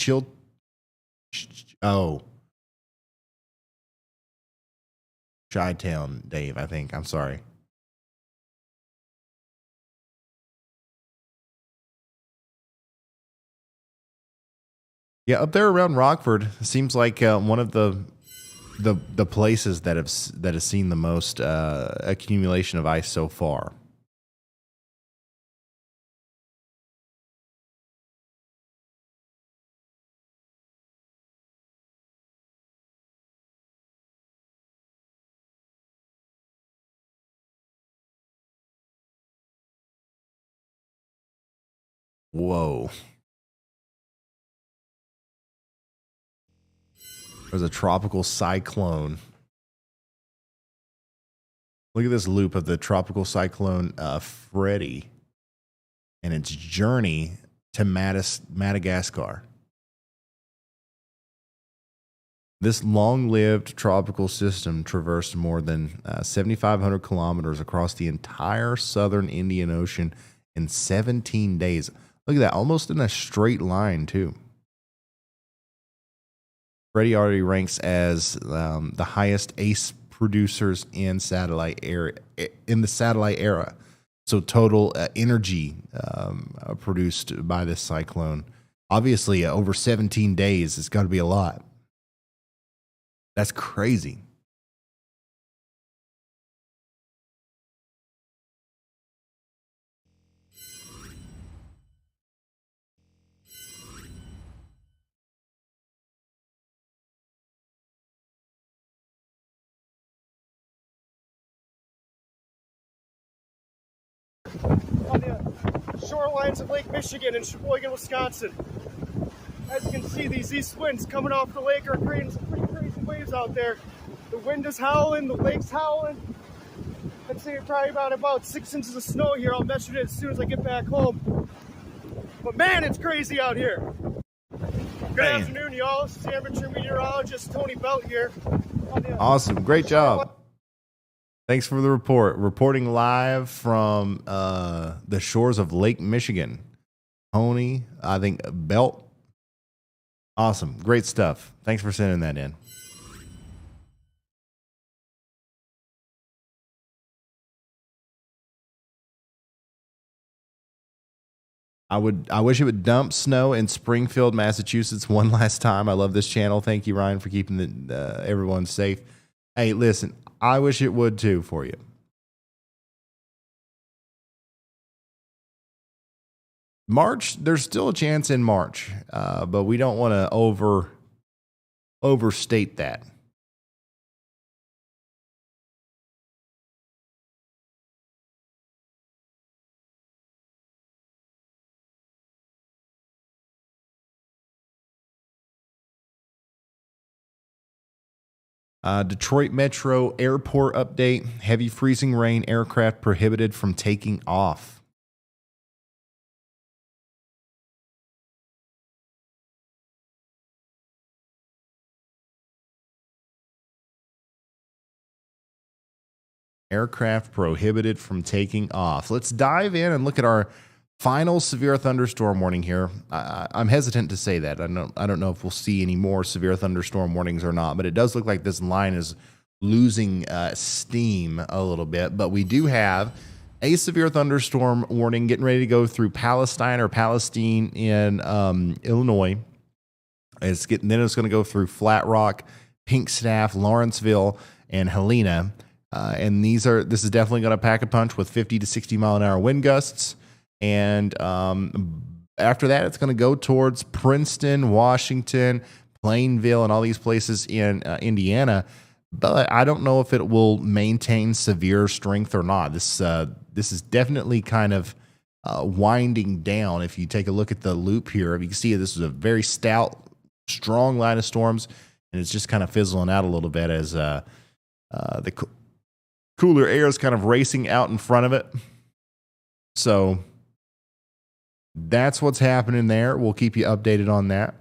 Chi-Town Dave, I think. I'm sorry. Yeah, up there around Rockford, seems like one of the places that has seen the most accumulation of ice so far. Whoa. There's a tropical cyclone. Look at this loop of the tropical cyclone Freddy and its journey to Madagascar. This long-lived tropical system traversed more than 7,500 kilometers across the entire southern Indian Ocean in 17 days. Look at that, almost in a straight line, too. Freddy already ranks as the highest ace producers in the satellite era. So total energy produced by this cyclone. Obviously, over 17 days, it's got to be a lot. That's crazy. On the shorelines of Lake Michigan and Sheboygan, Wisconsin. As you can see, these east winds coming off the lake are creating some pretty crazy waves out there. The wind is howling, the lake's howling. I'd say probably about 6 inches of snow here. I'll measure it as soon as I get back home. But man, it's crazy out here. Good afternoon, y'all. This is amateur meteorologist Tony Belt here. Awesome. Great job. Thanks for the report. Reporting live from the shores of Lake Michigan. Tony, I think, Belt. Awesome. Great stuff. Thanks for sending that in. I wish it would dump snow in Springfield, Massachusetts one last time. I love this channel. Thank you, Ryan, for keeping everyone safe. Hey, listen, I wish it would too for you. March, there's still a chance in March, but we don't want to overstate that. Detroit Metro Airport update. Heavy freezing rain. Aircraft prohibited from taking off. Aircraft prohibited from taking off. Let's dive in and look at our final severe thunderstorm warning here. I'm hesitant to say that. I don't know if we'll see any more severe thunderstorm warnings or not, but it does look like this line is losing steam a little bit. But we do have a severe thunderstorm warning getting ready to go through Palestine in Illinois. Then it's going to go through Flat Rock, Pink Staff, Lawrenceville, and Helena. And this is definitely going to pack a punch with 50 to 60 mile an hour wind gusts. And after that, it's going to go towards Princeton, Washington, Plainville, and all these places in Indiana. But I don't know if it will maintain severe strength or not. This is definitely kind of winding down. If you take a look at the loop here, you can see this is a very stout, strong line of storms, and it's just kind of fizzling out a little bit as the cooler air is kind of racing out in front of it. So that's what's happening there. We'll keep you updated on that.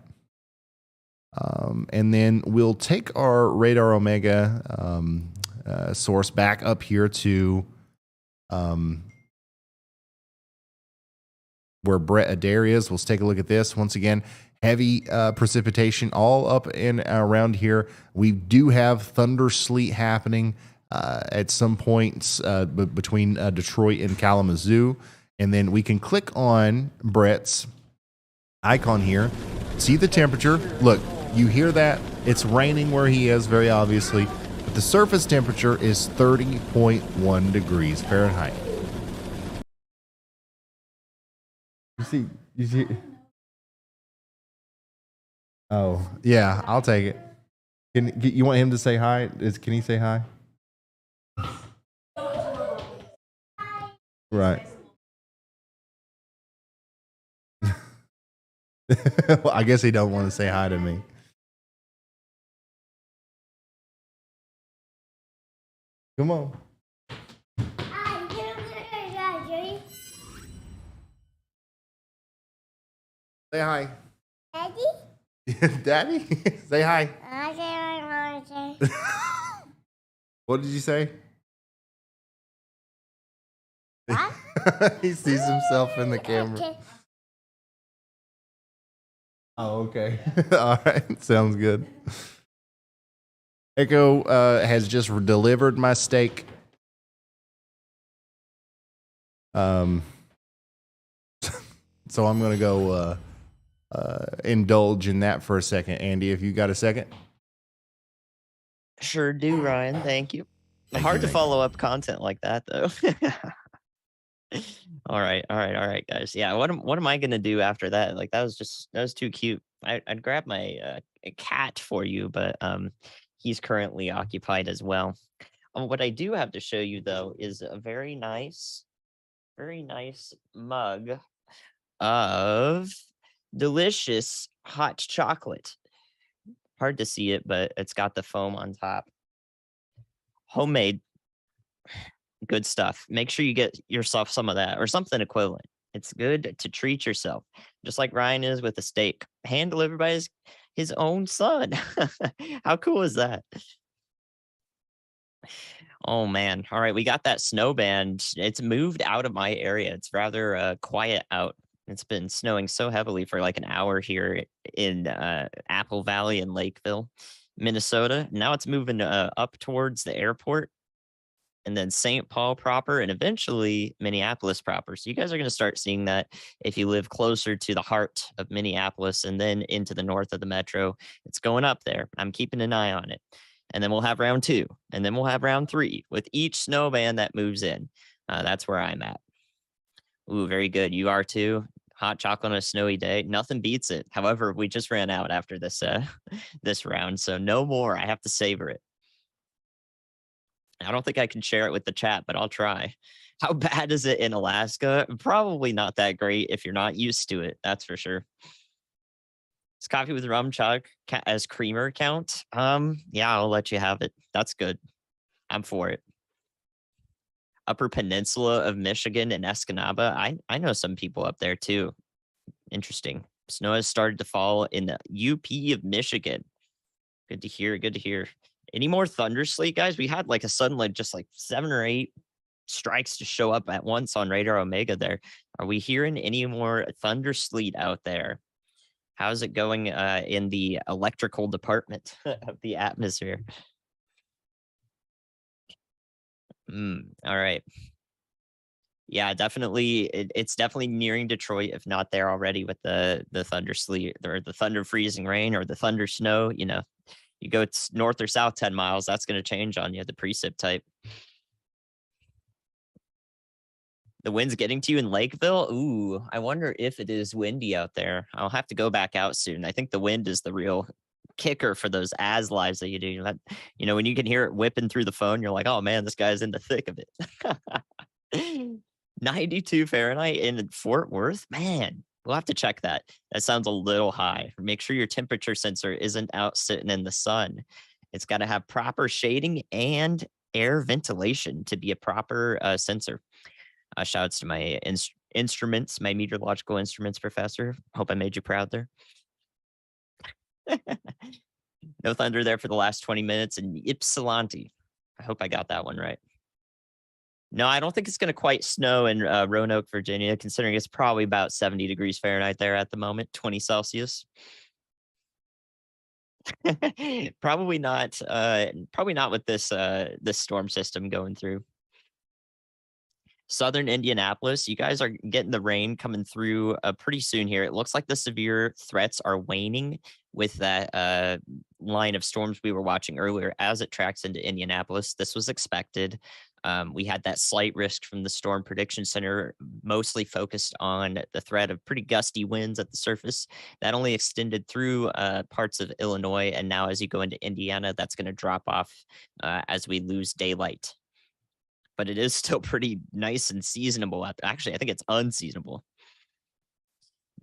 And then we'll take our Radar Omega source back up here to where Brett Adair is. Let's take a look at this. Once again, heavy precipitation all up and around here. We do have thunder sleet happening at some points between Detroit and Kalamazoo. And then we can click on Brett's icon here. See the temperature. Look, you hear that? It's raining where he is, very obviously. But the surface temperature is 30.1 degrees Fahrenheit. You see? Oh, yeah, I'll take it. You want him to say hi? Can he say hi? Right. Well, I guess he don't want to say hi to me. Come on. Say hi. Daddy? Daddy? Say hi. What did you say? He sees himself in the camera. Oh, okay. All right. Sounds good. Echo has just delivered my steak. So I'm going to go indulge in that for a second. Andy, if you got a second. Sure do, Ryan. Thank you. Hard to follow up content like that, though. All right, guys. Yeah, what am I gonna do after that? Like that was too cute. I'd grab my cat for you, but he's currently occupied as well. What I do have to show you though is a very nice mug of delicious hot chocolate. Hard to see it, but it's got the foam on top. Homemade. Good stuff. Make sure you get yourself some of that or something equivalent. It's good to treat yourself, just like Ryan is with the steak. Hand delivered by his own son. How cool is that? Oh man. All right, we got that snow band. It's moved out of my area. It's rather quiet out. It's been snowing so heavily for like an hour here in Apple Valley and Lakeville, Minnesota. Now it's moving up towards the airport. And then St. Paul proper, and eventually Minneapolis proper. So you guys are going to start seeing that if you live closer to the heart of Minneapolis and then into the north of the metro. It's going up there. I'm keeping an eye on it. And then we'll have round 2, and then we'll have round 3 with each snow band that moves in. That's where I'm at. Ooh, very good. You are too. Hot chocolate on a snowy day. Nothing beats it. However, we just ran out after this this round, so no more. I have to savor it. I don't think I can share it with the chat, but I'll try. How bad is it in Alaska? Probably not that great if you're not used to it. That's for sure. Does coffee with rum chug as creamer count? Yeah, I'll let you have it. That's good. I'm for it. Upper Peninsula of Michigan and Escanaba. I know some people up there too. Interesting. Snow has started to fall in the UP of Michigan. Good to hear. Good to hear. Any more thunder sleet, guys? We had like a sudden, like just like 7 or 8 strikes to show up at once on Radar Omega there. Are we hearing any more thunder sleet out there? How's it going in the electrical department of the atmosphere? All right. Yeah, definitely. It's definitely nearing Detroit, if not there already, with the thunder sleet or the thunder freezing rain or the thunder snow. You know, you go north or south 10 miles, that's going to change on you, the precip type. The wind's getting to you in Lakeville. Ooh, I wonder if it is windy out there. I'll have to go back out soon. I think the wind is the real kicker for those as lives that you do. You know, when you can hear it whipping through the phone, you're like, oh man, this guy's in the thick of it. 92 Fahrenheit in Fort Worth? Man, we'll have to check that. That sounds a little high. Make sure your temperature sensor isn't out sitting in the sun. It's got to have proper shading and air ventilation to be a proper sensor. Shouts to my instruments, my meteorological instruments professor. Hope I made you proud there. No thunder there for the last 20 minutes in Ypsilanti. I hope I got that one right. No, I don't think it's going to quite snow in Roanoke, Virginia, considering it's probably about 70 degrees Fahrenheit there at the moment, 20 Celsius. Probably not with this this storm system going through. Southern Indianapolis, you guys are getting the rain coming through pretty soon here. It looks like the severe threats are waning with that line of storms we were watching earlier as it tracks into Indianapolis. This was expected. We had that slight risk from the Storm Prediction Center, mostly focused on the threat of pretty gusty winds at the surface. That only extended through parts of Illinois. And now as you go into Indiana, that's going to drop off as we lose daylight. But it is still pretty nice and seasonable. Actually, I think it's unseasonable.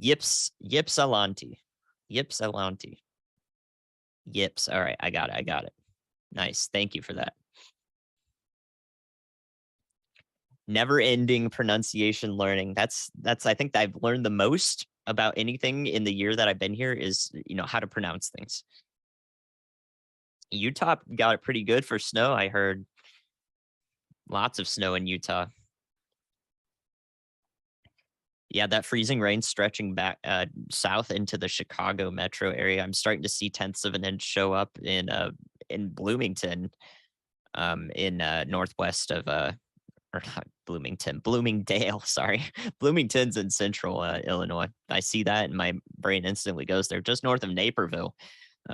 Ypsilanti. Yips. All right, I got it. Nice. Thank you for that. Never-ending pronunciation learning. That's I think I've learned the most about anything in the year that I've been here is, how to pronounce things. Utah got it pretty good for snow, I heard. Lots of snow in Utah. Yeah, that freezing rain stretching back south into the Chicago metro area. I'm starting to see tenths of an inch show up in Bloomington, in northwest of or not Bloomingdale. Sorry, Bloomington's in central Illinois. I see that, and my brain instantly goes there, just north of Naperville.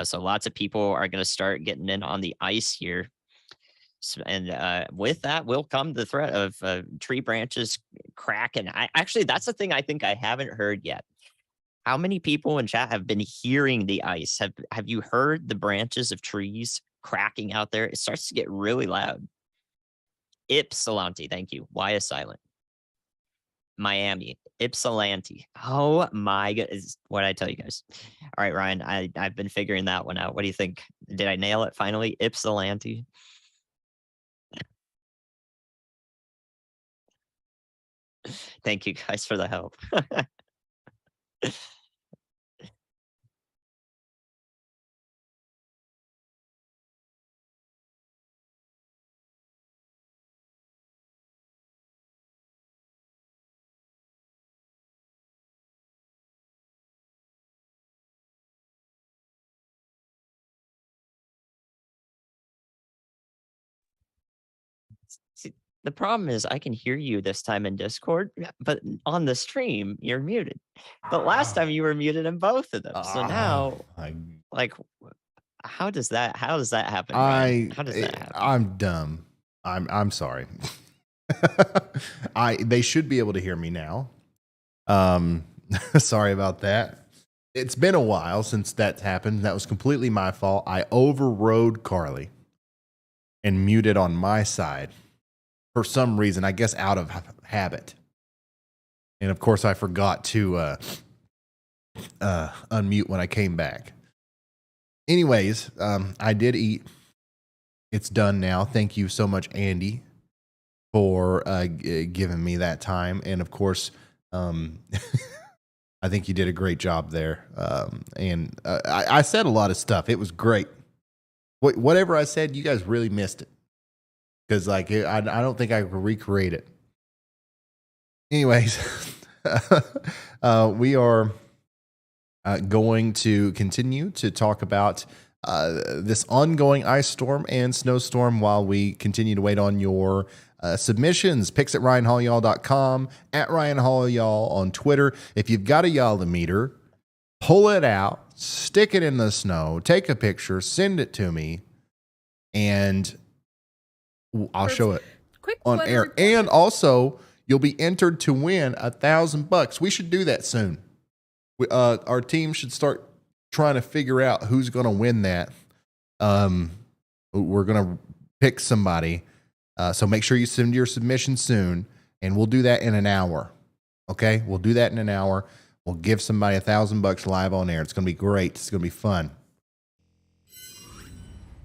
So lots of people are going to start getting in on the ice here. And with that will come the threat of tree branches cracking. That's the thing I think I haven't heard yet. How many people in chat have been hearing the ice? Have you heard the branches of trees cracking out there? It starts to get really loud. Ypsilanti, thank you. Why is silent? Miami, Ypsilanti. Oh my god, what did I tell you guys? All right, Ryan, I've been figuring that one out. What do you think? Did I nail it finally? Ypsilanti. Thank you guys for the help. See, the problem is I can hear you this time in Discord, but on the stream, you're muted. But last time you were muted in both of them. So now, how does that happen? Ryan? How does that happen? I'm dumb. I'm sorry. They should be able to hear me now. Sorry about that. It's been a while since that's happened. That was completely my fault. I overrode Carly and muted on my side for some reason, I guess out of habit. And of course, I forgot to unmute when I came back. Anyways, I did eat. It's done now. Thank you so much, Andy, for giving me that time. And of course, I think you did a great job there. And I said a lot of stuff. It was great. Whatever I said, you guys really missed it. Because I don't think I could recreate it. Anyways, we are going to continue to talk about this ongoing ice storm and snowstorm while we continue to wait on your submissions. Pics at RyanHallYall.com, at RyanHallYall on Twitter. If you've got a Yall-O-Meter, pull it out, stick it in the snow, take a picture, send it to me, and I'll show it on air. And also, you'll be entered to win $1,000. We should do that soon. Our team should start trying to figure out who's going to win that. We're going to pick somebody. So make sure you send your submission soon. and we'll do that in an hour. Okay, we'll do that in an hour. We'll give somebody $1,000 live on air. It's going to be great. It's going to be fun.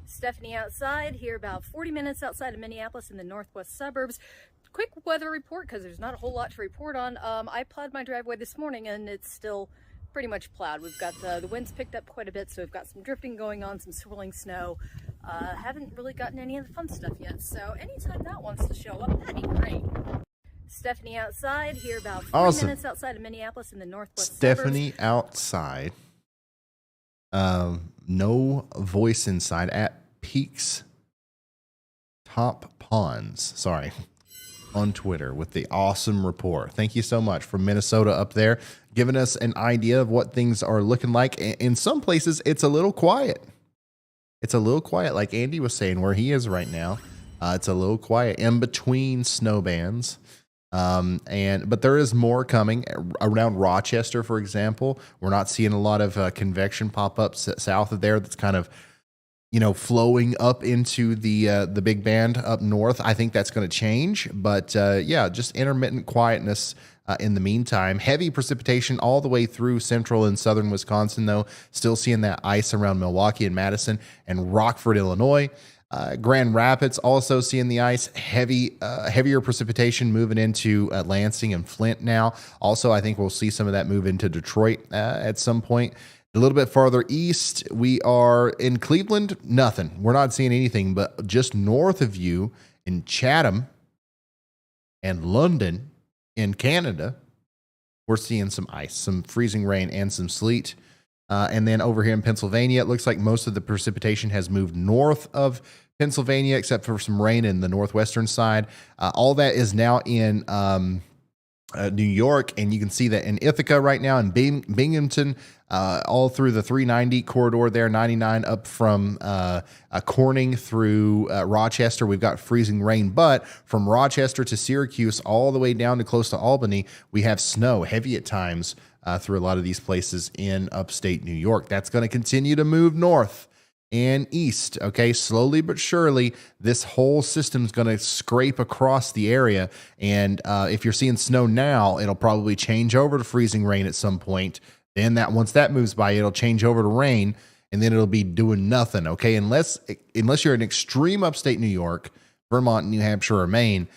Stephanie outside, here about 40 minutes outside of Minneapolis in the northwest suburbs. Quick weather report, because there's not a whole lot to report on. I plowed my driveway this morning and it's still pretty much plowed. We've got the winds picked up quite a bit, so we've got some drifting going on, some swirling snow. Haven't really gotten any of the fun stuff yet, so anytime that wants to show up, that'd be great. Stephanie outside, here about 40 minutes outside of Minneapolis in the northwest Stephanie suburbs. outside. No voice inside at Peaks Top Ponds. Sorry. On Twitter with the awesome report. Thank you so much from Minnesota up there, giving us an idea of what things are looking like. In some places, it's a little quiet. It's a little quiet, like Andy was saying, where he is right now. It's a little quiet in between snow bands. But there is more coming around Rochester, for example. We're not seeing a lot of convection pop up south of there. That's kind of, flowing up into the big band up north. I think that's going to change, but just intermittent quietness in the meantime. Heavy precipitation all the way through central and southern Wisconsin, though. Still seeing that ice around Milwaukee and Madison and Rockford, Illinois. Grand Rapids also seeing the ice. Heavier precipitation moving into Lansing and Flint now. Also, I think we'll see some of that move into Detroit at some point. A little bit farther east, we are in Cleveland. Nothing. We're not seeing anything, but just north of you in Chatham and London in Canada, we're seeing some ice, some freezing rain, and some sleet. And then over here in Pennsylvania, it looks like most of the precipitation has moved north of Pennsylvania, except for some rain in the northwestern side. All that is now in New York, and you can see that in Ithaca right now, in Binghamton, all through the 390 corridor there, 99 up from Corning through Rochester. We've got freezing rain, but from Rochester to Syracuse all the way down to close to Albany, we have snow, heavy at times, through a lot of these places in upstate New York. That's going to continue to move north and east. Okay, slowly but surely, this whole system's going to scrape across the area. And if you're seeing snow now, it'll probably change over to freezing rain at some point. Then once that moves by, it'll change over to rain, and then it'll be doing nothing. Okay, unless you're in extreme upstate New York, Vermont, New Hampshire, or Maine.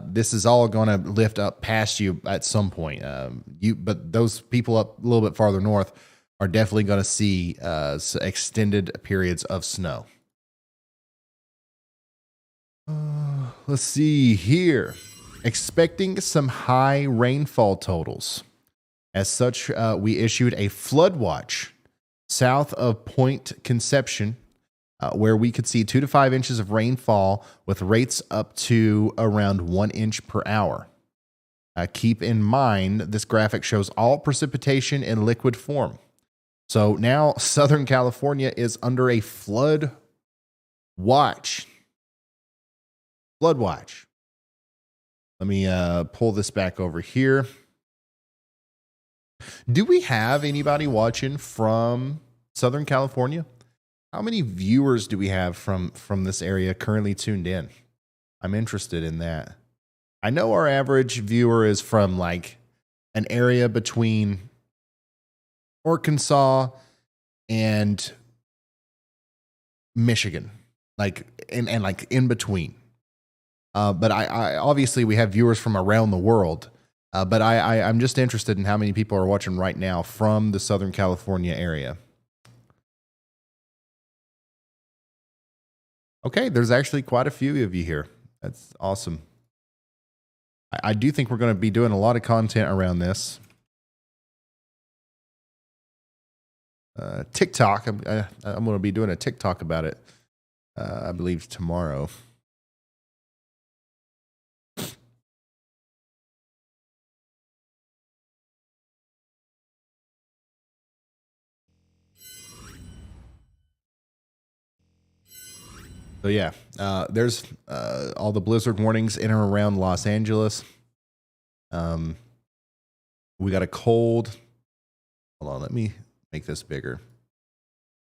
This is all going to lift up past you at some point. But those people up a little bit farther north are definitely going to see extended periods of snow. Let's see here. Expecting some high rainfall totals. As such, we issued a flood watch south of Point Conception, where we could see 2 to 5 inches of rainfall with rates up to around 1 inch per hour. Keep in mind, this graphic shows all precipitation in liquid form. So now Southern California is under a flood watch. Flood watch. Let me pull this back over here. Do we have anybody watching from Southern California? How many viewers do we have from this area currently tuned in? I'm interested in that. I know our average viewer is from like an area between Arkansas and Michigan, like and like in between. But I obviously we have viewers from around the world. But I'm just interested in how many people are watching right now from the Southern California area. Okay, there's actually quite a few of you here. That's awesome. I do think we're going to be doing a lot of content around this. TikTok, I'm going to be doing a TikTok about it, I believe, tomorrow. So yeah, there's all the blizzard warnings in and around Los Angeles. We got a cold. Hold on, let me make this bigger.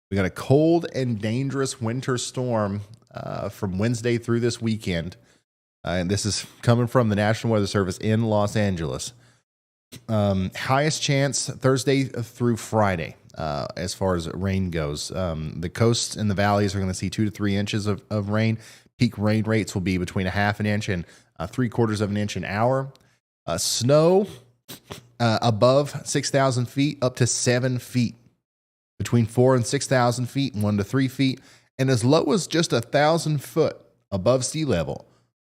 We got a cold and dangerous winter storm from Wednesday through this weekend. And this is coming from the National Weather Service in Los Angeles. Highest chance Thursday through Friday, as far as rain goes. The coasts and the valleys are going to see 2 to 3 inches of rain. Peak rain rates will be between 1/2 inch and 3/4 of an inch an hour. Snow above 6,000 feet up to 7 feet. Between 4,000 and 6,000 feet, 1 to 3 feet. And as low as just 1,000 foot above sea level,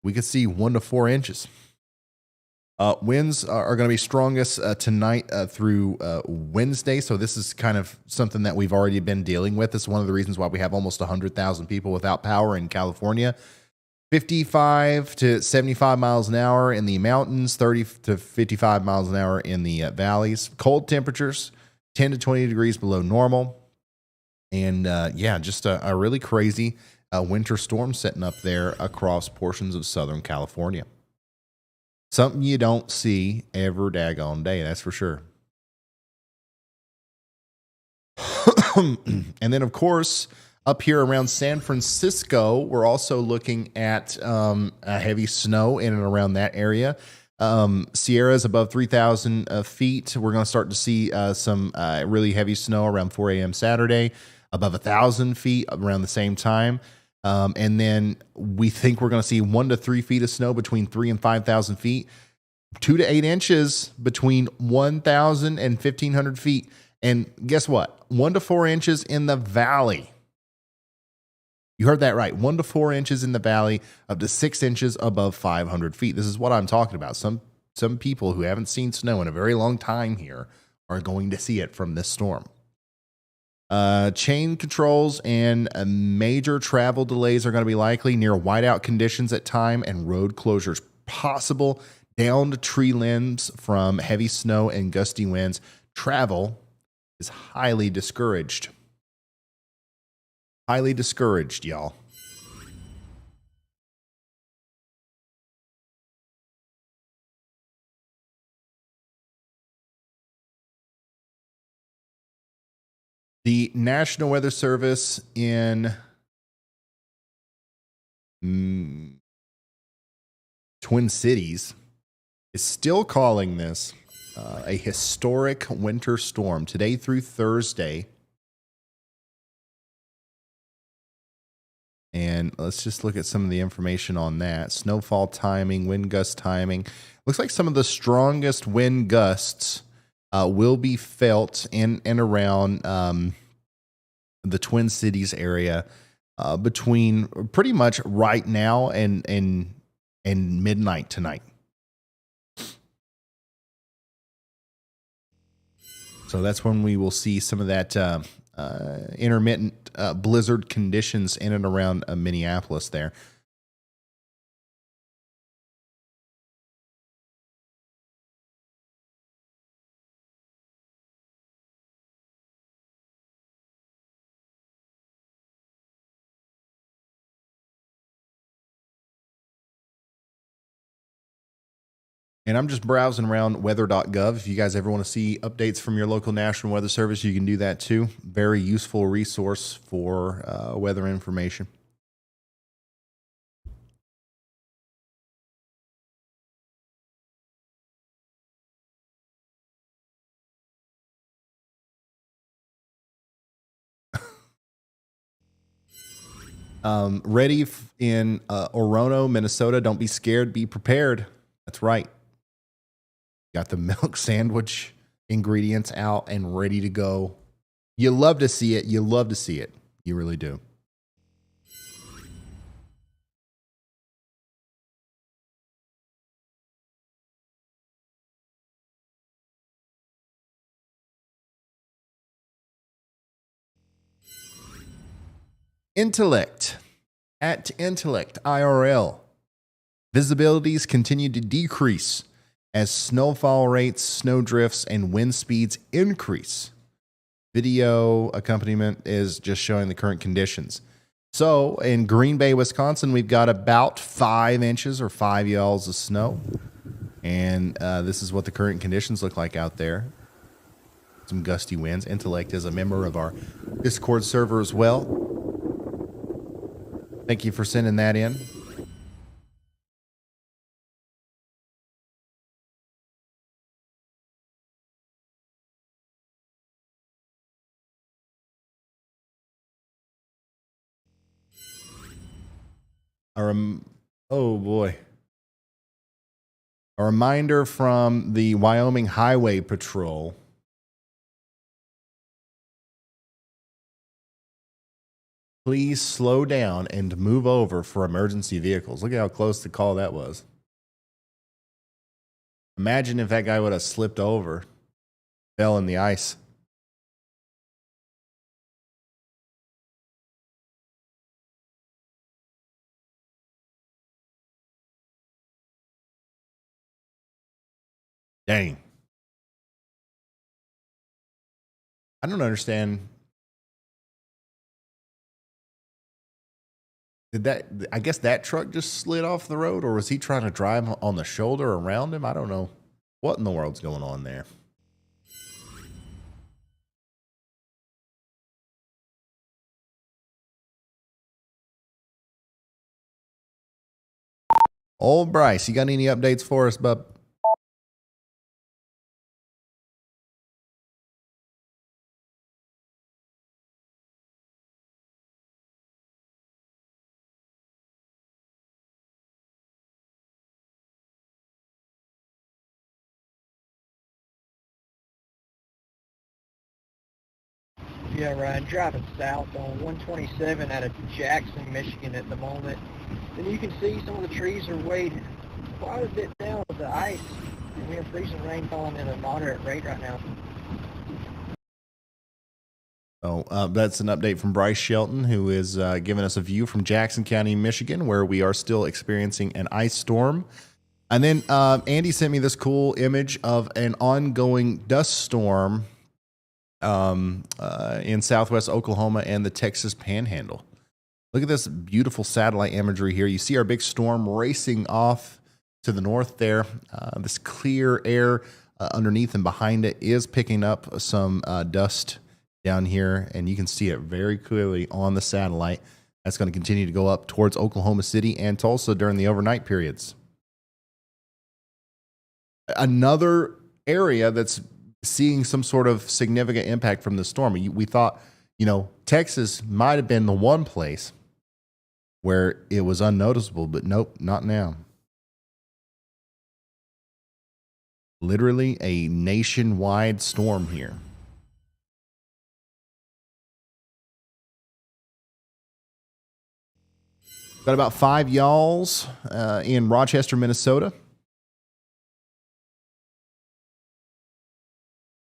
we could see 1 to 4 inches. Winds are going to be strongest tonight through Wednesday. So this is kind of something that we've already been dealing with. This is one of the reasons why we have almost 100,000 people without power in California. 55 to 75 miles an hour in the mountains, 30 to 55 miles an hour in the valleys. Cold temperatures, 10 to 20 degrees below normal. And just a really crazy winter storm setting up there across portions of Southern California. Something you don't see every daggone day, that's for sure. And then, of course, up here around San Francisco, we're also looking at heavy snow in and around that area. Sierra's above 3,000 feet. We're going to start to see some really heavy snow around 4 a.m. Saturday, above 1,000 feet around the same time. And then we think we're going to see 1 to 3 feet of snow between 3,000 and 5,000 feet, 2 to 8 inches between 1,000 and 1,500 feet. And guess what? 1 to 4 inches in the valley. You heard that right. 1 to 4 inches in the valley, up to 6 inches above 500 feet. This is what I'm talking about. Some people who haven't seen snow in a very long time here are going to see it from this storm. Chain controls and major travel delays are going to be likely, near whiteout conditions at time and road closures possible. Downed tree limbs from heavy snow and gusty winds. Travel is highly discouraged. Highly discouraged, y'all. The National Weather Service in Twin Cities is still calling this a historic winter storm today through Thursday. And let's just look at some of the information on that. Snowfall timing, wind gust timing. Looks like some of the strongest wind gusts will be felt in and around the Twin Cities area between pretty much right now and midnight tonight. So that's when we will see some of that intermittent blizzard conditions in and around Minneapolis there. And I'm just browsing around weather.gov. If you guys ever want to see updates from your local National Weather Service, you can do that too. Very useful resource for weather information. Ready in Orono, Minnesota. Don't be scared. Be prepared. That's right. Got the milk sandwich ingredients out and ready to go. You love to see it. You love to see it. You really do. Intellect. At Intellect IRL, visibilities continue to decrease as snowfall rates, snow drifts, and wind speeds increase. Video accompaniment is just showing the current conditions. So in Green Bay, Wisconsin, we've got about 5 inches or 5 yalls of snow. And this is what the current conditions look like out there. Some gusty winds. Intellect is a member of our Discord server as well. Thank you for sending that in. Oh boy. A reminder from the Wyoming Highway Patrol. Please slow down and move over for emergency vehicles. Look at how close the call that was. Imagine if that guy would have slipped over, fell in the ice. Dang. I don't understand. I guess that truck just slid off the road, or was he trying to drive on the shoulder around him? I don't know what in the world's going on there. Old Bryce, you got any updates for us, bub? Yeah, Ryan, driving south on 127 out of Jackson, Michigan at the moment. And you can see some of the trees are weighed quite a bit down with the ice. And we have freezing rain falling at a moderate rate right now. Oh, that's an update from Bryce Shelton, who is giving us a view from Jackson County, Michigan, where we are still experiencing an ice storm. And then Andy sent me this cool image of an ongoing dust storm in southwest Oklahoma and the Texas Panhandle. Look at this beautiful satellite imagery here. You see our big storm racing off to the north there. This clear air underneath and behind it is picking up some dust down here, and you can see it very clearly on the satellite. That's going to continue to go up towards Oklahoma City and Tulsa during the overnight periods. Another area that's seeing some sort of significant impact from the storm. We thought, Texas might have been the one place where it was unnoticeable, but nope, not now. Literally a nationwide storm here. Got about 5 y'alls in Rochester, Minnesota.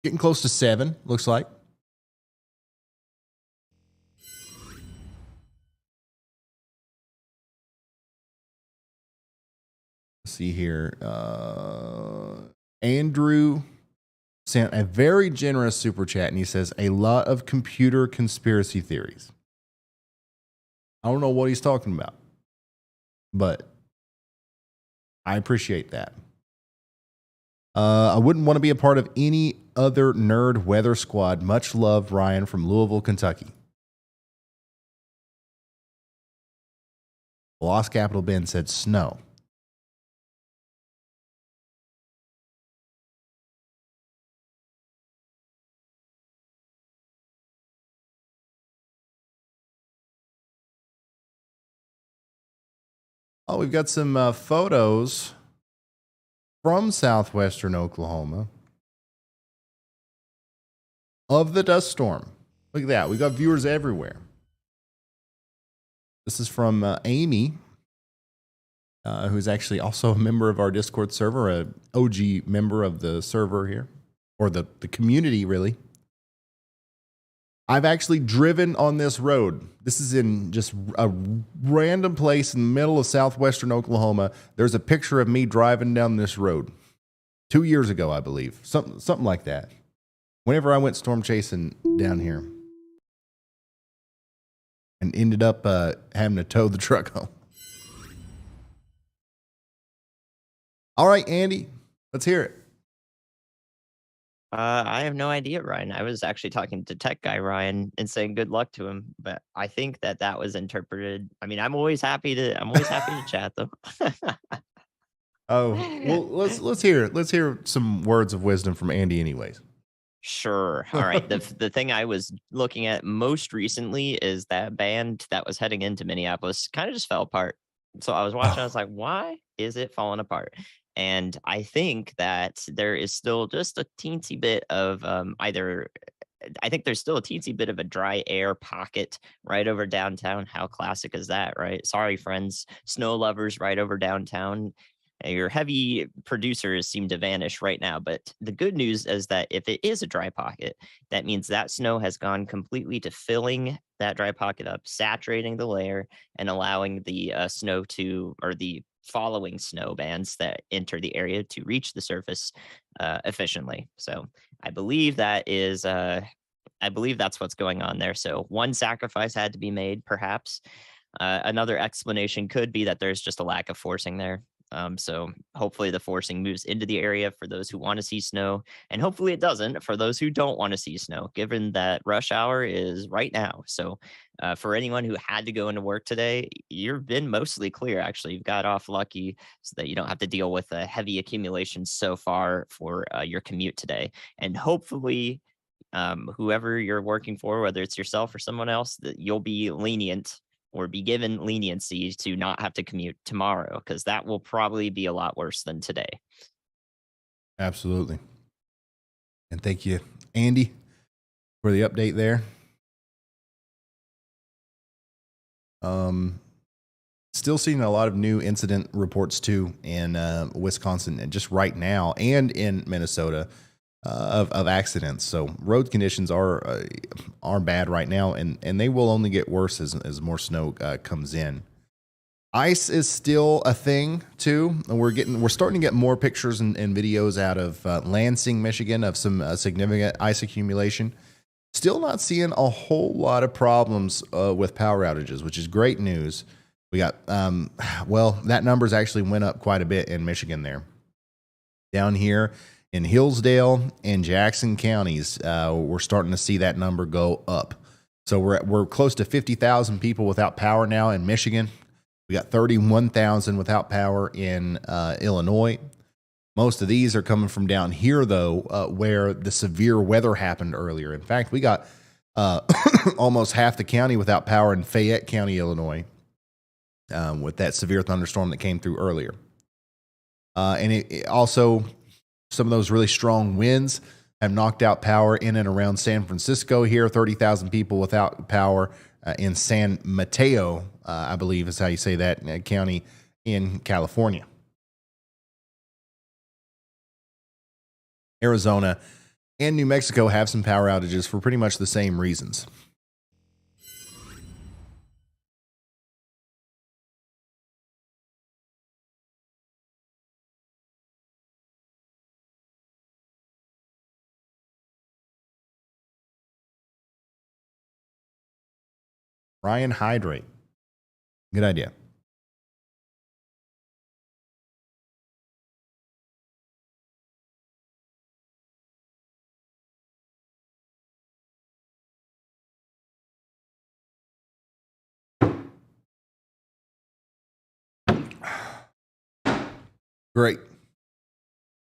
Getting close to 7, looks like. Let's see here. Andrew sent a very generous super chat, and he says, a lot of computer conspiracy theories. I don't know what he's talking about, but I appreciate that. I wouldn't want to be a part of any other nerd weather squad. Much love, Ryan from Louisville, Kentucky. Lost Capital Ben said snow. Oh, we've got some photos from southwestern Oklahoma of the dust storm. Look at that. We got viewers everywhere. This is from Amy, who's actually also a member of our Discord server, an OG member of the server here, or the community, really. I've actually driven on this road. This is in just a random place in the middle of southwestern Oklahoma. There's a picture of me driving down this road 2 years ago, I believe. Something like that. Whenever I went storm chasing down here and ended up having to tow the truck home. All right, Andy, let's hear it. I have no idea, Ryan. I was actually talking to tech guy Ryan and saying good luck to him, but I think that was interpreted. I mean, I'm always happy to chat though. Oh, well, let's hear some words of wisdom from Andy anyways. Sure. All right. The thing I was looking at most recently is that band that was heading into Minneapolis kind of just fell apart. So I was watching, I was like, why is it falling apart? And I think that there is still just a teensy bit of either I think there's still a teensy bit of a dry air pocket right over downtown. How classic is that, right? Sorry, friends, snow lovers right over downtown. Your heavy producers seem to vanish right now. But the good news is that if it is a dry pocket, that means that snow has gone completely to filling that dry pocket up, saturating the layer, and allowing the snow to, or the following snow bands that enter the area to reach the surface efficiently. So I believe that is I believe that's what's going on there. So one sacrifice had to be made, perhaps. Another explanation could be that there's just a lack of forcing there. So hopefully the forcing moves into the area for those who want to see snow, and hopefully it doesn't for those who don't want to see snow, given that rush hour is right now. So for anyone who had to go into work today, you've been mostly clear. Actually, you've got off lucky so that you don't have to deal with a heavy accumulation so far for your commute today. And hopefully whoever you're working for, whether it's yourself or someone else, that you'll be lenient or be given leniency to not have to commute tomorrow, because that will probably be a lot worse than today. Absolutely. And thank you, Andy, for the update there. Still seeing a lot of new incident reports too in Wisconsin, and just right now, and in Minnesota, of accidents. So road conditions are bad right now, and they will only get worse as more snow comes in. Ice is still a thing too. We're starting to get more pictures and videos out of Lansing, Michigan, of some significant ice accumulation. Still not seeing a whole lot of problems with power outages, which is great news. We got that numbers actually went up quite a bit in Michigan there. Down here in Hillsdale and Jackson counties, we're starting to see that number go up. So we're close to 50,000 people without power now in Michigan. We got 31,000 without power in Illinois. Most of these are coming from down here, though, where the severe weather happened earlier. In fact, we got almost half the county without power in Fayette County, Illinois, with that severe thunderstorm that came through earlier. And it also, some of those really strong winds have knocked out power in and around San Francisco here. 30,000 people without power in San Mateo, I believe is how you say that, county in California. Arizona and New Mexico have some power outages for pretty much the same reasons. Ryan, hydrate. Good idea. Great.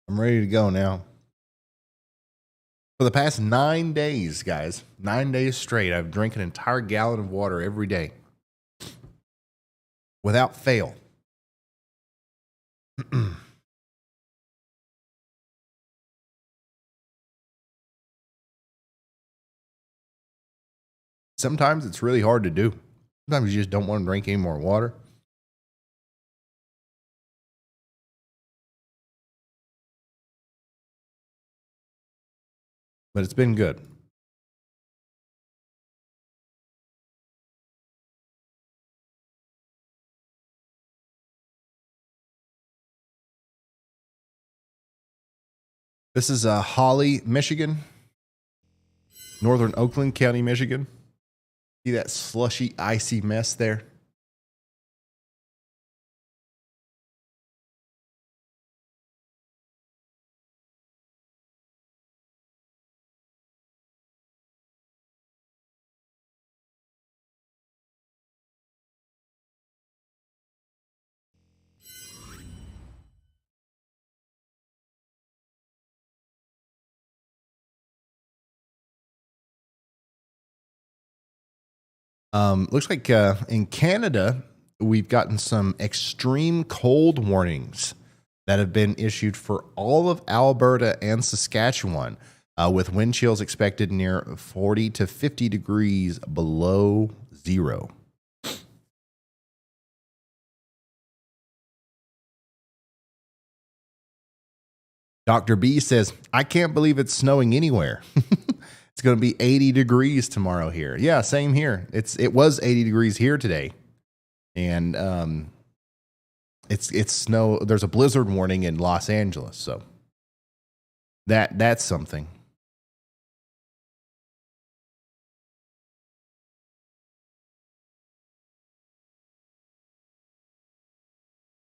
I'm ready to go now. For the past 9 days, guys, 9 days straight, I've drank an entire gallon of water every day without fail. Sometimes it's really hard to do. Sometimes you just don't want to drink any more water. But it's been good. This is Holly, Michigan. Northern Oakland County, Michigan. See that slushy, icy mess there? Looks like in Canada, we've gotten some extreme cold warnings that have been issued for all of Alberta and Saskatchewan, with wind chills expected near 40 to 50 degrees below zero. Dr. B says, I can't believe it's snowing anywhere. It's going to be 80 degrees tomorrow here. Yeah, same here. It was 80 degrees here today. And it's snow. There's a blizzard warning in Los Angeles, so that's something.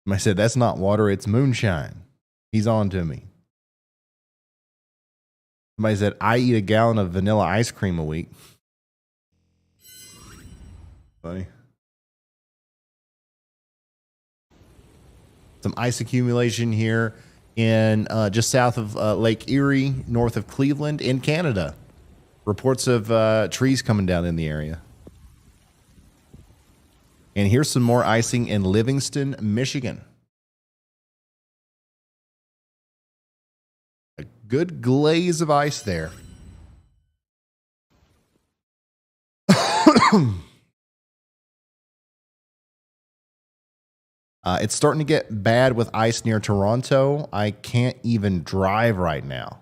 I said, that's not water, it's moonshine. He's on to me. Somebody said, I eat a gallon of vanilla ice cream a week. Funny. Some ice accumulation here in just south of Lake Erie, north of Cleveland in Canada. Reports of trees coming down in the area. And here's some more icing in Livingston, Michigan. A good glaze of ice there. It's starting to get bad with ice near Toronto. I can't even drive right now.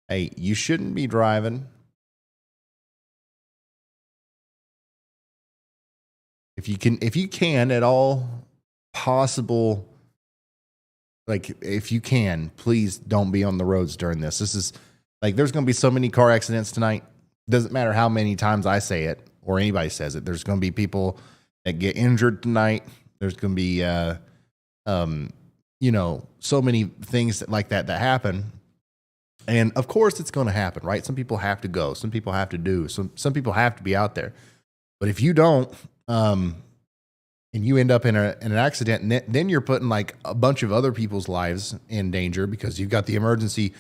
Hey, you shouldn't be driving. If you can at all possible, like if you can, please don't be on the roads during this. This is like, there's going to be so many car accidents tonight. Doesn't matter how many times I say it or anybody says it. There's going to be people that get injured tonight. There's going to be, so many things like that happen. And of course it's going to happen, right? Some people have to go. Some people have to do. Some people have to be out there. But if you don't, and you end up in an accident, then you're putting like a bunch of other people's lives in danger because you've got the emergency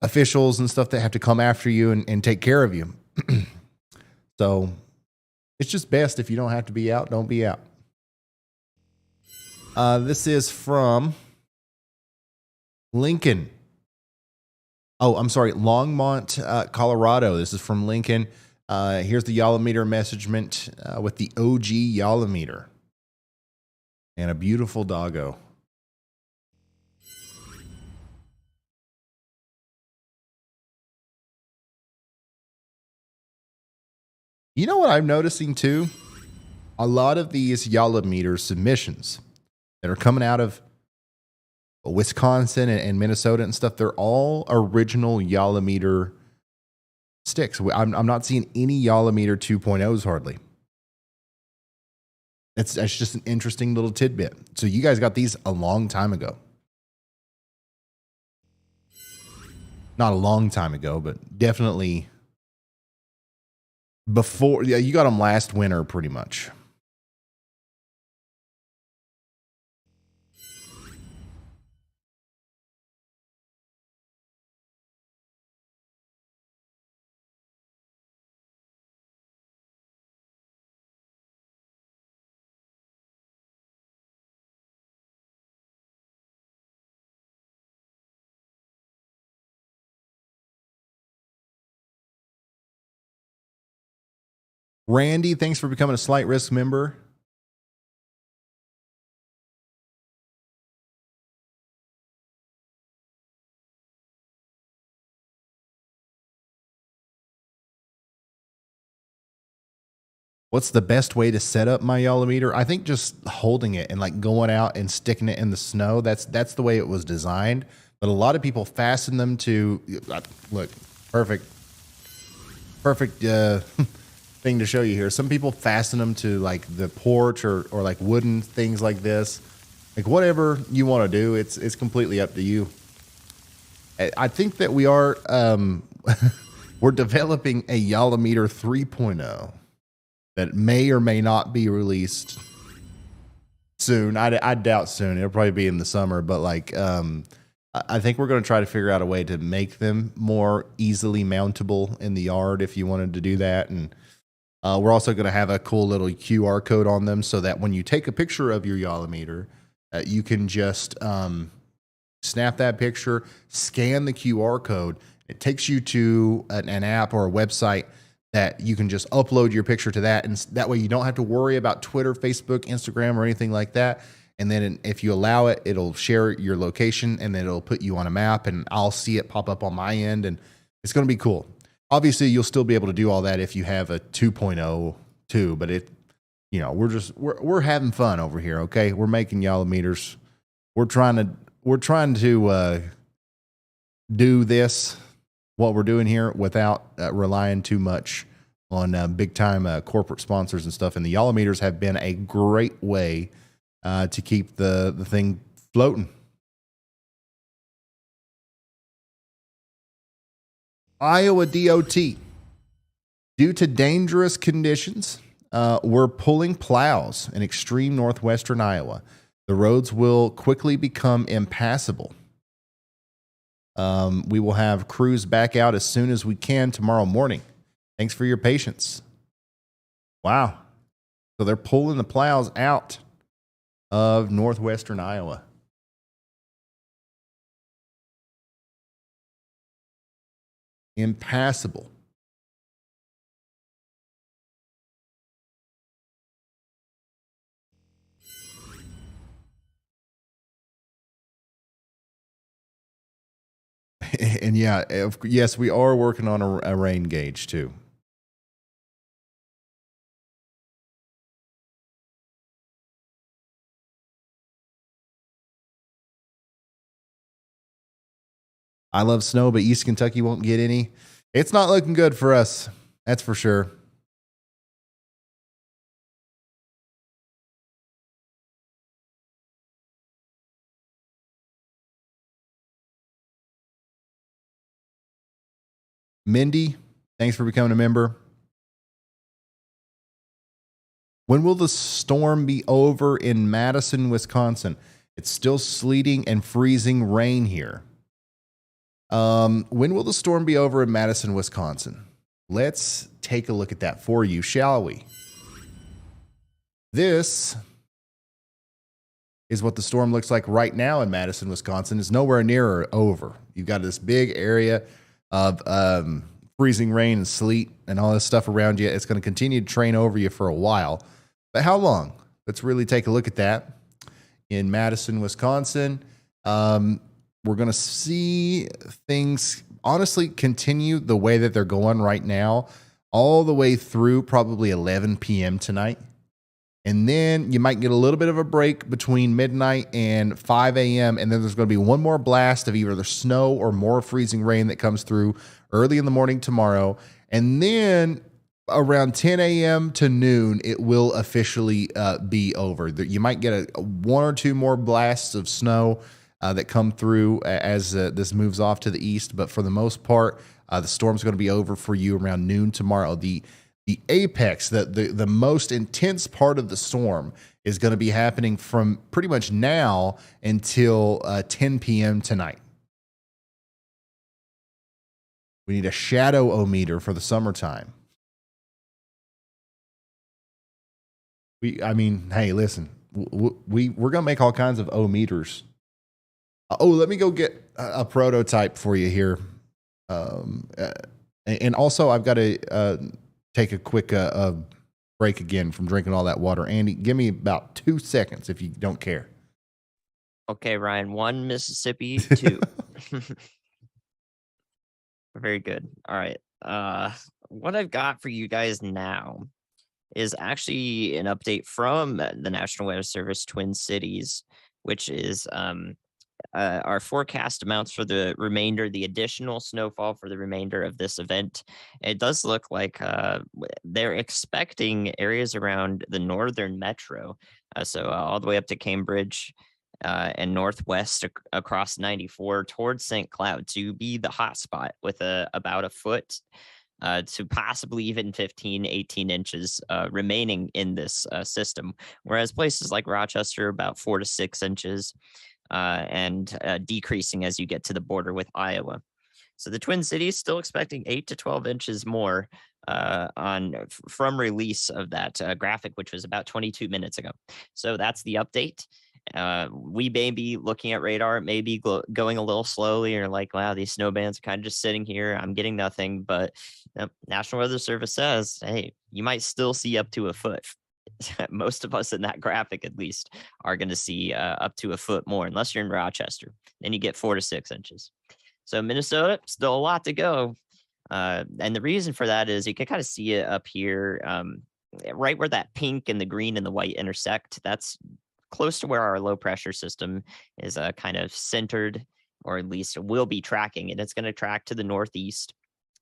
officials and stuff that have to come after you and take care of you. So it's just best if you don't have to be out, don't be out. This is from Lincoln. Oh, I'm sorry, Longmont, Colorado. This is from Lincoln. Here's the Yolometer measurement with the OG Yolometer. And a beautiful doggo. You know what I'm noticing too? A lot of these Yolometer submissions that are coming out of Wisconsin and Minnesota and stuff, they're all original Yolometer sticks. I'm not seeing any Yolometer 2.0s hardly. That's just an interesting little tidbit. So you guys got these a long time ago. Not a long time ago, but definitely before. Yeah, you got them last winter pretty much. Randy, thanks for becoming a Slight Risk member. What's the best way to set up my Yolometer? I think just holding it and like going out and sticking it in the snow. That's the way it was designed. But a lot of people fasten them to, look, perfect thing to show you here. Some people fasten them to like the porch or like wooden things like this. Like whatever you want to do, it's completely up to you. I think that we are we're developing a Yolometer 3.0 that may or may not be released soon. I doubt soon. It'll probably be in the summer, but like I think we're going to try to figure out a way to make them more easily mountable in the yard if you wanted to do that. And We're also going to have a cool little QR code on them so that when you take a picture of your Yolometer, you can just snap that picture, scan the QR code. It takes you to an app or a website that you can just upload your picture to that. And that way you don't have to worry about Twitter, Facebook, Instagram, or anything like that. And then if you allow it, it'll share your location and then it'll put you on a map and I'll see it pop up on my end. And it's going to be cool. Obviously, you'll still be able to do all that if you have a 2.0 too, but we're having fun over here. Okay. We're making Yolometers. We're trying to do this, what we're doing here, without relying too much on big time corporate sponsors and stuff. And the Yolometers have been a great way to keep the thing floating. Iowa DOT. Due to dangerous conditions, we're pulling plows in extreme northwestern Iowa. The roads will quickly become impassable. We will have crews back out as soon as we can tomorrow morning. Thanks for your patience. Wow. So they're pulling the plows out of northwestern Iowa. Impassable. And yes, we are working on a rain gauge too. I love snow, but East Kentucky won't get any. It's not looking good for us. That's for sure. Mindy, thanks for becoming a member. When will the storm be over in Madison, Wisconsin? It's still sleeting and freezing rain here. When will the storm be over in Madison, Wisconsin? Let's take a look at that for you, shall we? This is what the storm looks like right now in Madison, Wisconsin. It's nowhere near over. You've got this big area of freezing rain and sleet and all this stuff around you. It's going to continue to train over you for a while. But how long? Let's really take a look at that. In Madison, Wisconsin, we're going to see things honestly continue the way that they're going right now, all the way through probably 11 p.m. tonight. And then you might get a little bit of a break between midnight and 5 a.m. And then there's going to be one more blast of either snow or more freezing rain that comes through early in the morning tomorrow. And then around 10 a.m. to noon, it will officially be over. You might get one or two more blasts of snow that come through as this moves off to the east. But for the most part, the storm's going to be over for you around noon tomorrow. The apex, the most intense part of the storm is going to be happening from pretty much now until 10 p.m. tonight. We need a shadow-o-meter for the summertime. Hey, listen, we're going to make all kinds of o-meters. Let me go get a prototype for you here. And also, I've got to take a quick break again from drinking all that water. Andy, give me about 2 seconds if you don't care. Okay, Ryan. 1 Mississippi, 2. Very good. All right. What I've got for you guys now is actually an update from the National Weather Service Twin Cities, which is our forecast amounts for the additional snowfall for the remainder of this event. It does look like they're expecting areas around the northern metro, so all the way up to Cambridge and northwest across 94 towards St. Cloud to be the hot spot with about a foot to possibly even 15, 18 inches remaining in this system, whereas places like Rochester about 4 to 6 inches. And decreasing as you get to the border with Iowa. So the Twin Cities still expecting 8 to 12 inches more from release of that graphic, which was about 22 minutes ago. So that's the update. We may be looking at radar, maybe going a little slowly, or like, wow, these snow bands are kind of just sitting here. I'm getting nothing, but National Weather Service says, hey, you might still see up to a foot. Most of us in that graphic, at least, are going to see up to a foot more, unless you're in Rochester. Then you get 4 to 6 inches. So Minnesota, still a lot to go. And the reason for that is you can kind of see it up here, right where that pink and the green and the white intersect. That's close to where our low pressure system is kind of centered, or at least will be tracking, and it's going to track to the northeast.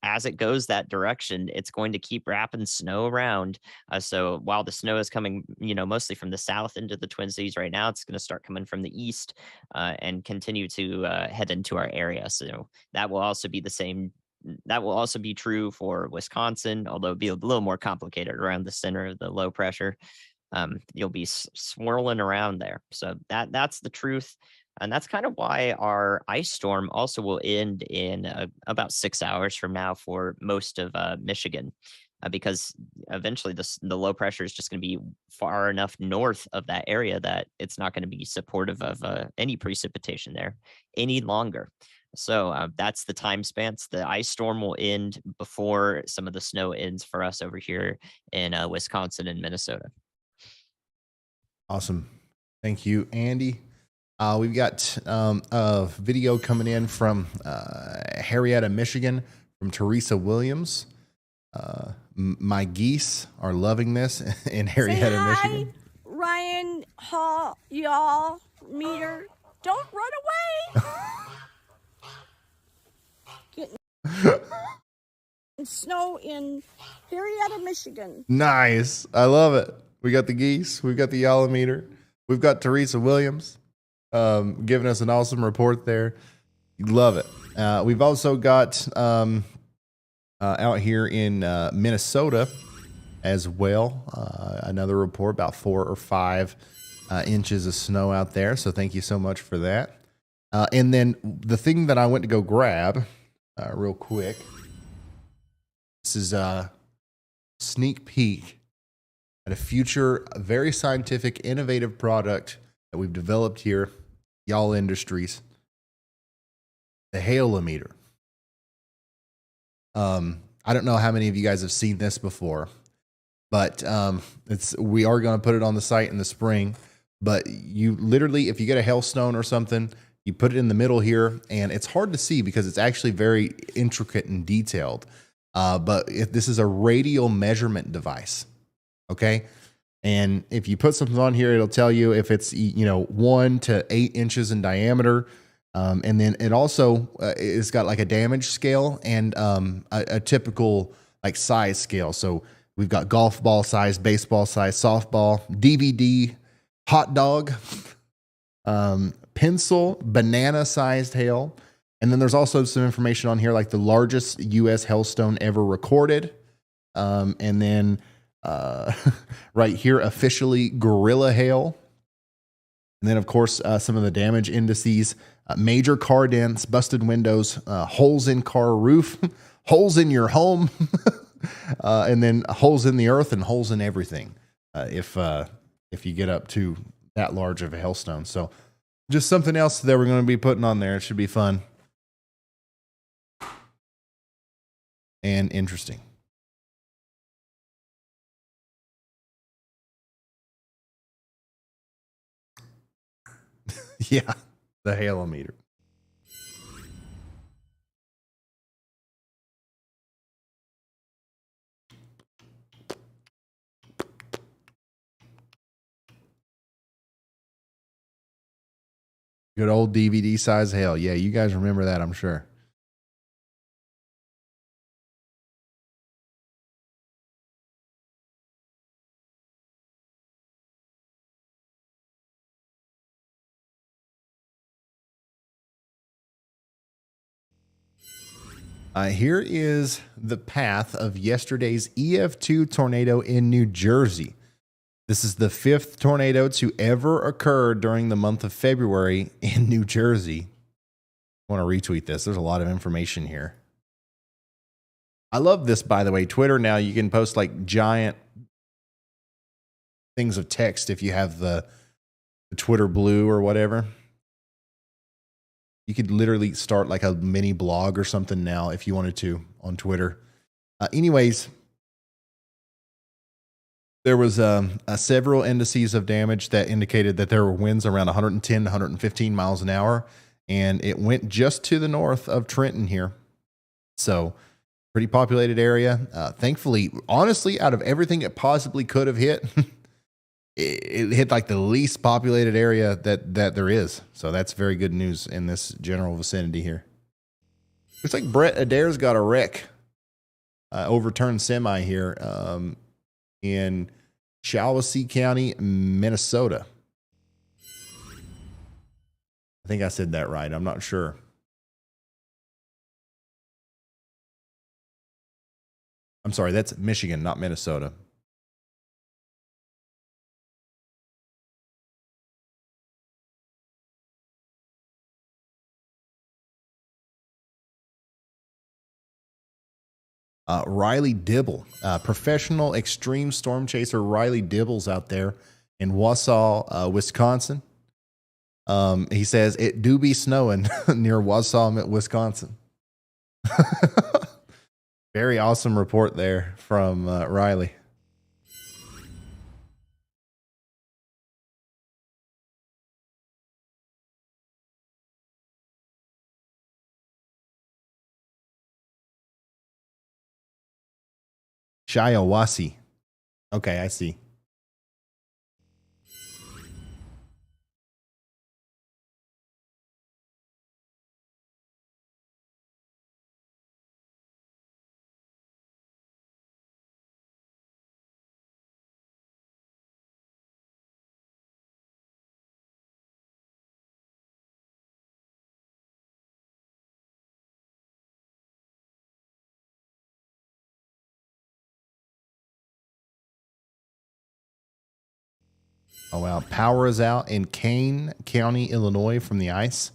As it goes that direction, it's going to keep wrapping snow around. So while the snow is coming, mostly from the south into the Twin Cities right now, it's going to start coming from the east and continue to head into our area. So that will also be the same. That will also be true for Wisconsin, although it'll be a little more complicated around the center of the low pressure. You'll be swirling around there. So that's the truth. And that's kind of why our ice storm also will end in about 6 hours from now for most of Michigan, because eventually the low pressure is just going to be far enough north of that area that it's not going to be supportive of any precipitation there any longer. So that's the time span. The ice storm will end before some of the snow ends for us over here in Wisconsin and Minnesota. Awesome. Thank you, Andy. We've got a video coming in from Harrietta, Michigan, from Teresa Williams. My geese are loving this in Harrietta, Michigan. Ryan, Hall, y'all, Meter, don't run away. Getting snow in Harrietta, Michigan. Nice. I love it. We got the geese. We've got the Yalameter. We've got Teresa Williams giving us an awesome report there. Love it. We've also got out here in Minnesota as well, another report, about 4 or 5 inches of snow out there. So thank you so much for that. And then the thing that I went to go grab real quick, this is a sneak peek at a future, very scientific, innovative product that we've developed here, Y'all Industries, the Hailometer. I don't know how many of you guys have seen this before, but we are going to put it on the site in the spring. But you literally, if you get a hailstone or something, you put it in the middle here, and it's hard to see because it's actually very intricate and detailed. But this is a radial measurement device. Okay. And if you put something on here, it'll tell you if it's, 1 to 8 inches in diameter. And then it also it's got like a damage scale and a typical like size scale. So we've got golf ball size, baseball size, softball, DVD, hot dog, pencil, banana sized hail. And then there's also some information on here like the largest U.S. hailstone ever recorded. And then right here, officially gorilla hail. And then, of course, some of the damage indices, major car dents, busted windows, holes in car roof, holes in your home, and then holes in the earth and holes in everything if you get up to that large of a hailstone. So just something else that we're going to be putting on there. It should be fun and interesting. Yeah, the Hailometer. Good old DVD size hail. Yeah, you guys remember that, I'm sure. Here is the path of yesterday's EF2 tornado in New Jersey. This is the 5th tornado to ever occur during the month of February in New Jersey. I want to retweet this. There's a lot of information here. I love this, by the way. Twitter now, you can post like giant things of text if you have the Twitter Blue or whatever. You could literally start like a mini blog or something now if you wanted to on Twitter. Anyways, there was several indices of damage that indicated that there were winds around 110, 115 miles an hour, and it went just to the north of Trenton here. So pretty populated area. Thankfully, honestly, out of everything it possibly could have hit, it hit like the least populated area that there is. So that's very good news in this general vicinity here. Looks like Brett Adair's got a wreck. Overturned semi here in Shiawassee County, Minnesota. I think I said that right. I'm not sure. I'm sorry, that's Michigan, not Minnesota. Riley Dibble, professional extreme storm chaser Riley Dibble's out there in Wausau, Wisconsin. He says it do be snowing near Wausau, Wisconsin. Very awesome report there from Riley. Shiawassee. Okay, I see. Oh, wow. Power is out in Kane County, Illinois from the ice.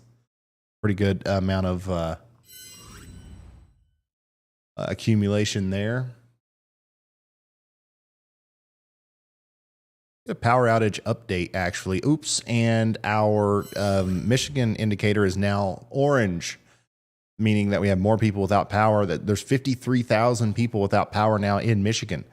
Pretty good amount of accumulation there. A power outage update, actually. Oops. And our Michigan indicator is now orange, meaning that we have more people without power. That there's 53,000 people without power now in Michigan.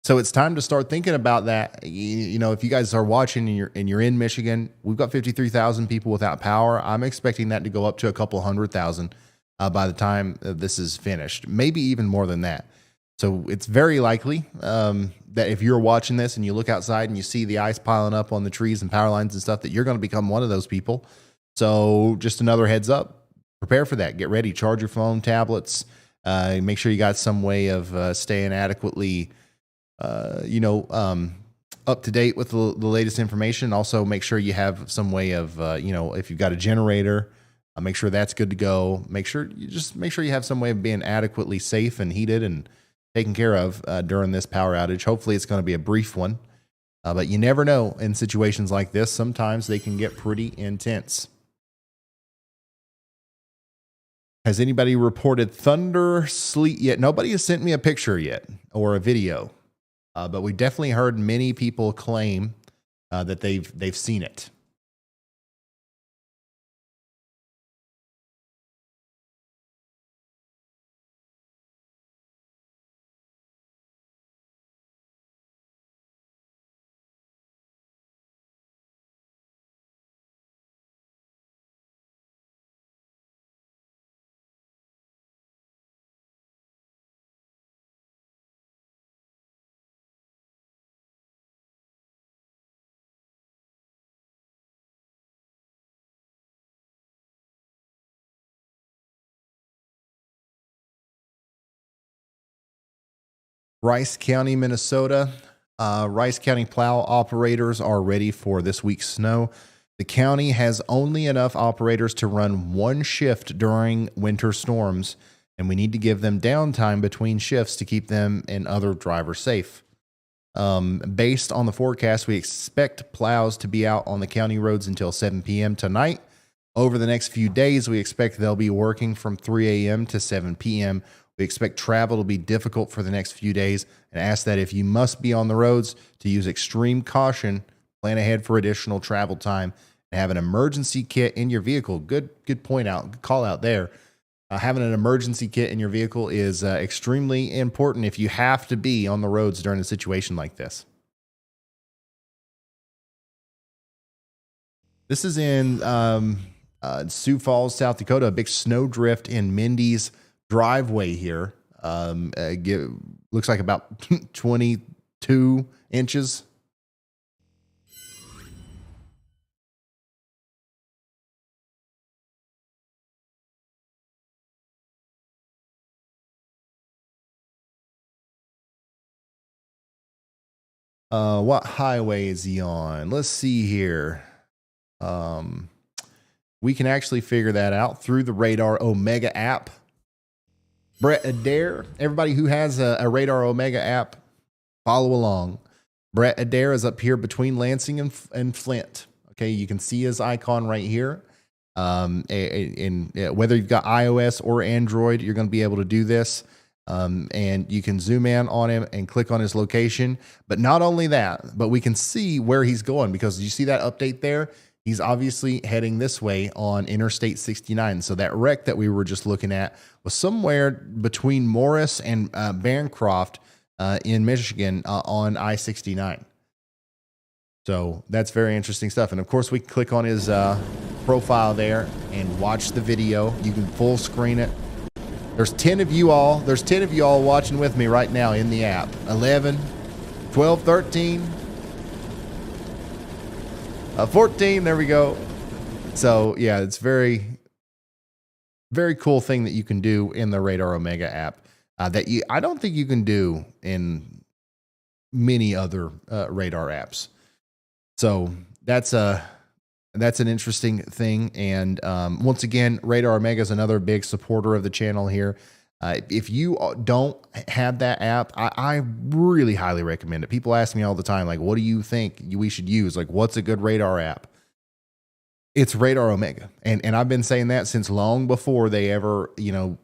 So it's time to start thinking about that. You know, if you guys are watching and you're in Michigan, we've got 53,000 people without power. I'm expecting that to go up to a couple 100,000 by the time this is finished, maybe even more than that. So it's very likely that if you're watching this and you look outside and you see the ice piling up on the trees and power lines and stuff, that you're going to become one of those people. So just another heads up, prepare for that. Get ready, charge your phone, tablets, make sure you got some way of staying adequately up to date with the latest information. Also, make sure you have some way of, if you've got a generator, make sure that's good to go. Make sure you have some way of being adequately safe and heated and taken care of during this power outage. Hopefully, it's going to be a brief one, but you never know in situations like this. Sometimes they can get pretty intense. Has anybody reported thunder, sleet yet? Nobody has sent me a picture yet or a video. But we definitely heard many people claim that they've seen it. Rice County, Minnesota. Rice County plow operators are ready for this week's snow. The county has only enough operators to run one shift during winter storms, and we need to give them downtime between shifts to keep them and other drivers safe. Based on the forecast, we expect plows to be out on the county roads until 7 p.m. tonight. Over the next few days, we expect they'll be working from 3 a.m. to 7 p.m. We expect travel to be difficult for the next few days and ask that if you must be on the roads to use extreme caution, plan ahead for additional travel time, and have an emergency kit in your vehicle. Good call out there. Having an emergency kit in your vehicle is extremely important if you have to be on the roads during a situation like this. This is in Sioux Falls, South Dakota, a big snowdrift in Mindy's driveway here. Looks like about 22 inches. What highway is he on? Let's see here. We can actually figure that out through the Radar Omega app. Brett Adair, everybody who has a Radar Omega app, follow along. Brett Adair is up here between Lansing and Flint. Okay, you can see his icon right here. Whether you've got iOS or Android, you're going to be able to do this. And you can zoom in on him and click on his location. But not only that, but we can see where he's going, because you see that update there? He's obviously heading this way on Interstate 69. So that wreck that we were just looking at was somewhere between Morris and Bancroft in Michigan on I-69. So that's very interesting stuff. And of course, we can click on his profile there and watch the video. You can full screen it. There's 10 of you all. There's 10 of you all watching with me right now in the app. 11, 12, 13, 14. There we go. So yeah, it's very, very cool thing that you can do in the Radar Omega app that I don't think you can do in many other radar apps. So that's an interesting thing. And once again, Radar Omega is another big supporter of the channel here. If you don't have that app, I really highly recommend it. People ask me all the time, like, what do you think we should use? Like, what's a good radar app? It's Radar Omega. And I've been saying that since long before they ever,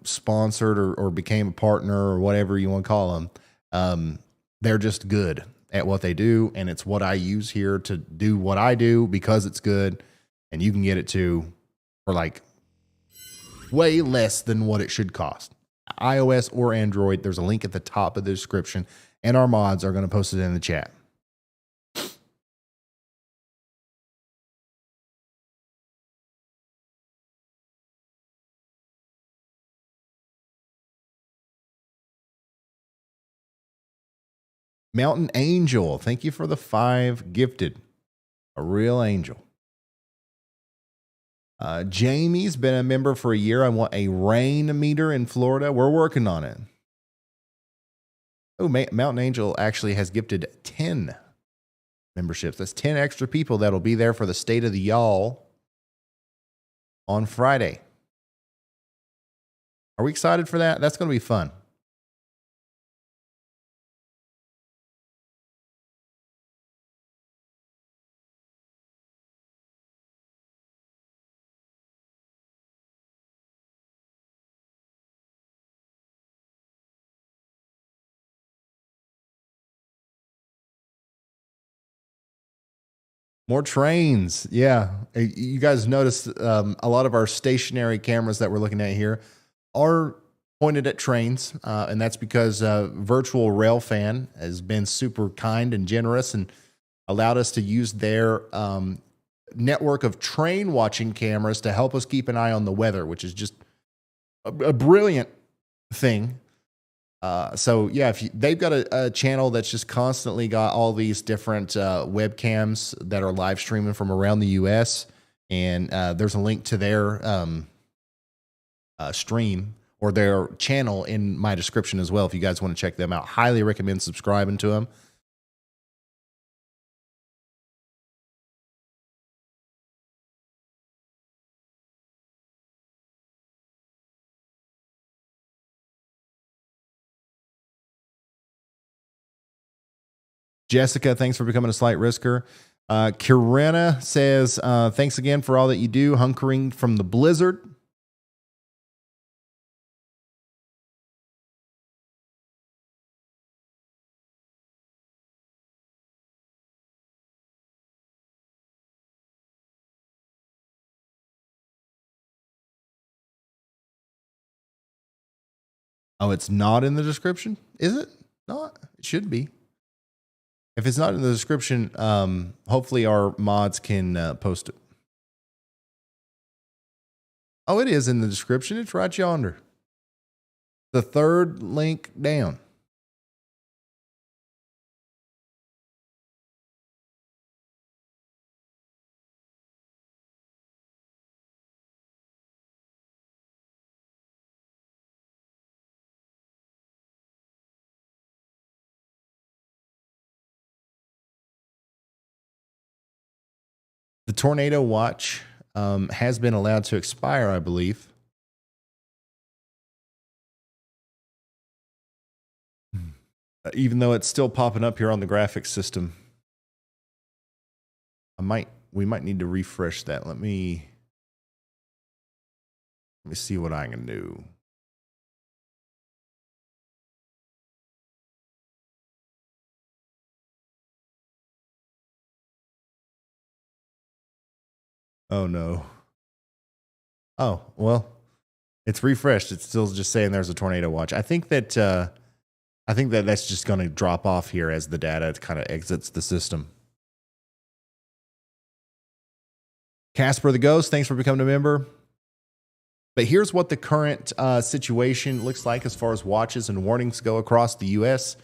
sponsored or became a partner or whatever you want to call them. They're just good at what they do. And it's what I use here to do what I do because it's good. And you can get it too for like way less than what it should cost. iOS or Android, there's a link at the top of the description, and our mods are going to post it in the chat. Mountain Angel, thank you for the 5 gifted. A real angel. Jamie's been a member for a year. I want a rain meter in Florida. We're working on it. Oh, Mountain Angel actually has gifted 10 memberships. That's 10 extra people that'll be there for the State of the Y'all on Friday. Are we excited for that? That's going to be fun. More trains. Yeah. You guys noticed a lot of our stationary cameras that we're looking at here are pointed at trains. And that's because virtual RAILFAN has been super kind and generous and allowed us to use their network of train watching cameras to help us keep an eye on the weather, which is just a brilliant thing. So yeah, they've got a channel that's just constantly got all these different webcams that are live streaming from around the US. And there's a link to their stream or their channel in my description as well. If you guys want to check them out, highly recommend subscribing to them. Jessica, thanks for becoming a slight risker. Kirena says, thanks again for all that you do, hunkering from the blizzard. Oh, it's not in the description? Is it not? It should be. If it's not in the description, hopefully our mods can post it. Oh, it is in the description. It's right yonder. The third link down. The tornado watch has been allowed to expire, I believe. Even though it's still popping up here on the graphics system. We might need to refresh that. Let me see what I can do. Oh no. Oh, well, it's refreshed. It's still just saying there's a tornado watch. I think that that's just going to drop off here as the data kind of exits the system. Casper the Ghost, thanks for becoming a member. But here's what the current situation looks like as far as watches and warnings go across the U.S.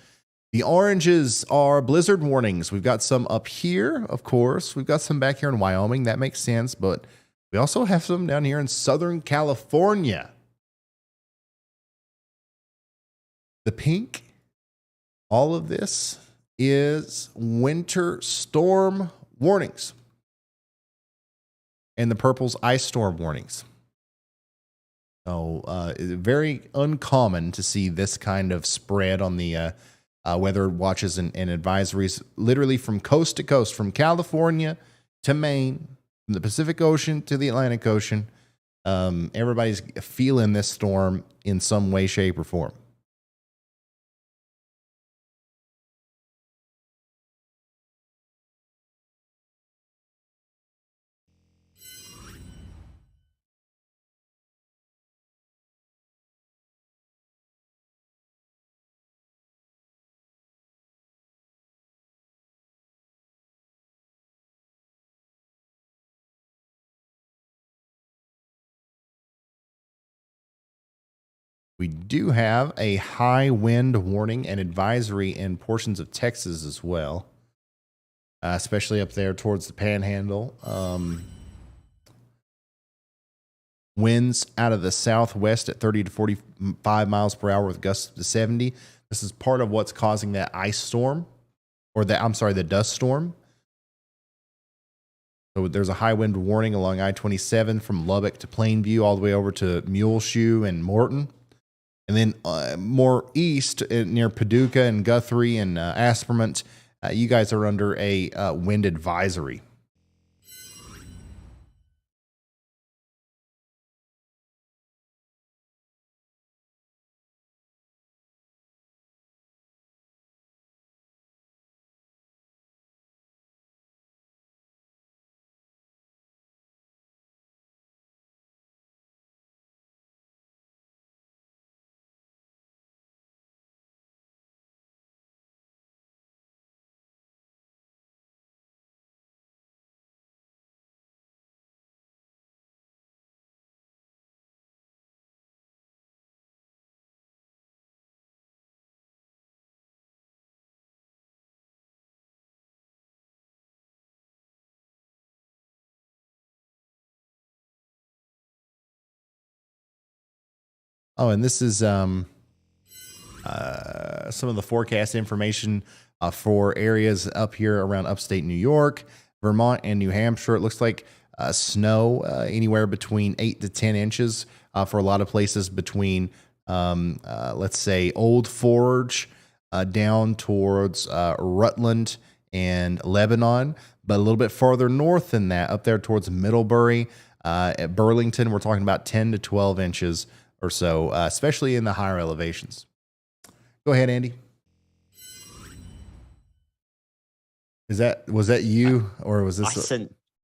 The oranges are blizzard warnings. We've got some up here, of course. We've got some back here in Wyoming. That makes sense. But we also have some down here in Southern California. The pink, all of this is winter storm warnings. And the purple's ice storm warnings. So very uncommon to see this kind of spread on the weather watches and advisories, literally from coast to coast, from California to Maine, from the Pacific Ocean to the Atlantic Ocean. Everybody's feeling this storm in some way, shape, or form. We do have a high wind warning and advisory in portions of Texas as well, especially up there towards the Panhandle. Winds out of the southwest at 30 to 45 miles per hour with gusts to 70. This is part of what's causing that ice storm, or the dust storm. So there's a high wind warning along I-27 from Lubbock to Plainview all the way over to Muleshoe and Morton. And then more east near Paducah and Guthrie and Aspermont, you guys are under a wind advisory. Oh, and this is some of the forecast information for areas up here around upstate New York, Vermont, and New Hampshire. It looks like snow anywhere between 8 to 10 inches for a lot of places between, let's say, Old Forge down towards Rutland and Lebanon. But a little bit farther north than that, up there towards Middlebury, at Burlington, we're talking about 10 to 12 inches or so, especially in the higher elevations. Go ahead, Andy. Was that you, or was this?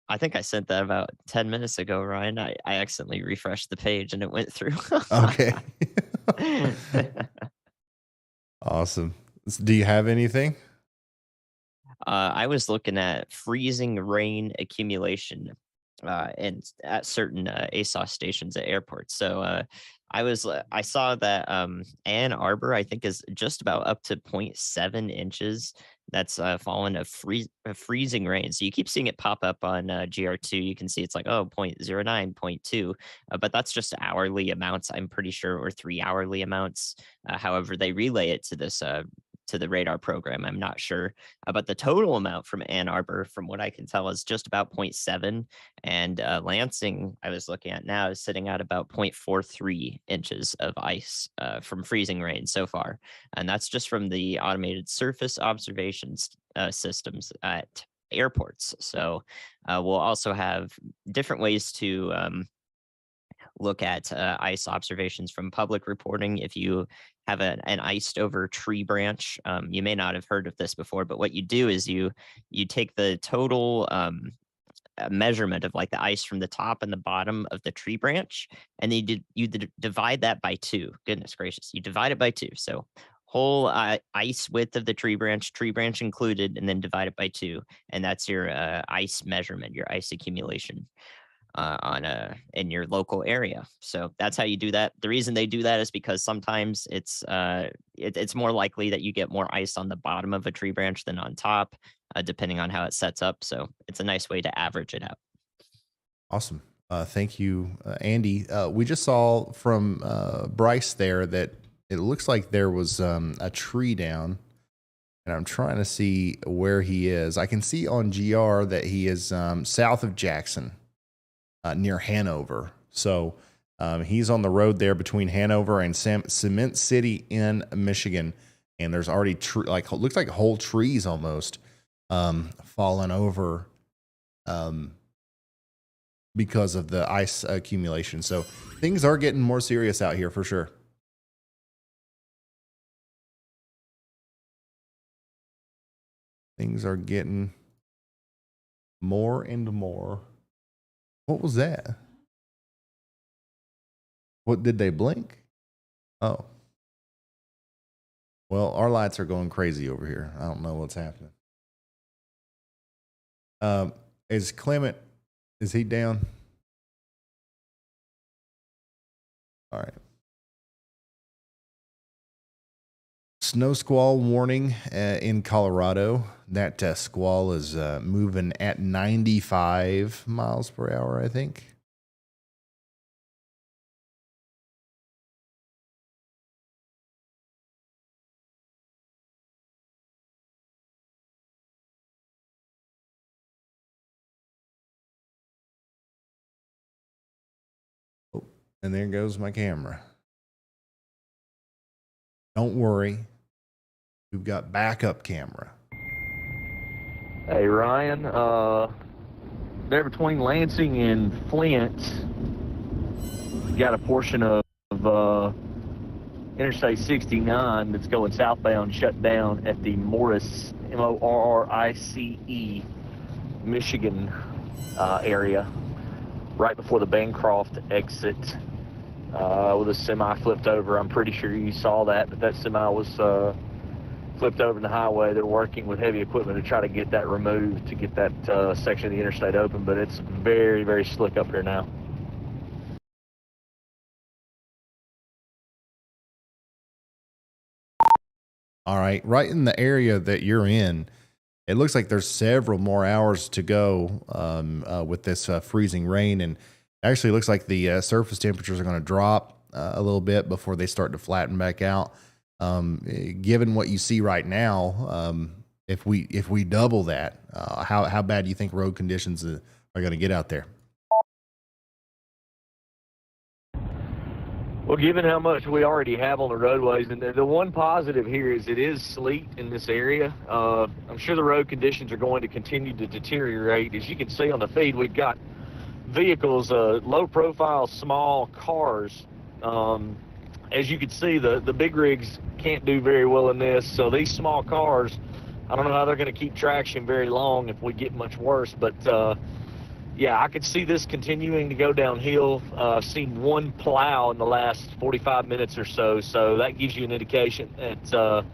I think I sent that about 10 minutes ago, Ryan. I accidentally refreshed the page and it went through. Okay. Awesome. Do you have anything? I was looking at freezing rain accumulation and at certain ASOS stations at airports. So I saw that Ann Arbor, I think, is just about up to 0.7 inches. That's fallen of freezing rain. So you keep seeing it pop up on GR2. You can see it's like, oh, 0.09, 0.2. But that's just hourly amounts, I'm pretty sure, or 3 hourly amounts. However, they relay it to this to the radar program. I'm not sure. But the total amount from Ann Arbor, from what I can tell, is just about 0.7. And Lansing, I was looking at now, is sitting at about 0.43 inches of ice from freezing rain so far. And that's just from the automated surface observations systems at airports. So we'll also have different ways to look at ice observations from public reporting. If you have an iced over tree branch, you may not have heard of this before, but what you do is you take the total measurement of like the ice from the top and the bottom of the tree branch, and then you divide that by 2. Goodness gracious, you divide it by 2. So whole ice width of the tree branch included, and then divide it by 2, and that's your ice measurement, your ice accumulation in your local area. So that's how you do that. The reason they do that is because sometimes it's more likely that you get more ice on the bottom of a tree branch than on top, depending on how it sets up. So it's a nice way to average it out. Awesome. Thank you, Andy. We just saw from Bryce there that it looks like there was a tree down, and I'm trying to see where he is. I can see on GR that he is south of Jackson. Near Hanover. So he's on the road there between Hanover and Cement City in Michigan. And there's already looks like whole trees almost fallen over because of the ice accumulation. So things are getting more serious out here for sure. Things are getting more and more. What was that? What, did they blink? Oh. Well, our lights are going crazy over here. I don't know what's happening. Is Clement, is he down? All right. Snow squall warning in Colorado. That squall is moving at 95 miles per hour, I think. Oh, and there goes my camera. Don't worry. We've got backup camera. Hey, Ryan, there between Lansing and Flint, got a portion of Interstate 69 that's going southbound shut down at the Morrice, Morrice, Michigan area, right before the Bancroft exit, with a semi flipped over. I'm pretty sure you saw that, but that semi was flipped over in the highway. They're working with heavy equipment to try to get that removed, to get that section of the interstate open, but it's very, very slick up here now. All right. Right in the area that you're in, it looks like there's several more hours to go with this freezing rain. And actually looks like the surface temperatures are going to drop a little bit before they start to flatten back out. Given what you see right now, if we double that, how bad do you think road conditions are going to get out there? Well, given how much we already have on the roadways, and the one positive here is it is sleet in this area. I'm sure the road conditions are going to continue to deteriorate. As you can see on the feed, we've got vehicles, low-profile, small cars. As you can see, the big rigs can't do very well in this, so these small cars, I don't know how they're going to keep traction very long if we get much worse, but yeah, I could see this continuing to go downhill. I've seen one plow in the last 45 minutes or so, so that gives you an indication that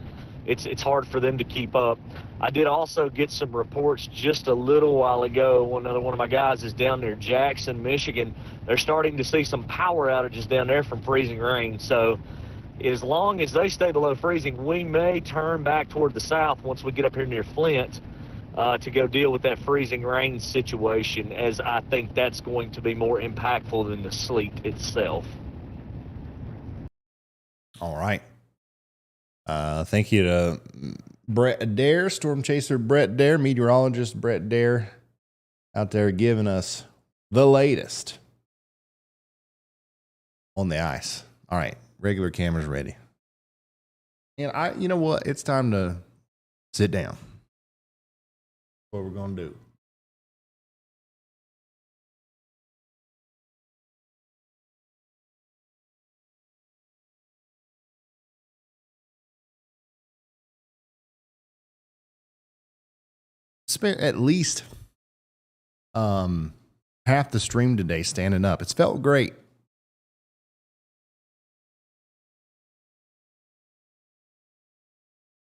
it's hard for them to keep up. I did also get some reports just a little while ago. Another one of my guys is down near Jackson, Michigan. They're starting to see some power outages down there from freezing rain. So as long as they stay below freezing, we may turn back toward the south once we get up here near Flint to go deal with that freezing rain situation, as I think that's going to be more impactful than the sleet itself. All right. Thank you to Brett Adair, Storm Chaser Brett Adair, meteorologist Brett Adair, out there giving us the latest on the ice. All right, regular cameras ready. And you know what? It's time to sit down. What we're going to do. Spent at least half the stream today standing up. It's felt great.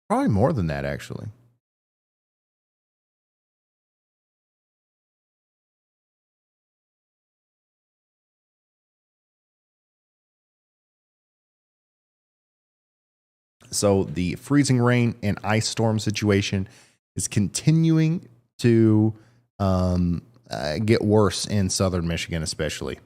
Probably more than that, actually. So the freezing rain and ice storm situation is continuing to get worse in southern Michigan, especially.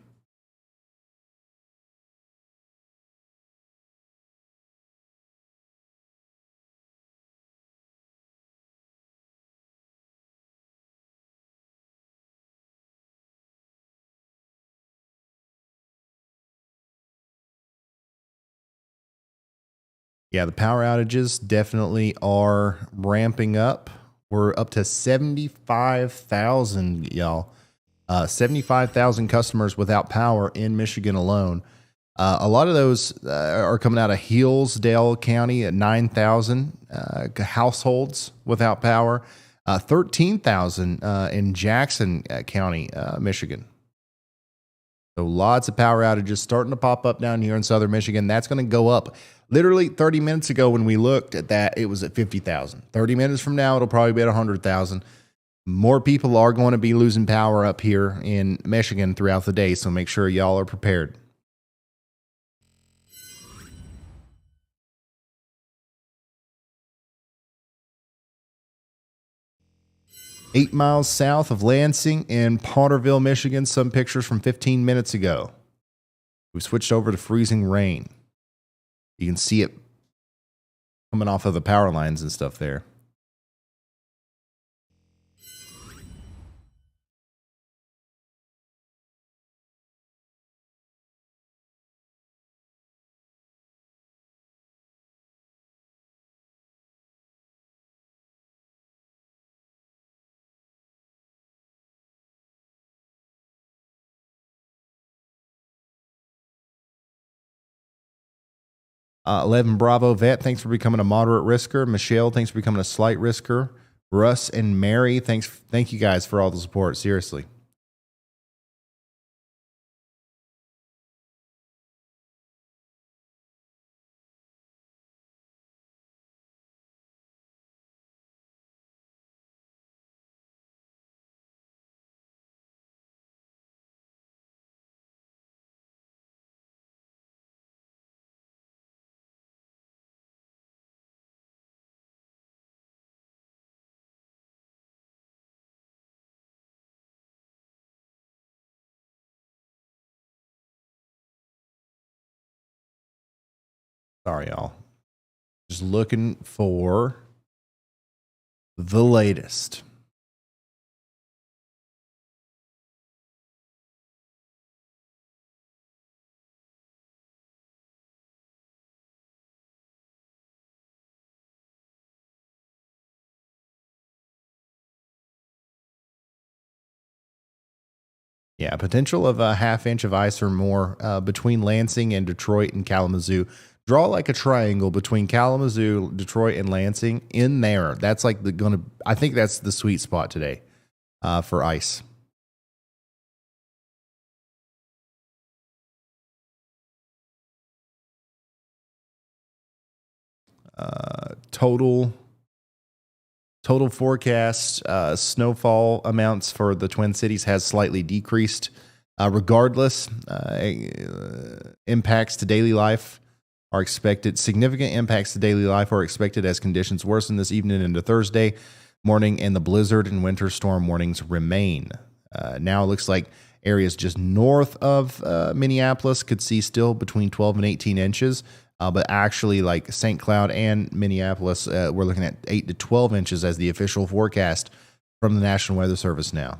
Yeah, the power outages definitely are ramping up. We're up to 75,000, y'all. 75,000 customers without power in Michigan alone. A lot of those are coming out of Hillsdale County at 9,000 households without power. 13,000 in Jackson County, Michigan. So lots of power outages starting to pop up down here in southern Michigan. That's going to go up. Literally 30 minutes ago when we looked at that, it was at 50,000. 30 minutes from now, it'll probably be at 100,000. More people are going to be losing power up here in Michigan throughout the day, so make sure y'all are prepared. Eight miles south of Lansing in Potterville, Michigan. Some pictures from 15 minutes ago. We've switched over to freezing rain. You can see it coming off of the power lines and stuff there. Eleven Bravo Vet, thanks for becoming a moderate risker. Michelle, thanks for becoming a slight risker. Russ and Mary, thank you guys for all the support. Seriously. Sorry, y'all. Just looking for the latest. Yeah, potential of a half inch of ice or more between Lansing and Detroit and Kalamazoo. Draw like a triangle between Kalamazoo, Detroit, and Lansing in there. That's like I think that's the sweet spot today for ice. Total forecast snowfall amounts for the Twin Cities has slightly decreased. Regardless, impacts to daily life are expected. Significant impacts to daily life are expected as conditions worsen this evening into Thursday morning, and the blizzard and winter storm warnings remain. Now it looks like areas just north of Minneapolis could see still between 12 and 18 inches. But actually, like St. Cloud and Minneapolis, we're looking at 8 to 12 inches as the official forecast from the National Weather Service now.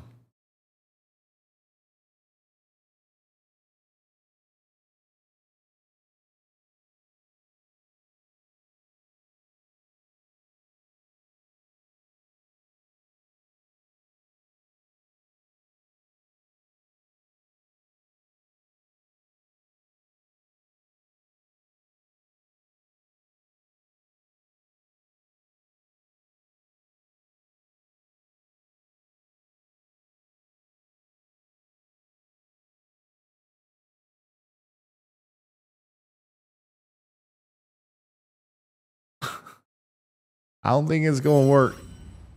I don't think it's going to work,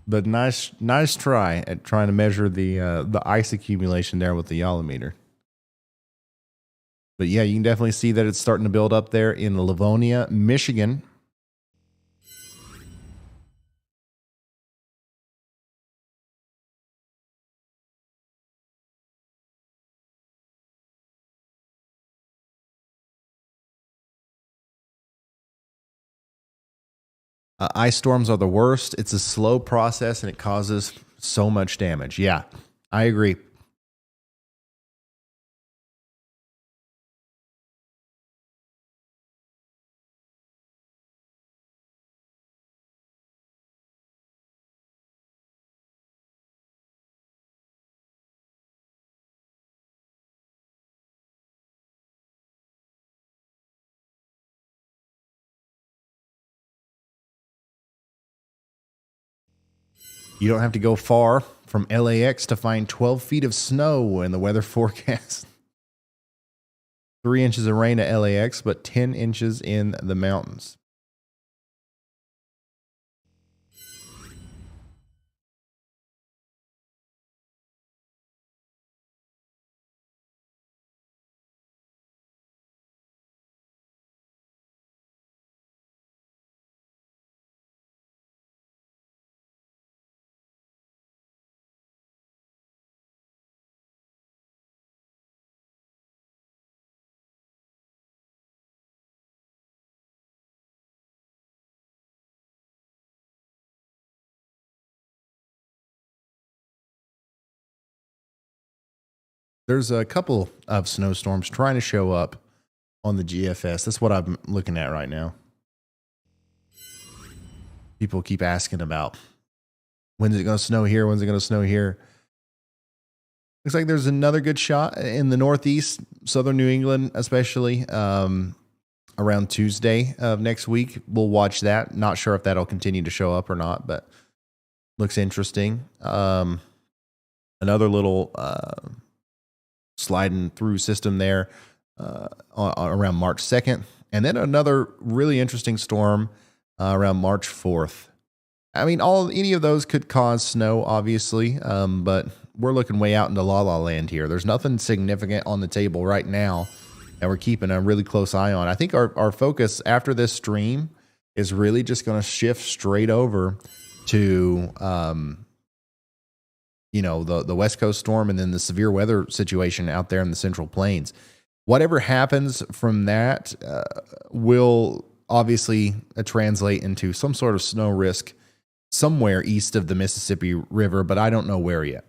but nice try at trying to measure the ice accumulation there with the yolometer. But yeah, you can definitely see that it's starting to build up there in Livonia, Michigan. Ice storms are the worst. It's a slow process and it causes so much damage. Yeah, I agree. You don't have to go far from LAX to find 12 feet of snow in the weather forecast. 3 inches of rain at LAX, but 10 inches in the mountains. There's a couple of snowstorms trying to show up on the GFS. That's what I'm looking at right now. People keep asking about when's it going to snow here? When's it going to snow here? Looks like there's another good shot in the Northeast, Southern New England, especially around Tuesday of next week. We'll watch that. Not sure if that'll continue to show up or not, but looks interesting. Another little sliding through system there around March 2nd. And then another really interesting storm around March 4th. I mean, any of those could cause snow, obviously, but we're looking way out into La La Land here. There's nothing significant on the table right now that we're keeping a really close eye on. I think our focus after this stream is really just going to shift straight over to the West Coast storm and then the severe weather situation out there in the Central Plains. Whatever happens from that will obviously translate into some sort of snow risk somewhere east of the Mississippi River, but I don't know where yet.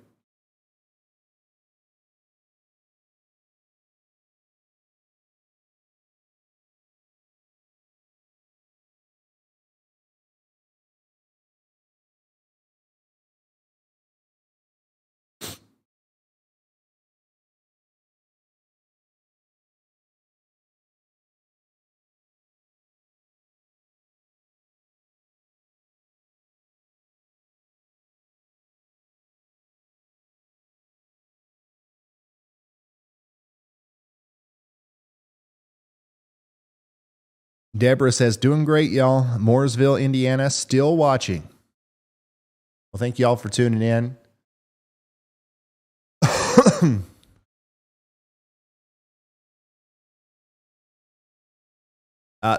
Deborah says, doing great, y'all. Mooresville, Indiana, still watching. Well, thank y'all for tuning in.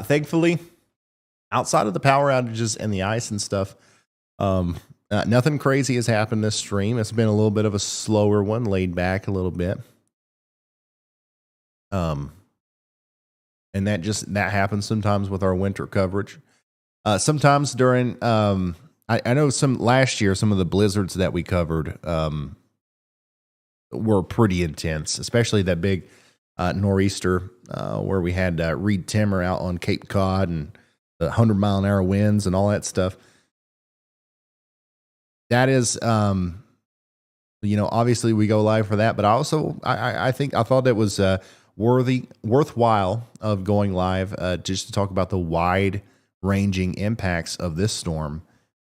Thankfully, outside of the power outages and the ice and stuff, nothing crazy has happened this stream. It's been a little bit of a slower one, laid back a little bit. And that happens sometimes with our winter coverage. Sometimes during, I know last year, some of the blizzards that we covered were pretty intense, especially that big nor'easter where we had Reed Timmer out on Cape Cod and the 100-mile-an-hour winds and all that stuff. That is, obviously we go live for that, but I thought it was worthwhile of going live just to talk about the wide-ranging impacts of this storm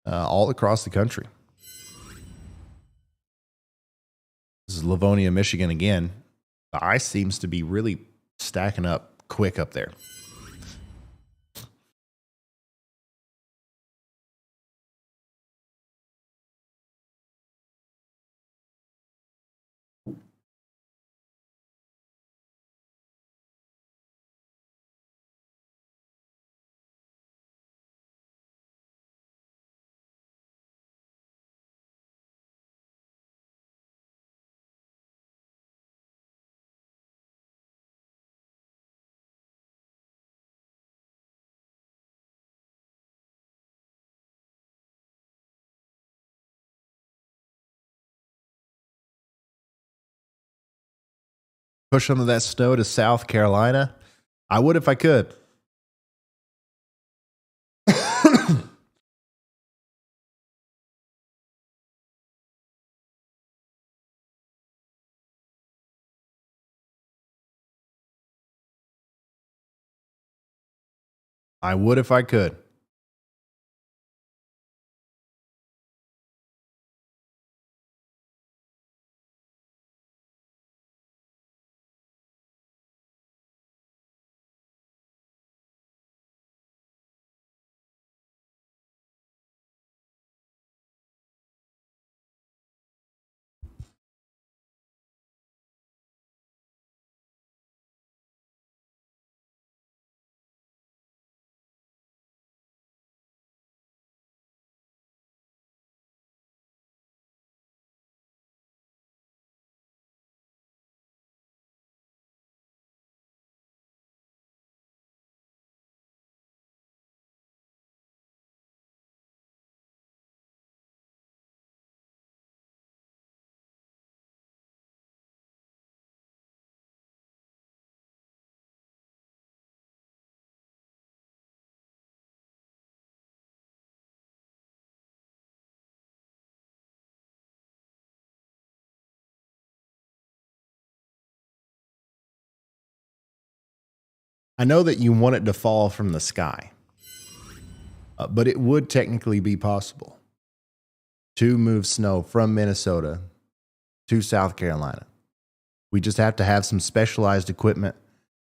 all across the country. This is Livonia, Michigan again. The ice seems to be really stacking up quick up there. Push some of that snow to South Carolina. I would if I could. I would if I could. I know that you want it to fall from the sky, but it would technically be possible to move snow from Minnesota to South Carolina. We just have to have some specialized equipment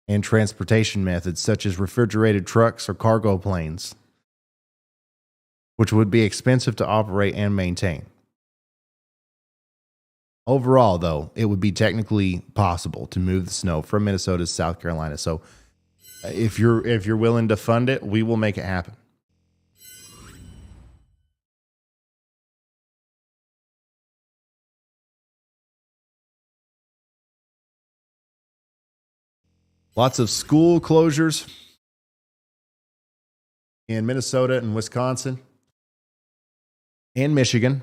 and transportation methods, such as refrigerated trucks or cargo planes, which would be expensive to operate and maintain. Overall, though, it would be technically possible to move the snow from Minnesota to South Carolina. So if you're willing to fund it, we will make it happen. Lots of school closures in Minnesota and Wisconsin and Michigan.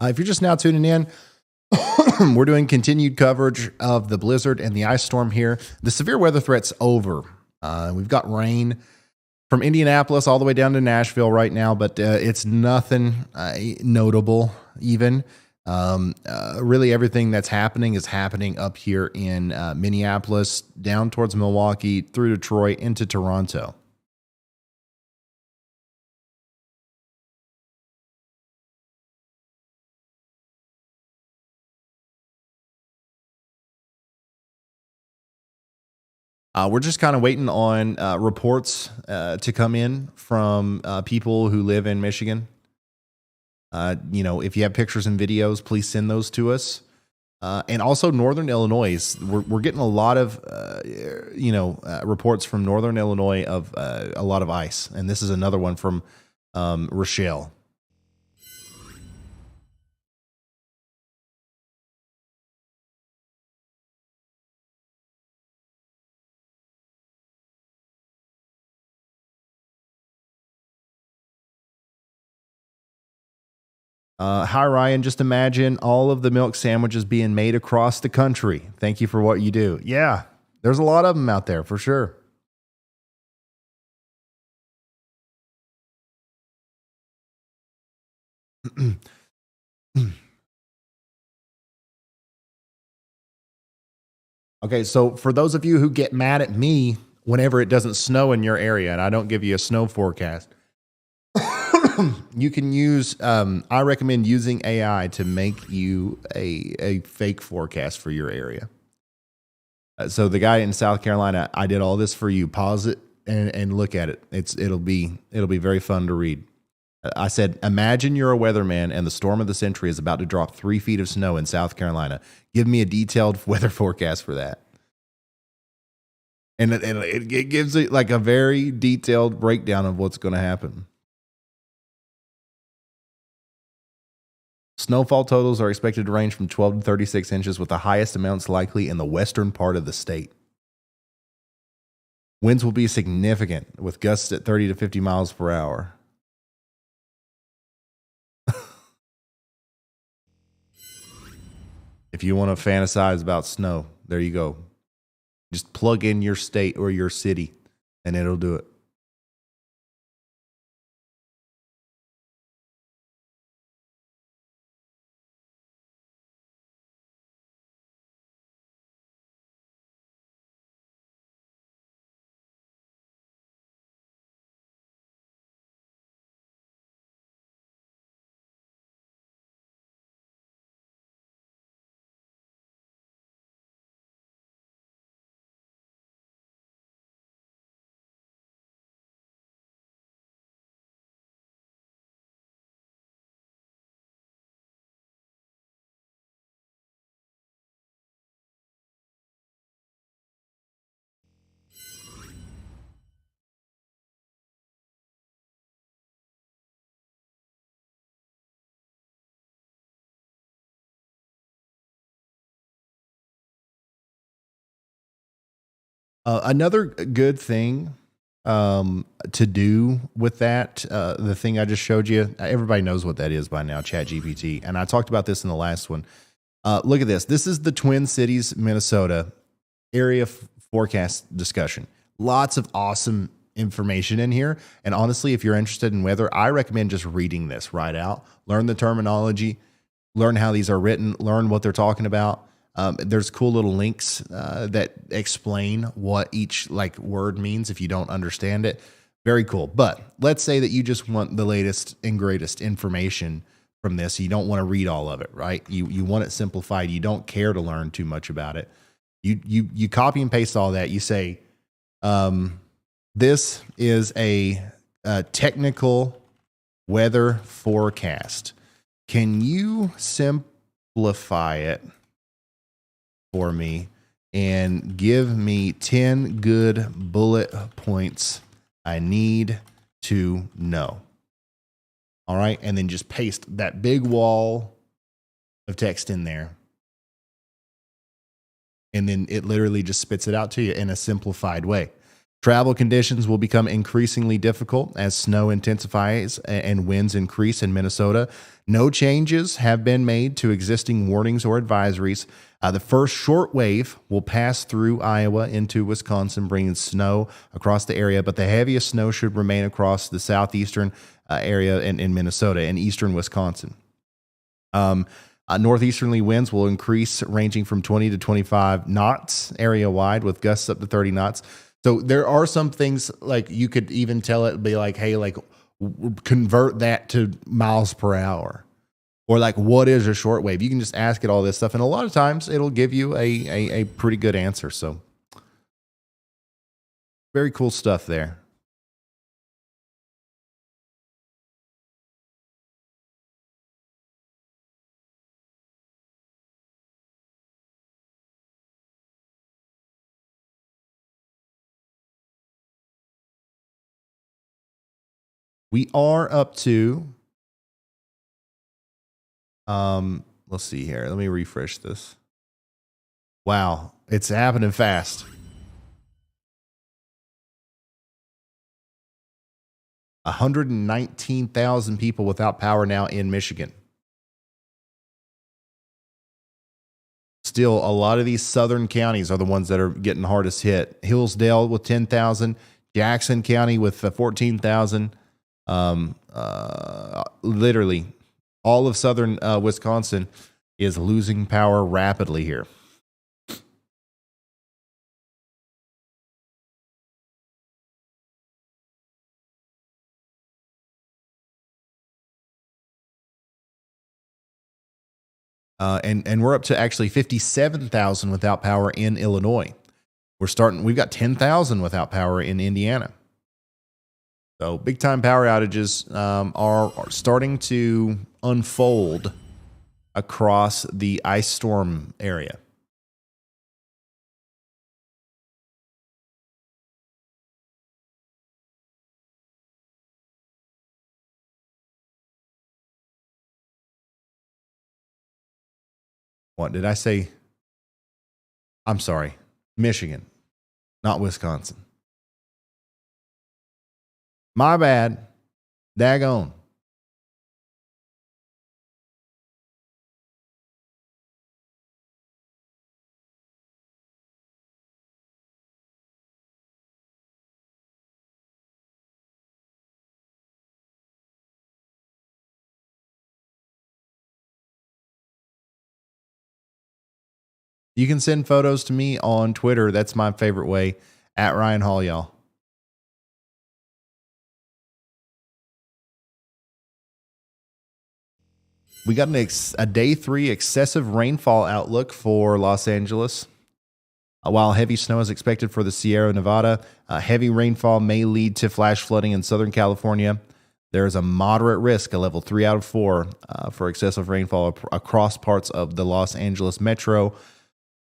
If you're just now tuning in, we're doing continued coverage of the blizzard and the ice storm here. The severe weather threat's over. We've got rain from Indianapolis all the way down to Nashville right now, but it's nothing notable even. Really everything that's happening is happening up here in Minneapolis, down towards Milwaukee, through Detroit, into Toronto. We're just kind of waiting on reports to come in from people who live in Michigan. If you have pictures and videos, please send those to us. And also Northern Illinois. We're getting a lot of, reports from Northern Illinois of a lot of ice. And this is another one from Rochelle. Hi, Ryan. Just imagine all of the milk sandwiches being made across the country. Thank you for what you do. Yeah, there's a lot of them out there for sure. Okay, so for those of you who get mad at me whenever it doesn't snow in your area and I don't give you a snow forecast, you can use, I recommend using AI to make you a fake forecast for your area. So the guy in South Carolina, I did all this for you. Pause it and look at it. It'll be very fun to read. I said, imagine you're a weatherman and the storm of the century is about to drop 3 feet of snow in South Carolina. Give me a detailed weather forecast for that. And it gives it like a very detailed breakdown of what's going to happen. Snowfall totals are expected to range from 12 to 36 inches, with the highest amounts likely in the western part of the state. Winds will be significant, with gusts at 30 to 50 miles per hour. If you want to fantasize about snow, there you go. Just plug in your state or your city, and it'll do it. Another good thing to do with that, the thing I just showed you, everybody knows what that is by now, ChatGPT. And I talked about this in the last one. Look at this. This is the Twin Cities, Minnesota area forecast discussion. Lots of awesome information in here. And honestly, if you're interested in weather, I recommend just reading this right out. Learn the terminology, learn how these are written, learn what they're talking about. There's cool little links that explain what each word means if you don't understand it. Very cool. But let's say that you just want the latest and greatest information from this. You don't want to read all of it, right? You want it simplified. You don't care to learn too much about it. You copy and paste all that. You say, this is a technical weather forecast. Can you simplify it for me and give me 10 good bullet points I need to know? All right. And then just paste that big wall of text in there. And then it literally just spits it out to you in a simplified way. Travel conditions will become increasingly difficult as snow intensifies and winds increase in Minnesota. No changes have been made to existing warnings or advisories. The first short wave will pass through Iowa into Wisconsin, bringing snow across the area, but the heaviest snow should remain across the southeastern area in Minnesota and eastern Wisconsin. Northeasterly winds will increase, ranging from 20 to 25 knots area-wide, with gusts up to 30 knots. So there are some things, like you could even tell it, be like, hey, like convert that to miles per hour. Or like, what is a shortwave? You can just ask it all this stuff. And a lot of times it'll give you a pretty good answer. So very cool stuff there. We are up to, let's see here. Let me refresh this. Wow, it's happening fast. 119,000 people without power now in Michigan. Still, a lot of these southern counties are the ones that are getting hardest hit. Hillsdale with 10,000, Jackson County with 14,000. Literally all of southern Wisconsin is losing power rapidly here. And we're up to actually 57,000 without power in Illinois. We've got 10,000 without power in Indiana. So big time power outages are starting to unfold across the ice storm area. What did I say? I'm sorry. Michigan, not Wisconsin. My bad. Daggone. You can send photos to me on Twitter. That's my favorite way, at Ryan Hall, y'all. We got a day 3 excessive rainfall outlook for Los Angeles. While heavy snow is expected for the Sierra Nevada, heavy rainfall may lead to flash flooding in Southern California. There is a moderate risk, a level 3 out of 4, for excessive rainfall across parts of the Los Angeles metro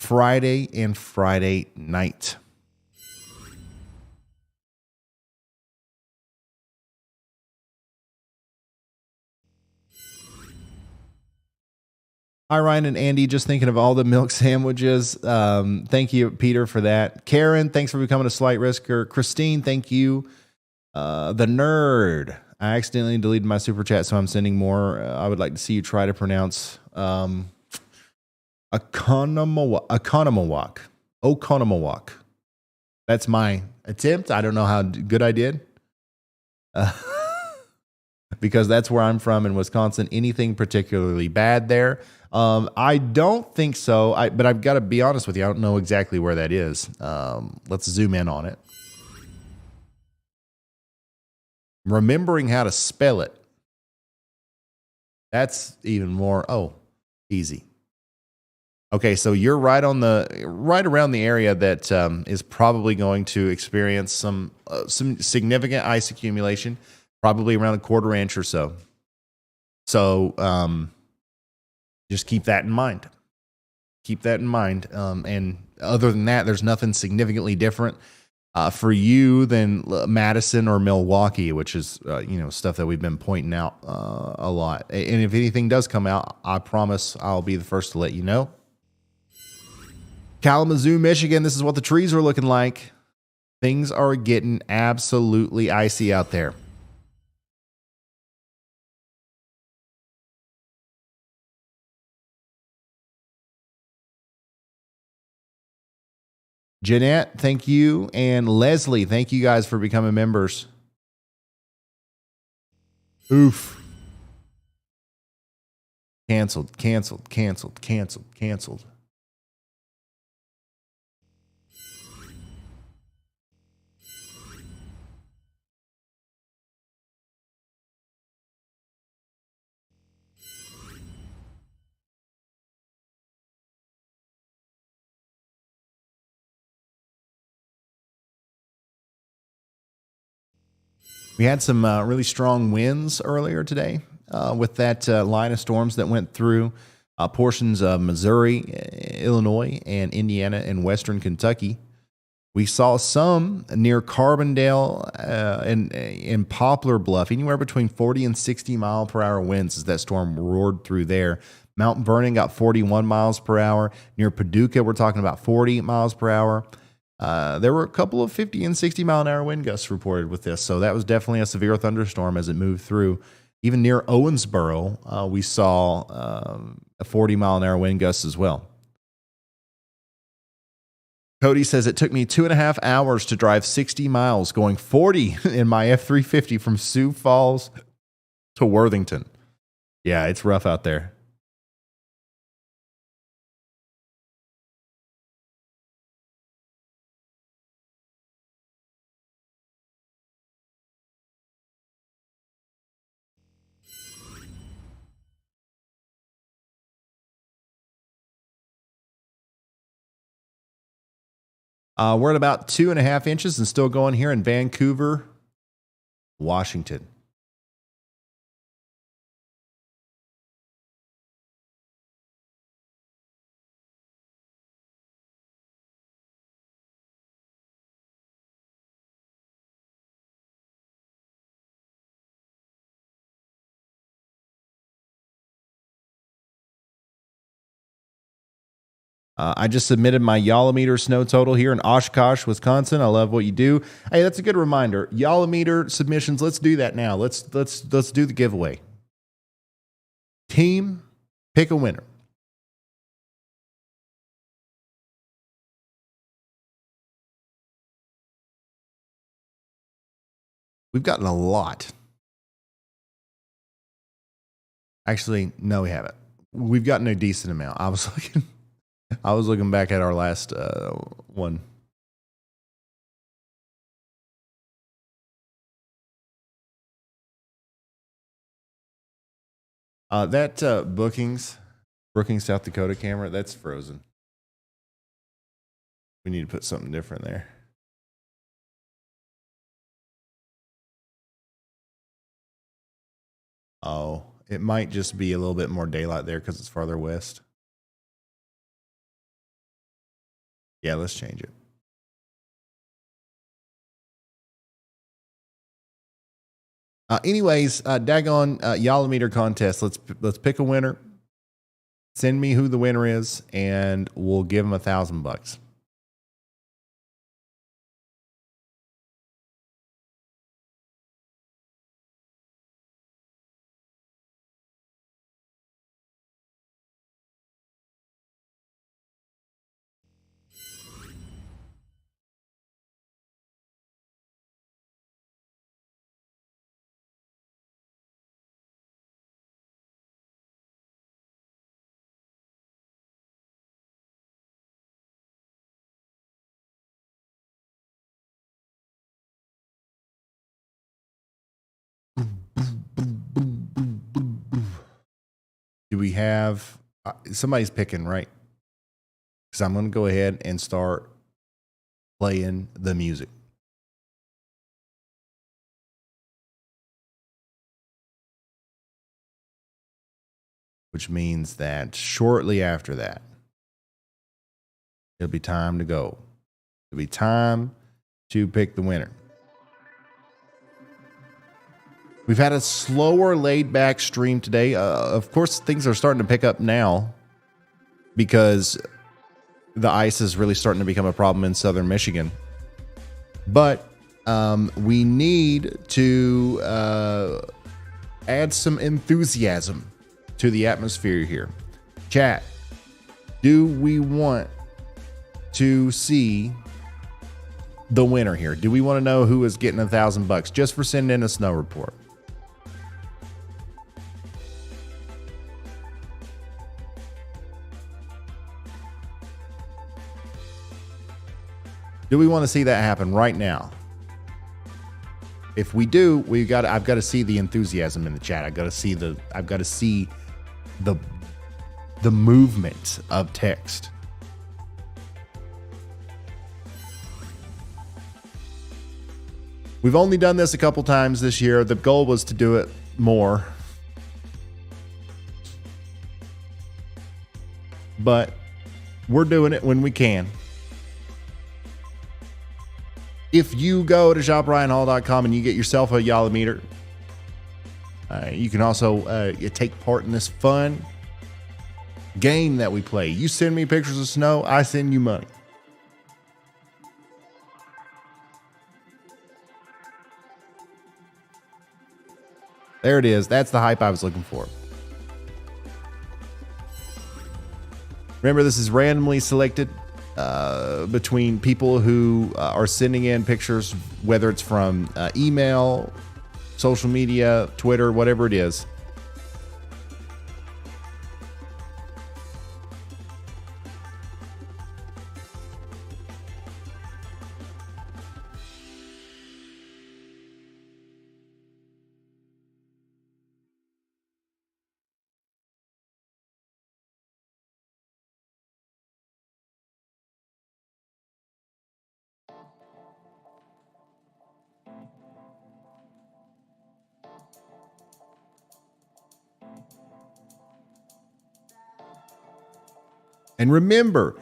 Friday and Friday night. Hi, Ryan and Andy. Just thinking of all the milk sandwiches. Thank you, Peter, for that. Karen, thanks for becoming a slight risker. Christine, thank you. The Nerd. I accidentally deleted my super chat, so I'm sending more. I would like to see you try to pronounce Oconomowoc. That's my attempt. I don't know how good I did. Because that's where I'm from in Wisconsin. Anything particularly bad there? I don't think so. But I've got to be honest with you. I don't know exactly where that is. Let's zoom in on it. Remembering how to spell it. That's even more. Oh, easy. Okay, so you're right around the area that is probably going to experience some significant ice accumulation, probably around a quarter inch or so. So just keep that in mind. Keep that in mind. And other than that, there's nothing significantly different for you than Madison or Milwaukee, which is stuff that we've been pointing out a lot. And if anything does come out, I promise I'll be the first to let you know. Kalamazoo, Michigan, this is what the trees are looking like. Things are getting absolutely icy out there. Jeanette, thank you. And Leslie, thank you guys for becoming members. Oof. Canceled. We had some really strong winds earlier today with that line of storms that went through portions of Missouri, Illinois, and Indiana and western Kentucky. We saw some near Carbondale and Poplar Bluff, anywhere between 40 and 60 mile per hour winds as that storm roared through there. Mount Vernon got 41 miles per hour. Near Paducah, we're talking about 40 miles per hour. There were a couple of 50 and 60 mile an hour wind gusts reported with this. So that was definitely a severe thunderstorm as it moved through. Even near Owensboro, we saw a 40 mile an hour wind gust as well. Cody says it took me 2.5 hours to drive 60 miles going 40 in my F-350 from Sioux Falls to Worthington. Yeah, it's rough out there. We're at about 2.5 inches and still going here in Vancouver, Washington. I just submitted my Yalameter snow total here in Oshkosh, Wisconsin. I love what you do. Hey, that's a good reminder. Yalameter submissions. Let's do that now. Let's do the giveaway. Team, pick a winner. We've gotten a lot. Actually, no, we haven't. We've gotten a decent amount. I was looking back at our last one. That Brookings, South Dakota camera, that's frozen. We need to put something different there. Oh, it might just be a little bit more daylight there because it's farther west. Yeah, let's change it. Anyways, daggone Yalameter contest. Let's pick a winner. Send me who the winner is, and we'll give them $1,000. Do we have somebody's picking, right? Because I'm going to go ahead and start playing the music. Which means that shortly after that, it'll be time to go. It'll be time to pick the winner. We've had a slower, laid-back stream today. Of course, things are starting to pick up now because the ice is really starting to become a problem in southern Michigan. but we need to add some enthusiasm to the atmosphere here. Chat, do we want to see the winner here? Do we want to know who is getting $1,000 just for sending in a snow report? Do we want to see that happen right now? If we do, I've got to see the enthusiasm in the chat. I've got to see the movement of text. We've only done this a couple times this year. The goal was to do it more. But we're doing it when we can. If you go to shopryanhall.com and you get yourself a Yalla meter, you can also take part in this fun game that we play. You send me pictures of snow, I send you money. There it is. That's the hype I was looking for. Remember, this is randomly selected between people who are sending in pictures, whether it's from email, social media, Twitter, whatever it is. And remember,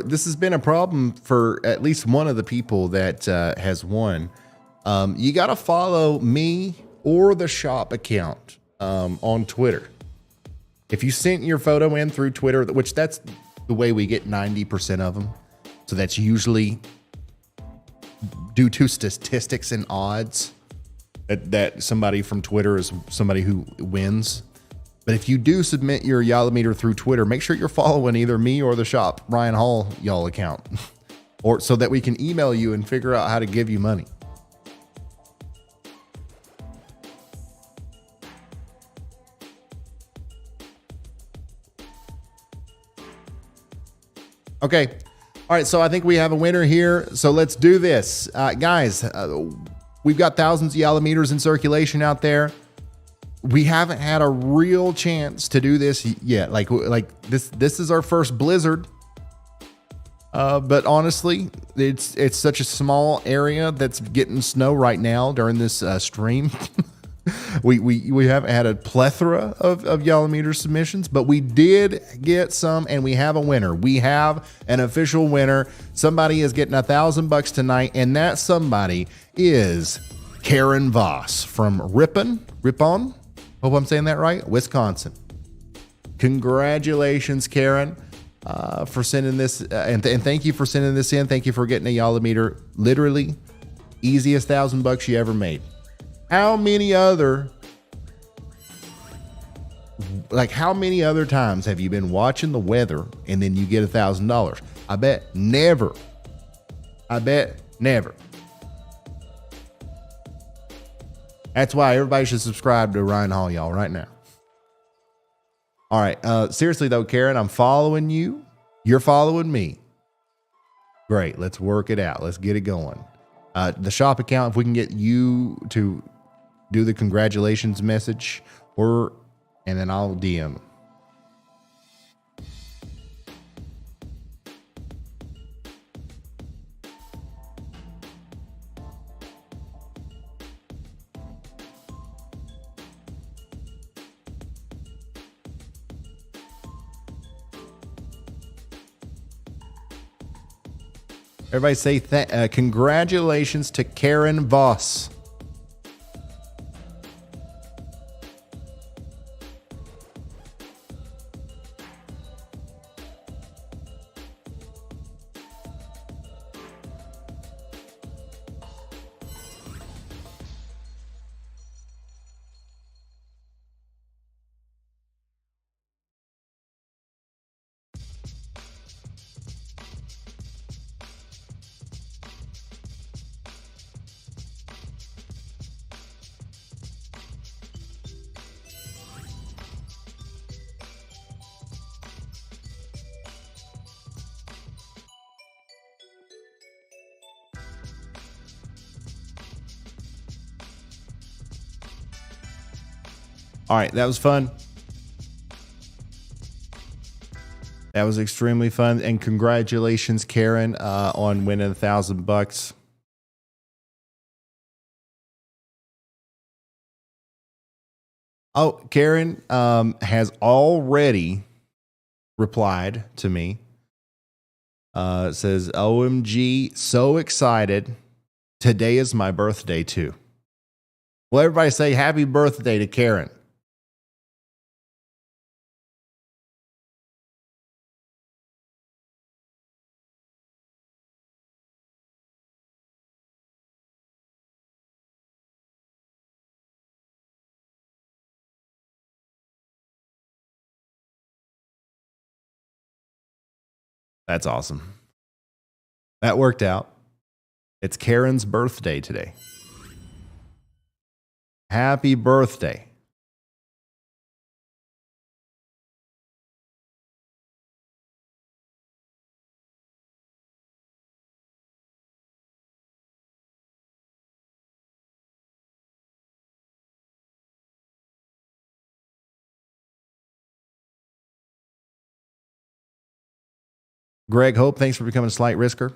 this has been a problem for at least one of the people that has won. You got to follow me or the shop account on Twitter. If you sent your photo in through Twitter, which that's the way we get 90% of them. So that's usually due to statistics and odds that somebody from Twitter is somebody who wins. But if you do submit your Yalla meter through Twitter, make sure you're following either me or the shop Ryan Hall Y'all account, or so that we can email you and figure out how to give you money. Okay. All right. So I think we have a winner here. So let's do this. Guys, we've got thousands of Yalla meters in circulation out there. We haven't had a real chance to do this yet. Like this is our first blizzard. But honestly, it's such a small area that's getting snow right now during this stream. we haven't had a plethora of Yalla meter submissions, but we did get some, and we have a winner. We have an official winner. Somebody is getting $1,000 tonight, and that somebody is Karen Voss from Ripon. Hope I'm saying that right. Wisconsin. Congratulations, Karen, for sending this. And thank you for sending this in. Thank you for getting a Yalla meter. Literally easiest $1,000 you ever made. How many other times have you been watching the weather and then you get $1,000? I bet never. That's why everybody should subscribe to Ryan Hall, y'all, right now. All right. Seriously, though, Karen, I'm following you. You're following me. Great. Let's work it out. Let's get it going. The shop account, if we can get you to do the congratulations message, and then I'll DM. Everybody say congratulations to Karen Voss. All right, that was fun. That was extremely fun, and congratulations, Karen, on winning $1,000. Oh, Karen has already replied to me. It says, OMG, so excited. Today is my birthday, too. Well, everybody say happy birthday to Karen. That's awesome. That worked out. It's Karen's birthday today. Happy birthday. Greg Hope, thanks for becoming a slight risker.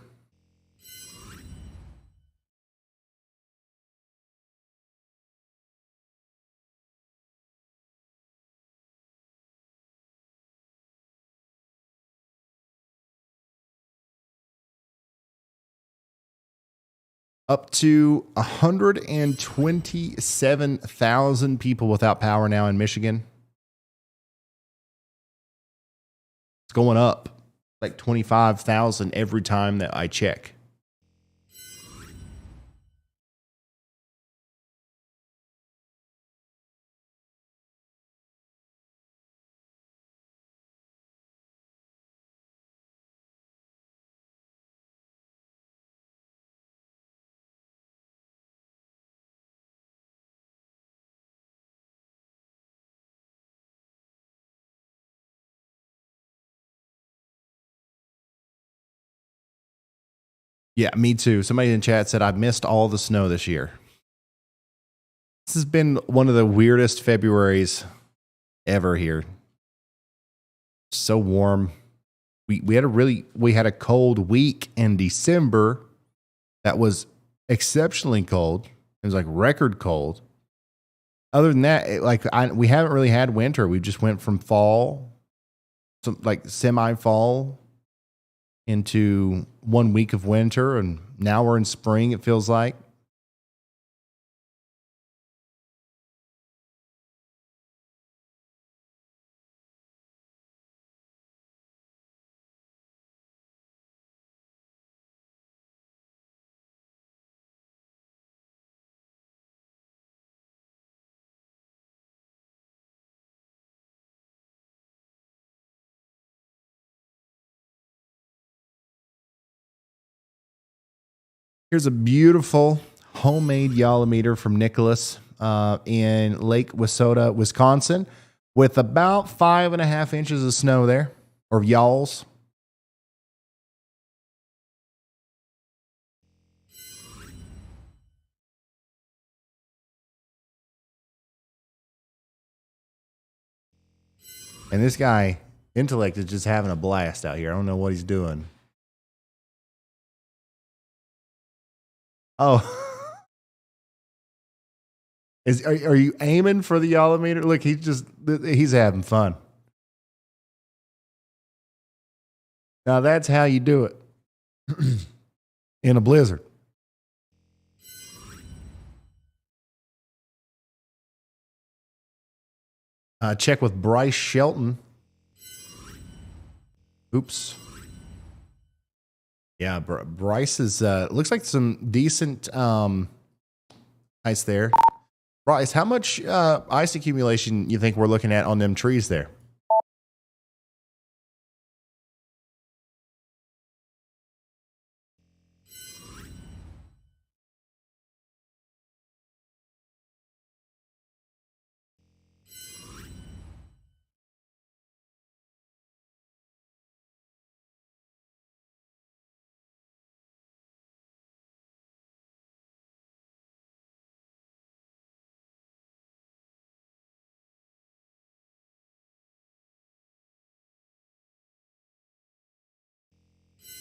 Up to 127,000 people without power now in Michigan. It's going up like 25,000 every time that I check. Yeah, me too. Somebody in chat said I missed all the snow this year. This has been one of the weirdest Februaries ever here. So warm. We had a cold week in December that was exceptionally cold. It was like record cold. Other than that, we haven't really had winter. We just went from fall, like semi-fall, into 1 week of winter, and now we're in spring, it feels like. Here's a beautiful homemade Yalometer from Nicholas in Lake Wissota, Wisconsin, with about 5.5 inches of snow there, or yalls. And this guy, Intellect, is just having a blast out here. I don't know what he's doing. Oh. Are you aiming for the Yalometer? Look, he's having fun. Now that's how you do it in a blizzard. Check with Bryce Shelton. Oops. Yeah, Bryce is looks like some decent ice there. Bryce, how much ice accumulation you think we're looking at on them trees there?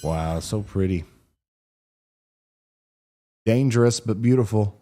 Wow, so pretty. Dangerous, but beautiful.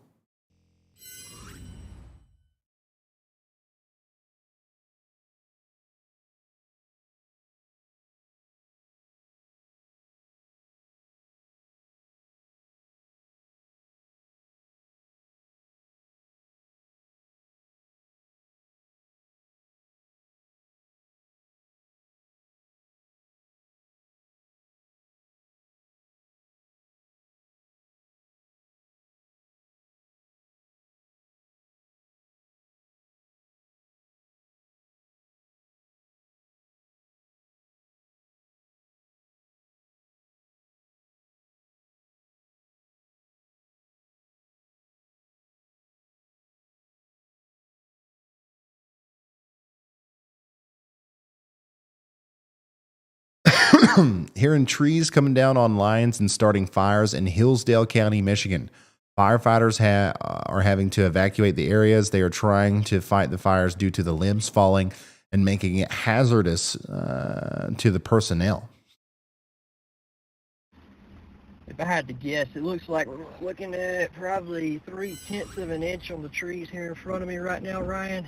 Hearing trees coming down on lines and starting fires in Hillsdale County, Michigan. Firefighters are having to evacuate the areas. They are trying to fight the fires due to the limbs falling and making it hazardous to the personnel. If I had to guess, it looks like we're looking at probably 3/10 of an inch on the trees here in front of me right now, Ryan.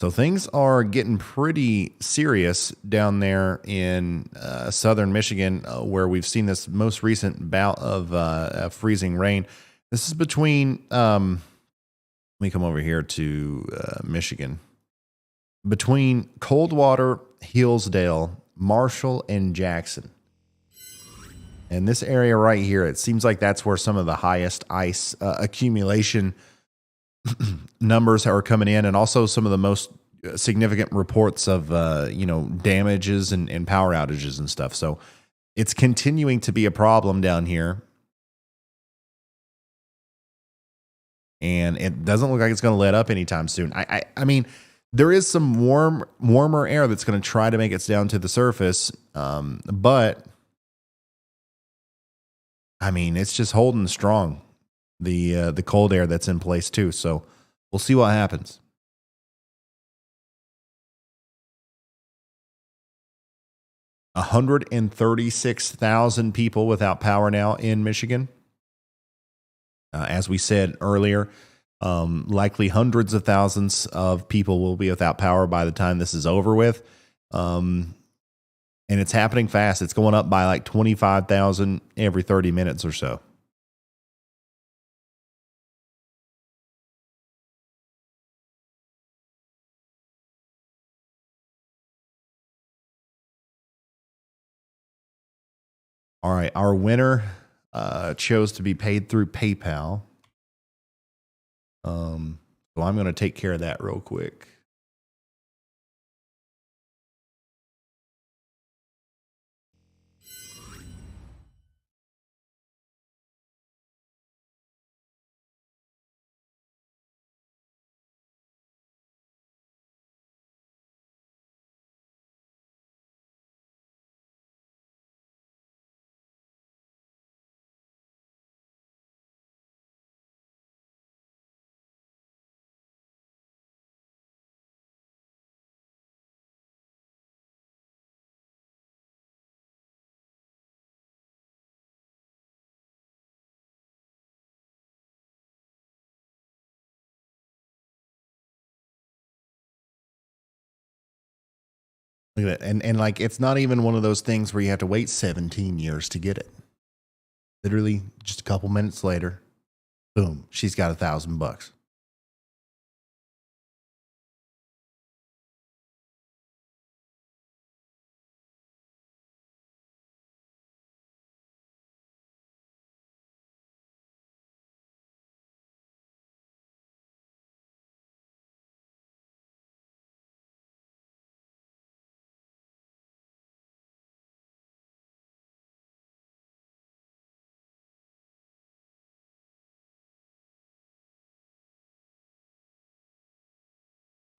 So things are getting pretty serious down there in southern Michigan, where we've seen this most recent bout of freezing rain. This is between, let me come over here to Michigan. Between Coldwater, Hillsdale, Marshall, and Jackson. And this area right here, it seems like that's where some of the highest ice accumulation numbers are coming in, and also some of the most significant reports of damages and power outages and stuff. So it's continuing to be a problem down here, and it doesn't look like it's going to let up anytime soon. I mean, there is some warmer air that's going to try to make its down to the surface, but I mean, it's just holding strong. The cold air that's in place too. So we'll see what happens. A 136,000 people without power now in Michigan. As we said earlier, likely hundreds of thousands of people will be without power by the time this is over with. And it's happening fast. It's going up by like 25,000 every 30 minutes or so. All right, our winner chose to be paid through PayPal. So I'm going to take care of that real quick. Look at that. And like, it's not even one of those things where you have to wait 17 years to get it. Literally just a couple minutes later, boom, she's got $1,000.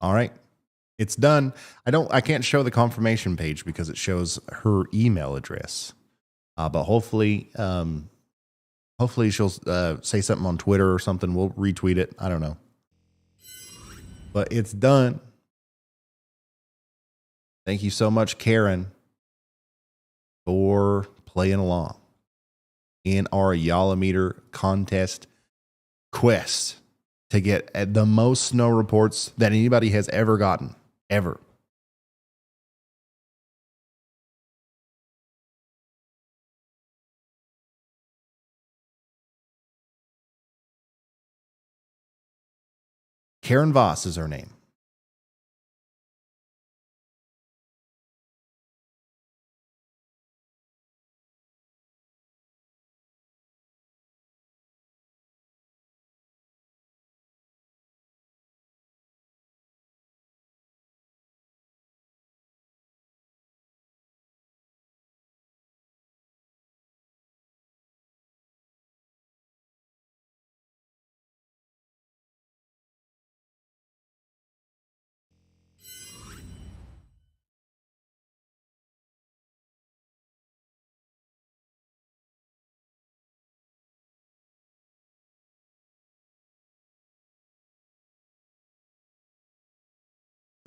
All right. It's done. I can't show the confirmation page because it shows her email address. But hopefully she'll say something on Twitter or something. We'll retweet it. I don't know. But it's done. Thank you so much, Karen, for playing along in our Yalameter contest quest to get the most snow reports that anybody has ever gotten, ever. Karen Voss is her name.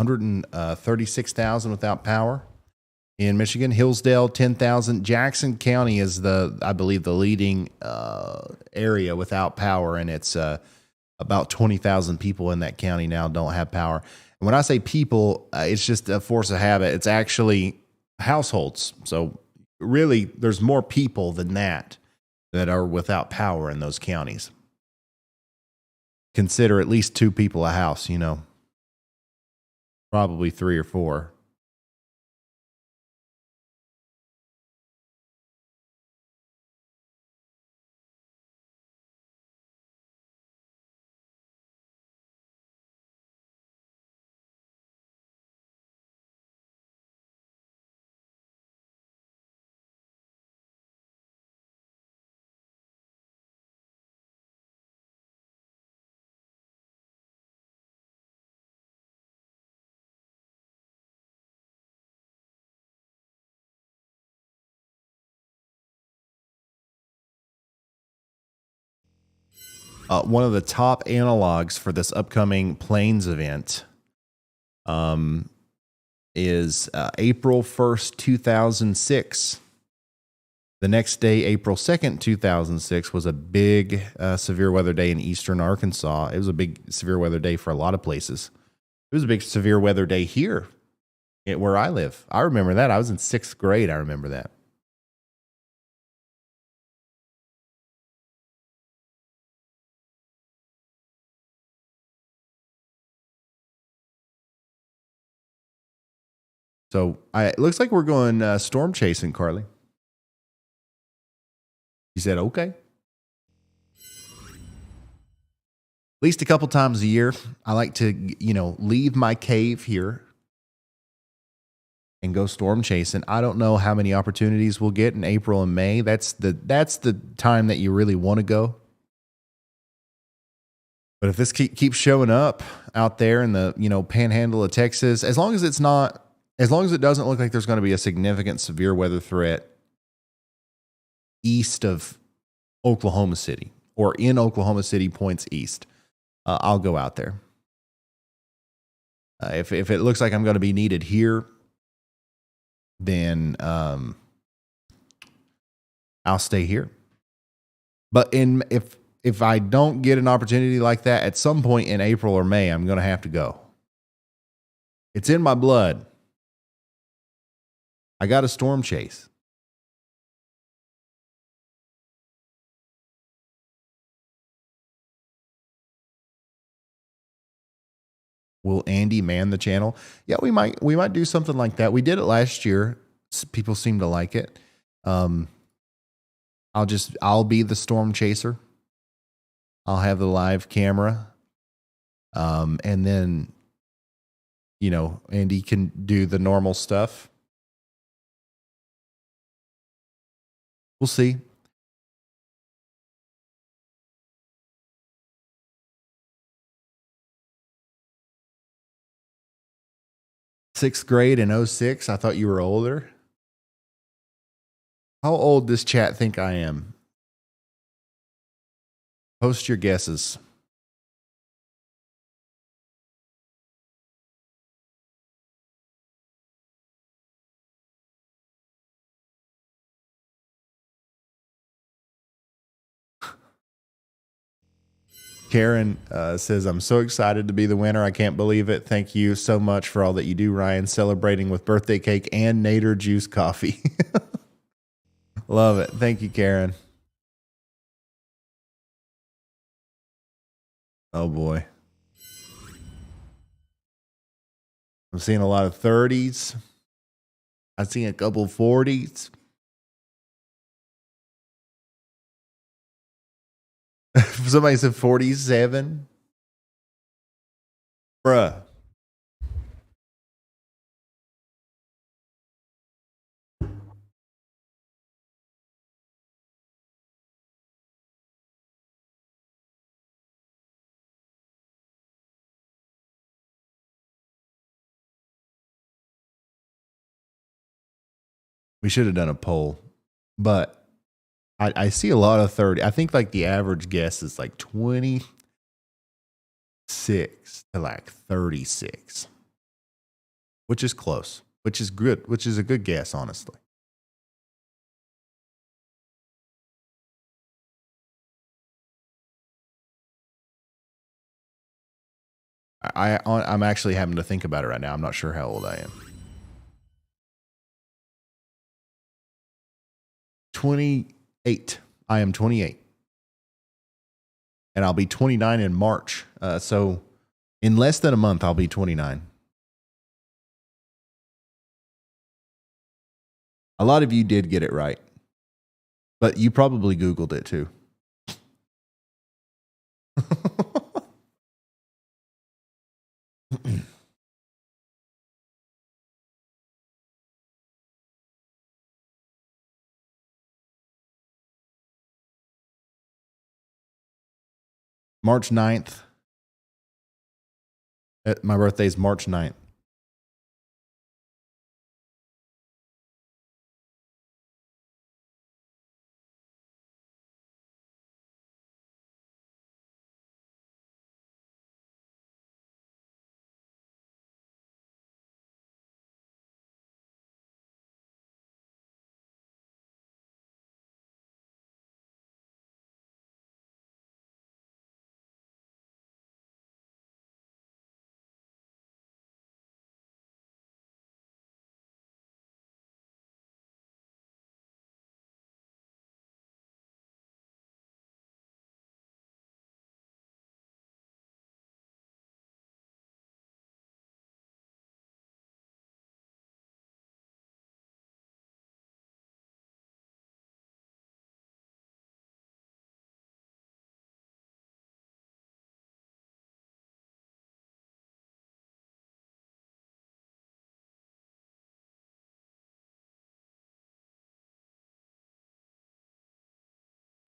$136,000 without power in Michigan. Hillsdale, 10,000. Jackson County is I believe, the leading area without power, and it's about 20,000 people in that county now don't have power. And when I say people, it's just a force of habit. It's actually households. So really, there's more people than that are without power in those counties. Consider at least 2 people a house, probably 3 or 4. One of the top analogs for this upcoming Plains event is April 1st, 2006. The next day, April 2nd, 2006, was a big severe weather day in eastern Arkansas. It was a big severe weather day for a lot of places. It was a big severe weather day here where I live. I remember that. I was in 6th grade. I remember that. So it looks like we're going storm chasing, Carly. You said, okay. At least a couple times a year, I like to, leave my cave here and go storm chasing. I don't know how many opportunities we'll get in April and May. That's the time that you really want to go. But if this keeps showing up out there in the, panhandle of Texas, as long as it doesn't look like there's going to be a significant severe weather threat east of Oklahoma City or in Oklahoma City points east, I'll go out there. If it looks like I'm going to be needed here, then I'll stay here. But if I don't get an opportunity like that at some point in April or May, I'm going to have to go. It's in my blood. I got a storm chase. Will Andy man the channel? Yeah, we might do something like that. We did it last year. People seem to like it. I'll be the storm chaser. I'll have the live camera. And then, Andy can do the normal stuff. We'll see. Sixth grade in 06. I thought you were older. How old does chat think I am? Post your guesses. Karen says, I'm so excited to be the winner. I can't believe it. Thank you so much for all that you do, Ryan. Celebrating with birthday cake and Nader juice coffee. Love it. Thank you, Karen. Oh, boy. I'm seeing a lot of 30s. I've seen a couple 40s. Somebody said 47. Bruh. We should have done a poll, but I see a lot of 30. I think like the average guess is like 26 to like 36, which is close, which is good, which is a good guess, honestly. I'm actually having to think about it right now. I'm not sure how old I am. 28. I am 28. And I'll be 29 in March. So in less than a month, I'll be 29. A lot of you did get it right. But you probably Googled it too. March 9th. My birthday is March 9th.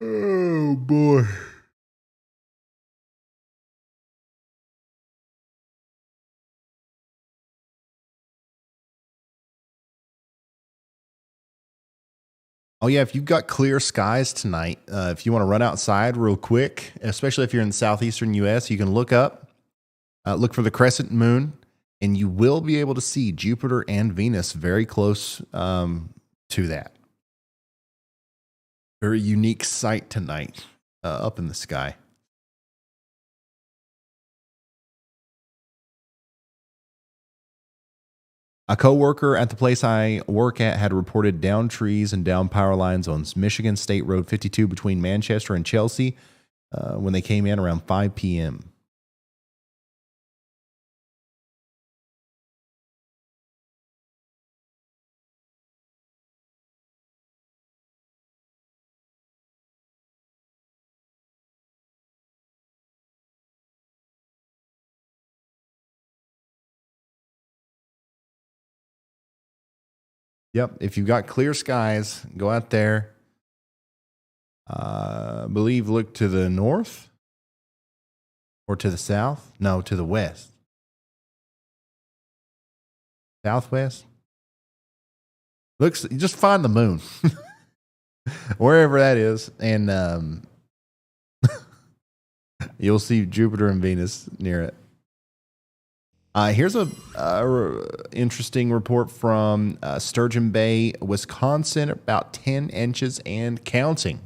Oh boy. Oh yeah, if you've got clear skies tonight, if you want to run outside real quick, especially if you're in the southeastern US, you can look up, look for the crescent moon, and you will be able to see Jupiter and Venus very close to that. Very unique sight tonight up in the sky. A coworker at the place I work at had reported down trees and down power lines on Michigan State Road 52 between Manchester and Chelsea when they came in around 5 p.m. Yep, if you've got clear skies, go out there. I believe look to the north or to the south. No, to the west. Southwest. Looks, just find the moon. Wherever that is. And you'll see Jupiter and Venus near it. Here's a interesting report from Sturgeon Bay, Wisconsin, about 10 inches and counting.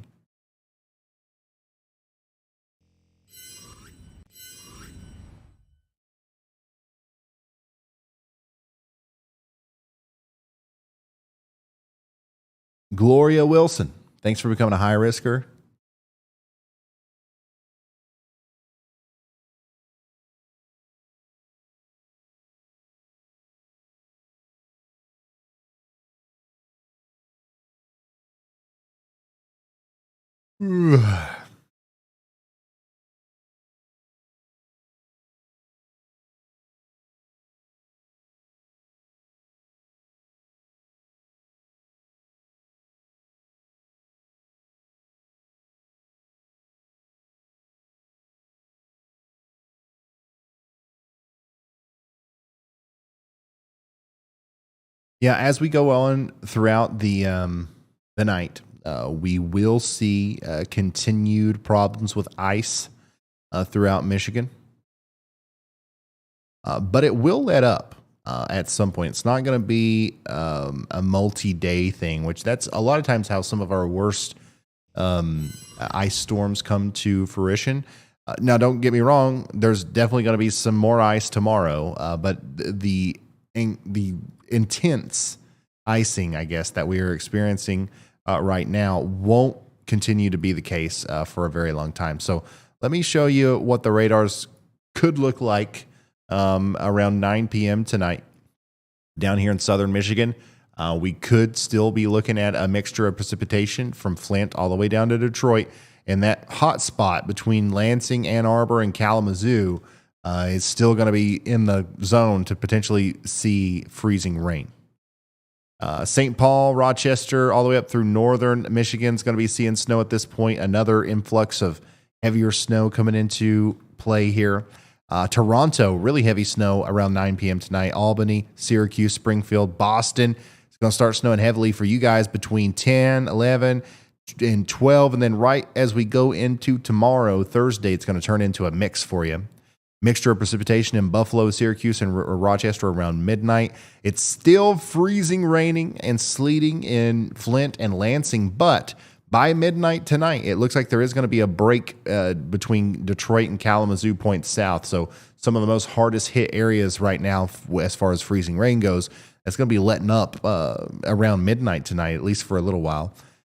Gloria Wilson, thanks for becoming a high risker. Yeah, as we go on throughout the night, we will see continued problems with ice throughout Michigan, but it will let up at some point. It's not going to be a multi-day thing, which that's a lot of times how some of our worst ice storms come to fruition. Now, don't get me wrong. There's definitely going to be some more ice tomorrow, but the intense icing, I guess, that we are experiencing right now won't continue to be the case for a very long time. So let me show you what the radars could look like around 9 p.m. tonight down here in southern Michigan. We could still be looking at a mixture of precipitation from Flint all the way down to Detroit. And that hot spot between Lansing, Ann Arbor, and Kalamazoo is still going to be in the zone to potentially see freezing rain. St. Paul, Rochester, all the way up through northern Michigan is going to be seeing snow at this point. Another influx of heavier snow coming into play here. Toronto, really heavy snow around 9 p.m. tonight. Albany, Syracuse, Springfield, Boston. It's going to start snowing heavily for you guys between 10, 11, and 12. And then right as we go into tomorrow, Thursday, it's going to turn into a mix for you. Mixture of precipitation in Buffalo, Syracuse, and Rochester around midnight. It's still freezing, raining, and sleeting in Flint and Lansing, but by midnight tonight, it looks like there is going to be a break between Detroit and Kalamazoo points south. So some of the most hardest hit areas right now, as far as freezing rain goes, it's going to be letting up around midnight tonight, at least for a little while.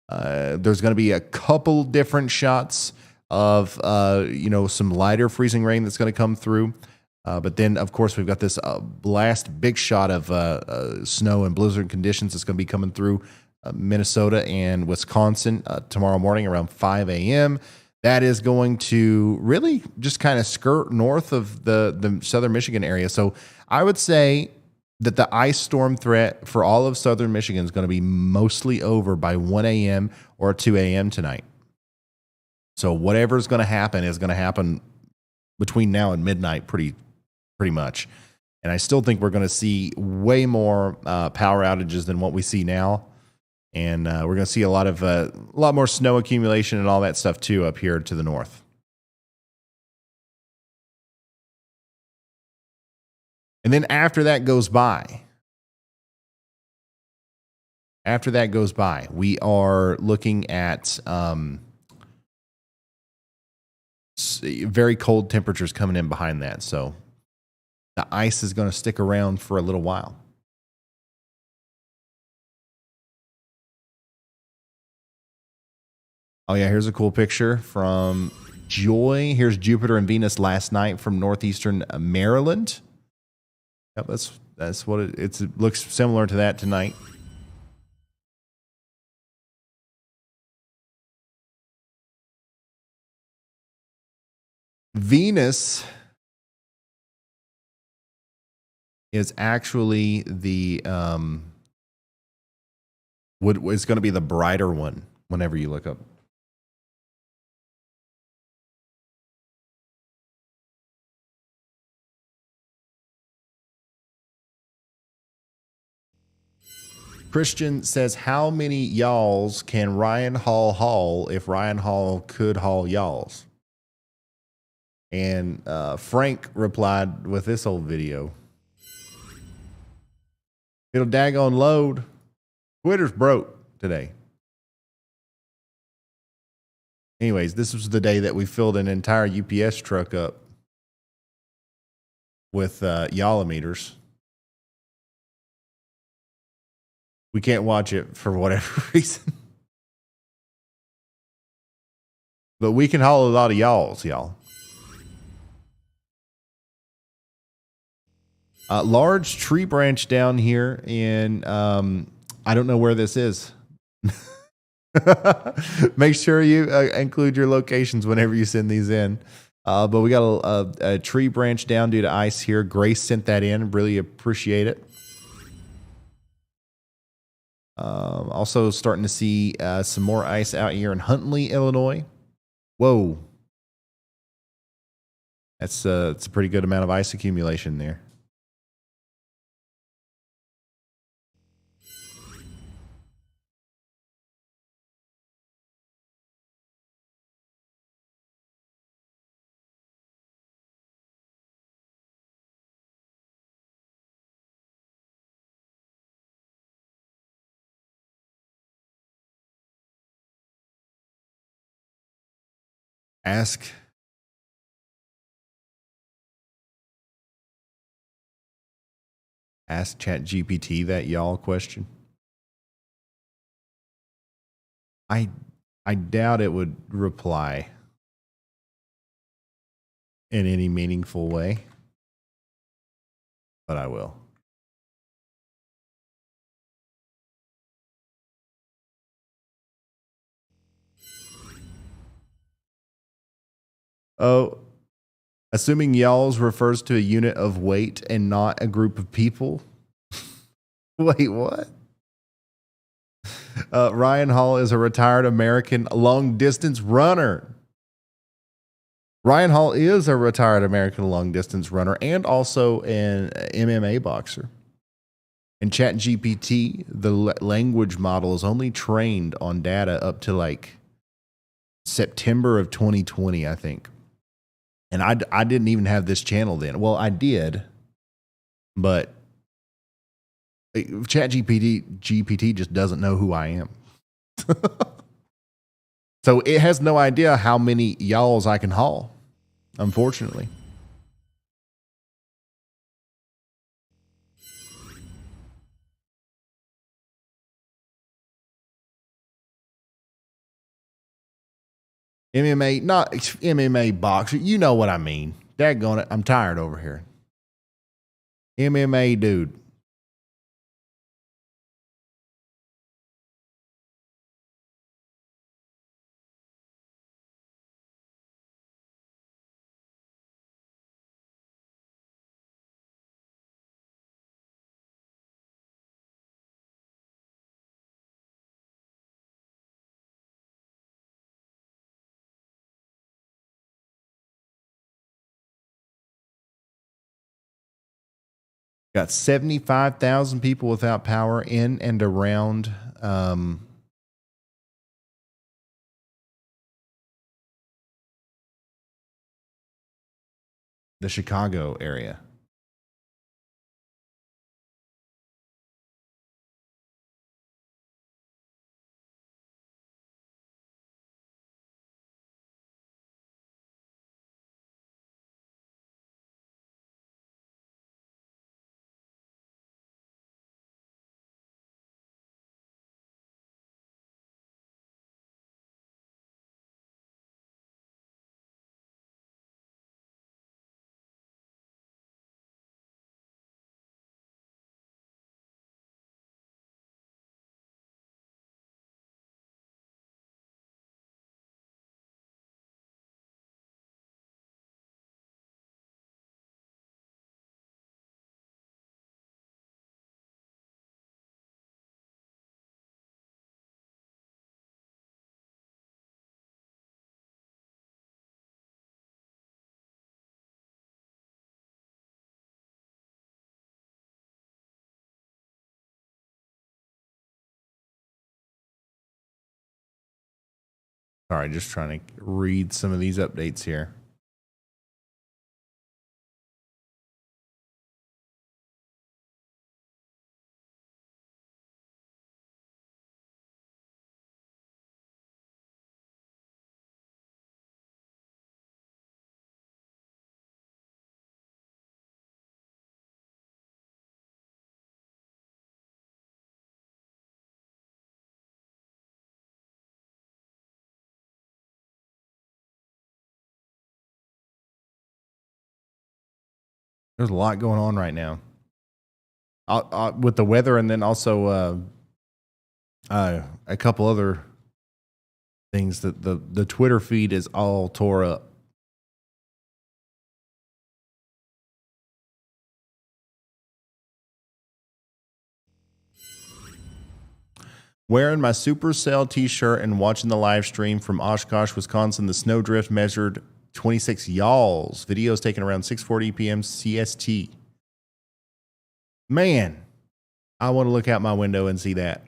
There's going to be a couple different shots of some lighter freezing rain that's going to come through. But then, of course, we've got this last big shot of snow and blizzard conditions that's going to be coming through Minnesota and Wisconsin tomorrow morning around 5 a.m. That is going to really just kind of skirt north of the southern Michigan area. So I would say that the ice storm threat for all of southern Michigan is going to be mostly over by 1 a.m. or 2 a.m. tonight. So whatever's going to happen is going to happen between now and midnight pretty much. And I still think we're going to see way more power outages than what we see now. And we're going to see a lot more snow accumulation and all that stuff too up here to the north. And then after that goes by, we are looking at very cold temperatures coming in behind that. So the ice is going to stick around for a little while. Oh, yeah, here's a cool picture from Joy. Here's Jupiter and Venus last night from northeastern Maryland. Yep, that's what it looks similar to that tonight. Venus is actually the it's going to be the brighter one whenever you look up. Christian says, how many y'alls can Ryan Hall haul if Ryan Hall could haul y'alls? And Frank replied with this old video. It'll daggone load. Twitter's broke today. Anyways, this was the day that we filled an entire UPS truck up with Yalla meters. We can't watch it for whatever reason. But we can haul a lot of y'alls, y'all. Large tree branch down here in, I don't know where this is. Make sure you include your locations whenever you send these in. But we got a tree branch down due to ice here. Grace sent that in. Really appreciate it. Also starting to see some more ice out here in Huntley, Illinois. Whoa. It's a pretty good amount of ice accumulation there. Ask ChatGPT that y'all question. I doubt it would reply in any meaningful way, but I will. Oh, assuming y'all's refers to a unit of weight and not a group of people. Wait, what? Ryan Hall is a retired American long distance runner. Ryan Hall is a retired American long distance runner and also an MMA boxer. In ChatGPT, the language model is only trained on data up to like September of 2020, I think. And I didn't even have this channel then. Well, I did, but ChatGPT just doesn't know who I am. So it has no idea how many y'alls I can haul, unfortunately. MMA, not MMA boxer. You know what I mean. Daggone it. I'm tired over here. MMA dude. Got 75,000 people without power in and around the Chicago area. Sorry, just trying to read some of these updates here. There's a lot going on right now with the weather, and then also a couple other things. That the Twitter feed is all tore up. Wearing my Supercell t-shirt and watching the live stream from Oshkosh, Wisconsin. The snowdrift measured 26 yalls. Videos taken around 6:40 p.m. CST. Man, I want to look out my window and see that.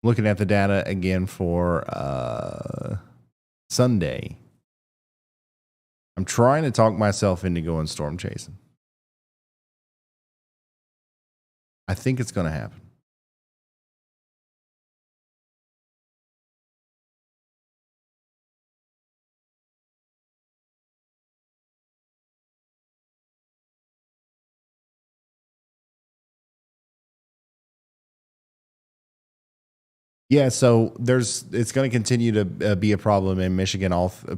Looking at the data again for Sunday. I'm trying to talk myself into going storm chasing. I think it's going to happen. Yeah, so it's going to continue to be a problem in Michigan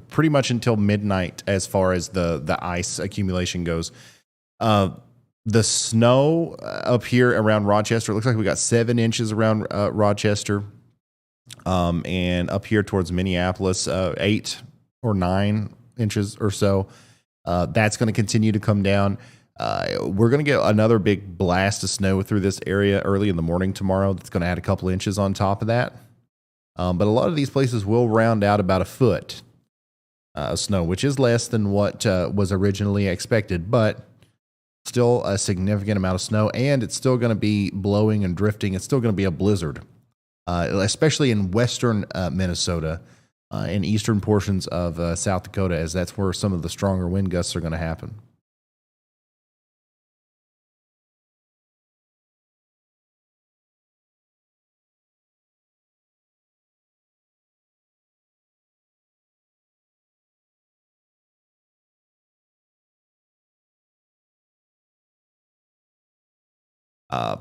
pretty much until midnight as far as the ice accumulation goes. The snow up here around Rochester, it looks like we got 7 inches around Rochester, and up here towards Minneapolis, 8 or 9 inches or so. That's going to continue to come down. We're going to get another big blast of snow through this area early in the morning tomorrow. That's going to add a couple inches on top of that. But a lot of these places will round out about a foot of snow, which is less than what was originally expected, but still a significant amount of snow. And it's still going to be blowing and drifting. It's still going to be a blizzard, especially in western Minnesota and eastern portions of South Dakota, as that's where some of the stronger wind gusts are going to happen.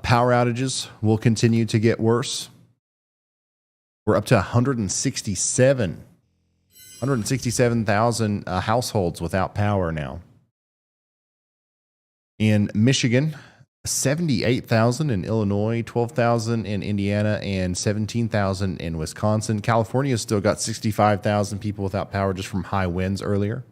Power outages will continue to get worse. We're up to 167,000 households without power now. In Michigan, 78,000 in Illinois, 12,000 in Indiana, and 17,000 in Wisconsin. California's still got 65,000 people without power just from high winds earlier.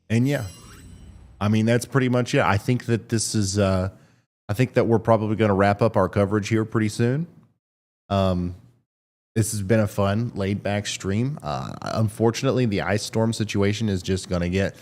And yeah, I mean, that's pretty much it. I think that this is, I think that we're probably going to wrap up our coverage here pretty soon. This has been a fun, laid back stream. Unfortunately, the ice storm situation is just going to get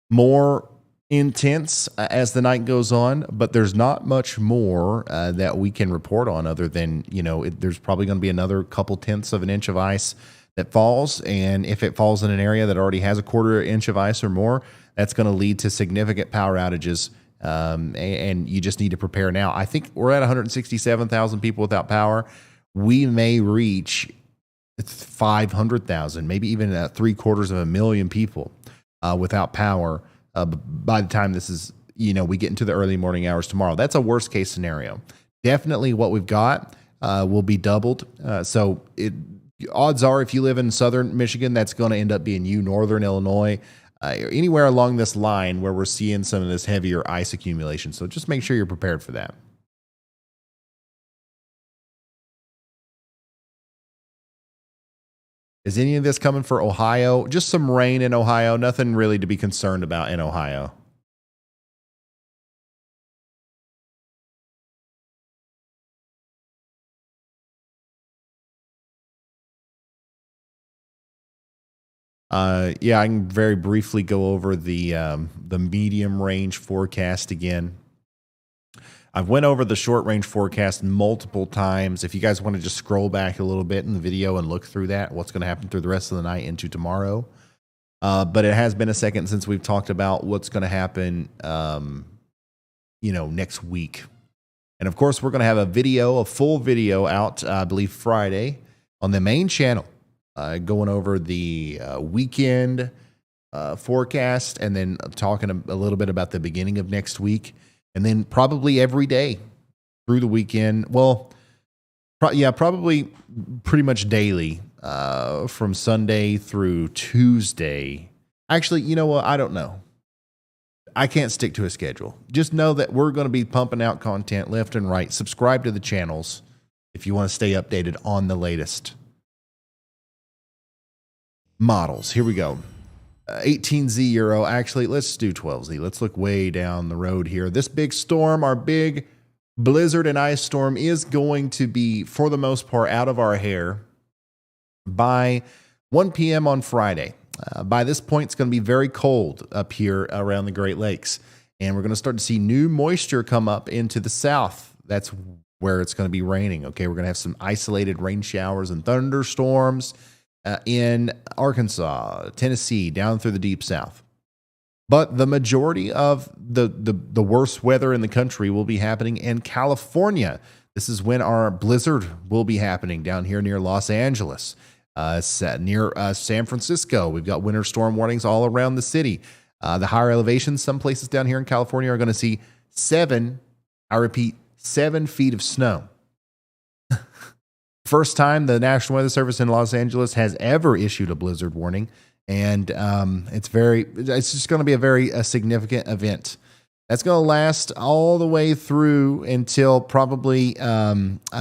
more intense as the night goes on, but there's not much more that we can report on other than, there's probably going to be another couple tenths of an inch of ice that falls. And if it falls in an area that already has a quarter inch of ice or more, that's going to lead to significant power outages. And you just need to prepare now. I think we're at 167,000 people without power. We may reach 500,000, maybe even 750,000 people without power by the time this is, we get into the early morning hours tomorrow. That's a worst case scenario. Definitely what we've got will be doubled. So odds are if you live in southern Michigan, that's going to end up being you, northern Illinois, anywhere along this line where we're seeing some of this heavier ice accumulation. So just make sure you're prepared for that. Is any of this coming for Ohio? Just some rain in Ohio. Nothing really to be concerned about in Ohio. Yeah, I can very briefly go over the medium range forecast again. I've went over the short range forecast multiple times. If you guys want to just scroll back a little bit in the video and look through that, what's going to happen through the rest of the night into tomorrow. But it has been a second since we've talked about what's going to happen, next week. And of course, we're going to have a full video out, I believe Friday on the main channel, going over the weekend forecast, and then talking a little bit about the beginning of next week. And then probably every day through the weekend. Well, probably pretty much daily from Sunday through Tuesday. Actually, you know what? I don't know. I can't stick to a schedule. Just know that we're going to be pumping out content left and right. Subscribe to the channels if you want to stay updated on the latest models. Here we go. 18Z Euro. Actually, let's do 12Z. Let's look way down the road here. This big storm, our big blizzard and ice storm, is going to be, for the most part, out of our hair by 1 p.m. on Friday. By this point, it's going to be very cold up here around the Great Lakes, and we're going to start to see new moisture come up into the south. That's where it's going to be raining. Okay, we're going to have some isolated rain showers and thunderstorms in Arkansas, Tennessee, down through the deep south. But the majority of the worst weather in the country will be happening in California. This is when our blizzard will be happening down here near Los Angeles, near San Francisco. We've got winter storm warnings all around the city. The higher elevations, some places down here in California are going to see 7 feet of snow. First time the National Weather Service in Los Angeles has ever issued a blizzard warning, and it's just going to be a very significant event. That's going to last all the way through until probably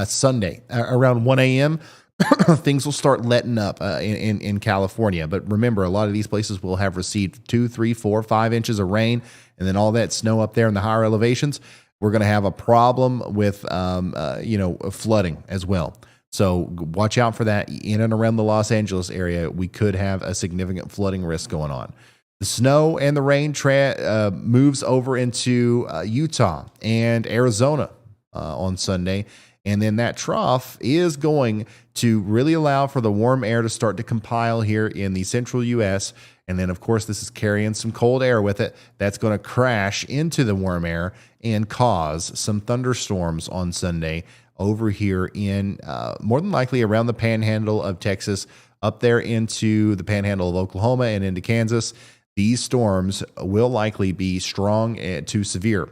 Sunday around 1 a.m. Things will start letting up in California. But remember, a lot of these places will have received 2, 3, 4, 5 inches of rain, and then all that snow up there in the higher elevations. We're going to have a problem with flooding as well. So watch out for that. In and around the Los Angeles area, we could have a significant flooding risk going on. The snow and the rain moves over into Utah and Arizona on Sunday. And then that trough is going to really allow for the warm air to start to compile here in the central U.S. And then, of course, this is carrying some cold air with it. That's going to crash into the warm air and cause some thunderstorms on Sunday over here in more than likely around the panhandle of Texas, up there into the panhandle of Oklahoma and into Kansas. These storms will likely be strong to severe.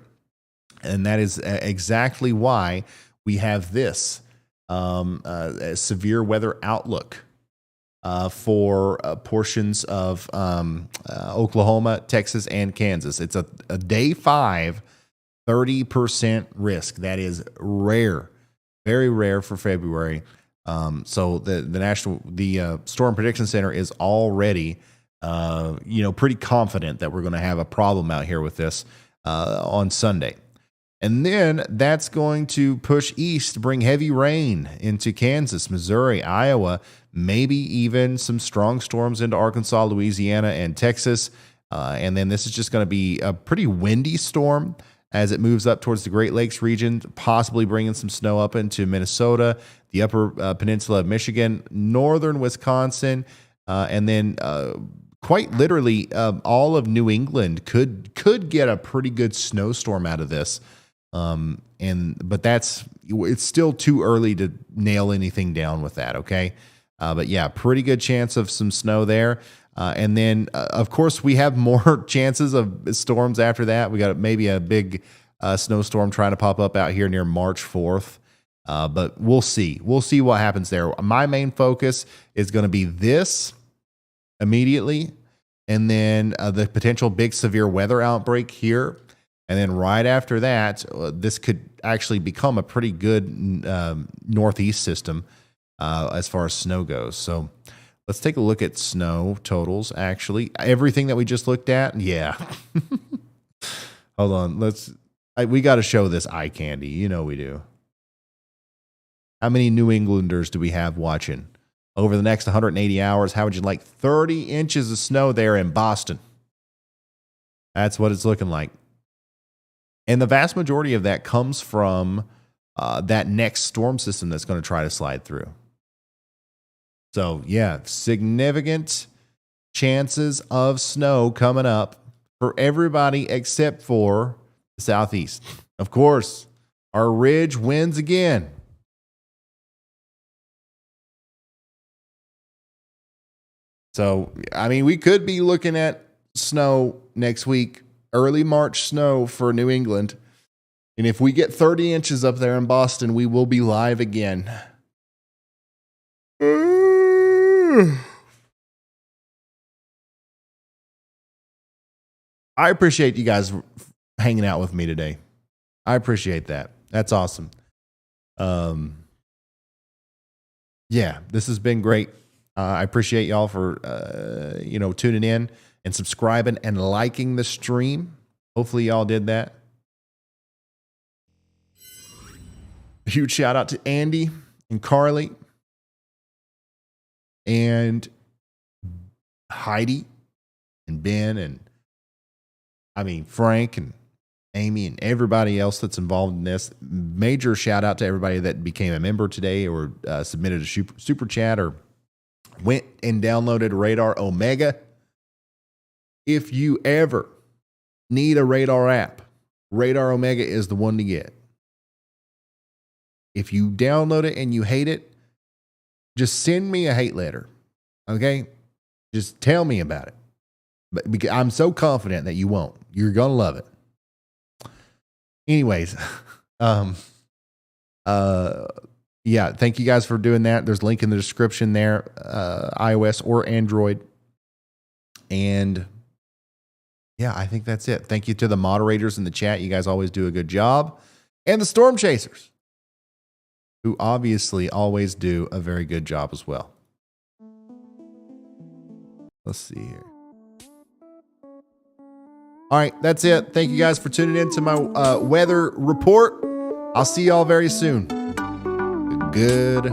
And that is exactly why we have this severe weather outlook for portions of Oklahoma, Texas, and Kansas. It's a day 5, 30% risk. That is rare. Very rare for February. So the Storm Prediction Center is already, pretty confident that we're going to have a problem out here with this on Sunday. And then that's going to push east, bring heavy rain into Kansas, Missouri, Iowa, maybe even some strong storms into Arkansas, Louisiana, and Texas. And then this is just going to be a pretty windy storm as it moves up towards the Great Lakes region, possibly bringing some snow up into Minnesota, the upper peninsula of Michigan, northern Wisconsin, and then quite literally all of New England could get a pretty good snowstorm out of this. But it's still too early to nail anything down with that, okay? But yeah, pretty good chance of some snow there. And then, of course, we have more chances of storms after that. We got maybe a big snowstorm trying to pop up out here near March 4th. But we'll see. We'll see what happens there. My main focus is going to be this immediately, and then the potential big severe weather outbreak here. And then right after that, this could actually become a pretty good northeast system as far as snow goes. So let's take a look at snow totals, actually. Everything that we just looked at, yeah. Hold on. We got to show this eye candy. You know we do. How many New Englanders do we have watching? over the next 180 hours. How would you like 30 inches of snow there in Boston? That's what it's looking like. And the vast majority of that comes from that next storm system that's going to try to slide through. So, yeah, significant chances of snow coming up for everybody except for the Southeast. Of course, our ridge wins again. So, I mean, we could be looking at snow next week, early March snow for New England. And if we get 30 inches up there in Boston, we will be live again. I appreciate you guys hanging out with me today. I appreciate that. That's awesome. Yeah, this has been great. I appreciate y'all for tuning in and subscribing and liking the stream. Hopefully y'all did that. A huge shout out to Andy and Carly and Heidi and Ben and Frank and Amy and everybody else that's involved in this. Major shout out to everybody that became a member today or submitted a super chat or went and downloaded Radar Omega. If you ever need a Radar app, Radar Omega is the one to get. If you download it and you hate it, just send me a hate letter. Okay? Just tell me about it. But because I'm so confident that you won't. You're going to love it. Anyways, yeah, thank you guys for doing that. There's a link in the description there, iOS or Android. And yeah, I think that's it. Thank you to the moderators in the chat. You guys always do a good job. And the Storm Chasers, who obviously always do a very good job as well. Let's see here. All right, that's it. Thank you guys for tuning in to my weather report. I'll see y'all very soon. Good